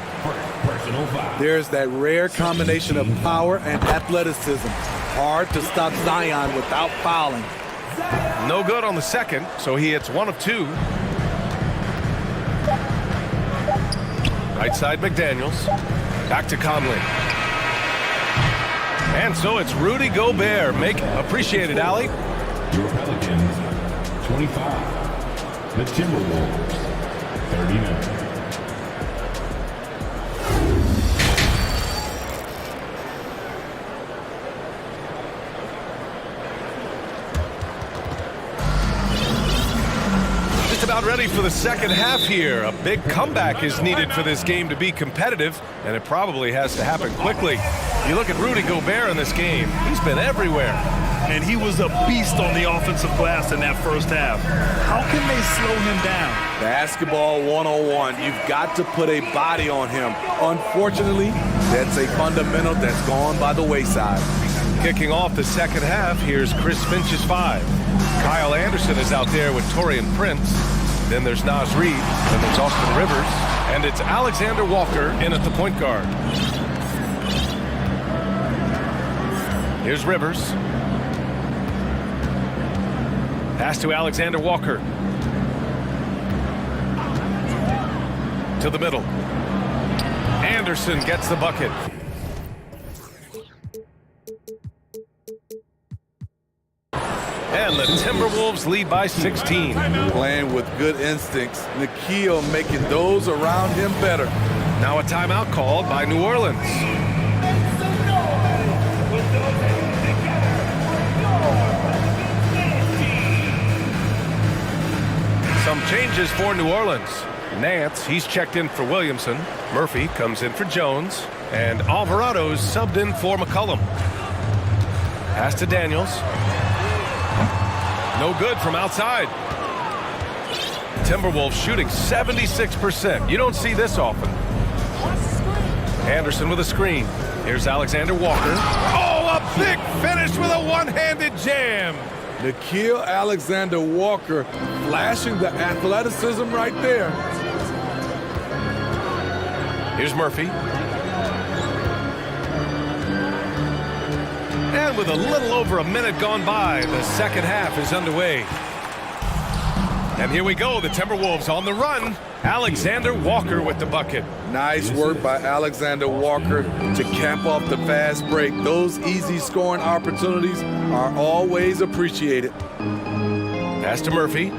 There's that rare combination of power and athleticism. Hard to stop Zion without fouling. No good on the second, so he hits 1 of 2. Right side McDaniels. Back to Conley. And so it's Rudy Gobert. Appreciate it, Allie. Your Pelicans, 25. The Timberwolves, 39. Just about ready for the second half here. A big comeback is needed for this game to be competitive, and it probably has to happen quickly. You look at Rudy Gobert in this game. He's been everywhere. And he was a beast on the offensive glass in that first half. How can they slow him down? Basketball 101. You've got to put a body on him. Unfortunately, that's a fundamental that's gone by the wayside. Kicking off the second half, here's Chris Finch's 5. Kyle Anderson is out there with Taurean Prince. Then there's Nas Reed. Then there's Austin Rivers. And it's Alexander Walker in at the point guard. Here's Rivers. Pass to Alexander Walker. To the middle. Anderson gets the bucket. And the Timberwolves lead by 16. Playing with good instincts. Nikhil making those around him better. Now a timeout called by New Orleans. Some changes for New Orleans. Nance, he's checked in for Williamson. Murphy comes in for Jones. And Alvarado's subbed in for McCollum. Pass to Daniels. No good from outside. Timberwolves shooting 76%. You don't see this often. Anderson with a screen. Here's Alexander Walker. Oh, a big finish with a one-handed jam. Nikhil Alexander Walker flashing the athleticism right there. Here's Murphy. And with a little over a minute gone by, the second half is underway. And here we go, the Timberwolves on the run. Alexander Walker with the bucket. Nice work by Alexander Walker to cap off the fast break. Those easy scoring opportunities are always appreciated. Pass to Murphy.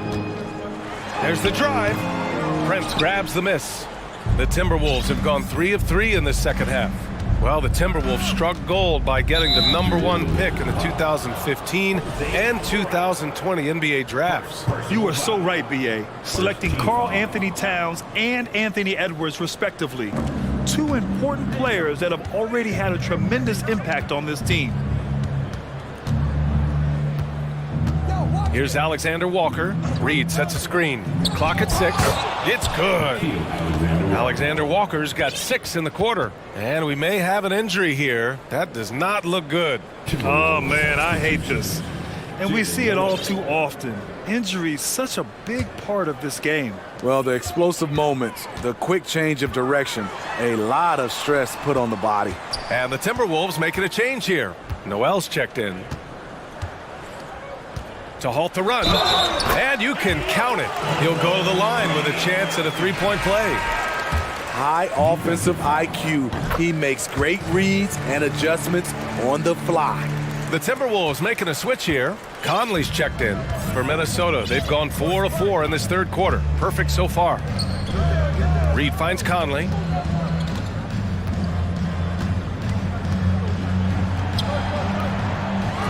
There's the drive. Prince grabs the miss. The Timberwolves have gone 3 of 3 in this second half. Well, the Timberwolves struck gold by getting the #1 pick in the 2015 and 2020 NBA drafts. You are so right, B.A. Selecting Karl Anthony Towns and Anthony Edwards, respectively. Two important players that have already had a tremendous impact on this team. Here's Alexander Walker. Reed sets a screen. Clock at 6. It's good. Alexander Walker's got 6 in the quarter. And we may have an injury here. That does not look good. Oh, man, I hate this. And we see it all too often. Injury is such a big part of this game. Well, the explosive moments, the quick change of direction, a lot of stress put on the body. And the Timberwolves making a change here. Noel's checked in to halt the run, and you can count it. He'll go to the line with a chance at a three-point play. High offensive IQ. He makes great reads and adjustments on the fly. The Timberwolves making a switch here. Conley's checked in for Minnesota. They've gone 4 of 4 in this third quarter. Perfect so far. Reed finds Conley.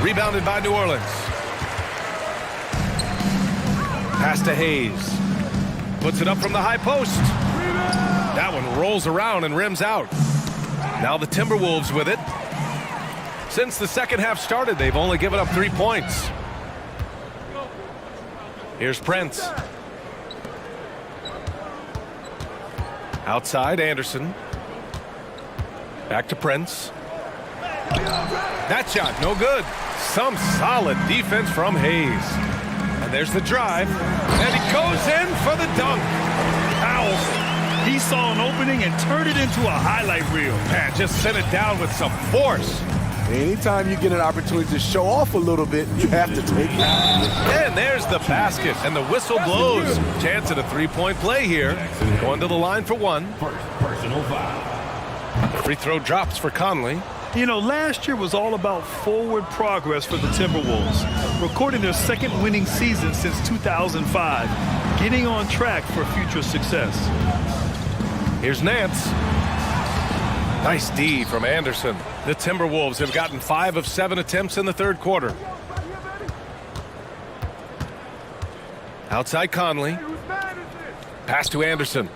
Rebounded by New Orleans. Pass to Hayes. Puts it up from the high post. That one rolls around and rims out. Now the Timberwolves with it. Since the second half started, they've only given up 3 points. Here's Prince. Outside, Anderson. Back to Prince. That shot, no good. Some solid defense from Hayes. And there's the drive, and he goes in for the dunk. Powerful. He saw an opening and turned it into a highlight reel. Man, just sent it down with some force. Anytime you get an opportunity to show off a little bit, you have to take it. And there's the basket, and the whistle blows. Chance at a three-point play here. Going to the line for one. Personal foul. Free throw drops for Conley. You know, last year was all about forward progress for the Timberwolves, recording their second winning season since 2005, getting on track for future success. Here's Nance. Nice D from Anderson. The Timberwolves have gotten 5 of 7 attempts in the third quarter. Outside Conley. Pass to Anderson.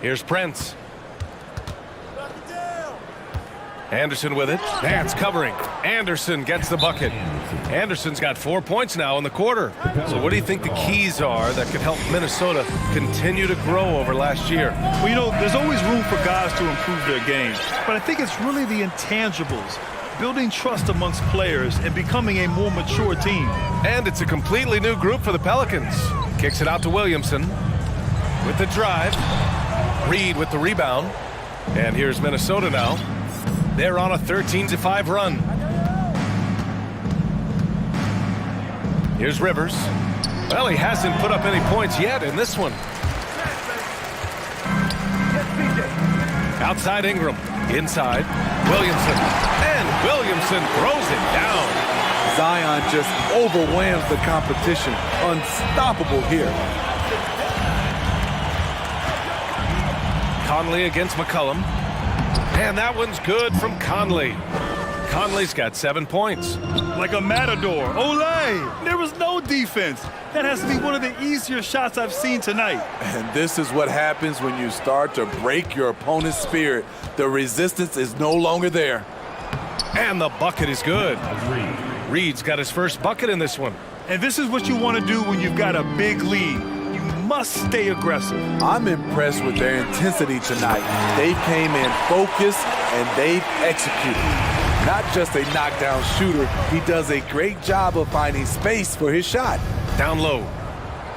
Here's Prince. Anderson with it. Nance covering. Anderson gets the bucket. Anderson's got 4 points now in the quarter. So what do you think the keys are that could help Minnesota continue to grow over last year? Well, you know, there's always room for guys to improve their game. But I think it's really the intangibles. building trust amongst players and becoming a more mature team. And it's a completely new group for the Pelicans. Kicks it out to Williamson with the drive. Reed with the rebound. And here's Minnesota now. They're on a 13-5 run. Here's Rivers. Well, he hasn't put up any points yet in this one. Outside Ingram. Inside. Williamson. And Williamson throws it down. Zion just overwhelms the competition. Unstoppable here. Conley against McCollum. And that one's good from Conley. Conley's got 7 points. Like a matador. Olé! There was no defense. That has to be one of the easier shots I've seen tonight. And this is what happens when you start to break your opponent's spirit. The resistance is no longer there. And the bucket is good. Reed's got his first bucket in this one. And this is what you want to do when you've got a big lead. You must stay aggressive. I'm impressed with their intensity tonight. They came in focused and they've executed. Not just a knockdown shooter, he does a great job of finding space for his shot. Down low.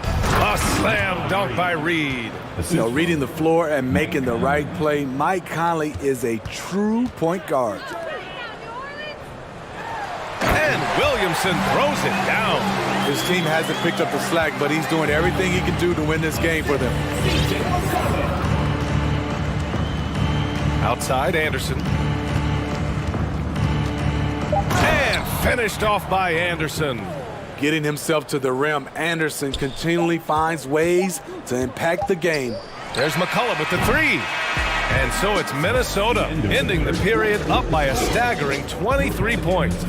A slam dunk by Reed. You know, reading the floor and making the right play, Mike Conley is a true point guard. And Williamson throws it down. His team hasn't picked up the slack, but he's doing everything he can do to win this game for them. Outside, Anderson. And finished off by Anderson. Getting himself to the rim, Anderson continually finds ways to impact the game. There's McCollum with the three. And so it's Minnesota ending the period up by a staggering 23 points.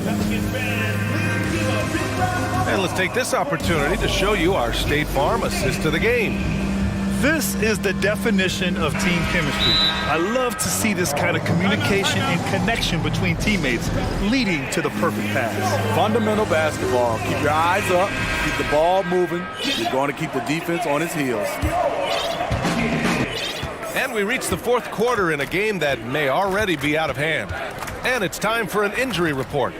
And let's take this opportunity to show you our State Farm assist of the game. This is the definition of team chemistry. I love to see this kind of communication and connection between teammates leading to the perfect pass. Fundamental basketball. Keep your eyes up, keep the ball moving. You're going to keep the defense on its heels. And we reach the fourth quarter in a game that may already be out of hand. And it's time for an injury report.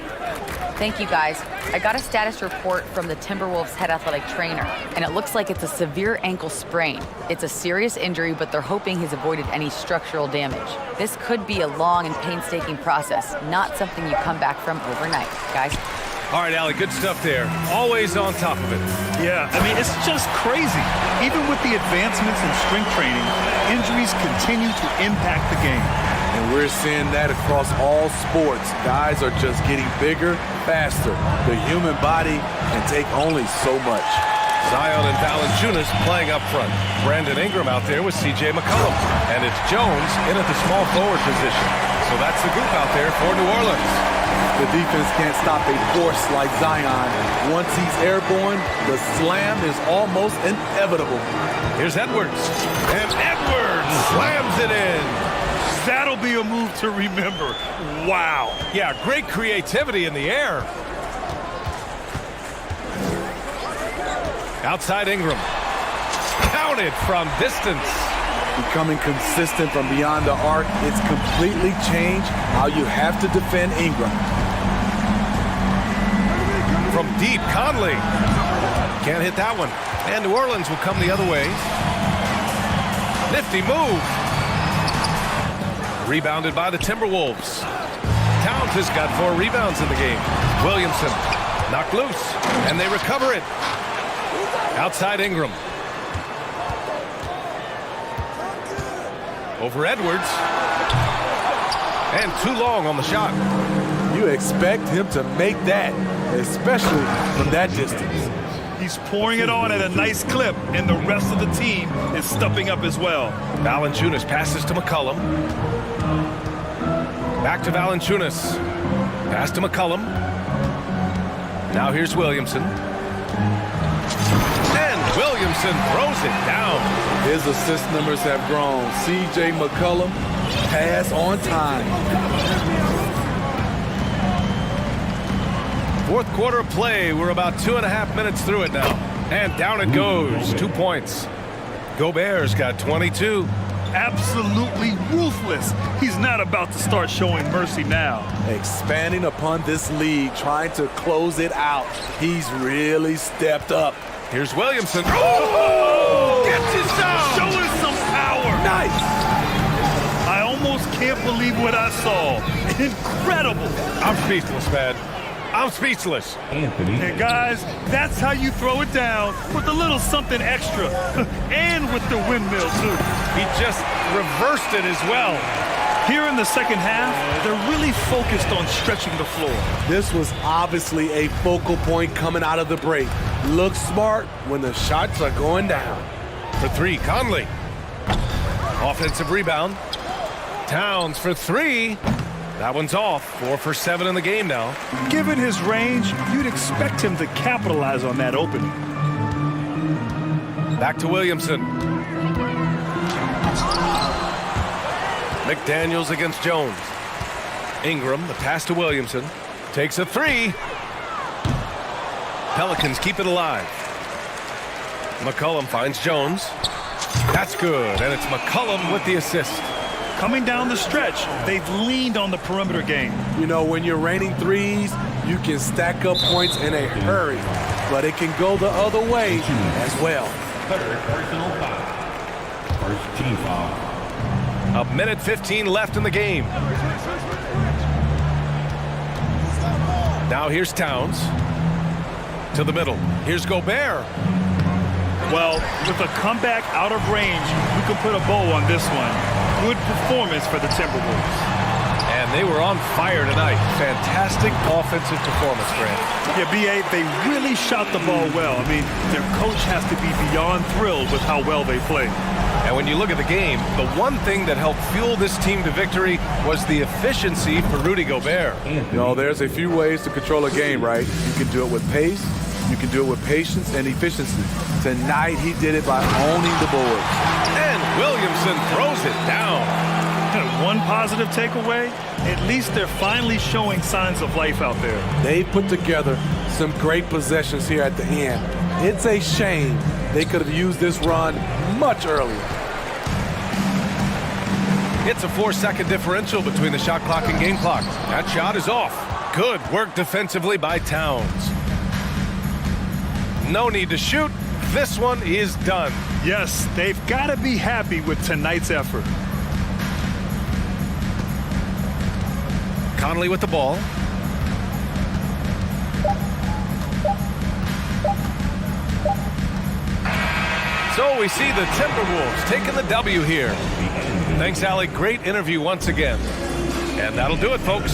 Thank you, guys. I got a status report from the Timberwolves head athletic trainer, and it looks like it's a severe ankle sprain. It's a serious injury, but they're hoping he's avoided any structural damage. This could be a long and painstaking process, not something you come back from overnight, guys. All right, Allie, good stuff there. Always on top of it. Yeah, I mean, it's just crazy. Even with the advancements in strength training, injuries continue to impact the game. And we're seeing that across all sports. Guys are just getting bigger, faster. The human body can take only so much. Zion and Valanciunas playing up front. Brandon Ingram out there with C.J. McCollum. And it's Jones in at the small forward position. So that's the group out there for New Orleans. The defense can't stop a force like Zion. Once he's airborne, the slam is almost inevitable. Here's Edwards. And Edwards slams it in. That'll be a move to remember. Wow. Yeah, great creativity in the air. Outside Ingram. Counted from distance. Becoming consistent from beyond the arc, it's completely changed how you have to defend Ingram. From deep, Conley. Can't hit that one. And New Orleans will come the other way. Nifty move. Rebounded by the Timberwolves. Towns has got 4 rebounds in the game. Williamson knocked loose, and they recover it. Outside Ingram. Over Edwards. And too long on the shot. You expect him to make that, especially from that distance. He's pouring it on at a nice clip, and the rest of the team is stepping up as well. Valanciunas passes to McCollum. Back to Valanciunas. Pass to McCollum. Now here's Williamson. And Williamson throws it down. His assist numbers have grown. C.J. McCollum, pass on time. Fourth quarter of play. We're about 2.5 minutes through it now. And down it goes. 2 points. Gobert's got 22. absolutely ruthless. He's not about to start showing mercy now. Expanding upon this lead, trying to close it out. He's really stepped up. Here's Williamson. Oh! Gets his down! Showing some power. Nice! I almost can't believe what I saw. Incredible. I'm speechless, man. I'm speechless. And guys, that's how you throw it down with a little something extra. And with the windmill, too. He just reversed it as well. Here in the second half, they're really focused on stretching the floor. This was obviously a focal point coming out of the break. Look smart when the shots are going down. For three, Conley. Offensive rebound. Towns for three. That one's off. 4 for 7 in the game now. Given his range, you'd expect him to capitalize on that opening. Back to Williamson. McDaniels against Jones. Ingram, the pass to Williamson. Takes a three. Pelicans keep it alive. McCollum finds Jones. That's good, and it's McCollum with the assist. Coming down the stretch, they've leaned on the perimeter game. You know, when you're raining threes, you can stack up points in a hurry, but it can go the other way as well. Third personal foul. First team foul. A minute 15 left in the game. Now here's Towns. To the middle. Here's Gobert. Well, with a comeback out of range, we can put a bow on this one. Good performance for the Timberwolves. And they were on fire tonight. Fantastic offensive performance, Grant. Yeah, B.A., they really shot the ball well. I mean, their coach has to be beyond thrilled with how well they played. And when you look at the game, the one thing that helped fuel this team to victory was the efficiency for Rudy Gobert. You know, there's a few ways to control a game, right? You can do it with pace, you can do it with patience and efficiency. Tonight, he did it by owning the boards. And Williamson throws it down. And one positive takeaway, at least they're finally showing signs of life out there. They put together some great possessions here at the end. It's a shame they could have used this run much earlier. It's a 4-second differential between the shot clock and game clock. That shot is off. Good work defensively by Towns. No need to shoot. This one is done. Yes, they've got to be happy with tonight's effort. Conley with the ball. So we see the Timberwolves taking the W here. Thanks, Allie. Great interview once again. And that'll do it, folks.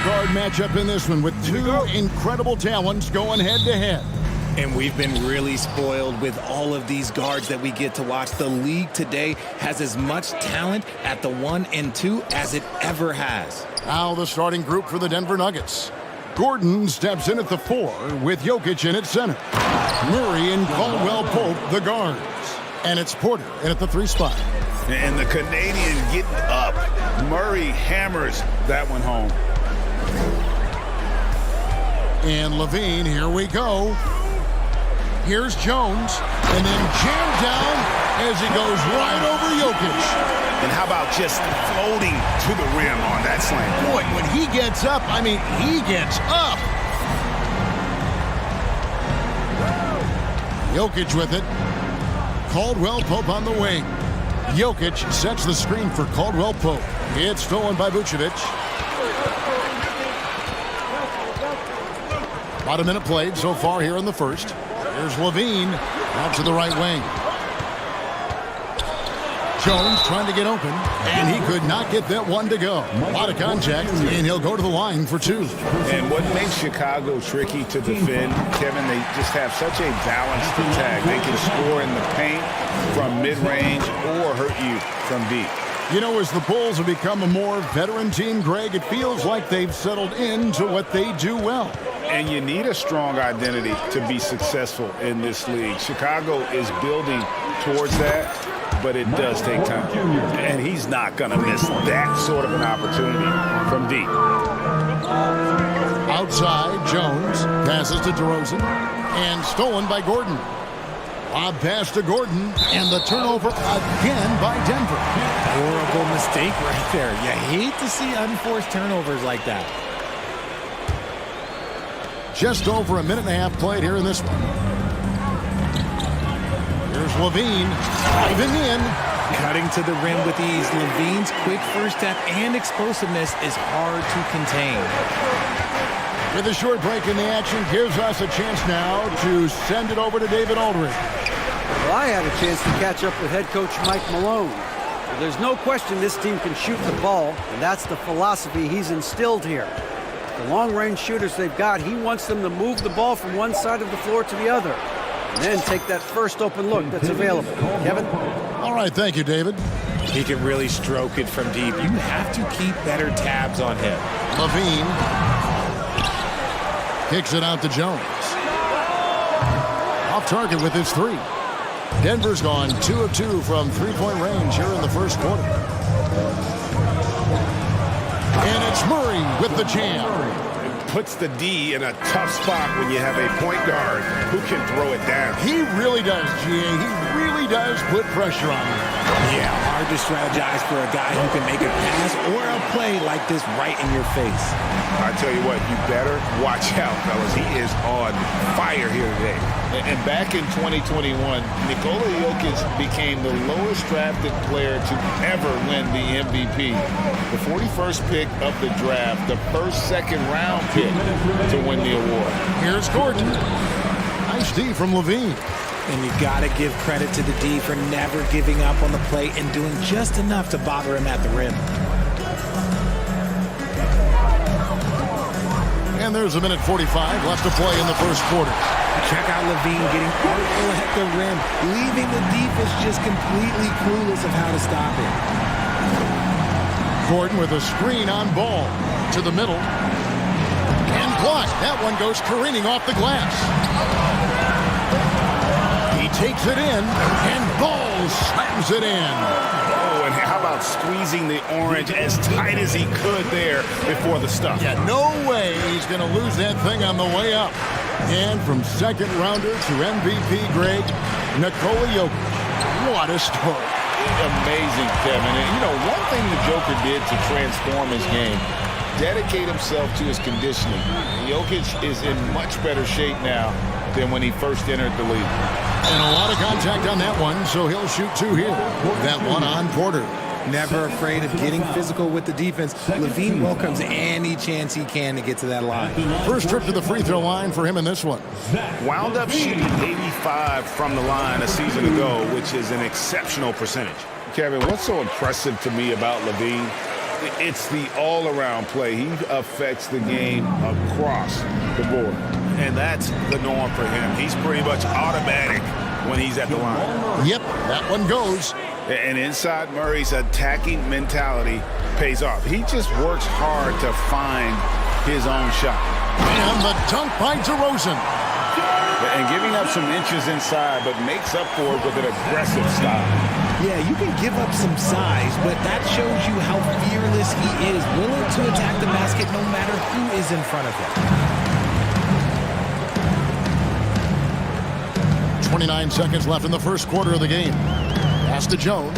Guard matchup in this one with two incredible talents going head-to-head. And we've been really spoiled with all of these guards that we get to watch. The league today has as much talent at the 1 and 2 as it ever has. Now the starting group for the Denver Nuggets. Gordon steps in at the 4 with Jokic in at center. Murray and Caldwell Pope, the guards. And it's Porter in at the 3 spot. And the Canadian getting up. Murray hammers that one home. And Levine, here we go. Here's Jones, and then jammed down as he goes right over Jokic. And how about just floating to the rim on that slam? Boy, when he gets up, I mean, he gets up. Jokic with it. Caldwell Pope on the wing. Jokic sets the screen for Caldwell Pope. It's stolen by Vucevic. About a minute played so far here in the first. Here's Levine out to the right wing. Jones trying to get open, and he could not get that one to go. A lot of contact, and he'll go to the line for 2. And what makes Chicago tricky to defend, Kevin, they just have such a balanced attack. They can score in the paint from mid-range or hurt you from deep. You know, as the Bulls have become a more veteran team, Greg, it feels like they've settled into what they do well. And you need a strong identity to be successful in this league. Chicago is building towards that, but it does take time. And he's not going to miss that sort of an opportunity from deep. Outside, Jones passes to DeRozan, and stolen by Gordon. Lob pass to Gordon, and the turnover again by Denver. Horrible mistake right there. You hate to see unforced turnovers like that. Just over a minute and a half played here in this one. Here's Levine, driving in. Cutting to the rim with ease. Levine's quick first step and explosiveness is hard to contain. With a short break in the action, gives us a chance now to send it over to David Aldridge. Well, I had a chance to catch up with head coach Mike Malone. Well, there's no question this team can shoot the ball, and that's the philosophy he's instilled here. The long-range shooters they've got, he wants them to move the ball from one side of the floor to the other, and then take that first open look that's available. Kevin? All right, thank you, David. He can really stroke it from deep. You have to keep better tabs on him. Levine kicks it out to Jones. Off target with his 3. Denver's gone 2 of 2 from 3-point range here in the first quarter. And it's Murray with the jam. Puts the D in a tough spot when you have a point guard who can throw it down. He really does, G.A. He really does put pressure on him. Yeah, hard to strategize for a guy who can make a pass or a play like this right in your face. I tell you what, you better watch out, fellas. He is on fire here today. And back in 2021, Nikola Jokic became the lowest drafted player to ever win the MVP. The 41st pick of the draft, the first second-round pick to win the award. Here's Gordon. Nice D from Levine. And you got to give credit to the D for never giving up on the play and doing just enough to bother him at the rim. And there's a minute 45 left to play in the first quarter. Check out Levine getting artful at the rim, leaving the defense just completely clueless of how to stop it. Gordon with a screen on ball to the middle. And blocked. That one goes careening off the glass. He takes it in, and Ball slams it in. Oh, and how about squeezing the orange as tight as he could there before the stuff? Yeah, no way he's going to lose that thing on the way up. And from second rounder to MVP grade, Nikola Jokic. What a story. amazing, Kevin. And, you know, one thing the Joker did to transform his game, dedicate himself to his conditioning. Jokic is in much better shape now than when he first entered the league. And a lot of contact on that one, so he'll shoot two here. That one on Porter. Never afraid of getting physical with the defense. LaVine welcomes any chance he can to get to that line. First trip to the free throw line for him in this one. Wound up shooting 85 from the line a season ago, which is an exceptional percentage. Kevin, what's so impressive to me about LaVine? It's the all-around play. He affects the game across the board. And that's the norm for him. He's pretty much automatic when he's at the line. Yep, that one goes. And inside Murray's attacking mentality pays off. He just works hard to find his own shot. And the dunk by DeRozan. And giving up some inches inside, but makes up for it with an aggressive style. Yeah, you can give up some size, but that shows you how fearless he is, willing to attack the basket no matter who is in front of him. 29 seconds left in the first quarter of the game. Pass to Jones.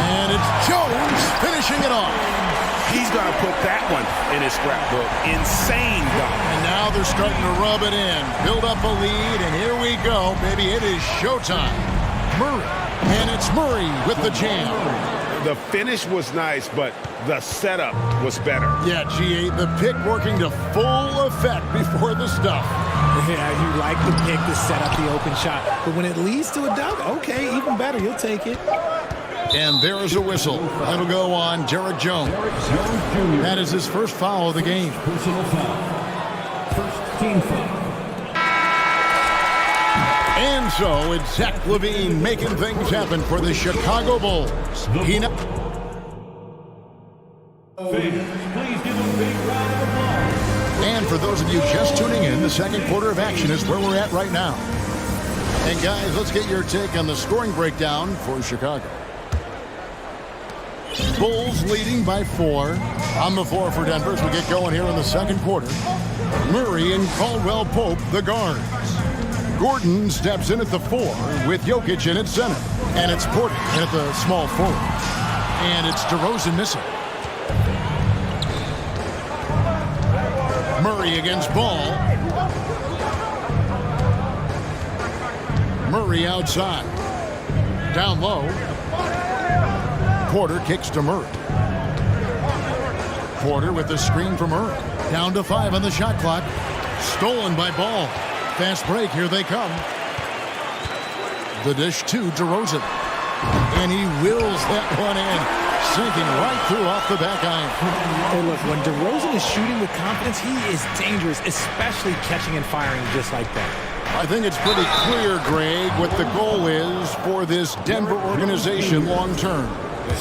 And it's Jones finishing it off. He's going to put that one in his scrapbook. Insane dunk. And now they're starting to rub it in. Build up a lead, and here we go. Baby, it is showtime. Murray. And it's Murray with the jam. The finish was nice, but the setup was better. Yeah, G8, the pick working to full effect before the stuff. Yeah, you like the pick to set up the open shot. But when it leads to a dunk, okay, even better. You'll take it. And there is a whistle. That'll go on Derek Jones. That is his first foul of the game. Personal foul. First team foul. And so it's Zach LaVine making things happen for the Chicago Bulls. Please give him a big round of applause. And for those of you just tuning in, the second quarter of action is where we're at right now. And guys, let's get your take on the scoring breakdown for Chicago. Bulls leading by 4 on the floor for Denver as we get going here in the second quarter. Murray and Caldwell Pope, the guards. Gordon steps in at the 4 with Jokic in at center. And it's Porter in at the small forward. And it's DeRozan missing. Murray against Ball. Murray outside. Down low. Porter kicks to Murray. Porter with the screen from Murray. Down to 5 on the shot clock. Stolen by Ball. Fast break, here they come. The dish to DeRozan. And he wills that one in. Sinking right through off the back iron. Hey, look, when DeRozan is shooting with confidence, he is dangerous, especially catching and firing just like that. I think it's pretty clear, Greg, what the goal is for this Denver organization long term.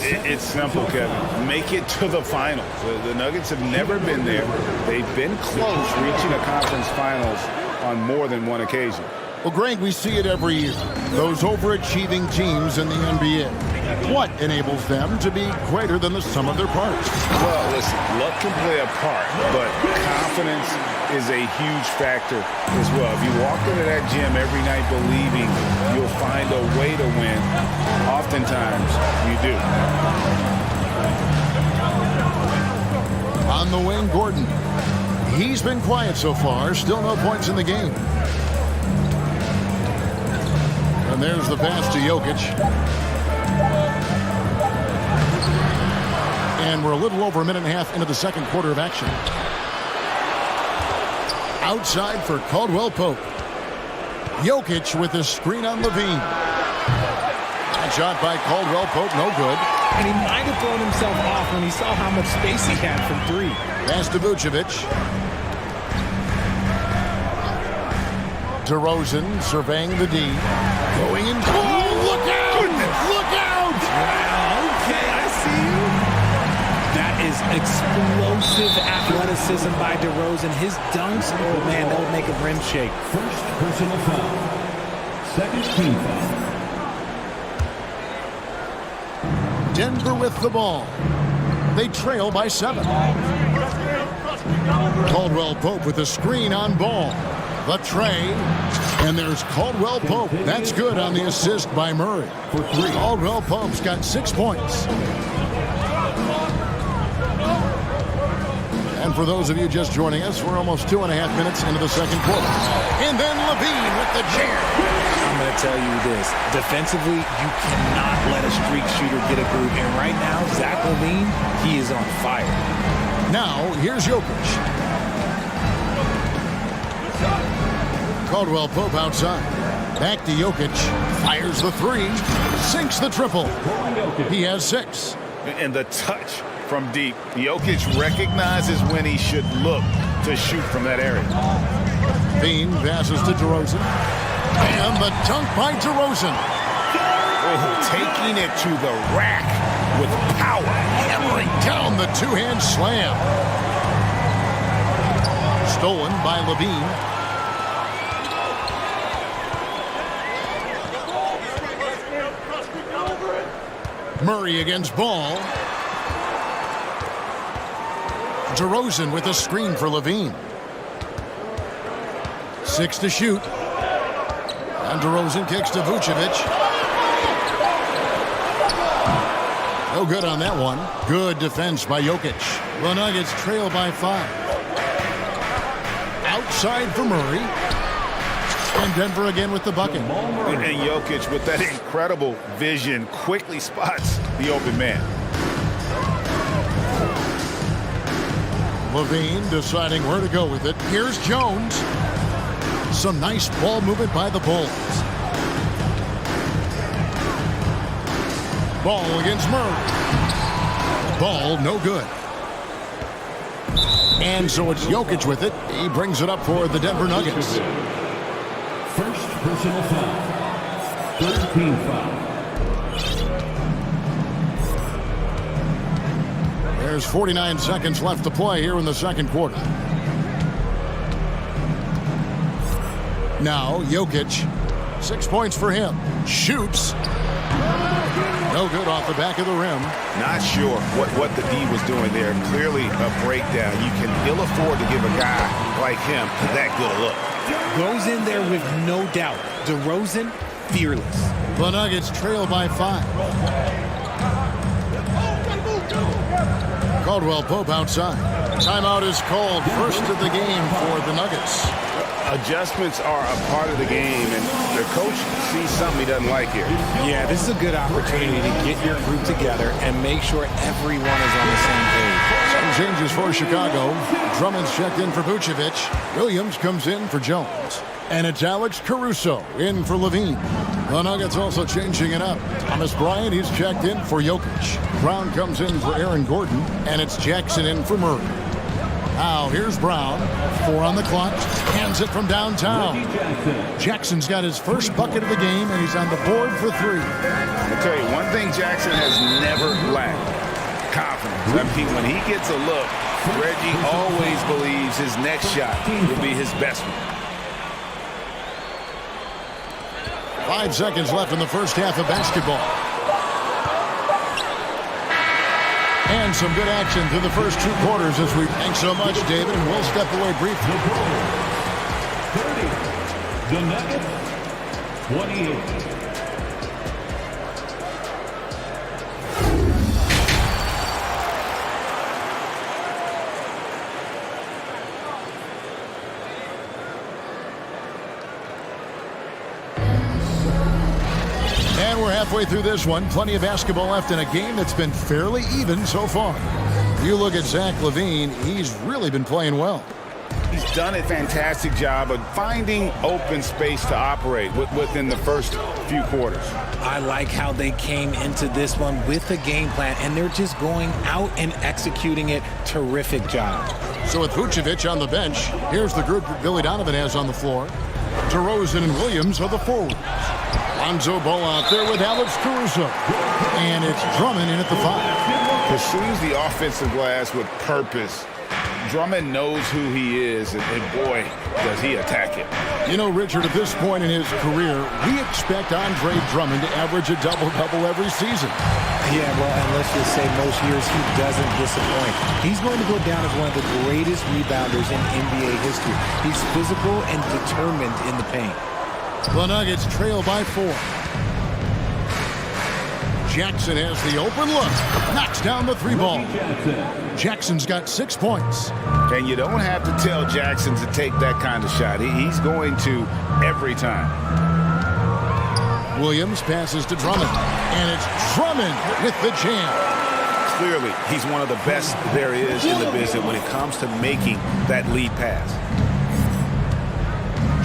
It's simple, Kevin. Make it to the finals. The Nuggets have never been there. They've been close reaching a conference finals on more than one occasion. Well, Greg, we see it every year. Those overachieving teams in the NBA. What enables them to be greater than the sum of their parts? Well, listen, luck can play a part, but confidence is a huge factor as well. If you walk into that gym every night believing you'll find a way to win, oftentimes you do. On the wing, Gordon. He's been quiet so far. Still no points in the game. And there's the pass to Jokic. And we're a little over a minute and a half into the second quarter of action. Outside for Caldwell Pope. Jokic with a screen on LaVine. That shot by Caldwell Pope, no good. And he might have thrown himself off when he saw how much space he had from 3. Pass to Vucevic. DeRozan surveying the D. Going in. Oh, look out! Goodness. Look out! Well, okay, I see you. That is explosive athleticism by DeRozan. His dunks, oh man, that would make a rim shake. First personal foul. Second team foul. Denver with the ball. They trail by 7. Caldwell Pope with the screen on Ball. The tray. And there's Caldwell Pope. That's good on the assist by Murray. Caldwell Pope's got 6 points. And for those of you just joining us, we're almost 2.5 minutes into the second quarter. And then Levine with the jam. I'm going to tell you this. Defensively, you cannot let a streak shooter get a groove. And right now, Zach Levine, he is on fire. Now, here's Jokic. Caldwell Pope outside. Back to Jokic. Fires the three. Sinks the triple. He has 6. And the touch from deep. Jokic recognizes when he should look to shoot from that area. Bean passes to DeRozan. And the dunk by DeRozan. Taking it to the rack with power. Hammering down the two-hand slam. Stolen by Levine. Murray against Ball. DeRozan with a screen for Levine. 6 to shoot. And DeRozan kicks to Vucevic. No good on that one. Good defense by Jokic. The Nuggets trail by 5. Outside for Murray. And Denver again with the bucket. And Jokic with that incredible vision quickly spots the open man. Levine deciding where to go with it. Here's Jones. Some nice ball movement by the Bulls. Ball against Murray. Ball no good. And so it's Jokic with it. He brings it up for the Denver Nuggets. First personal foul. 13 foul. There's 49 seconds left to play here in the second quarter. Now, Jokic. 6 points for him. Shoots. No good off the back of the rim. Not sure what the D was doing there. Clearly a breakdown. You can ill afford to give a guy like him that good a look. Goes in there with no doubt. DeRozan, fearless. The Nuggets trail by 5. Caldwell Pope outside. Timeout is called. First of the game for the Nuggets. Adjustments are a part of the game, and the coach sees something he doesn't like here. Yeah, this is a good opportunity to get your group together and make sure everyone is on the same page. Some changes for Chicago. Drummond's checked in for Vucevic. Williams comes in for Jones. And it's Alex Caruso in for Levine. The Nuggets also changing it up. Thomas Bryant, he's checked in for Jokic. Brown comes in for Aaron Gordon. And it's Jackson in for Murray. Now, here's Brown. 4 on the clock. Hands it from downtown. Jackson's got his first bucket of the game, and he's on the board for 3. I'll tell you, one thing Jackson has never lacked. Confidence. I mean, when he gets a look, Reggie always believes his next shot will be his best one. 5 seconds left in the first half of basketball. And some good action through the first 2 quarters as we thank so much, David, and we'll step away briefly. 30. The Nuggets, 28. And we're halfway through this one. Plenty of basketball left in a game that's been fairly even so far. You look at Zach Levine, he's really been playing well. He's done a fantastic job of finding open space to operate within the first few quarters. I like how they came into this one with a game plan, and they're just going out and executing it. Terrific job. So with Vucevic on the bench, here's the group that Billy Donovan has on the floor. DeRozan and Williams are the forwards. Lonzo Ball out there with Alex Caruso. And it's Drummond in at the 5. Pursues the offensive glass with purpose. Drummond knows who he is, and boy, does he attack it. You know, Richard, at this point in his career, we expect Andre Drummond to average a double-double every season. Yeah, well, and let's just say most years he doesn't disappoint. He's going to go down as one of the greatest rebounders in NBA history. He's physical and determined in the paint. The Nuggets trail by 4. Jackson has the open look. Knocks down the 3-ball. Jackson's got 6 points. And you don't have to tell Jackson to take that kind of shot. He's going to every time. Williams passes to Drummond. And it's Drummond with the jam. Clearly, he's one of the best there is in the business when it comes to making that lead pass.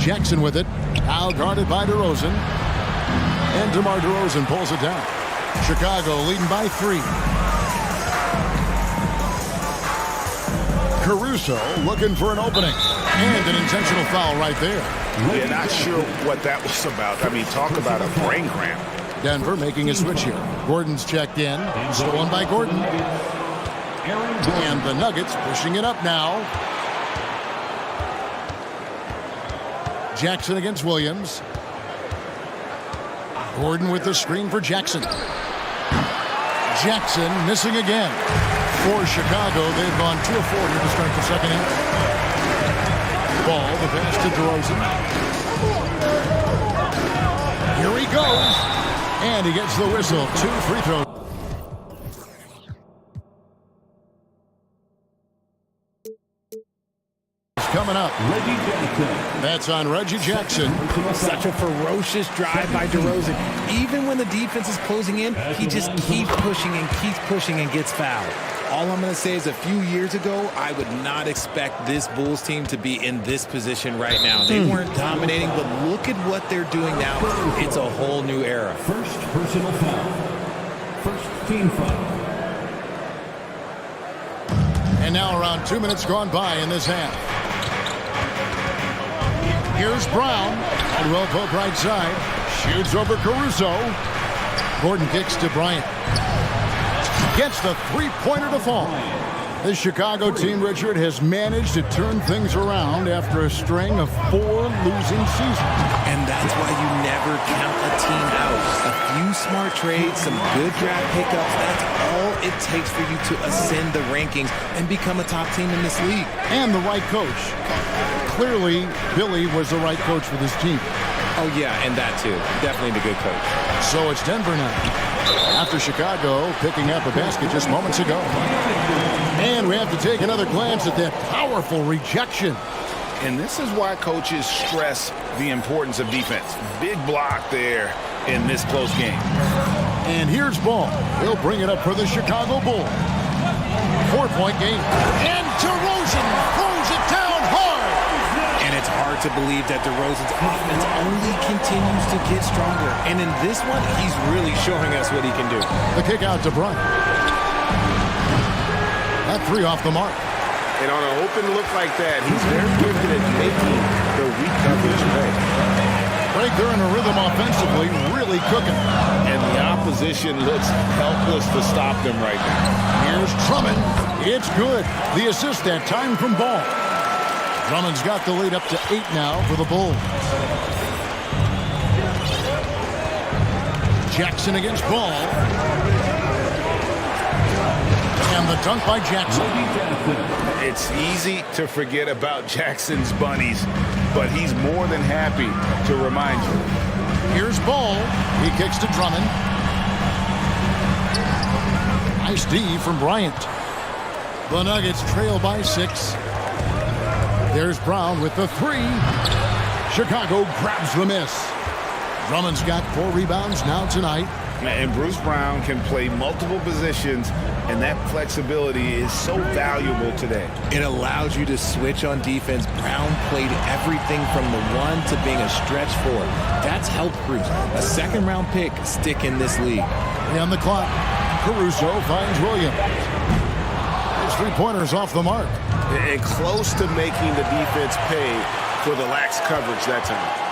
Jackson with it. Now guarded by DeRozan. And DeMar DeRozan pulls it down. Chicago leading by 3. Caruso looking for an opening. And an intentional foul right there. Yeah, not sure what that was about. I mean, talk about a brain cramp. Denver making a switch here. Gordon's checked in. Stolen by Gordon. And the Nuggets pushing it up now. Jackson against Williams. Gordon with the screen for Jackson. Jackson missing again. For Chicago, they've gone 2 of 4 here to start the second inning. Ball, the pass to DeRozan. Here he goes. And he gets the whistle. 2 free throws. Coming up. That's on Reggie Jackson. Such a ferocious drive by DeRozan. Even when the defense is closing in, he just keeps pushing and gets fouled. All I'm going to say is a few years ago, I would not expect this Bulls team to be in this position right now. They weren't dominating, but look at what they're doing now. It's a whole new era. First personal foul. First team foul. And now around 2 minutes gone by in this half. Here's Brown. Caldwell Pope right side. Shoots over Caruso. Gordon kicks to Bryant. Gets the three-pointer to fall. The Chicago team, Richard, has managed to turn things around after a string of 4 losing seasons. And that's why you never count a team out. A few smart trades, some good draft pickups, that's all it takes for you to ascend the rankings and become a top team in this league. And the right coach. Clearly, Billy was the right coach for this team. Oh, yeah, and that too. Definitely the good coach. So it's Denver now. After Chicago picking up a basket just moments ago. And we have to take another glance at that powerful rejection. And this is why coaches stress the importance of defense. Big block there in this close game. And here's Ball. He'll bring it up for the Chicago Bulls. 4-point game. And DeRozan throws it down hard. And it's hard to believe that DeRozan's offense only continues to get stronger. And in this one, he's really showing us what he can do. The kick out to Bryant. That 3 off the mark. And on an open look like that, he's very gifted at making the weak coverage pay. Right there in a rhythm offensively, really cooking. And the opposition looks helpless to stop them right now. Here's Drummond. It's good. The assist that time from Ball. Drummond's got the lead up to 8 now for the Bulls. Jackson against Ball. And the dunk by Jackson. It's easy to forget about Jackson's bunnies, but he's more than happy to remind you. Here's Ball. He kicks to Drummond. Nice D from Bryant. The Nuggets trail by 6. There's Brown with the 3. Chicago grabs the miss. Drummond's got 4 rebounds now tonight. And Bruce Brown can play multiple positions, and that flexibility is so valuable today. It allows you to switch on defense. Brown played everything from the 1 to being a stretch 4. That's helped Bruce. A second-round pick stick in this league. On the clock, Caruso finds Williams. His 3-pointers off the mark. And close to making the defense pay for the lax coverage that time.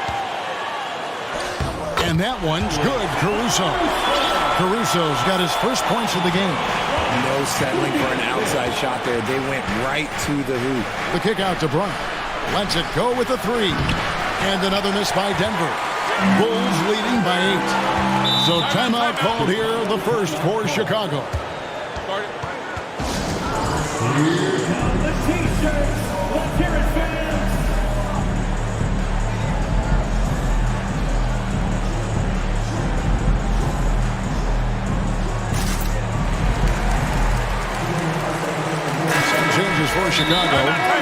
And that one's good, Caruso. Caruso's got his first points of the game. No settling for an outside shot there. They went right to the hoop. The kick out to Bryant. Lets it go with the 3. And another miss by Denver. Bulls leading by 8. So timeout called here, the first for Chicago. The T-shirts. Let's hear it, fans. Some changes for Chicago.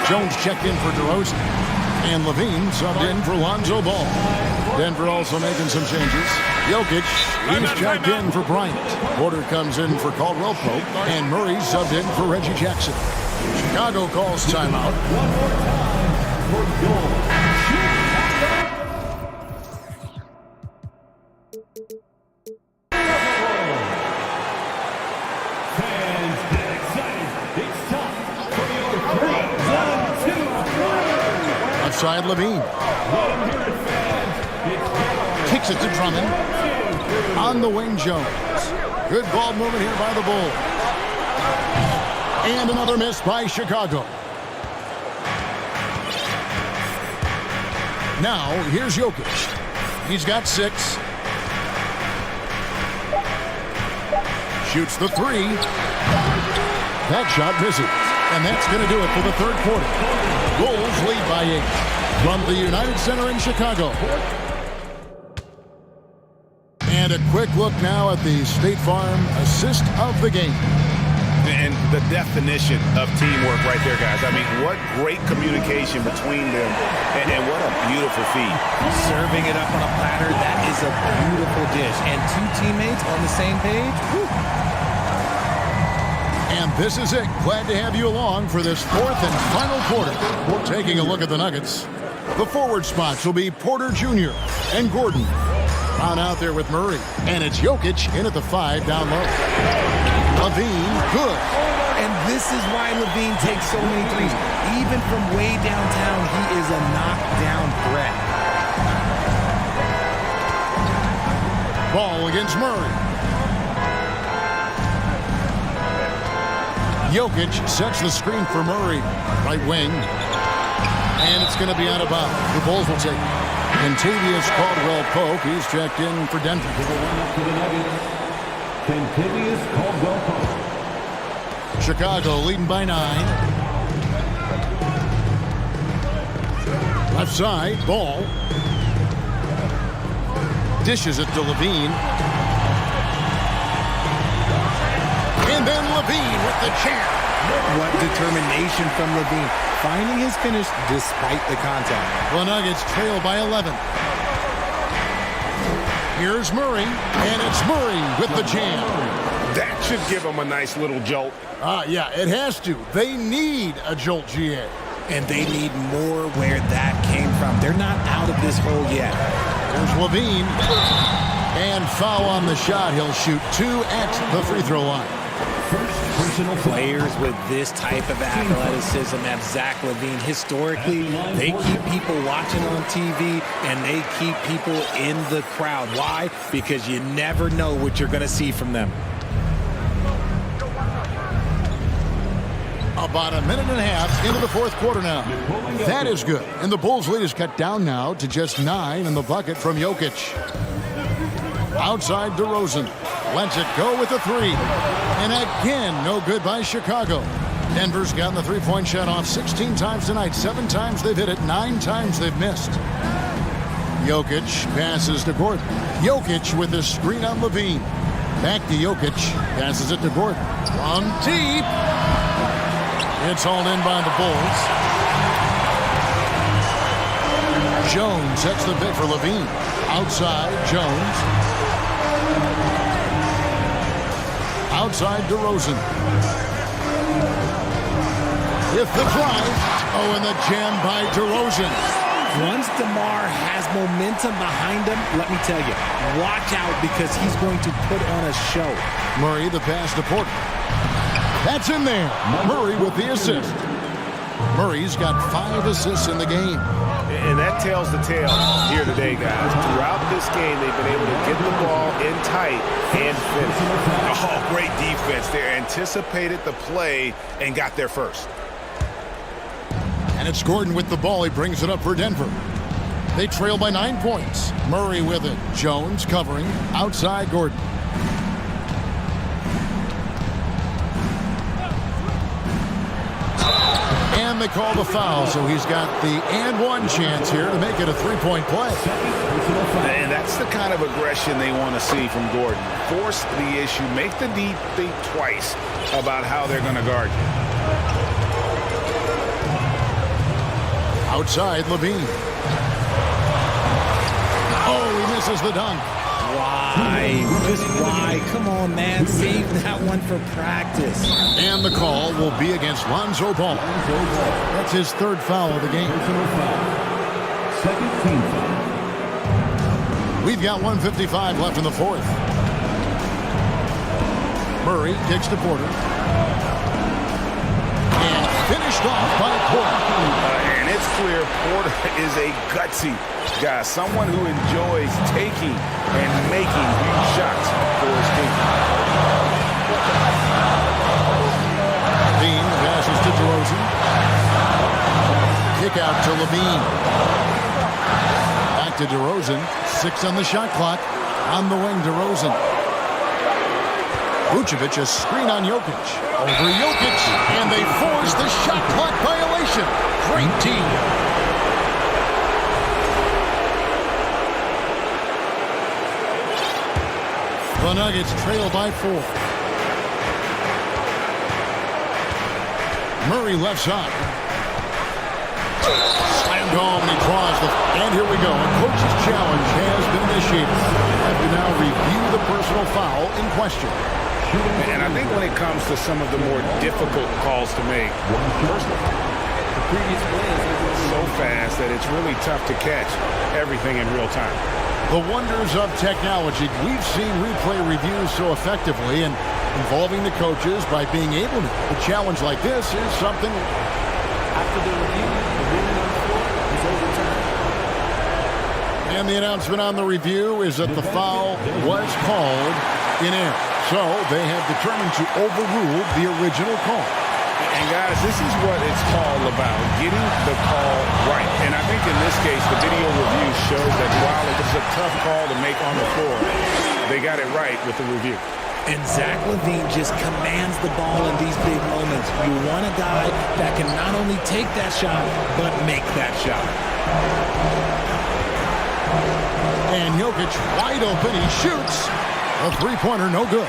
Jones checked in for DeRozan. And Levine subbed in for Lonzo Ball. Denver also making some changes. Jokic, he's checked in for Bryant. Porter comes in for Caldwell Pope. And Murray subbed in for Reggie Jackson. Chicago calls timeout. One more time for your fans, get excited. It's time for your 3-1-2-1. Outside Levine. Kicks it to Drummond. On the wing, Jones. Good ball movement here by the Bulls. And another miss by Chicago. Now, here's Jokic. He's got 6. Shoots the 3. That shot misses. And that's going to do it for the third quarter. Bulls lead by 8. From the United Center in Chicago. And a quick look now at the State Farm assist of the game. And the definition of teamwork right there, guys. I mean, what great communication between them, and what a beautiful feed. Serving it up on a platter, that is a beautiful dish. And 2 teammates on the same page. Whew. And this is it. Glad to have you along for this fourth and final quarter. We're taking a look at the Nuggets. The forward spots will be Porter Jr. and Gordon. On out there with Murray. And it's Jokic in at the 5 down low. Levine, good. And this is why Levine takes so many threes. Even from way downtown, he is a knockdown threat. Ball against Murray. Jokic sets the screen for Murray. Right wing. And it's going to be out of bounds. The Bulls will take it. Kentavious Caldwell Pope, he's checked in for Denver. Kentavious Caldwell Pope. Chicago leading by 9. Left side, Ball. Dishes it to Levine. And then Levine with the jam. What determination from Levine. Finding his finish despite the contact. The Nuggets trail by 11. Here's Murray, and it's Murray with the jam. That should give them a nice little jolt. Yeah, it has to. They need a jolt, GA. And they need more where that came from. They're not out of this hole yet. There's Levine. And foul on the shot. He'll shoot 2 at the free throw line. Players with this type of athleticism at Zach LaVine, historically, they keep people watching on TV and they keep people in the crowd. Why? Because you never know what you're going to see from them. About a minute and a half into the fourth quarter now. That is good. And the Bulls' lead is cut down now to just 9 in the bucket from Jokic. Outside DeRozan. Lets it go with the 3. And again, no good by Chicago. Denver's gotten the three-point shot off 16 times tonight. 7 times they've hit it. 9 times they've missed. Jokic passes to Gordon. Jokic with the screen on Levine. Back to Jokic. Passes it to Gordon. On deep. It's hauled in by the Bulls. Jones sets the pick for Levine. Outside, Jones. Outside DeRozan. With the drive. Oh, and the jam by DeRozan. Once DeMar has momentum behind him, let me tell you, watch out because he's going to put on a show. Murray, the pass to Porter. That's in there. Murray with the assist. Murray's got 5 assists in the game. And that tells the tale here today, guys. Throughout this game, they've been able to get the ball in tight and finish. Oh, great defense. They anticipated the play and got there first. And it's Gordon with the ball. He brings it up for Denver. They trail by 9 points. Murray with it. Jones covering. Outside Gordon. And they call the foul, so he's got the and one chance here to make it a 3-point play. And that's the kind of aggression they want to see from Gordon. Force the issue. Make the deep think twice about how they're going to guard you. Outside, Levine. Oh, he misses the dunk. Why? Just why? Come on, man. Save that one for practice. And the call will be against Lonzo Ball. That's his 3rd foul of the game. Second team foul. We've got 1:55 left in the 4th. Murray kicks to Porter. And finished off by Porter. And it's clear Porter is a gutsy guy, someone who enjoys taking and making huge shots for his team. Levine passes to DeRozan. Kick out to Levine. Back to DeRozan. 6 on the shot clock. On the wing, DeRozan. Vucevic, a screen on Jokic. Over Jokic, and they force the shot clock violation. Great team. The Nuggets trail by 4. Murray left side. Slammed home, he draws the... And here we go. A coach's challenge has been initiated. We have to now review the personal foul in question. And I think when it comes to some of the more difficult calls to make, first of all, the previous play is so fast that it's really tough to catch everything in real time. The wonders of technology. We've seen replay reviews so effectively, and involving the coaches by being able to. A challenge like this is something. After the review, the ruling on the floor is overturned. And the announcement on the review is that the foul was called in error. So they have determined to overrule the original call. And guys, this is what it's all about, getting the call right. And I think in this case, the video review shows that while it was a tough call to make on the floor, they got it right with the review. And Zach LaVine just commands the ball in these big moments. You want a guy that can not only take that shot, but make that shot. And Jokic wide open, he shoots. A three-pointer, no good.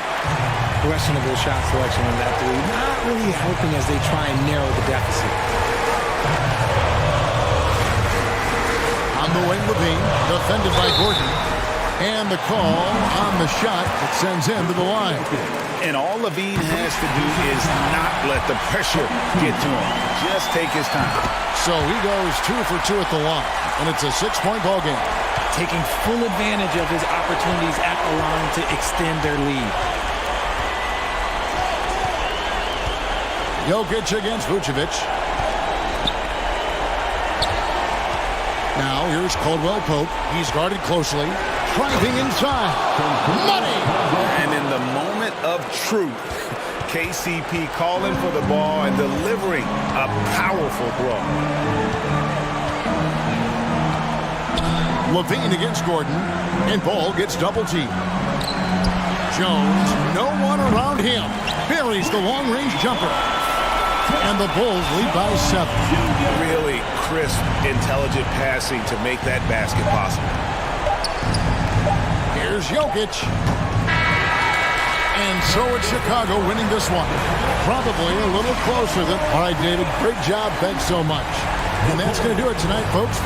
Questionable shot selection on that three. Not really helping as they try and narrow the deficit. On the wing, Levine, defended by Gordon. And the call on the shot that sends him to the line. And all Levine has to do is not let the pressure get to him. Just take his time. So he goes 2 for 2 at the line. And it's a 6-point ball game. Taking full advantage of his opportunities at the line to extend their lead. Jokic against Vucevic. Now here's Caldwell Pope. He's guarded closely. Driving inside. Money! And in the moment of truth, KCP calling for the ball and delivering a powerful blow. Levine against Gordon, and Ball gets double-teamed. Jones, no one around him, buries the long-range jumper. And the Bulls lead by 7. Really crisp, intelligent passing to make that basket possible. Here's Jokic. And so it's Chicago winning this one. Probably a little closer than... All right, David, great job. Thanks so much. And that's going to do it tonight, folks.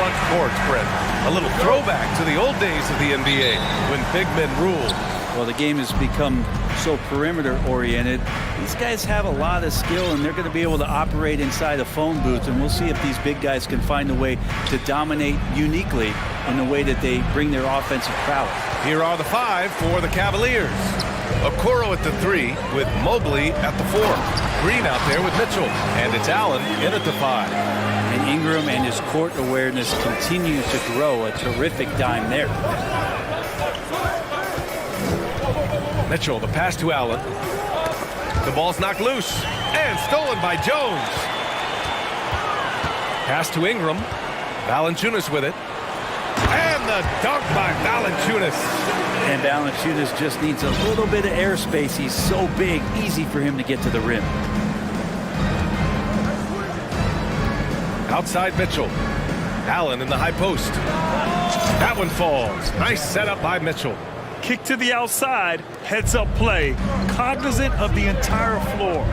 front court, Brent. A little throwback to the old days of the NBA when big men ruled. Well, the game has become so perimeter-oriented. These guys have a lot of skill, and they're going to be able to operate inside a phone booth, and we'll see if these big guys can find a way to dominate uniquely in the way that they bring their offensive prowess. Here are the 5 for the Cavaliers. Okoro at the 3 with Mobley at the 4. Green out there with Mitchell, and it's Allen in at the 5. And Ingram and his court awareness continue to grow. A terrific dime there. Mitchell, the pass to Allen. The ball's knocked loose and stolen by Jones. Pass to Ingram. Valanciunas with it. And the dunk by Valanciunas. And Valanciunas just needs a little bit of airspace. He's so big, easy for him to get to the rim. Outside Mitchell. Allen in the high post. That one falls. Nice setup by Mitchell. Kick to the outside, heads-up play, cognizant of the entire floor.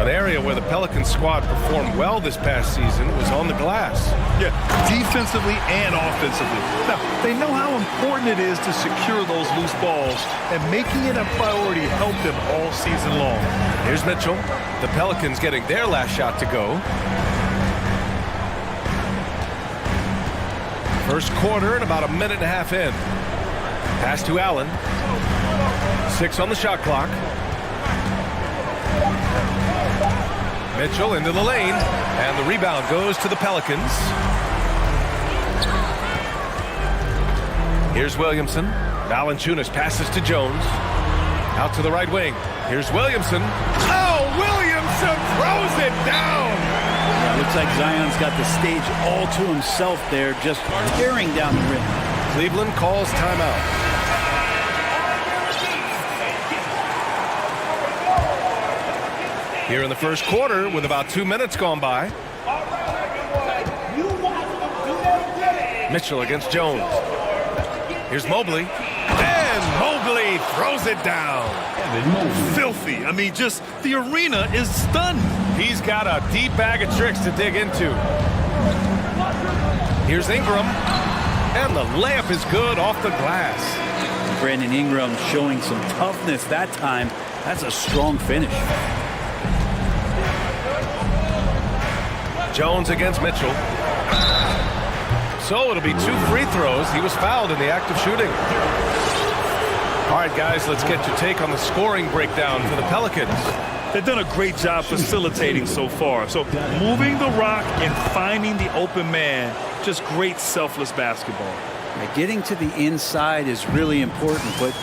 An area where the Pelicans squad performed well this past season was on the glass. Yeah, defensively and offensively. Now, they know how important it is to secure those loose balls, and making it a priority helped them all season long. Here's Mitchell. The Pelicans getting their last shot to go. First quarter and about a minute and a half in. Pass to Allen. 6 on the shot clock. Mitchell into the lane, and the rebound goes to the Pelicans. Here's Williamson. Valanciunas passes to Jones. Out to the right wing. Here's Williamson. Oh, Williamson throws it down! Yeah, looks like Zion's got the stage all to himself there, just tearing down the rim. Cleveland calls timeout. Here in the first quarter with about 2 minutes gone by. Mitchell against Jones. Here's Mobley. And Mobley throws it down. Filthy. I mean, just the arena is stunned. He's got a deep bag of tricks to dig into. Here's Ingram. And the layup is good off the glass. Brandon Ingram showing some toughness that time. That's a strong finish. Jones against Mitchell. So it'll be 2 free throws. He was fouled in the act of shooting. All right, guys, let's get your take on the scoring breakdown for the Pelicans. They've done a great job facilitating so far. So moving the rock and finding the open man, just great selfless basketball. Getting to the inside is really important, but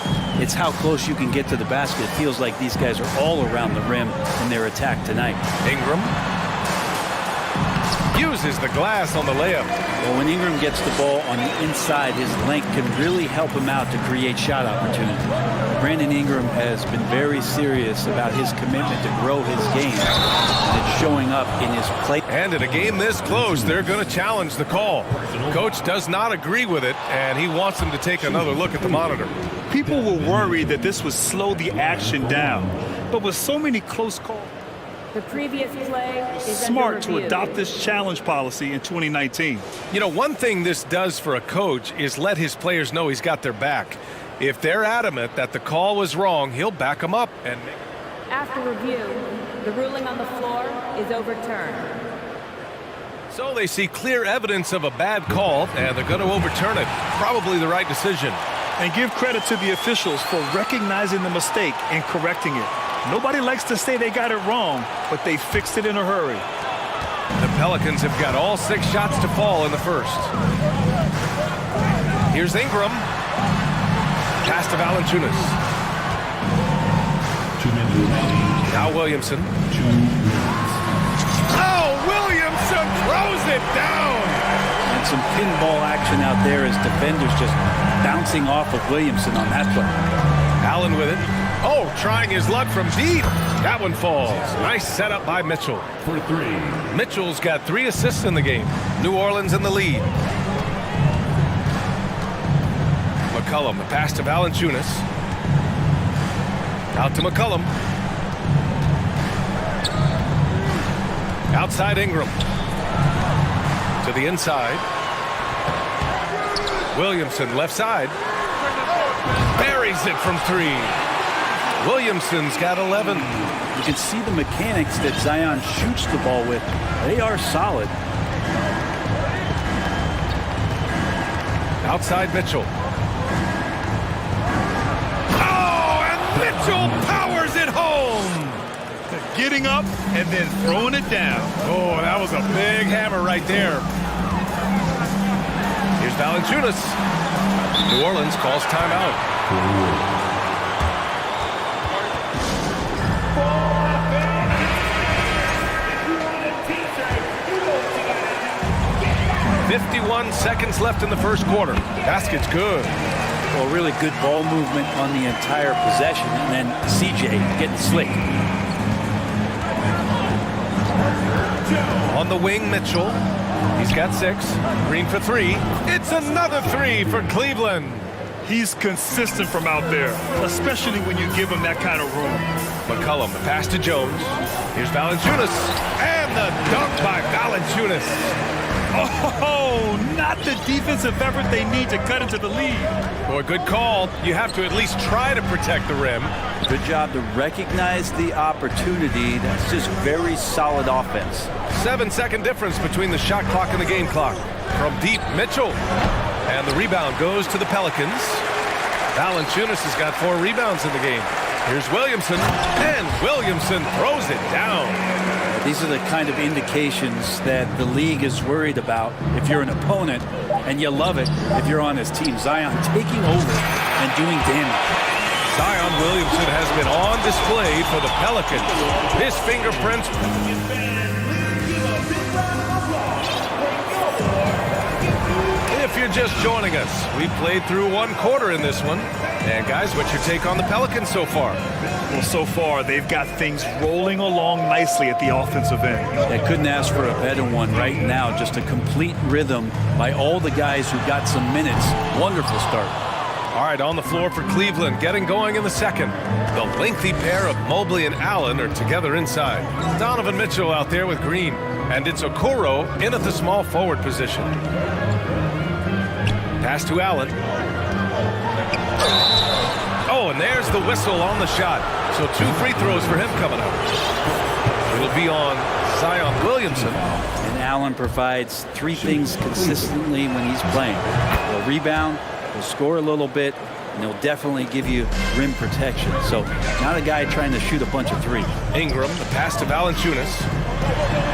it's how close you can get to the basket. It feels like these guys are all around the rim in their attack tonight. Ingram uses the glass on the layup. Well, when Ingram gets the ball on the inside, his length can really help him out to create shot opportunities. Brandon Ingram has been very serious about his commitment to grow his game, and it's showing up in his play. And in a game this close, they're going to challenge the call. Coach does not agree with it, and he wants them to take another look at the monitor. People were worried that this would slow the action down, but with so many close calls, the previous play is smart to adopt this challenge policy in 2019. You know, one thing this does for a coach is let his players know he's got their back. If they're adamant that the call was wrong, he'll back them up. And after review, the ruling on the floor is overturned. So they see clear evidence of a bad call, and they're going to overturn it. Probably the right decision. And give credit to the officials for recognizing the mistake and correcting it. Nobody likes to say they got it wrong, but they fixed it in a hurry. The Pelicans have got all 6 shots to fall in the first. Here's Ingram. Pass to Valanciunas. 2 minutes remaining. Now Williamson. 2 minutes. Oh, Williamson throws it down! And some pinball action out there as defenders just bouncing off of Williamson on that play. Allen with it. Oh, trying his luck from deep. That one falls. Nice setup by Mitchell. For 3. Mitchell's got 3 assists in the game. New Orleans in the lead. McCollum, the pass to Valanciunas. Out to McCollum. Outside Ingram. To the inside. Williamson left side. Buries it from 3. Williamson's got 11. You can see the mechanics that Zion shoots the ball with. They are solid. Outside Mitchell. Oh, and Mitchell powers it home. Getting up and then throwing it down. Oh, that was a big hammer right there. Here's Valanciunas. New Orleans calls timeout. "51 seconds left in the first quarter. Basket's good." Well, really good ball movement on the entire possession, and then CJ getting slick. On the wing, Mitchell. He's got 6. Green for 3. It's another 3 for Cleveland. He's consistent from out there, especially when you give him that kind of room. McCollum, the pass to Jones. Here's Valanciunas. And the dunk by Valanciunas. Oh, not the defensive effort they need to cut into the lead. Boy, good call. You have to at least try to protect the rim. Good job to recognize the opportunity. That's just very solid offense. 7-second difference between the shot clock and the game clock. From deep, Mitchell. And the rebound goes to the Pelicans. Valanciunas has got 4 rebounds in the game. Here's Williamson. And Williamson throws it down. These are the kind of indications that the league is worried about if you're an opponent, and you love it if you're on his team. Zion taking over and doing damage. Zion Williamson has been on display for the Pelicans. His fingerprints. If you're just joining us, we played through 1 quarter in this one. And guys, what's your take on the Pelicans so far? Well, so far, they've got things rolling along nicely at the offensive end. They couldn't ask for a better one right now. Just a complete rhythm by all the guys who got some minutes. Wonderful start. All right, on the floor for Cleveland, getting going in the second. The lengthy pair of Mobley and Allen are together inside. Donovan Mitchell out there with Green. And it's Okoro in at the small forward position. Pass to Allen. Oh, and there's the whistle on the shot. So 2 free throws for him coming up. It'll be on Zion Williamson. And Allen provides 3 things consistently when he's playing. He'll rebound, he'll score a little bit, and he'll definitely give you rim protection. So not a guy trying to shoot a bunch of 3. Ingram, the pass to Valanciunas.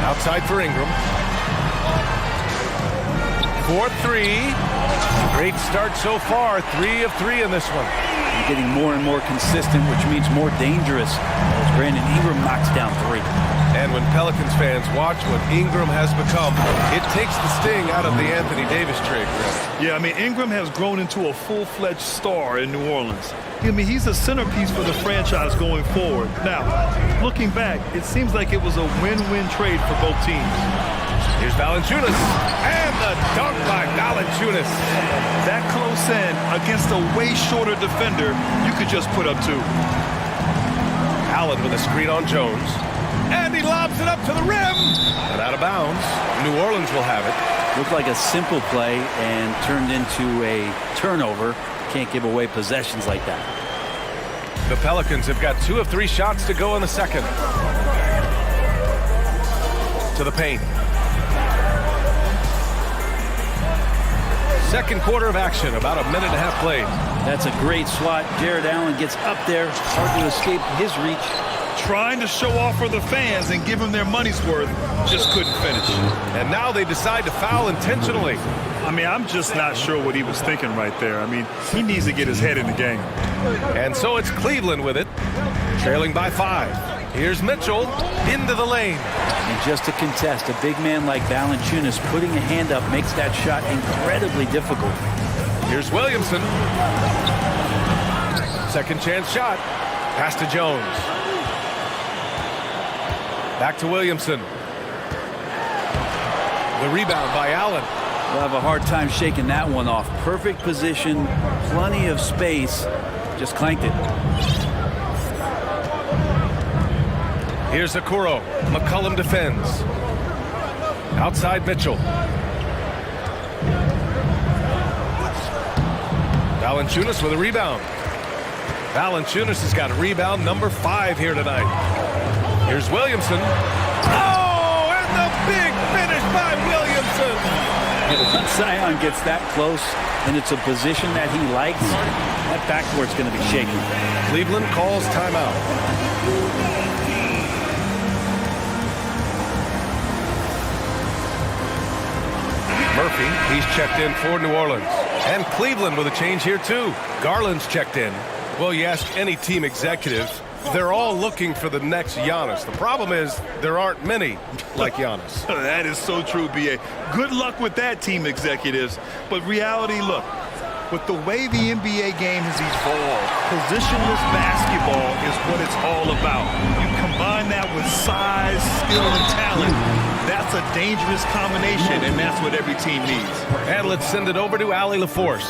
Outside for Ingram. 4-3. Great start so far. 3 of 3 in this one. You're getting more and more consistent, which means more dangerous, as Brandon Ingram knocks down 3. And when Pelicans fans watch what Ingram has become, it takes the sting out of the Anthony Davis trade. Yeah, I mean, Ingram has grown into a full-fledged star in New Orleans. I mean, he's a centerpiece for the franchise going forward. Now, looking back, it seems like it was a win-win trade for both teams. Here's Valanciunas, and the dunk by Valanciunas. That close in against a way shorter defender, you could just put up 2. Allen with a screen on Jones. And he lobs it up to the rim. But out of bounds. New Orleans will have it. Looked like a simple play and turned into a turnover. Can't give away possessions like that. The Pelicans have got 2 of 3 shots to go in the second. To the paint. Second quarter of action, about a minute and a half played. That's a great swat. Jared Allen gets up there, hard to escape his reach. Trying to show off for the fans and give them their money's worth, just couldn't finish. And now they decide to foul intentionally. I mean, I'm just not sure what he was thinking right there. I mean, he needs to get his head in the game. And so it's Cleveland with it, trailing by 5. Here's Mitchell into the lane. And just to contest, a big man like Valanciunas putting a hand up makes that shot incredibly difficult. Here's Williamson. Second chance shot. Pass to Jones. Back to Williamson. The rebound by Allen. We'll have a hard time shaking that one off. Perfect position, plenty of space. Just clanked it. Here's Okoro. McCollum defends. Outside Mitchell. Valanciunas with a rebound. Valanciunas has got rebound number 5 here tonight. Here's Williamson. Oh, and the big finish by Williamson. If Zion gets that close and it's a position that he likes, that backcourt's going to be shaky. Cleveland calls timeout. Murphy, he's checked in for New Orleans. And Cleveland with a change here too. Garland's checked in. Well, you ask any team executive, they're all looking for the next Giannis. The problem is there aren't many like Giannis. That is so true, B.A. Good luck with that, team executives. But reality, look, with the way the NBA game has evolved, positionless basketball is what it's all about. You combine that with size, skill, and talent. That's a dangerous combination, and that's what every team needs. And let's send it over to Allie LaForce.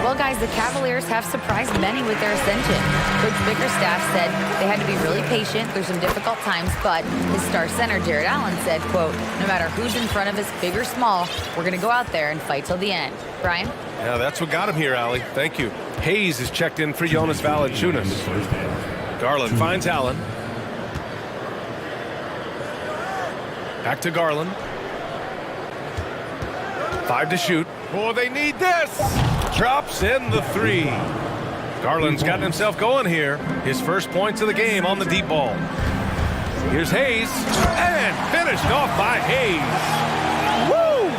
Well, guys, the Cavaliers have surprised many with their ascension. Coach Bickerstaff said they had to be really patient through some difficult times, but his star center, Jared Allen, said, quote, no matter who's in front of us, big or small, we're going to go out there and fight till the end. Brian? Yeah, that's what got him here, Allie. Thank you. Hayes is checked in for Jonas Valanciunas. Garland finds Allen. Back to Garland. 5 to shoot. Oh, they need this! Drops in the 3. Garland's gotten himself going here. His first points of the game on the deep ball. Here's Hayes. And finished off by Hayes. Woo!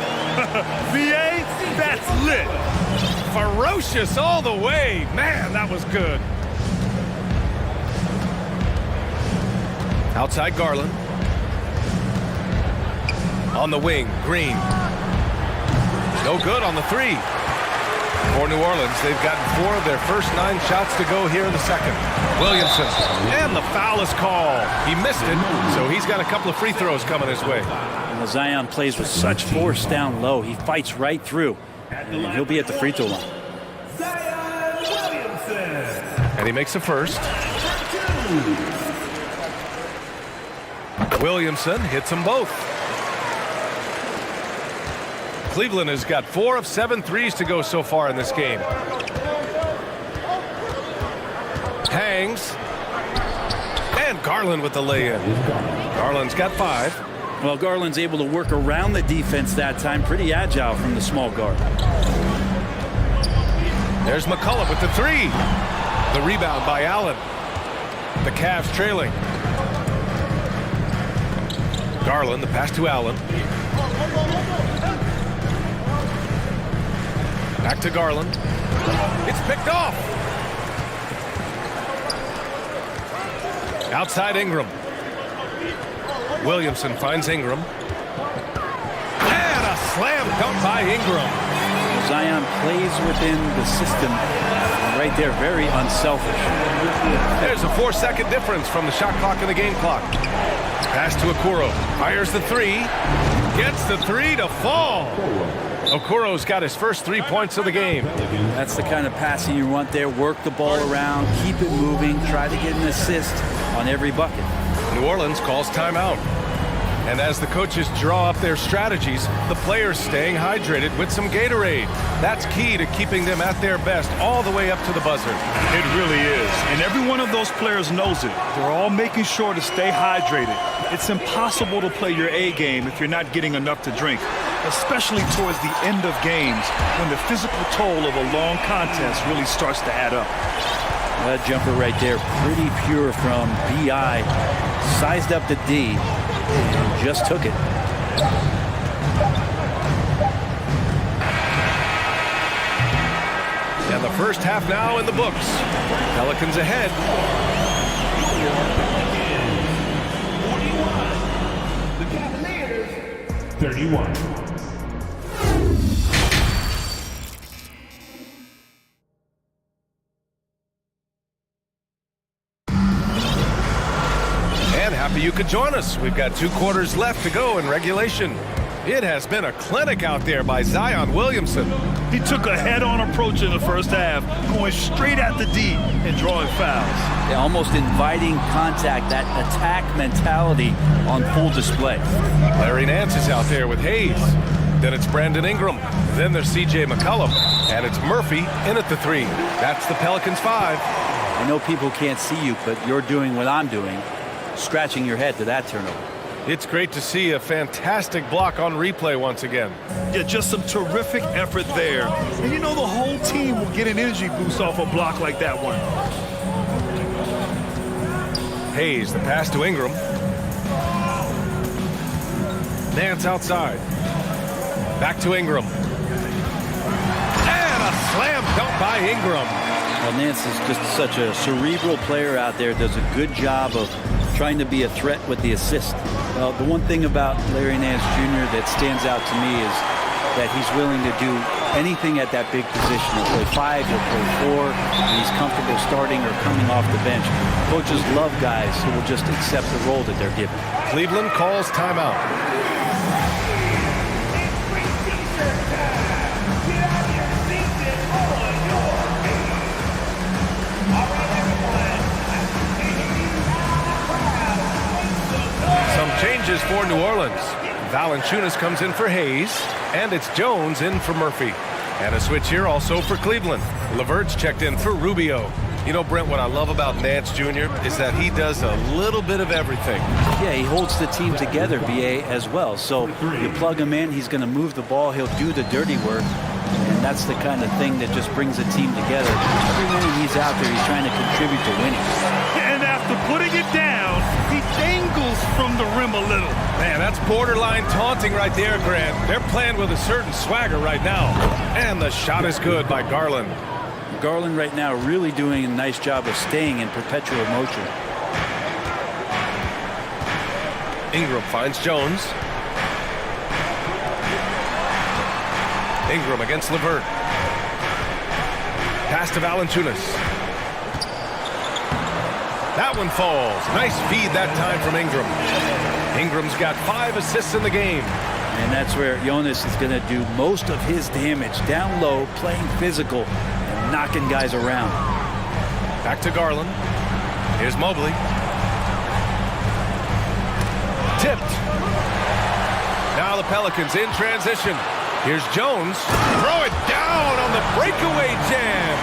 VA, that's lit. Ferocious all the way. Man, that was good. Outside Garland. On the wing, Green. No good on the 3. For New Orleans, they've gotten 4 of their first 9 shots to go here in the second. Williamson, and the foul is called. He missed it, so he's got a couple of free throws coming his way. And Zion plays with such force down low. He fights right through, and he'll be at the free throw line. And he makes a first. Williamson hits them both. Cleveland has got 4 of 7 threes to go so far in this game. Hangs. And Garland with the lay-in. Garland's got 5. Well, Garland's able to work around the defense that time. Pretty agile from the small guard. There's McCullough with the 3. The rebound by Allen. The Cavs trailing. Garland, the pass to Allen. Back to Garland. It's picked off. Outside Ingram. Williamson finds Ingram. And a slam dunk by Ingram. Zion plays within the system. Right there, very unselfish. There's a 4-second difference from the shot clock and the game clock. Pass to Okoro. Fires the 3. Gets the 3 to fall. Okoro's got his first 3 points of the game. That's the kind of passing you want there. Work the ball around, keep it moving, try to get an assist on every bucket. New Orleans calls timeout. And as the coaches draw up their strategies, the players staying hydrated with some Gatorade. That's key to keeping them at their best all the way up to the buzzer. It really is. And every one of those players knows it. They're all making sure to stay hydrated. It's impossible to play your A game if you're not getting enough to drink, especially towards the end of games when the physical toll of a long contest really starts to add up. That jumper right there, pretty pure from B.I. Sized up the D and just took it. And the first half now in the books. Pelicans ahead. 31. And happy you could join us. We've got 2 quarters left to go in regulation. It has been a clinic out there by Zion Williamson. He took a head-on approach in the first half, going straight at the D and drawing fouls. Yeah, almost inviting contact, that attack mentality on full display. Larry Nance is out there with Hayes. Then it's Brandon Ingram. Then there's C.J. McCollum. And it's Murphy in at the 3. That's the Pelicans' 5. I know people can't see you, but you're doing what I'm doing, scratching your head to that turnover. It's great to see a fantastic block on replay once again. Yeah, just some terrific effort there. And you know the whole team will get an energy boost off a block like that one. Hayes, the pass to Ingram. Nance outside. Back to Ingram. And a slam dunk by Ingram. Well, Nance is just such a cerebral player out there, does a good job of trying to be a threat with the assist. Well, the one thing about Larry Nance Jr. that stands out to me is that he's willing to do anything at that big position. He'll play 5, he'll play 4, and he's comfortable starting or coming off the bench. Coaches love guys who will just accept the role that they're given. Cleveland calls timeout. Some changes for New Orleans. Valanciunas comes in for Hayes, and it's Jones in for Murphy. And a switch here also for Cleveland. LeVert's checked in for Rubio. You know, Brent, what I love about Nance Jr. is that he does a little bit of everything. Yeah, he holds the team together, BA, as well. So you plug him in, he's going to move the ball, he'll do the dirty work. And that's the kind of thing that just brings a team together. Every minute he's out there, he's trying to contribute to winning. And after putting it down, he dangles from the rim a little. Man, that's borderline taunting right there, Grant. They're playing with a certain swagger right now. And the shot is good by Garland. Garland right now really doing a nice job of staying in perpetual motion. Ingram finds Jones. Ingram against LeVert. Pass to Valanciunas. That one falls. Nice feed that time from Ingram. Ingram's got 5 assists in the game. And that's where Jonas is going to do most of his damage. Down low, playing physical, and knocking guys around. Back to Garland. Here's Mobley. Tipped. Now the Pelicans in transition. Here's Jones. Throw it down on the breakaway jam.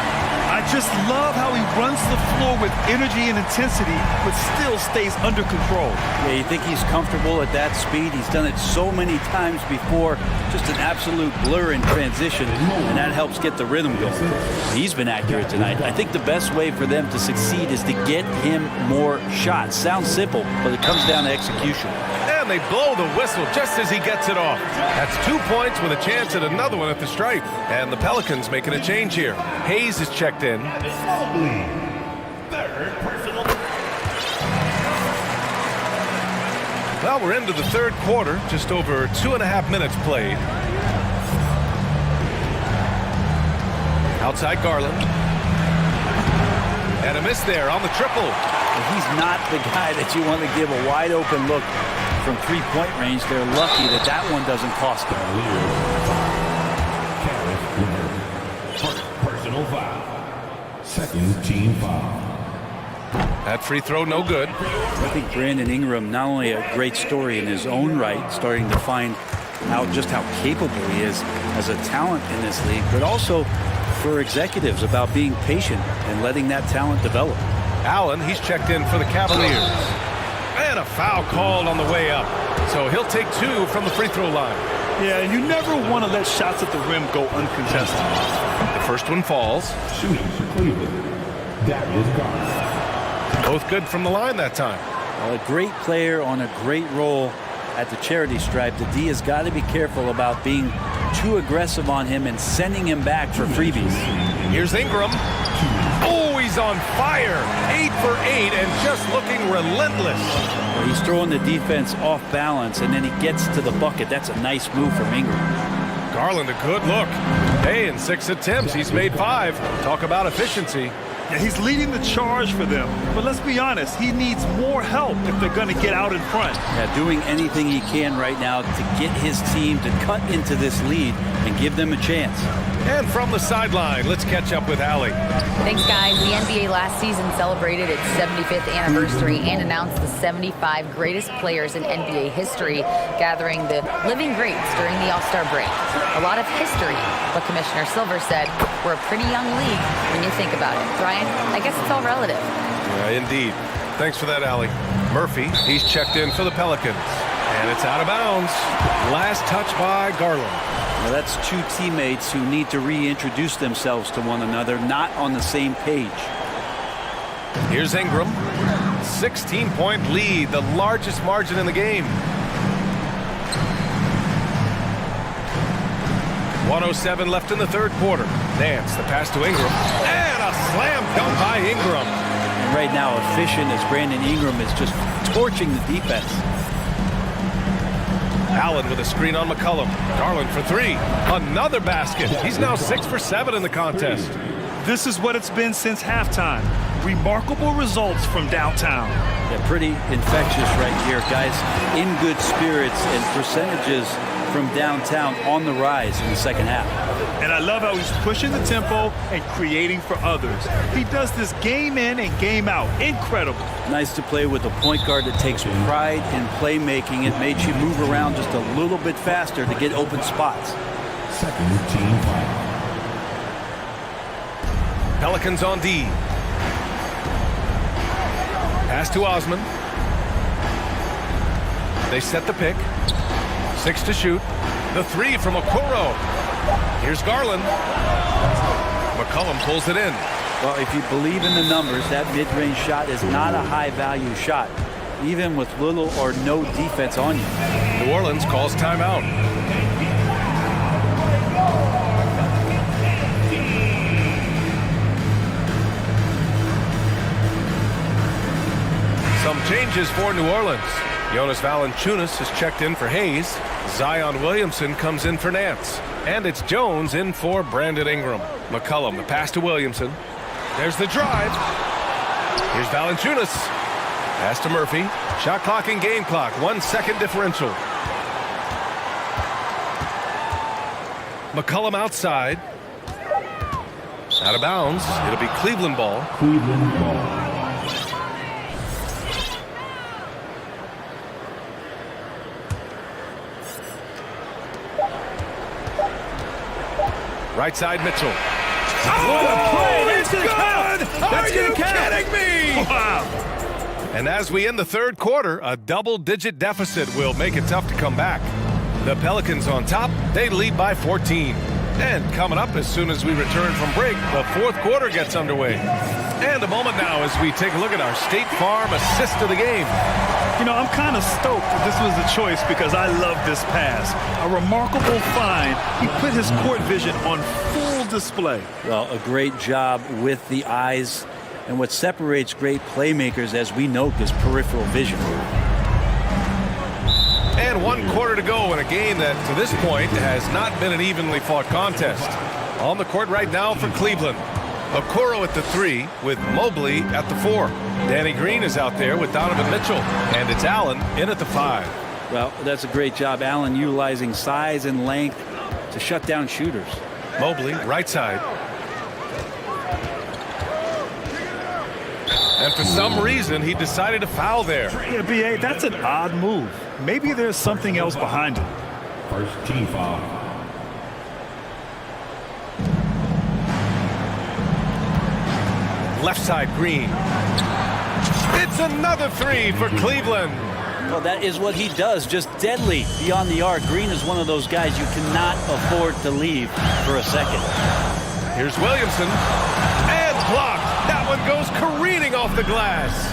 I just love how he runs the floor with energy and intensity, but still stays under control. Yeah, you think he's comfortable at that speed? He's done it so many times before. Just an absolute blur in transition, and that helps get the rhythm going. He's been accurate tonight. I think the best way for them to succeed is to get him more shots. Sounds simple, but it comes down to execution. And they blow the whistle just as he gets it off. That's 2 points with a chance at another one at the stripe. And the Pelicans making a change here. Hayes is checked in. Well, we're into the third quarter, just over 2.5 minutes played. Outside Garland. And a miss there on the triple. He's not the guy that you want to give a wide open look from 3-point range. They're lucky that that one doesn't cost them. Personal foul. Second team foul. That free throw no good. I think Brandon Ingram, not only a great story in his own right, starting to find out just how capable he is as a talent in this league, but also for executives about being patient and letting that talent develop. Allen, he's checked in for the Cavaliers. And a foul called on the way up. So he'll take 2 from the free throw line. Yeah, and you never want to let shots at the rim go uncontested. The first one falls. Shooting for Cleveland. That is Garland. Both good from the line that time. Well, a great player on a great role at the charity stripe. The D has got to be careful about being too aggressive on him and sending him back for freebies. Here's Ingram. Oh, he's on fire. 8 for 8 and just looking relentless. Well, he's throwing the defense off balance, and then he gets to the bucket. That's a nice move from Ingram. Garland, a good look. Hey, in 6 attempts, he's made 5. Talk about efficiency. Yeah, he's leading the charge for them. But let's be honest, he needs more help if they're going to get out in front. Yeah, doing anything he can right now to get his team to cut into this lead and give them a chance. And from the sideline, let's catch up with Allie. Thanks, guys. The NBA last season celebrated its 75th anniversary and announced the 75 greatest players in NBA history, gathering the living greats during the All-Star break. A lot of history, but Commissioner Silver said we're a pretty young league when you think about it. Brian, I guess it's all relative. Yeah, indeed. Thanks for that, Allie. Murphy, he's checked in for the Pelicans. And it's out of bounds. Last touch by Garland. Well, that's two teammates who need to reintroduce themselves to one another, not on the same page. Here's Ingram. 16-point lead, the largest margin in the game. 1:07 left in the third quarter. Nance, the pass to Ingram. And a slam dunk by Ingram. And right now, efficient as Brandon Ingram is just torching the defense. Allen with a screen on McCollum. Garland for three. Another basket. He's now 6 for 7 in the contest. This is what it's been since halftime. Remarkable results from downtown. Yeah, pretty infectious right here, guys. In good spirits and percentages from downtown on the rise in the second half. And I love how he's pushing the tempo and creating for others. He does this game in and game out. Incredible. Nice to play with a point guard that takes pride in playmaking. It makes you move around just a little bit faster to get open spots. Second team foul. Pelicans on D. Pass to Osman. They set the pick. 6 to shoot. The three from Okoro. Here's Garland. McCollum pulls it in. Well, if you believe in the numbers, that mid-range shot is not a high-value shot, even with little or no defense on you. New Orleans calls timeout. Some changes for New Orleans. Jonas Valanciunas has checked in for Hayes. Zion Williamson comes in for Nance. And it's Jones in for Brandon Ingram. McCollum, the pass to Williamson. There's the drive. Here's Valanciunas. Pass to Murphy. Shot clock and game clock. 1 second differential. McCollum outside. Out of bounds. It'll be Cleveland ball. Cleveland ball. Right side, Mitchell. What a play! That's going to count! That's going to count! Are you kidding me? Wow! And as we end the third quarter, a double-digit deficit will make it tough to come back. The Pelicans on top, they lead by 14. And coming up as soon as we return from break, the fourth quarter gets underway. And a moment now as we take a look at our State Farm assist of the game. You know, I'm kind of stoked that this was a choice because I love this pass. A remarkable find. He put his court vision on full display. Well, a great job with the eyes. And what separates great playmakers, as we note, is peripheral vision. And 1 quarter to go in a game that, to this point, has not been an evenly fought contest. On the court right now for Cleveland. Okoro at the 3 with Mobley at the 4. Danny Green is out there with Donovan Mitchell. And it's Allen in at the 5. Well, that's a great job, Allen, utilizing size and length to shut down shooters. Mobley, right side. And for some reason, he decided to foul there. Yeah, B.A., that's an odd move. Maybe there's something else behind it. First team foul. Left side, Green. It's another 3 for Cleveland. Well, that is what he does, just deadly beyond the arc. Green is one of those guys you cannot afford to leave for a second. Here's Williamson. And blocked. That one goes careening off the glass.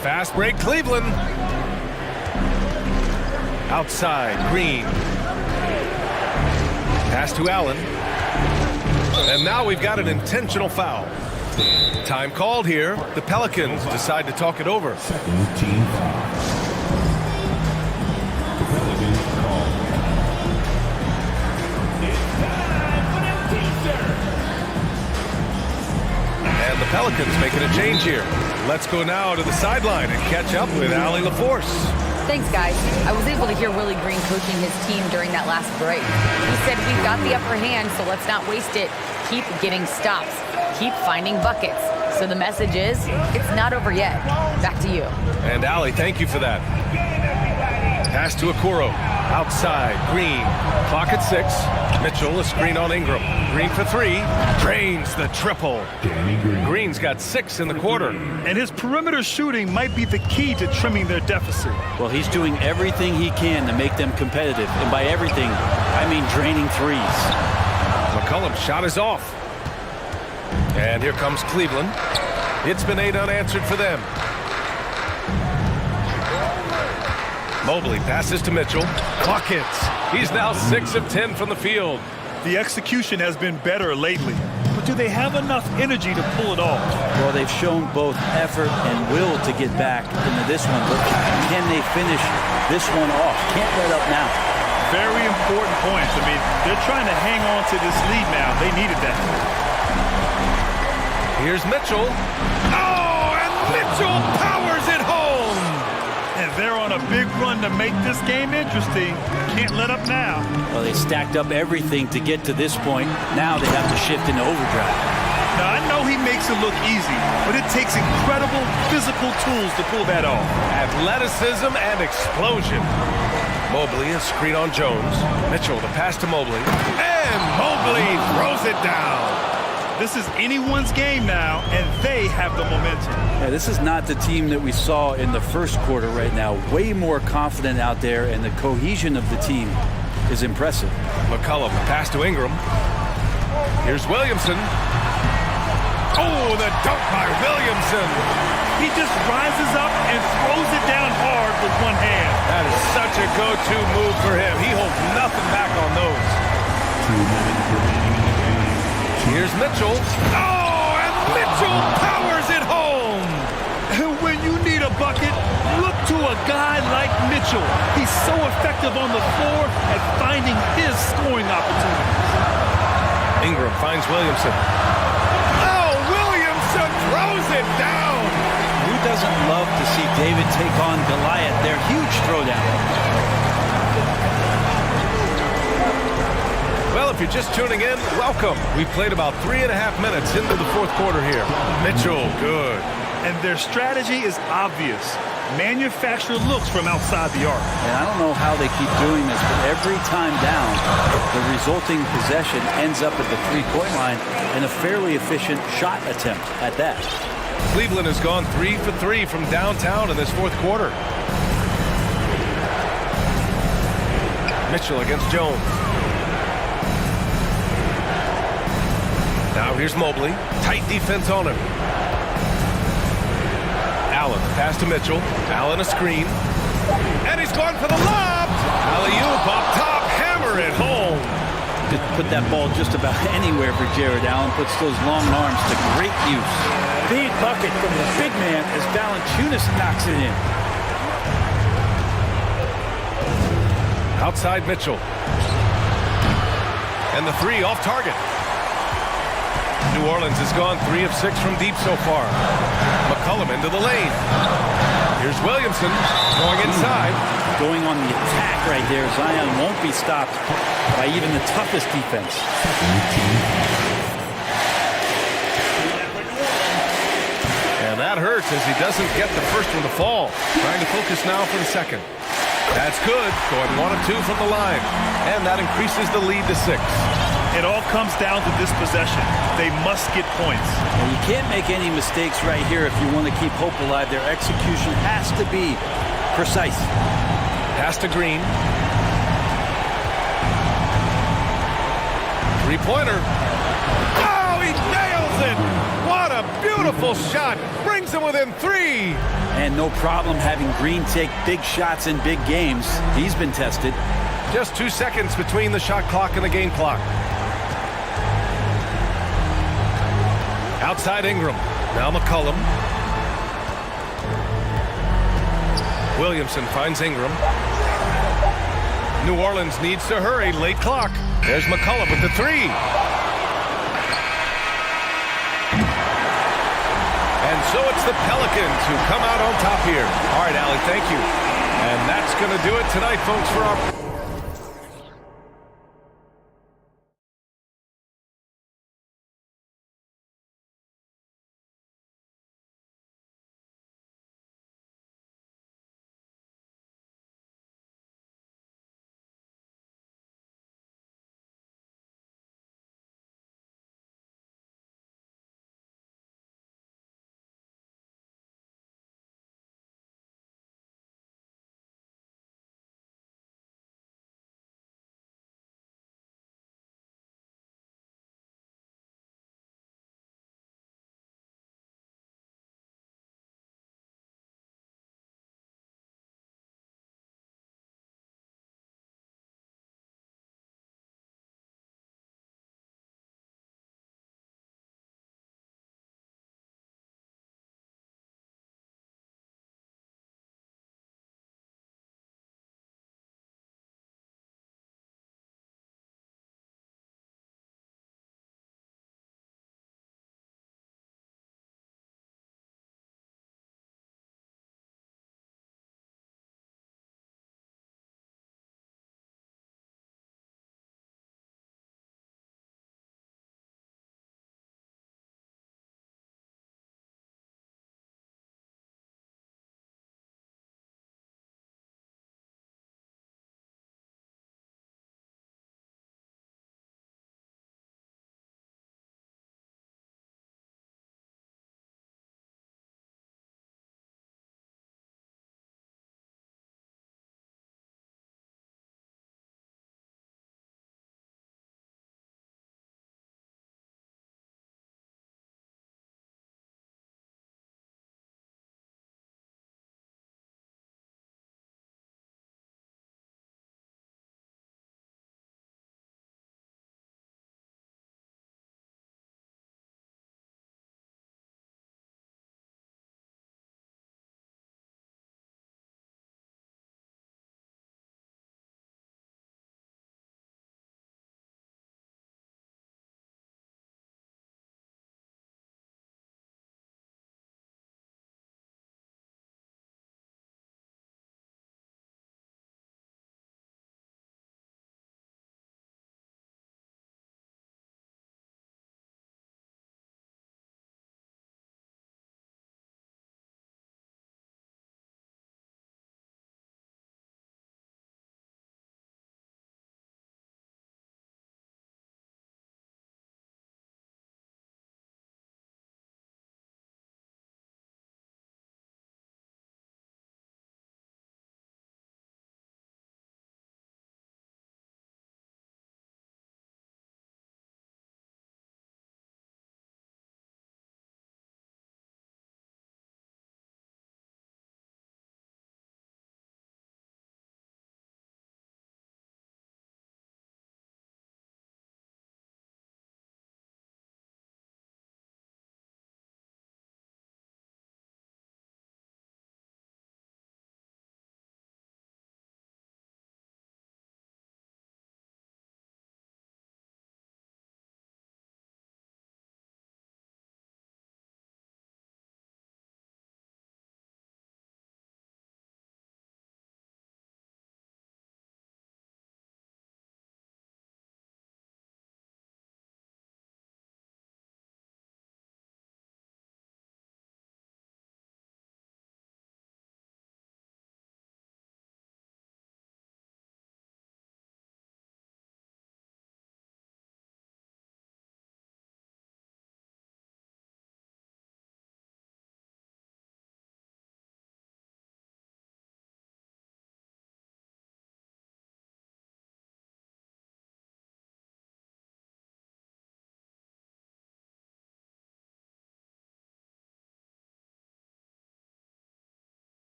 Fast break, Cleveland. Outside, Green. Pass to Allen. And now we've got an intentional foul. Time called here. The Pelicans decide to talk it over. Second team foul. The Pelicans call. And the Pelicans making a change here. Let's go now to the sideline and catch up with Allie LaForce. Thanks, guys. I was able to hear Willie Green coaching his team during that last break. He said, we've got the upper hand, so let's not waste it. Keep getting stops. Keep finding buckets. So the message is, it's not over yet. Back to you. And Allie, thank you for that. Pass to Okoro. Outside, Green. Clock at 6. Mitchell, a screen on Ingram. Green for 3. Drains the triple. Green's got 6 in the quarter. And his perimeter shooting might be the key to trimming their deficit. Well, he's doing everything he can to make them competitive. And by everything, I mean draining threes. McCollum's shot is off. And here comes Cleveland. It's been 8 unanswered for them. Mobley passes to Mitchell. Clock hits. He's now 6 of 10 from the field. The execution has been better lately. But do they have enough energy to pull it off? Well, they've shown both effort and will to get back into this one. But can they finish this one off? Can't let up now. Very important points. I mean, they're trying to hang on to this lead now. They needed that. Here's Mitchell. Oh, and Mitchell powers it home. And they're on a big run to make this game interesting. Can't let up now. Well, they stacked up everything to get to this point. Now they have to shift into overdrive. Now, I know he makes it look easy, but it takes incredible physical tools to pull that off. Athleticism and explosion. Mobley, a screen on Jones. Mitchell, the pass to Mobley. And Mobley throws it down. This is anyone's game now, and they have the momentum. Yeah, this is not the team that we saw in the first quarter right now. Way more confident out there, and the cohesion of the team is impressive. McCollum, pass to Ingram. Here's Williamson. Oh, the dunk by Williamson. He just rises up and throws it down hard with one hand. That is such a go-to move for him. He holds nothing back on those. 2 minutes remaining in the game. Here's Mitchell. Oh, and Mitchell powers it home. And when you need a bucket, look to a guy like Mitchell. He's so effective on the floor at finding his scoring opportunities. Ingram finds Williamson. Oh, Williamson throws it down. Who doesn't love to see David take on Goliath? Their huge throwdown. Well, if you're just tuning in, welcome. We've played about 3.5 minutes into the fourth quarter here. Mitchell, good. And their strategy is obvious. Manufacture looks from outside the arc. And I don't know how they keep doing this, but every time down, the resulting possession ends up at the three-point line and a fairly efficient shot attempt at that. Cleveland has gone 3 for 3 from downtown in this fourth quarter. Mitchell against Jones. Now here's Mobley. Tight defense on him. Allen, pass to Mitchell. Allen a screen. And he's gone for the lob. Alley-oop up top. Hammer it home. Could put that ball just about anywhere for Jared Allen. Puts those long arms to great use. Big bucket from the big man as Valanciunas knocks it in. Outside Mitchell. And the 3 off target. New Orleans has gone 3 of 6 from deep so far. McCollum into the lane. Here's Williamson going inside. Going on the attack right there. Zion won't be stopped by even the toughest defense. And that hurts as he doesn't get the first one to fall. Trying to focus now for the second. That's good. Going 1 of 2 from the line. And that increases the lead to 6. It all comes down to this possession. They must get points. And you can't make any mistakes right here if you want to keep hope alive. Their execution has to be precise. Pass to Green. Three-pointer. Oh, he nails it! What a beautiful shot. Brings him within 3. And no problem having Green take big shots in big games. He's been tested. Just 2 seconds between the shot clock and the game clock. Outside Ingram. Now McCollum. Williamson finds Ingram. New Orleans needs to hurry. Late clock. There's McCollum with the 3. And so it's the Pelicans who come out on top here. All right, Allie, thank you. And that's going to do it tonight, folks, for our...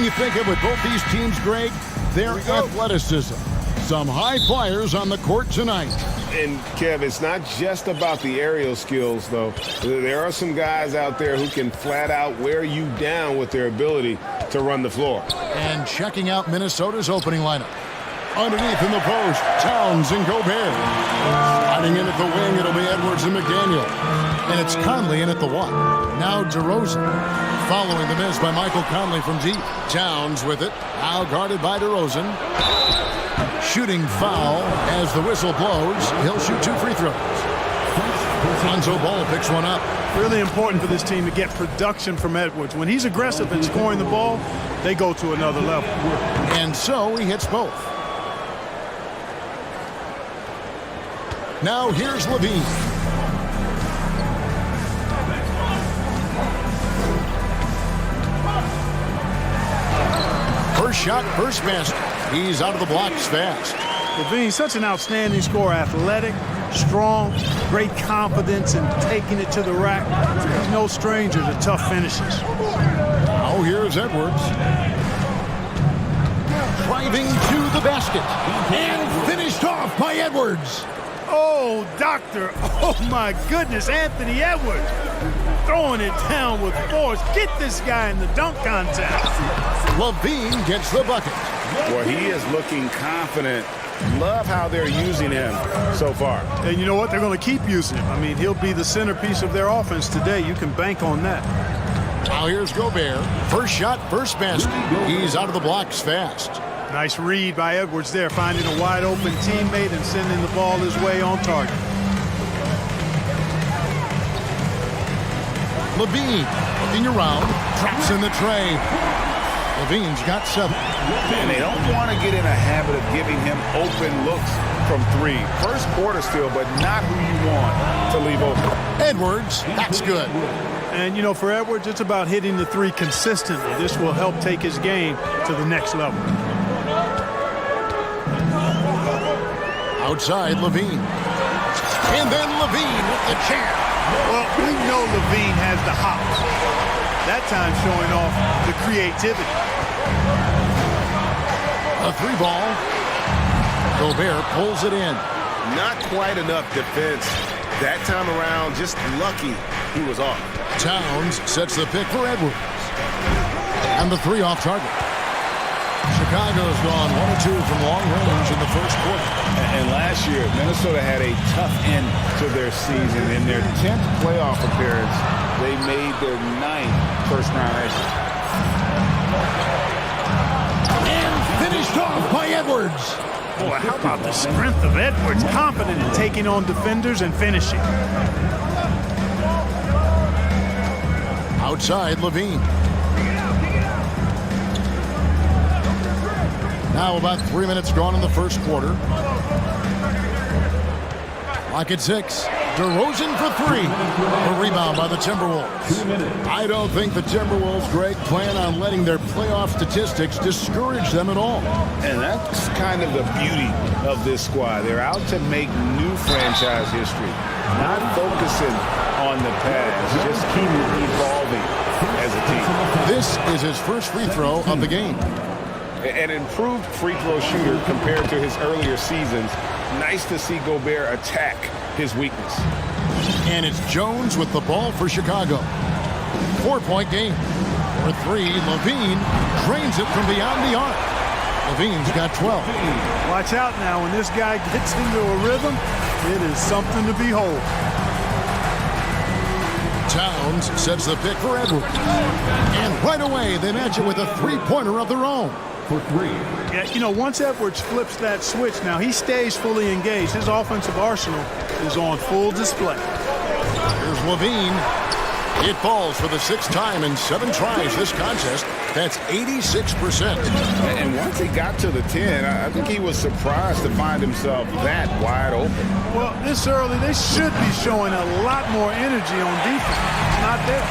you think of with both these teams, Greg? Their athleticism. Some high flyers on the court tonight. And, Kev, it's not just about the aerial skills, though. There are some guys out there who can flat out wear you down with their ability to run the floor. And checking out Minnesota's opening lineup. Underneath in the post, Towns and Gobert. Sliding in at the wing, it'll be Edwards and McDaniel. And it's Conley in at the one. Now DeRozan. Following the miss by Michael Conley from deep. Towns with it. Now guarded by DeRozan. Shooting foul as the whistle blows. He'll shoot 2 free throws. Lonzo Ball picks one up. Really important for this team to get production from Edwards. When he's aggressive and scoring the ball, they go to another level. And so he hits both. Now here's Levine. First shot, first basket. He's out of the blocks fast. Levine's such an outstanding scorer, athletic, strong, great confidence in taking it to the rack. He's no stranger to tough finishes. Now here's Edwards. Driving to the basket. And finished off by Edwards. Oh, doctor. Oh, my goodness. Anthony Edwards throwing it down with force. Get this guy in the dunk contest. Levine gets the bucket. Well, he is looking confident. Love how they're using him so far. And you know what? They're going to keep using him. I mean, he'll be the centerpiece of their offense today. You can bank on that. Now here's Gobert. First shot, first basket. He's out of the blocks fast. Nice read by Edwards there, finding a wide open teammate and sending the ball his way on target. Levine looking around, traps in the tray. Levine's got 7. And they don't want to get in a habit of giving him open looks from 3. First quarter still, but not who you want to leave open. Edwards, that's good. And, you know, for Edwards, it's about hitting the 3 consistently. This will help take his game to the next level. Outside, Levine. And then Levine with the jam. Well, we know Levine has the hops. That time showing off the creativity. A 3 ball. Gobert pulls it in. Not quite enough defense. That time around, just lucky he was off. Towns sets the pick for Edwards. And the 3 off target. Chicago's gone 1 or 2 from long range in the first quarter. And last year, Minnesota had a tough end to their season. In their 10th playoff appearance, they made their 9th first-round exit. And finished off by Edwards. Boy, how about the strength of Edwards? Confident in taking on defenders and finishing. Outside, Levine. Now about 3 minutes gone in the first quarter. Lock at 6. DeRozan for 3. A rebound by the Timberwolves. I don't think the Timberwolves, Greg, plan on letting their playoff statistics discourage them at all. And that's kind of the beauty of this squad. They're out to make new franchise history, not focusing on the past, just keep evolving as a team. This is his first free throw of the game. An improved free throw shooter compared to his earlier seasons. Nice to see Gobert attack his weakness. And it's Jones with the ball for Chicago. 4-point game. For 3, Levine drains it from beyond the arc. Levine's got 12. Watch out now. When this guy gets into a rhythm, it is something to behold. Towns sets the pick for Edwards. And right away, they match it with a 3-pointer of their own. For 3. Yeah, you know, once Edwards flips that switch, now he stays fully engaged. His offensive arsenal is on full display. Here's Levine. It falls for the 6th time in 7 tries this contest. That's 86%. And once he got to the 10, I think he was surprised to find himself that wide open. Well, this early, they should be showing a lot more energy on defense. It's not there.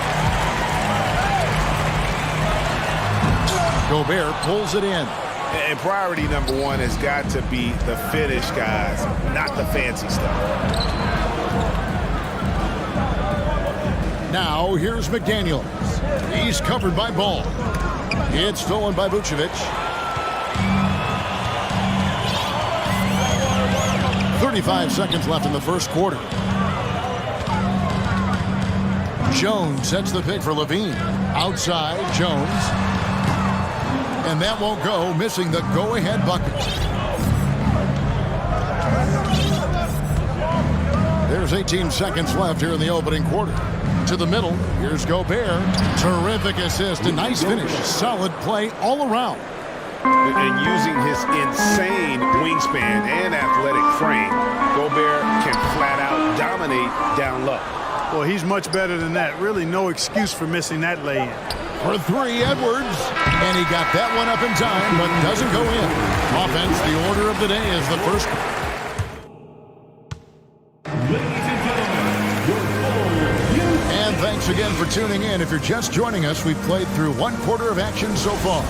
Gobert pulls it in. And priority number 1 has got to be the finish, guys, not the fancy stuff. Now, here's McDaniel. He's covered by Ball. It's stolen by Vucevic. 35 seconds left in the first quarter. Jones sets the pick for Levine. Outside, Jones. And that won't go, missing the go-ahead bucket. There's 18 seconds left here in the opening quarter. To the middle, here's Gobert. Terrific assist, a nice finish. Solid play all around. And using his insane wingspan and athletic frame, Gobert can flat out dominate down low. Well, he's much better than that. Really no excuse for missing that lay-in. For three, Edwards. And he got that one up in time, but doesn't go in. Offense, the order of the day is the first. And thanks again for tuning in. If you're just joining us, we've played through one quarter of action so far.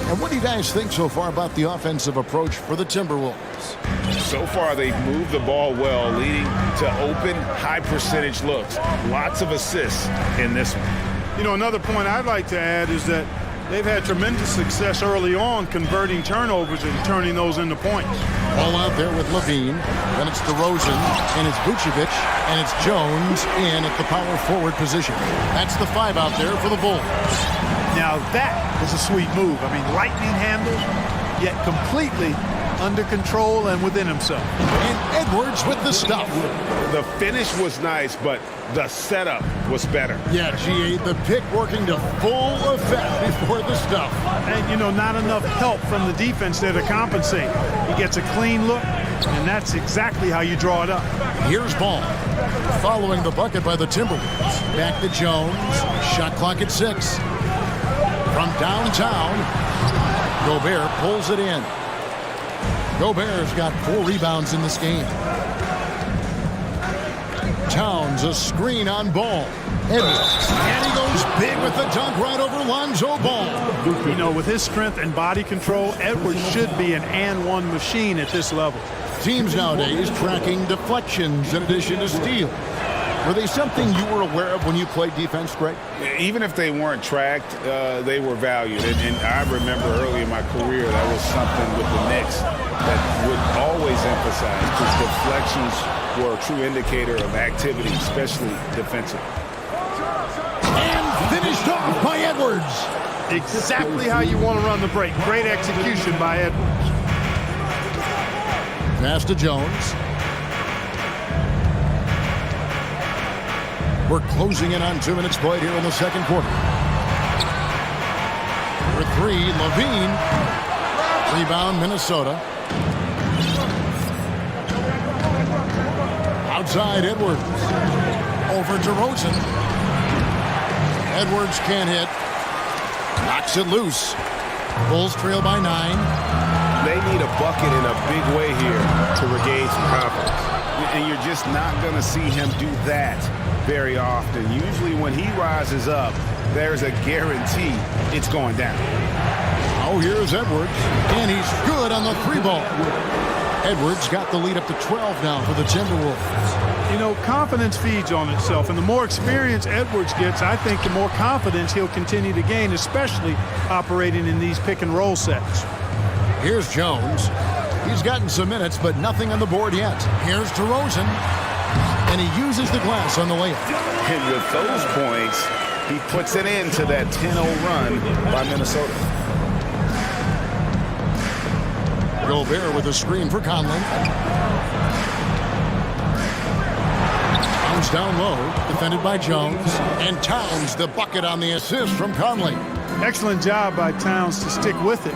And what do you guys think so far about the offensive approach for the Timberwolves? So far, they've moved the ball well, leading to open, high-percentage looks. Lots of assists in this one. You know, another point I'd like to add is that they've had tremendous success early on converting turnovers and turning those into points. All out there with Levine. Then it's DeRozan, and it's Vucevic, and it's Jones in at the power forward position. That's the five out there for the Bulls. Now that was a sweet move. I mean, lightning handle, yet completely under control and within himself. And Edwards with the stuff. The finish was nice, but the setup was better. Yeah, GA, the pick working to full effect before the stuff. And, you know, not enough help from the defense there to compensate. He gets a clean look, and that's exactly how you draw it up. Here's Ball. Following the bucket by the Timberwolves. Back to Jones. Shot clock at 6. From downtown, Gobert pulls it in. Gobert's got 4 rebounds in this game. Towns, a screen on Ball. Edwards, and he goes big with the dunk right over Lonzo Ball. You know, with his strength and body control, Edwards should be an and-one machine at this level. Teams nowadays tracking deflections in addition to steals. Were they something you were aware of when you played defense, Greg? Even if they weren't tracked, they were valued. And I remember early in my career, that was something with the Knicks that would always emphasize, because deflections were a true indicator of activity, especially defensive. And finished off by Edwards. Exactly how you want to run the break. Great execution by Edwards. Pass to Jones. We're closing in on 2 minutes played here in the second quarter. For 3, Levine. Rebound, Minnesota. Outside, Edwards. Over to Rosen. Edwards can't hit. Knocks it loose. Bulls trail by 9. They need a bucket in a big way here to regain some confidence. And you're just not going to see him do that very often. Usually when he rises up, there's a guarantee it's going down. Oh, here's Edwards, and he's good on the 3 ball. Edwards got the lead up to 12 now for the Timberwolves. You know, confidence feeds on itself, and the more experience Edwards gets, I think the more confidence he'll continue to gain, especially operating in these pick-and-roll sets. Here's Jones. He's gotten some minutes, but nothing on the board yet. Here's DeRozan, and he uses the glass on the layup. And with those points, he puts it into that 10-0 run by Minnesota. Gobert with a screen for Conley. Towns down low, defended by Jones. And Towns the bucket on the assist from Conley. Excellent job by Towns to stick with it.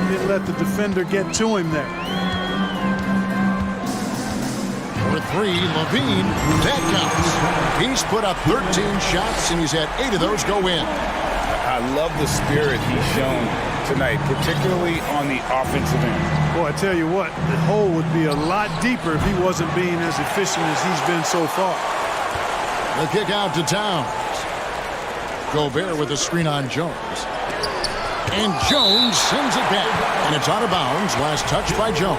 Didn't let the defender get to him there. For 3, Levine. That counts. He's put up 13 shots, and he's had 8 of those go in. I love the spirit he's shown tonight, particularly on the offensive end. Boy, I tell you what, the hole would be a lot deeper if he wasn't being as efficient as he's been so far. The kick out to Towns. Gobert with a screen on Jones. And Jones sends it back. And it's out of bounds. Last touch by Jones.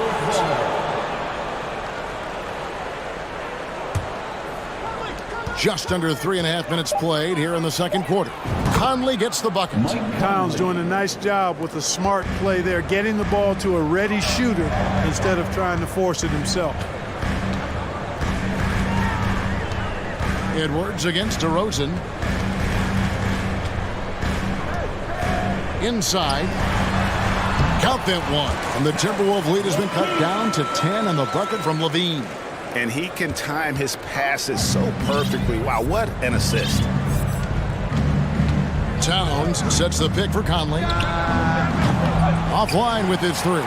Just under 3.5 minutes played here in the second quarter. Conley gets the bucket. Towns doing a nice job with a smart play there, getting the ball to a ready shooter instead of trying to force it himself. Edwards against DeRozan. Inside. Count that one. And the Timberwolves lead has been cut down to 10 on the bucket from Levine. And he can time his passes so perfectly. Wow, what an assist. Towns sets the pick for Conley. Offline with his three.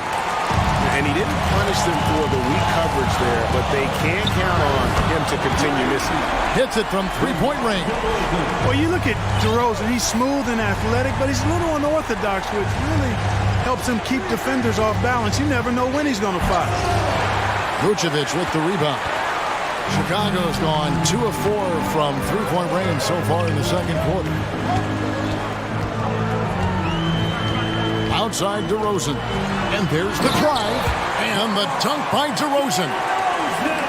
And he didn't punish them for the weak coverage there, but they can count on him to continue missing. Hits it from three-point range. Well, you look at DeRozan, he's smooth and athletic, but he's a little unorthodox, which really helps him keep defenders off balance. You never know when he's going to fire. Vucevic with the rebound. Chicago's gone 2 of 4 from three-point range so far in the second quarter. Outside DeRozan. And there's the drive. And the dunk by DeRozan.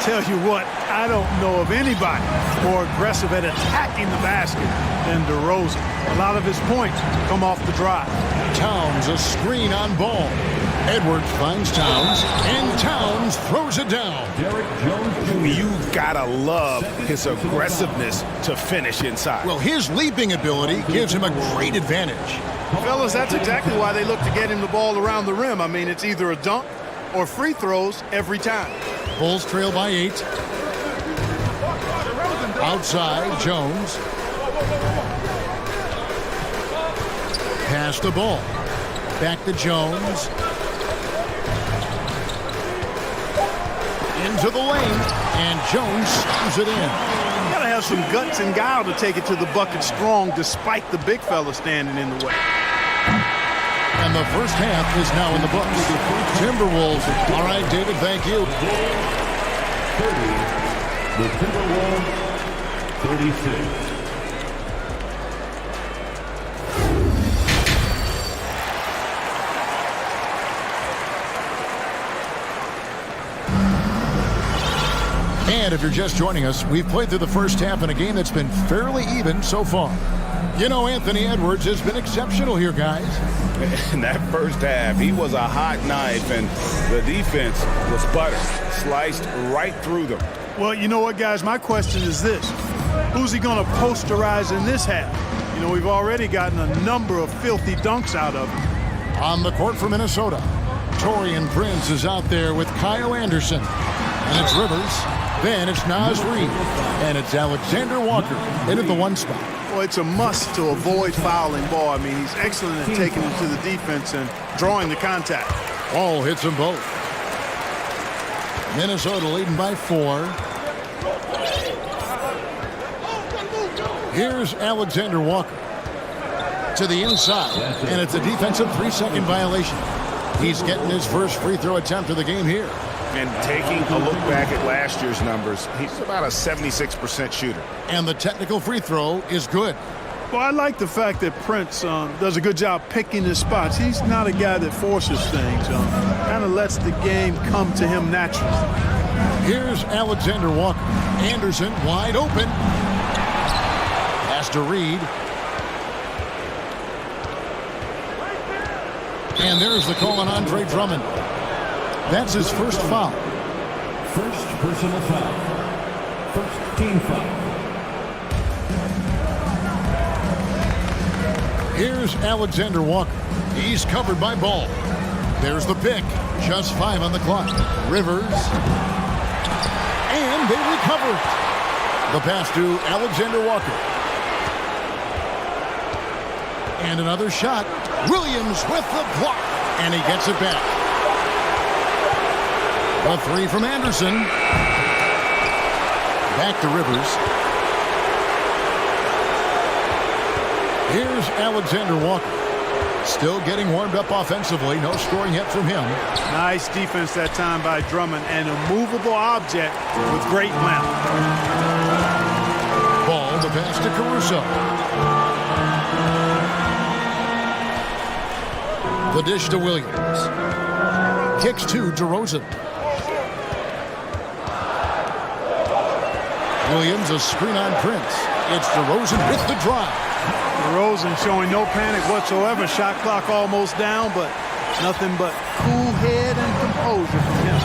Tell you what, I don't know of anybody more aggressive at attacking the basket than DeRozan. A lot of his points come off the drive. Towns a screen on ball. Edwards finds Towns, and Towns throws it down. You've got to love his aggressiveness to finish inside. Well, his leaping ability gives him a great advantage. Fellas, that's exactly why they look to get him the ball around the rim. I mean, it's either a dunk or free throws every time. Bulls trail by 8. Outside, Jones. Pass the ball. Back to Jones. Into the lane, and Jones slams it in. You gotta have some guts and guile to take it to the bucket strong despite the big fella standing in the way. And the first half is now in the books. Timberwolves. All right, David, thank you. 30. The Timberwolves, 36. And if you're just joining us, we've played through the first half in a game that's been fairly even so far. You know, Anthony Edwards has been exceptional here, guys. In that first half, he was a hot knife, and the defense was butter, sliced right through them. Well, you know what, guys? My question is this. Who's he going to posterize in this half? You know, we've already gotten a number of filthy dunks out of him. On the court for Minnesota, Torian Prince is out there with Kyle Anderson. And it's Rivers. Then it's Naz Reid. And it's Alexander Walker in at the one spot. Well, it's a must to avoid fouling ball. I mean, he's excellent at taking it to the defense and drawing the contact. Ball hits them both. Minnesota leading by 4. Here's Alexander Walker to the inside, and it's a defensive 3-second violation. He's getting his first free throw attempt of the game here. And taking a look back at last year's numbers, he's about a 76% shooter. And the technical free throw is good. Well, I like the fact that Prince does a good job picking his spots. He's not a guy that forces things. Kind of lets the game come to him naturally. Here's Alexander Walker. Anderson wide open. Pass to Reid. And there's the call on Andre Drummond. That's his first foul. First personal foul. First team foul. Here's Alexander Walker. He's covered by Ball. There's the pick. Just 5 on the clock. Rivers. And they recover. The pass to Alexander Walker. And another shot. Williams with the block. And he gets it back. A 3 from Anderson. Back to Rivers. Here's Alexander Walker. Still getting warmed up offensively. No scoring yet from him. Nice defense that time by Drummond, and a movable object with great length. Ball, the pass to Caruso. The dish to Williams. Kicks to DeRozan. Williams, a screen on Prince. It's DeRozan with the drive. DeRozan showing no panic whatsoever. Shot clock almost down, but nothing but cool head and composure from him.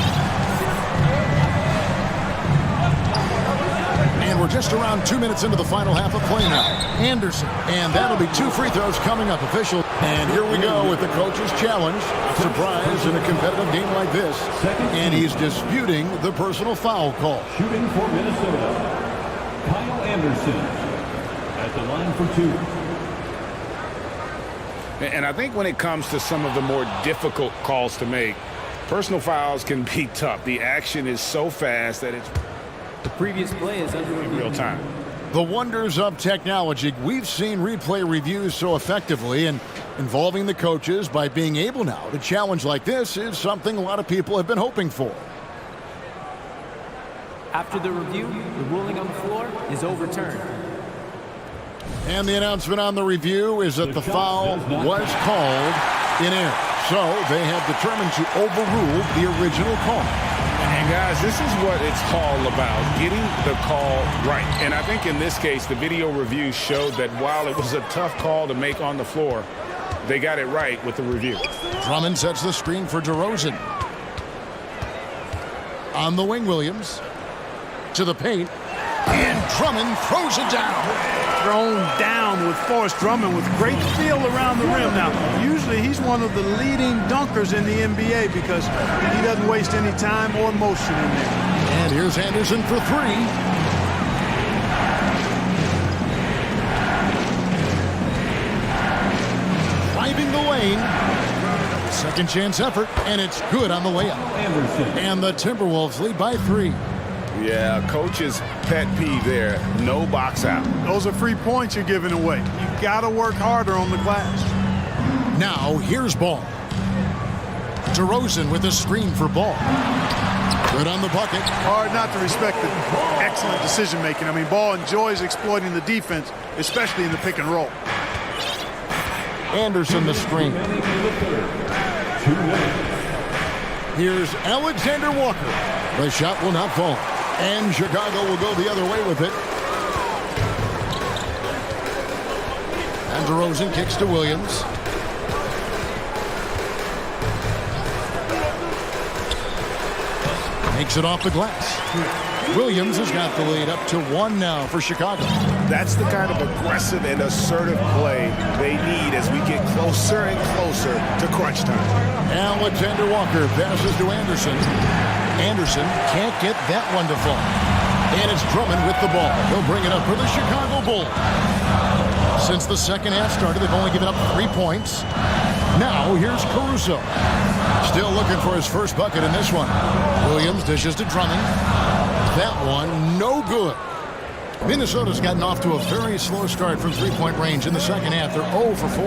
And we're just around 2 minutes into the final half of play now. Anderson, and that'll be 2 free throws coming up. Official. And here we go with the coach's challenge. Surprise in a competitive game like this. And he's disputing the personal foul call. Shooting for Minnesota, Kyle Anderson at the line for 2. And I think when it comes to some of the more difficult calls to make, personal fouls can be tough. The action is so fast that it's The previous play is under in real time. The wonders of technology. We've seen replay reviews so effectively, and involving the coaches by being able now to challenge like this is something a lot of people have been hoping for. After the review, the ruling on the floor is overturned. And the announcement on the review is that the foul was called in error. So they have determined to overrule the original call. And guys, this is what it's all about, getting the call right. And I think in this case, the video review showed that while it was a tough call to make on the floor, they got it right with the review. Drummond sets the screen for DeRozan. On the wing, Williams. To the paint. And Drummond throws it down. Thrown down with Forrest Drummond with great feel around the rim. Now, usually he's one of the leading dunkers in the NBA because he doesn't waste any time or motion in there. And here's Anderson for 3. Driving the lane. Second chance effort, and it's good on the layup. Anderson. And the Timberwolves lead by 3. Yeah, coach's pet peeve there. No box out. Those are free points you're giving away. You got to work harder on the glass. Now, here's Ball. DeRozan with a screen for Ball. Good on the bucket. Hard not to respect the excellent decision-making. I mean, Ball enjoys exploiting the defense, especially in the pick and roll. Anderson the screen. Here's Alexander Walker. The shot will not fall. And Chicago will go the other way with it. And DeRozan kicks to Williams. Makes it off the glass. Williams has got the lead up to 1 now for Chicago. That's the kind of aggressive and assertive play they need as we get closer and closer to crunch time. Alexander Walker passes to Anderson. Anderson can't get that one to fall. And it's Drummond with the ball. He'll bring it up for the Chicago Bulls. Since the second half started, they've only given up 3 points. Now, here's Caruso. Still looking for his first bucket in this one. Williams dishes to Drummond. That one, no good. Minnesota's gotten off to a very slow start from three-point range in the second half. They're 0 for 4.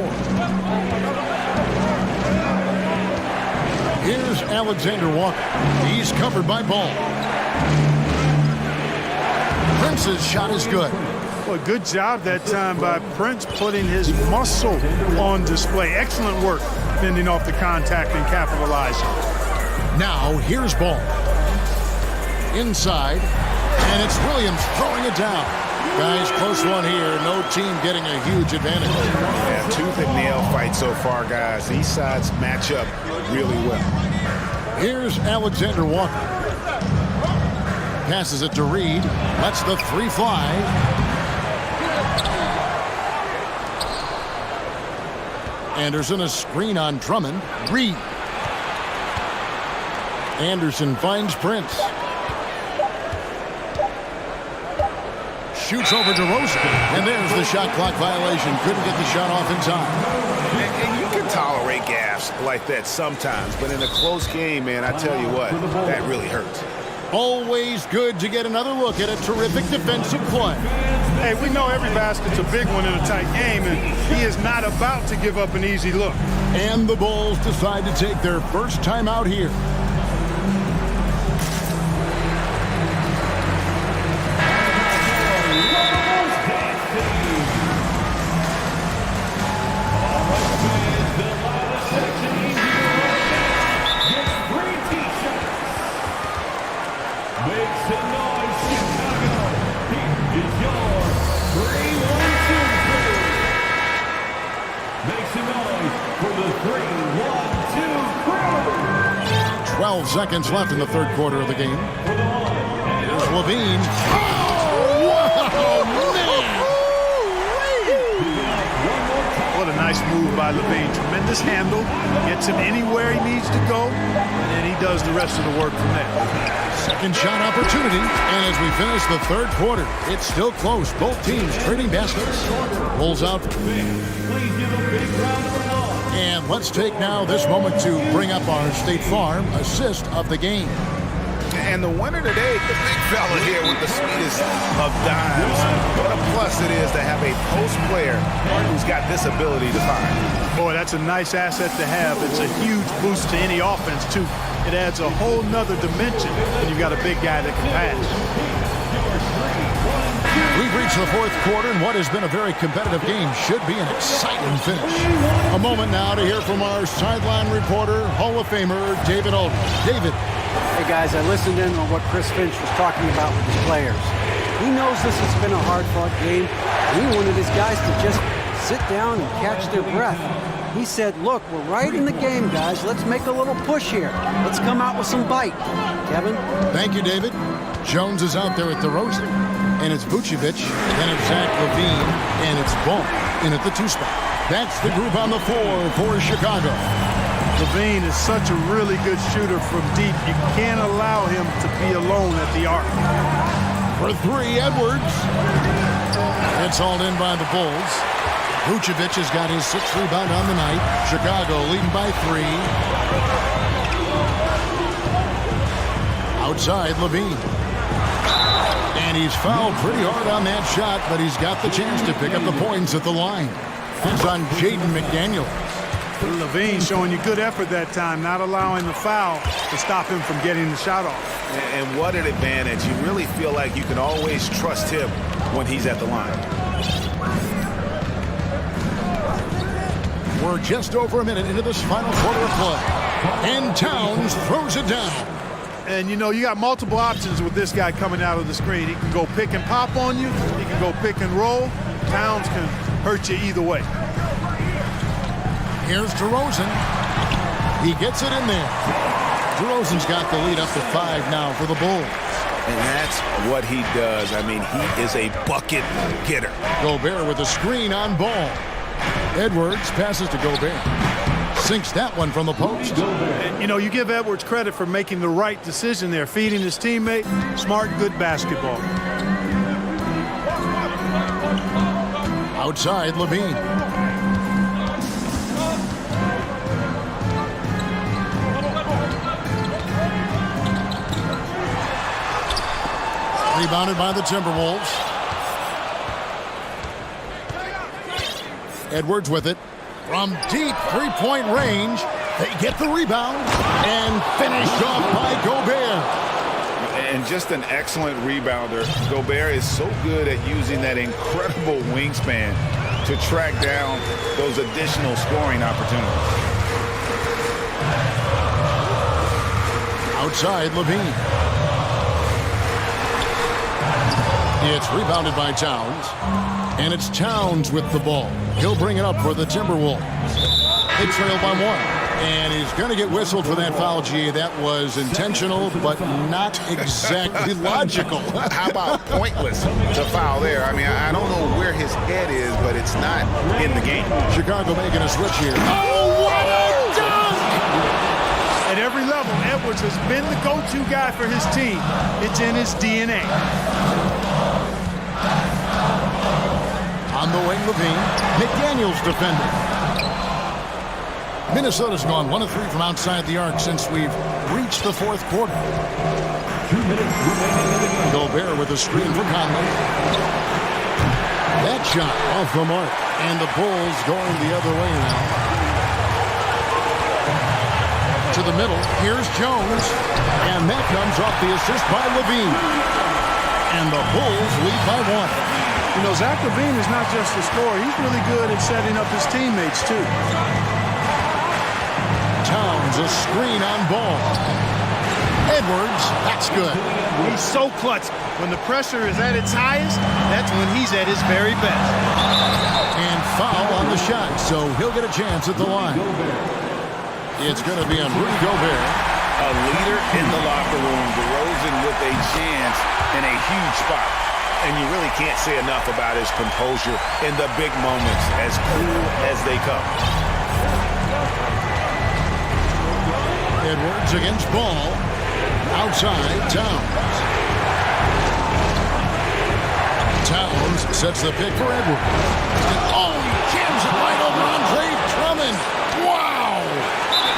Here's Alexander Walker. He's covered by Ball. Prince's shot is good. Well, good job that time by Prince putting his muscle on display. Excellent work fending off the contact and capitalizing. Now, here's Ball. Inside, and it's Williams throwing it down. Guys, close one here. No team getting a huge advantage. Yeah, tooth and nail fight so far, guys. These sides match up really well. Here's Alexander Walker. Passes it to Reed. Lets the 3 fly. Anderson, a screen on Drummond. Reed. Anderson finds Prince. Shoots over DeRozan. And there's the shot clock violation. Couldn't get the shot off in time. And you can tolerate gaffes like that sometimes, but in a close game, man, I tell you what, that really hurts. Always good to get another look at a terrific defensive play. Hey, we know every basket's a big one in a tight game, and he is not about to give up an easy look. And the Bulls decide to take their first time out here. 12 seconds left in the third quarter of the game. Here's Levine. Oh, man! What a nice move by Levine. Tremendous handle. Gets him anywhere he needs to go, and then he does the rest of the work from there. Second shot opportunity, and as we finish the third quarter, it's still close. Both teams trading baskets. Pulls out. And let's take now this moment to bring up our State Farm assist of the game. And the winner today, the big fella here with the sweetest of dimes. What a plus it is to have a post player who's got this ability to find. Boy, that's a nice asset to have. It's a huge boost to any offense, too. It adds a whole nother dimension when you've got a big guy that can pass. We've reached the fourth quarter, and what has been a very competitive game should be an exciting finish. A moment now to hear from our sideline reporter, Hall of Famer, David Aldridge. David. Hey, guys, I listened in on what Chris Finch was talking about with his players. He knows this has been a hard-fought game. He wanted his guys to just sit down and catch their breath. He said, look, we're right in the game, guys. Let's make a little push here. Let's come out with some bite. Kevin? Thank you, David. Jones is out there at DeRozan, and it's Vucevic, then it's Zach LaVine, and it's Ball in at the 2 spot. That's the group on the floor for Chicago. LaVine is such a really good shooter from deep. You can't allow him to be alone at the arc. For 3, Edwards. It's hauled in by the Bulls. Vucevic has got his 6th rebound on the night. Chicago leading by 3. Outside, LaVine. And he's fouled pretty hard on that shot, but he's got the chance to pick up the points at the line. That's on Jaden McDaniel. LaVine showing you good effort that time, not allowing the foul to stop him from getting the shot off. And what an advantage. You really feel like you can always trust him when he's at the line. We're just over a minute into this final quarter of play. And Towns throws it down. And, you know, you got multiple options with this guy coming out of the screen. He can go pick and pop on you. He can go pick and roll. Towns can hurt you either way. Here's DeRozan. He gets it in there. DeRozan's got the lead up to 5 now for the Bulls. And that's what he does. I mean, he is a bucket getter. Gobert with a screen on Ball. Edwards passes to Gobert. Sinks that one from the post. And, you know, you give Edwards credit for making the right decision there, feeding his teammate. Smart, good basketball. Outside, LaVine. Rebounded by the Timberwolves. Edwards with it. From deep three-point range, they get the rebound and finished off by Gobert. And just an excellent rebounder. Gobert is so good at using that incredible wingspan to track down those additional scoring opportunities. Outside, LaVine. It's rebounded by Towns. And it's Towns with the ball. He'll bring it up for the Timberwolves. They trail by 1. And he's going to get whistled for that foul, G. That was intentional, but not exactly logical. How about pointless, the foul there? I mean, I don't know where his head is, but it's not in the game. Chicago making a switch here. Oh, what a dunk! At every level, Edwards has been the go-to guy for his team. It's in his DNA. On the wing, LaVine. McDaniel's defending. Minnesota's gone 1 of 3 from outside the arc since we've reached the fourth quarter. 2 minutes remaining. Gobert with a screen for Conley. That shot off the mark. And the Bulls going the other way now. To the middle. Here's Jones. And that comes off the assist by LaVine. And the Bulls lead by 1. You know, Zach LaVine is not just a scorer. He's really good at setting up his teammates, too. Towns, a screen on Ball. Edwards, that's good. He's so clutch. When the pressure is at its highest, that's when he's at his very best. And foul on the shot, so he'll get a chance at the line. It's going to be on Rudy Gobert. A leader in the locker room, DeRozan with a chance in a huge spot. And you really can't say enough about his composure in the big moments, as cool as they come. Edwards against Ball. Outside, Towns. Towns sets the pick for Edwards. Oh, he jams it right over Andre Drummond. Wow!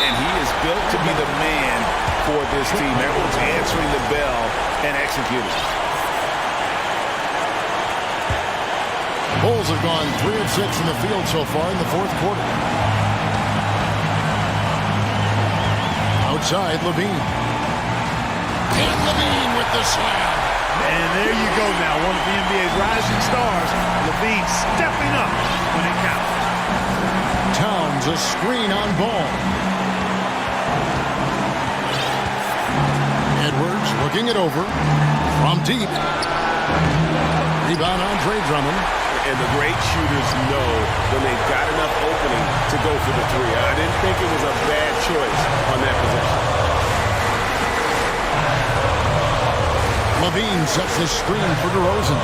And he is built to be the man for this team. Edwards answering the bell and executing. Bulls have gone 3 of 6 in the field so far in the fourth quarter. Outside, Levine. And Levine with the slam. And there you go now, one of the NBA's rising stars, Levine stepping up when it counts. Towns a screen on Ball. Edwards looking it over from deep. Rebound Andre Drummond. And the great shooters know when they've got enough opening to go for the three. I didn't think it was a bad choice on that possession. Levine sets the screen for DeRozan.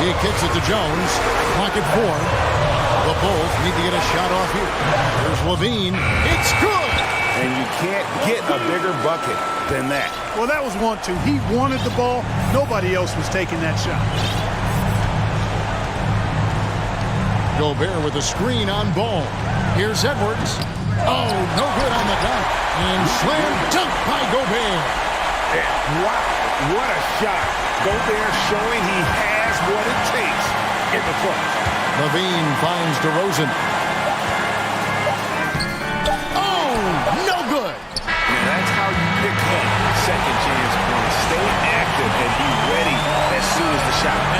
He kicks it to Jones. Clock at 4. The Bulls need to get a shot off here. Here's Levine. It's good! And you can't get a bigger bucket than that. Well, that was 1-2. He wanted the ball. Nobody else was taking that shot. Gobert with a screen on Ball. Here's Edwards. Oh, no good on the dunk. And slam dunk by Gobert. Wow, what a shot. Gobert showing he has what it takes in the clutch. Levine finds DeRozan. Oh, no good. Now that's how you pick up second chance points. Stay active and be ready as soon as the shot.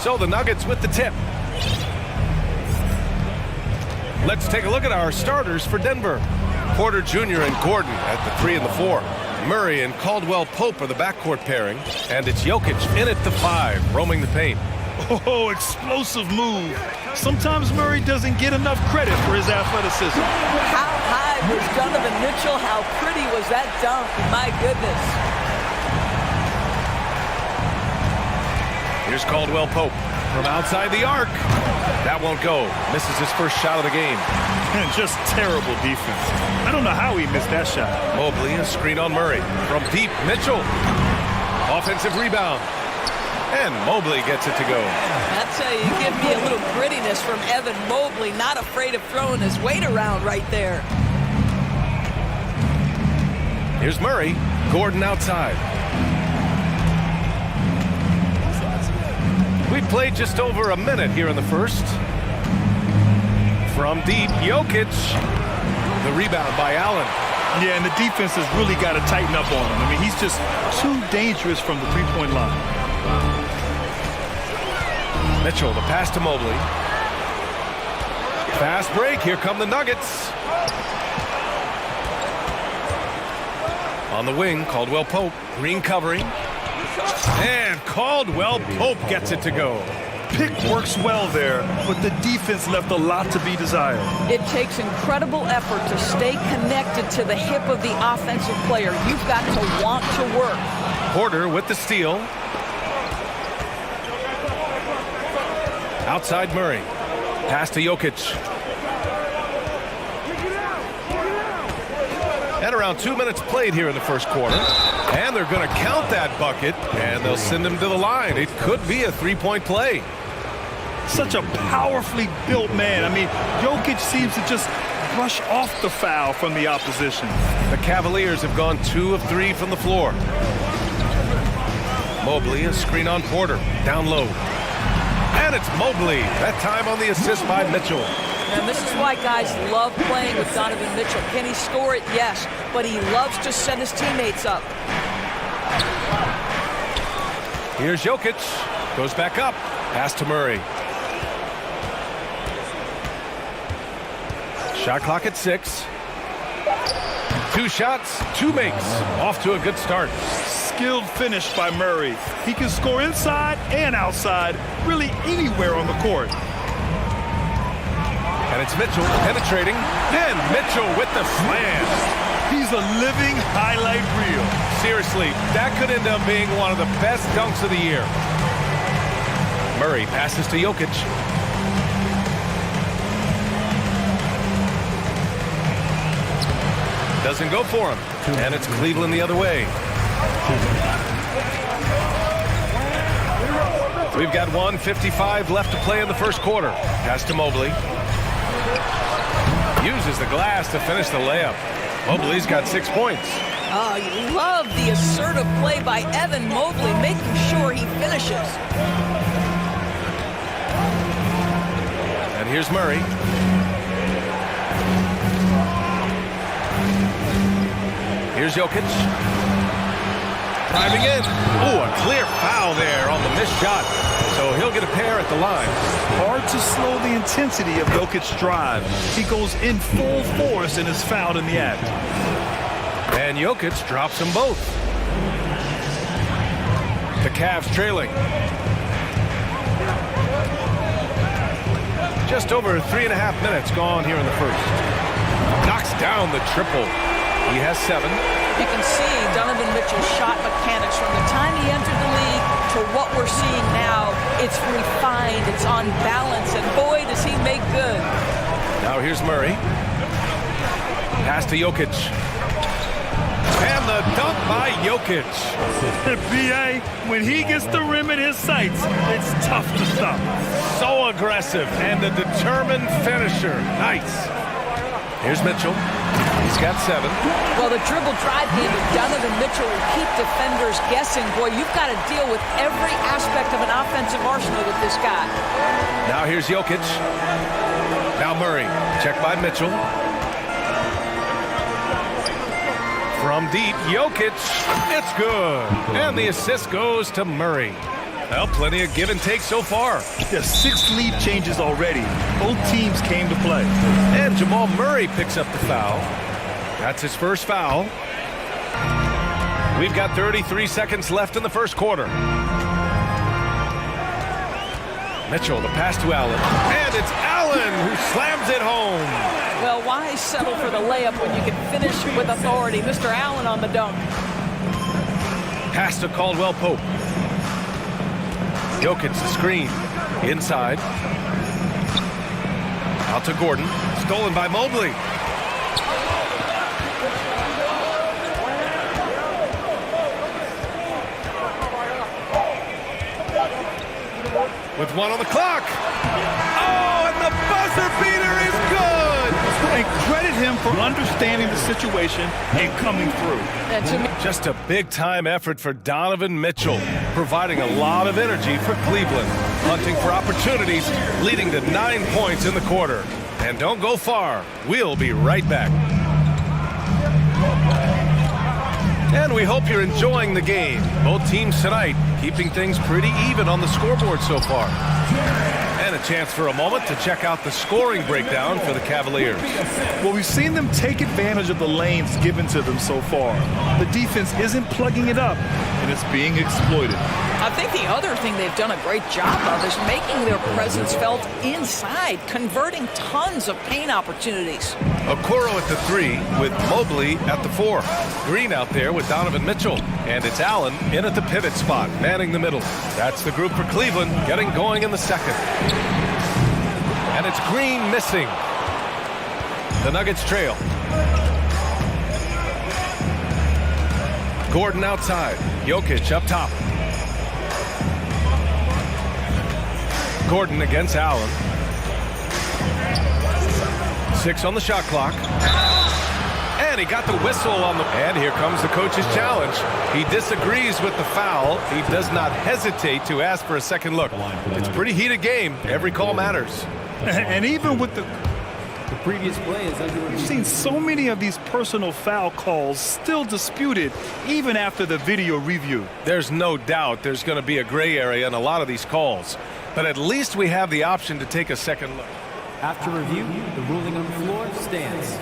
So the Nuggets with the tip. Let's take a look at our starters for Denver. Porter Jr. and Gordon at the 3 and the 4. Murray and Caldwell-Pope are the backcourt pairing. And it's Jokic in at the 5, roaming the paint. Oh, explosive move. Sometimes Murray doesn't get enough credit for his athleticism. How high was Donovan Mitchell? How pretty was that dunk? My goodness. Here's Caldwell-Pope from outside the arc. That won't go. Misses his first shot of the game. And just terrible defense. I don't know how he missed that shot. Mobley, a screen on Murray. From deep, Mitchell. Offensive rebound. And Mobley gets it to go. That's how you give me a little grittiness from Evan Mobley. Not afraid of throwing his weight around right there. Here's Murray. Gordon outside. We played just over a minute here in the first. From deep, Jokic. The rebound by Allen. Yeah, and the defense has really got to tighten up on him. I mean, he's just too dangerous from the three-point line. Mitchell, the pass to Mobley. Fast break. Here come the Nuggets. On the wing, Caldwell-Pope. Green covering. And Caldwell-Pope gets it to go. Pick works well there, but the defense left a lot to be desired. It takes incredible effort to stay connected to the hip of the offensive player. You've got to want to work. Porter with the steal. Outside Murray. Pass to Jokic. And around 2 minutes played here in the first quarter. And they're going to count that bucket, and they'll send him to the line. It could be a three-point play. Such a powerfully built man. I mean, Jokic seems to just brush off the foul from the opposition. The Cavaliers have gone 2 of 3 from the floor. Mobley, a screen on Porter. Down low. And it's Mobley. That time on the assist by Mitchell. And this is why guys love playing with Donovan Mitchell. Can he score it? Yes. But he loves to set his teammates up. Here's Jokic. Goes back up. Pass to Murray. Shot clock at 6. 2 shots, 2 makes. Off to a good start. Skilled finish by Murray. He can score inside and outside, really anywhere on the court. And it's Mitchell penetrating. And Mitchell with the slam. He's a living highlight reel. Seriously, that could end up being one of the best dunks of the year. Murray passes to Jokic. Doesn't go for him. And it's Cleveland the other way. We've got 1:55 left to play in the first quarter. Pass to Mobley. Uses the glass to finish the layup. Mobley's got 6 points. Oh, you love the assertive play by Evan Mobley, making sure he finishes. And here's Murray. Here's Jokic. Driving in. Ooh, a clear foul there on the missed shot. So he'll get a pair at the line. Hard to slow the intensity of Jokic's drive. He goes in full force and is fouled in the act. And Jokic drops them both. The Cavs trailing. Just over 3.5 minutes gone here in the first. Knocks down the triple. He has 7. You can see Donovan Mitchell's shot mechanics from the time he entered the league to what we're seeing now. It's refined, it's on balance, and boy, does he make good. Now here's Murray. Pass to Jokic. And the dunk by Jokic. B.A., when he gets the rim in his sights, it's tough to stop. So aggressive and a determined finisher. Nice. Here's Mitchell. He's got 7. Well, the dribble drive game of Donovan Mitchell will keep defenders guessing. Boy, you've got to deal with every aspect of an offensive arsenal with this guy. Now here's Jokic. Now Murray. Checked by Mitchell. From deep, Jokic. It's good. And the assist goes to Murray. Well, plenty of give and take so far. There's 6 lead changes already. Both teams came to play. And Jamal Murray picks up the foul. That's his first foul. We've got 33 seconds left in the first quarter. Mitchell, the pass to Allen. And it's Allen who slams it home. Well, why settle for the layup when you can finish with authority? Mr. Allen on the dunk. Pass to Caldwell Pope. Jokic, the screen. Inside. Out to Gordon. Stolen by Mobley. With 1 on the clock. Oh, and the buzzer beater is good. And credit him for understanding the situation and coming through. Just a big-time effort for Donovan Mitchell, providing a lot of energy for Cleveland, hunting for opportunities, leading to 9 points in the quarter. And don't go far. We'll be right back. And we hope you're enjoying the game. Both teams tonight keeping things pretty even on the scoreboard so far. And a chance for a moment to check out the scoring breakdown for the Cavaliers. Well, we've seen them take advantage of the lanes given to them so far. The defense isn't plugging it up, and it's being exploited. I think the other thing they've done a great job of is making their presence felt inside, converting tons of paint opportunities. Okoro at the 3 with Mobley at the 4. Green out there with Donovan Mitchell. And it's Allen in at the pivot spot, manning the middle. That's the group for Cleveland, getting going in the second. And it's Green missing. The Nuggets trail. Gordon outside. Jokic up top. Gordon against Allen. 6 on the shot clock. And he got the whistle on the... And here comes the coach's challenge. He disagrees with the foul. He does not hesitate to ask for a second look. It's a pretty heated game. Every call matters. And even with the previous play is under review. We've seen so many of these personal foul calls still disputed even after the video review. There's no doubt there's going to be a gray area in a lot of these calls. But at least we have the option to take a second look. After review, the ruling on the floor stands.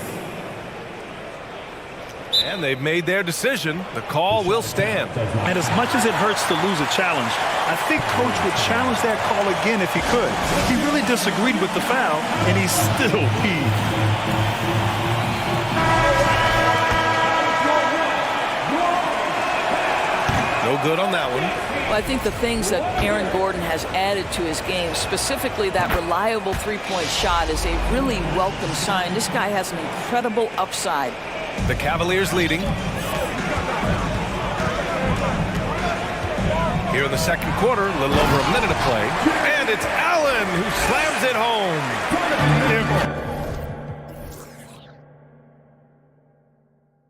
And they've made their decision. The call will stand. And as much as it hurts to lose a challenge, I think Coach would challenge that call again if he could. He really disagreed with the foul, and he still peed. No good on that one. Well, I think the things that Aaron Gordon has added to his game, specifically that reliable three-point shot, is a really welcome sign. This guy has an incredible upside. The Cavaliers leading. Here in the second quarter, a little over a minute to play. And it's Allen who slams it home.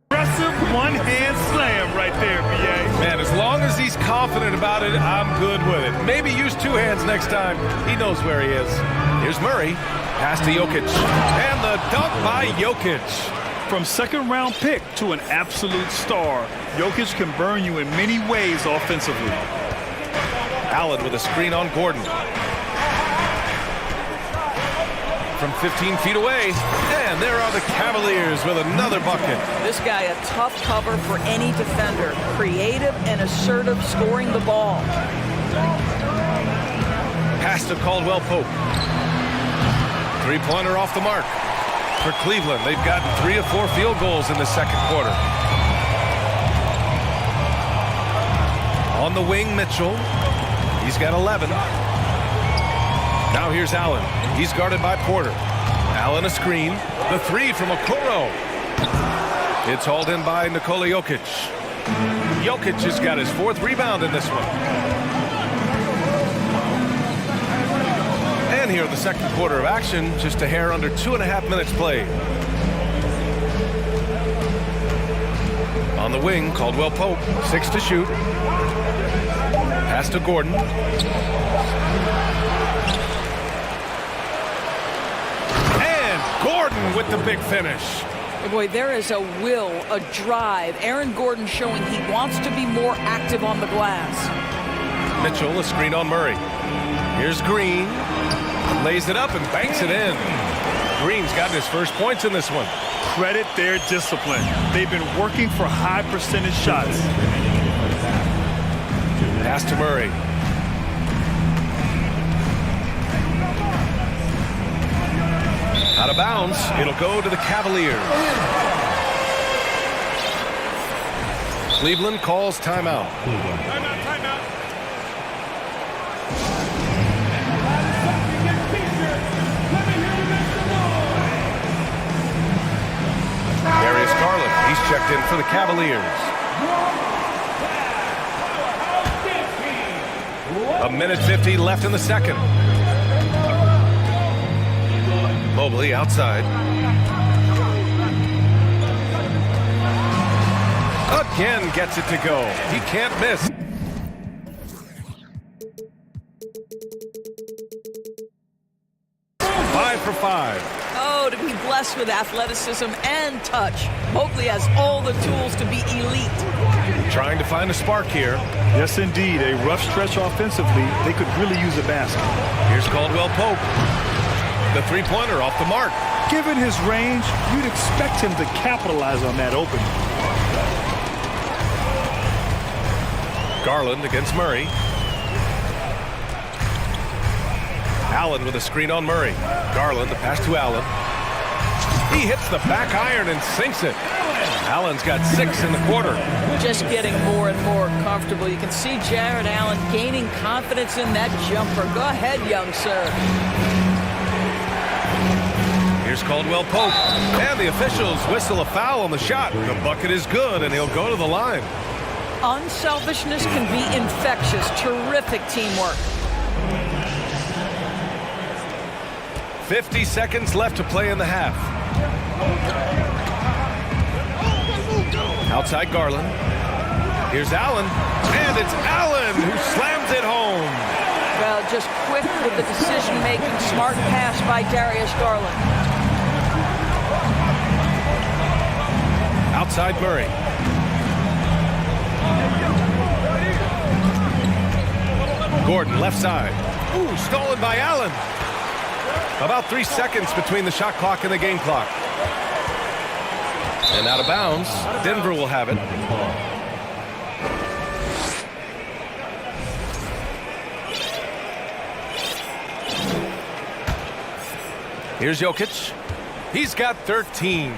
Impressive one-hand slam right there, B.A. Man, as long as he's confident about it, I'm good with it. Maybe use two hands next time. He knows where he is. Here's Murray. Pass to Jokic. And the dunk by Jokic. From second-round pick to an absolute star, Jokic can burn you in many ways offensively. Allen with a screen on Gordon. From 15 feet away, and there are the Cavaliers with another bucket. This guy a tough cover for any defender. Creative and assertive scoring the ball. Pass to Caldwell Pope. Three-pointer off the mark. For Cleveland, they've gotten 3 of 4 field goals in the second quarter. On the wing, Mitchell. He's got 11. Now here's Allen. He's guarded by Porter. Allen a screen. The three from Okoro. It's hauled in by Nikola Jokic. Jokic has got his 4th rebound in this one. And here in the second quarter of action, just a hair under 2.5 minutes played. On the wing, Caldwell Pope, 6 to shoot. Pass to Gordon. And Gordon with the big finish. Boy, there is a will, a drive. Aaron Gordon showing he wants to be more active on the glass. Mitchell, a screen on Murray. Here's Green. Lays it up and banks it in. Green's gotten his first points in this one. Credit their discipline. They've been working for high percentage shots. Pass to Murray. Out of bounds. It'll go to the Cavaliers. Cleveland calls timeout. Timeout. Darius Garland, he's checked in for the Cavaliers. A minute 50 left in the second. Mobley outside. Again gets it to go. He can't miss. Five for five. Oh, to be blessed with athleticism and touch. Mobley has all the tools to be elite. Trying to find a spark here. Yes, indeed. A rough stretch offensively. They could really use a basket. Here's Caldwell Pope. The three-pointer off the mark. Given his range, you'd expect him to capitalize on that opening. Garland against Murray. Allen with a screen on Murray. Garland, the pass to Allen. He hits the back iron and sinks it. Allen's got 6 in the quarter. Just getting more and more comfortable. You can see Jared Allen gaining confidence in that jumper. Go ahead, young sir. Here's Caldwell Pope. And the officials whistle a foul on the shot. The bucket is good, and he'll go to the line. Unselfishness can be infectious. Terrific teamwork. 50 seconds left to play in the half. Outside Garland. Here's Allen. And it's Allen who slams it home. Well, just quick with the decision-making. Smart pass by Darius Garland. Outside Murray. Gordon, left side. Ooh, stolen by Allen. About 3 seconds between the shot clock and the game clock. And out of bounds. Denver will have it. Here's Jokic. He's got 13.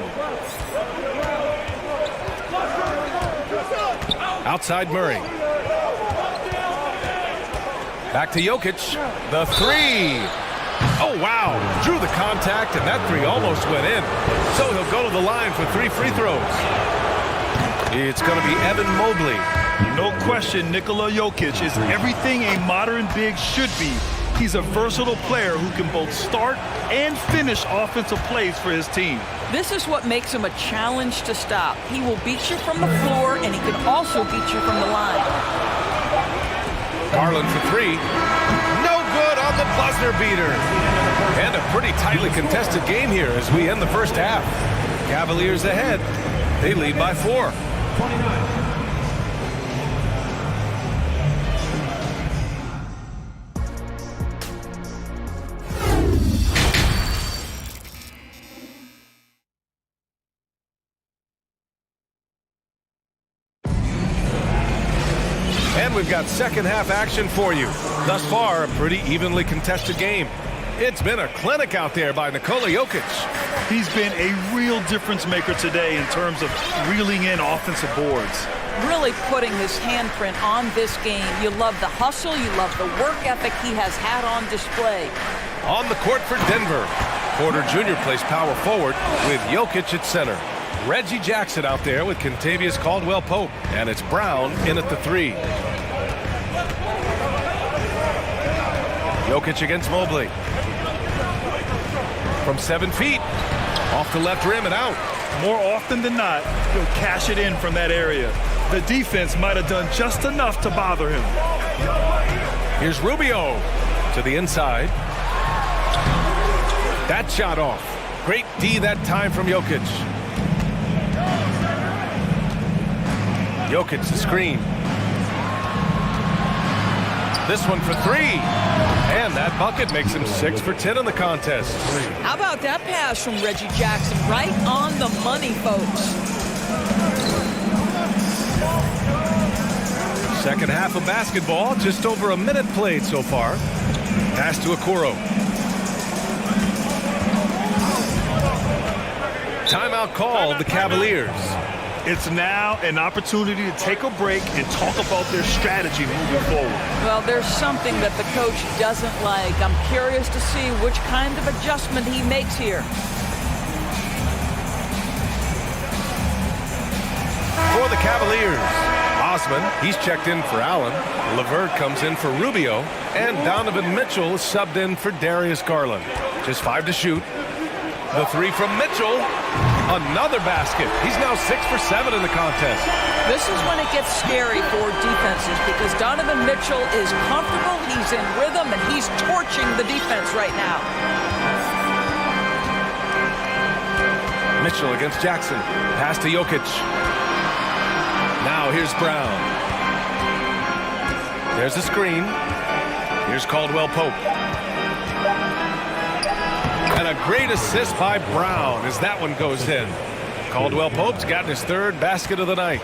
Outside Murray. Back to Jokic. The three. Oh, wow. Drew the contact, and that three almost went in. So he'll go to the line for 3 free throws. It's going to be Evan Mobley. No question, Nikola Jokic is everything a modern big should be. He's a versatile player who can both start and finish offensive plays for his team. This is what makes him a challenge to stop. He will beat you from the floor, and he can also beat you from the line. Garland for 3. No good on the buzzer beater. And a pretty tightly contested game here as we end the first half. Cavaliers ahead. They lead by 4. 29. And we've got second half action for you. Thus far, a pretty evenly contested game. It's been a clinic out there by Nikola Jokic. He's been a real difference maker today in terms of reeling in offensive boards. Really putting his handprint on this game. You love the hustle, you love the work ethic he has had on display. On the court for Denver, Porter Jr. plays power forward with Jokic at center. Reggie Jackson out there with Kentavious Caldwell-Pope. And it's Brown in at the 3. Jokic against Mobley. From 7 feet. Off the left rim and out. More often than not, he'll cash it in from that area. The defense might have done just enough to bother him. Here's Rubio to the inside. That shot off. Great D that time from Jokic. Jokic, the screen. This one for three. And that bucket makes him 6 for 10 in the contest. How about that pass from Reggie Jackson? Right on the money, folks. Second half of basketball, just over a minute played so far. Pass to Okoro. Timeout called the Cavaliers. It's now an opportunity to take a break and talk about their strategy moving forward. Well, there's something that the coach doesn't like. I'm curious to see which kind of adjustment he makes here. For the Cavaliers, Osman, he's checked in for Allen. LeVert comes in for Rubio. And Donovan Mitchell is subbed in for Darius Garland. Just 5 to shoot. The three from Mitchell. Another basket. He's now 6 for 7 in the contest. This is when it gets scary for defenses because Donovan Mitchell is comfortable, he's in rhythm, and he's torching the defense right now. Mitchell against Jackson. Pass to Jokic. Now here's Brown. There's the screen. Here's Caldwell Pope. And a great assist by Brown as that one goes in. Caldwell Pope's gotten his third basket of the night.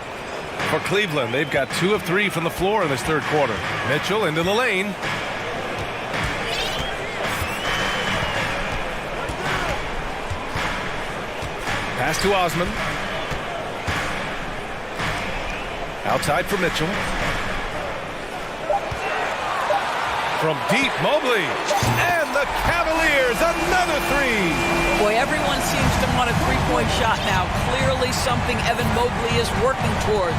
For Cleveland, they've got 2 of 3 from the floor in this third quarter. Mitchell into the lane. Pass to Osman. Outside for Mitchell. From deep, Mobley. And the Cavaliers, another three. Boy, everyone seems to want a three-point shot now. Clearly something Evan Mobley is working towards.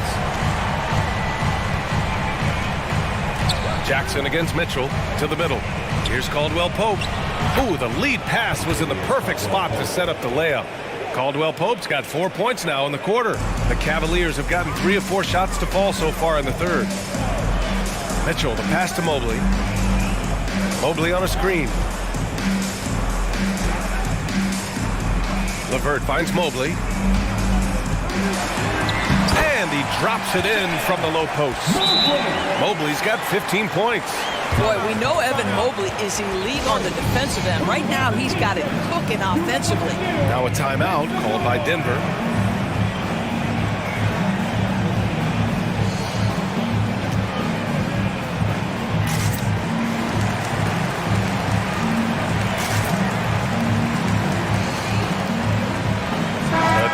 Jackson against Mitchell to the middle. Here's Caldwell Pope. Ooh, the lead pass was in the perfect spot to set up the layup. Caldwell Pope's got 4 points now in the quarter. The Cavaliers have gotten 3 of 4 shots to fall so far in the third. Mitchell, the pass to Mobley. Mobley on a screen. LeVert finds Mobley. And he drops it in from the low post. Mobley's got 15 points. Boy, we know Evan Mobley is elite on the defensive end. Right now, he's got it cooking offensively. Now a timeout called by Denver.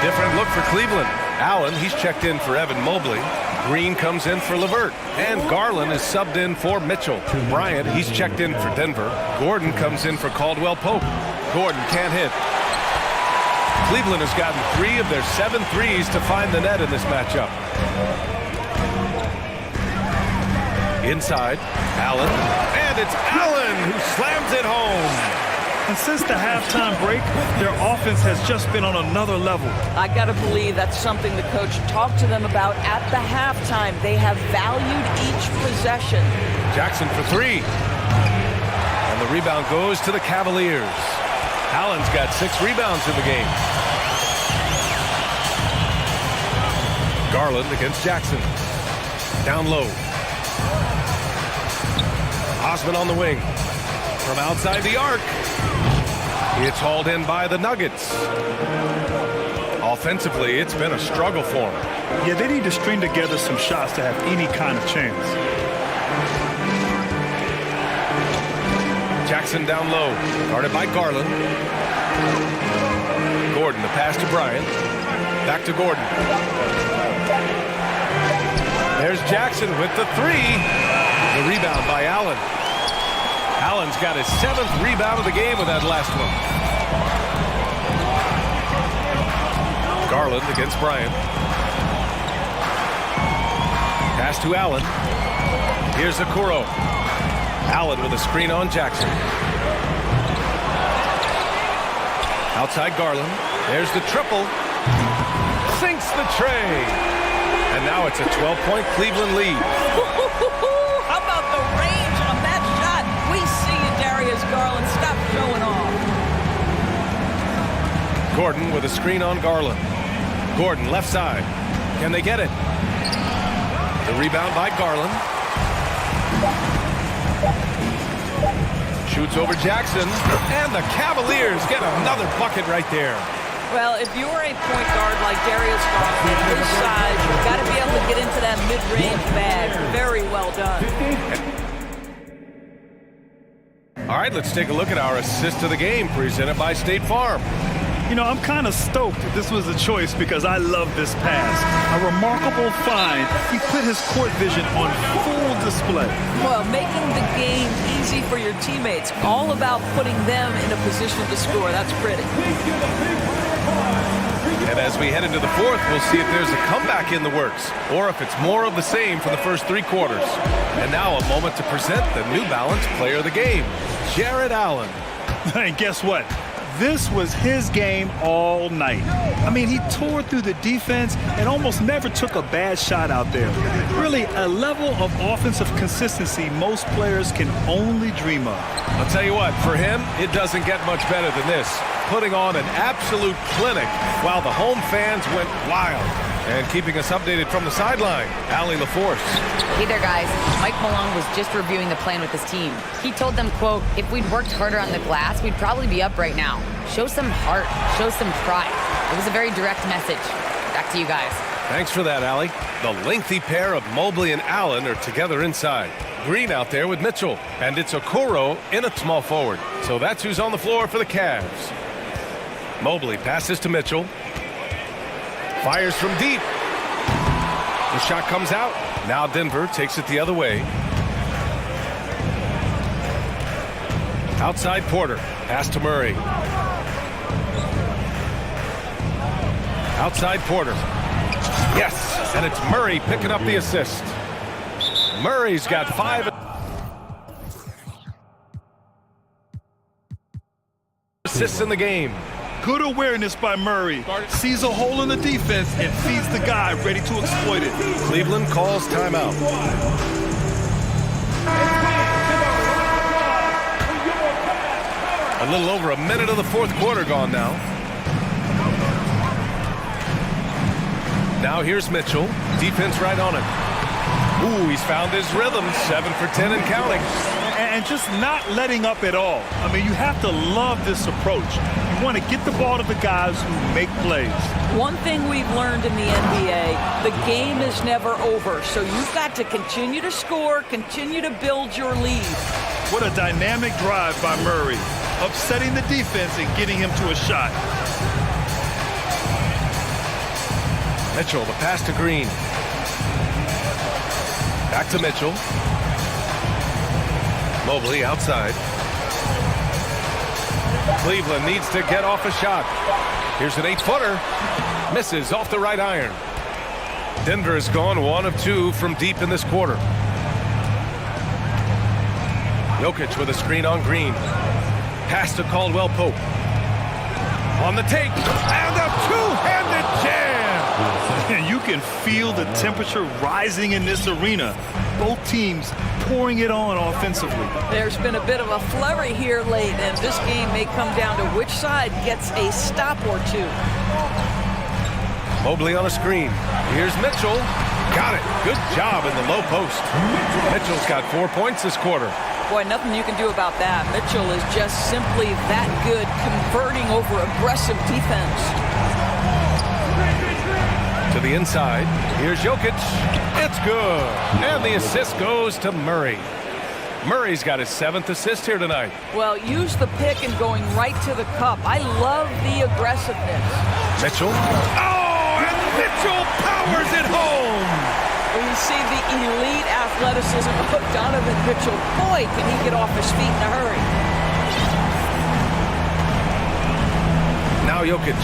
Different look for Cleveland. Allen, he's checked in for Evan Mobley. Green comes in for LeVert. And Garland is subbed in for Mitchell. Bryant, he's checked in for Denver. Gordon comes in for Caldwell Pope. Gordon can't hit. Cleveland has gotten 3 of their 7 threes to find the net in this matchup. Inside, Allen. And it's Allen who slams it home. And since the halftime break, their offense has just been on another level. I got to believe that's something the coach talked to them about at the halftime. They have valued each possession. Jackson for 3. And the rebound goes to the Cavaliers. Allen's got 6 rebounds in the game. Garland against Jackson. Down low. Osman on the wing. From outside the arc. It's hauled in by the Nuggets. Offensively, it's been a struggle for them. Yeah, they need to string together some shots to have any kind of chance. Jackson down low, guarded by Garland. Gordon, the pass to Bryant. Back to Gordon. There's Jackson with the 3. The rebound by Allen. Allen's got his 7th rebound of the game with that last one. Garland against Bryant. Pass to Allen. Here's Okoro. Allen with a screen on Jackson. Outside Garland. There's the triple. Sinks the tray. And now it's a 12-point Cleveland lead. How about the range on that shot? We see you, Darius Garland. Stop showing off. Gordon with a screen on Garland. Gordon, left side. Can they get it? The rebound by Garland. Shoots over Jackson. And the Cavaliers get another bucket right there. Well, if you're a point guard like Darius Garland, his size, you've got to be able to get into that mid-range bag. Very well done. All right, let's take a look at our assist of the game presented by State Farm. You know, I'm kind of stoked this was a choice because I love this pass. A remarkable find. He put his court vision on full display. Well, making the game easy for your teammates. All about putting them in a position to score. That's pretty. And as we head into the fourth, we'll see if there's a comeback in the works or if it's more of the same for the first three quarters. And now a moment to present the New Balance Player of the Game, Jared Allen. And guess what? This was his game all night. I mean, he tore through the defense and almost never took a bad shot out there. Really, a level of offensive consistency most players can only dream of. I'll tell you what, for him, it doesn't get much better than this. Putting on an absolute clinic while the home fans went wild. And keeping us updated from the sideline, Allie LaForce. Hey there, guys. Mike Malone was just reviewing the plan with his team. He told them, quote, if we'd worked harder on the glass, we'd probably be up right now. Show some heart. Show some pride. It was a very direct message. Back to you guys. Thanks for that, Allie. The lengthy pair of Mobley and Allen are together inside. Green out there with Mitchell. And it's Okoro in at small forward. So that's who's on the floor for the Cavs. Mobley passes to Mitchell. Fires from deep. The shot comes out. Now Denver takes it the other way. Outside Porter. Pass to Murray. Outside Porter. Yes, and it's Murray picking up the assist. Murray's got 5 assists in the game. Good awareness by Murray. Sees a hole in the defense and feeds the guy ready to exploit it. Cleveland calls timeout. A little over a minute of the fourth quarter gone now. Now here's Mitchell. Defense right on him. Ooh, he's found his rhythm. 7 for 10 and counting. And just not letting up at all. I mean, you have to love this approach. You want to get the ball to the guys who make plays. One thing we've learned in the NBA, the game is never over. So you've got to continue to score, continue to build your lead. What a dynamic drive by Murray. Upsetting the defense and getting him to a shot. Mitchell, the pass to Green. Back to Mitchell. Mobley outside. Cleveland needs to get off a shot. Here's an 8-footer. Misses off the right iron. Denver has gone 1 of 2 from deep in this quarter. Jokic with a screen on Green. Pass to Caldwell Pope. On the take. And a two-handed jam. And you can feel the temperature rising in this arena. Both teams pouring it on offensively. There's been a bit of a flurry here late, and this game may come down to which side gets a stop or two. Mobley on a screen. Here's Mitchell. Got it. Good job in the low post. Mitchell's got 4 points this quarter. Boy, nothing you can do about that. Mitchell is just simply that good, converting over aggressive defense. To the inside. Here's Jokic. It's good. And the assist goes to Murray. Murray's got his 7th assist here tonight. Well, use the pick and going right to the cup. I love the aggressiveness. Mitchell. Oh, and Mitchell powers it home. When you see the elite athleticism of Donovan Mitchell, boy, can he get off his feet in a hurry. Now Jokic.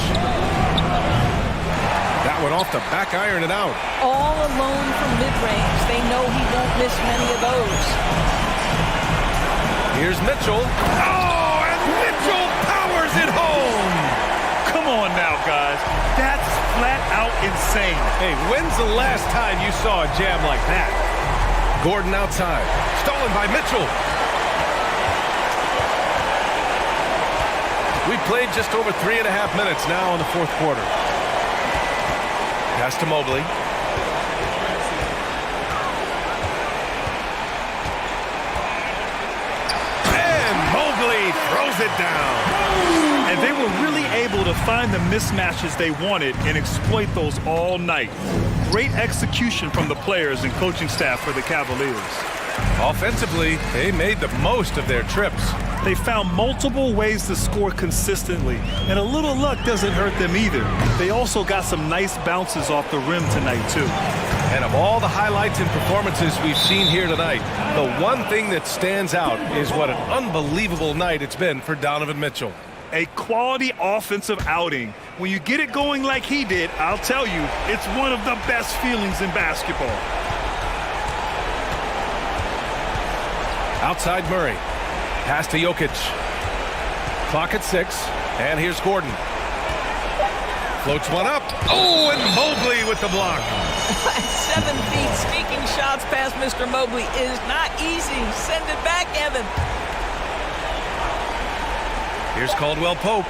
That one off the back iron and out. All alone from mid-range. They know he won't miss many of those. Here's Mitchell. Oh, and Mitchell powers it home. Come on now, guys. That's flat out insane. Hey, when's the last time you saw a jam like that? Gordon outside. Stolen by Mitchell. We've played just over 3.5 minutes now in the fourth quarter. Pass to Mobley. And it down. And they were really able to find the mismatches they wanted and exploit those all night. Great execution from the players and coaching staff for the Cavaliers. Offensively, they made the most of their trips. They found multiple ways to score consistently, and a little luck doesn't hurt them either. They also got some nice bounces off the rim tonight, too. And of all the highlights and performances we've seen here tonight, the one thing that stands out is what an unbelievable night it's been for Donovan Mitchell. A quality offensive outing. When you get it going like he did, I'll tell you, it's one of the best feelings in basketball. Outside Murray. Pass to Jokic. Clock at 6. And here's Gordon. Floats one up. Oh, and Mobley with the block. 7 feet, sneaking shots past Mr. Mobley is not easy. Send it back, Evan. Here's Caldwell Pope.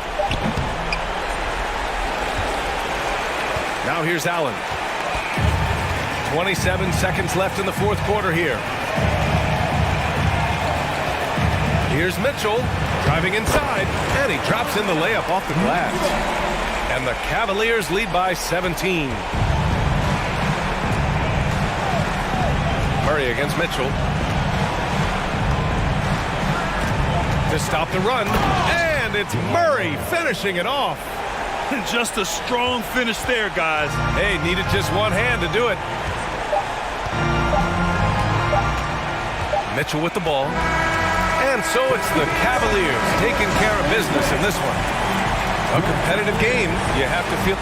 Now here's Allen. 27 seconds left in the fourth quarter here. Here's Mitchell driving inside, and he drops in the layup off the glass. And the Cavaliers lead by 17. Murray against Mitchell. To stop the run, and it's Murray finishing it off. Just a strong finish there, guys. Hey, needed just one hand to do it. Mitchell with the ball. And so it's the Cavaliers taking care of business in this one. A competitive game, you have to feel...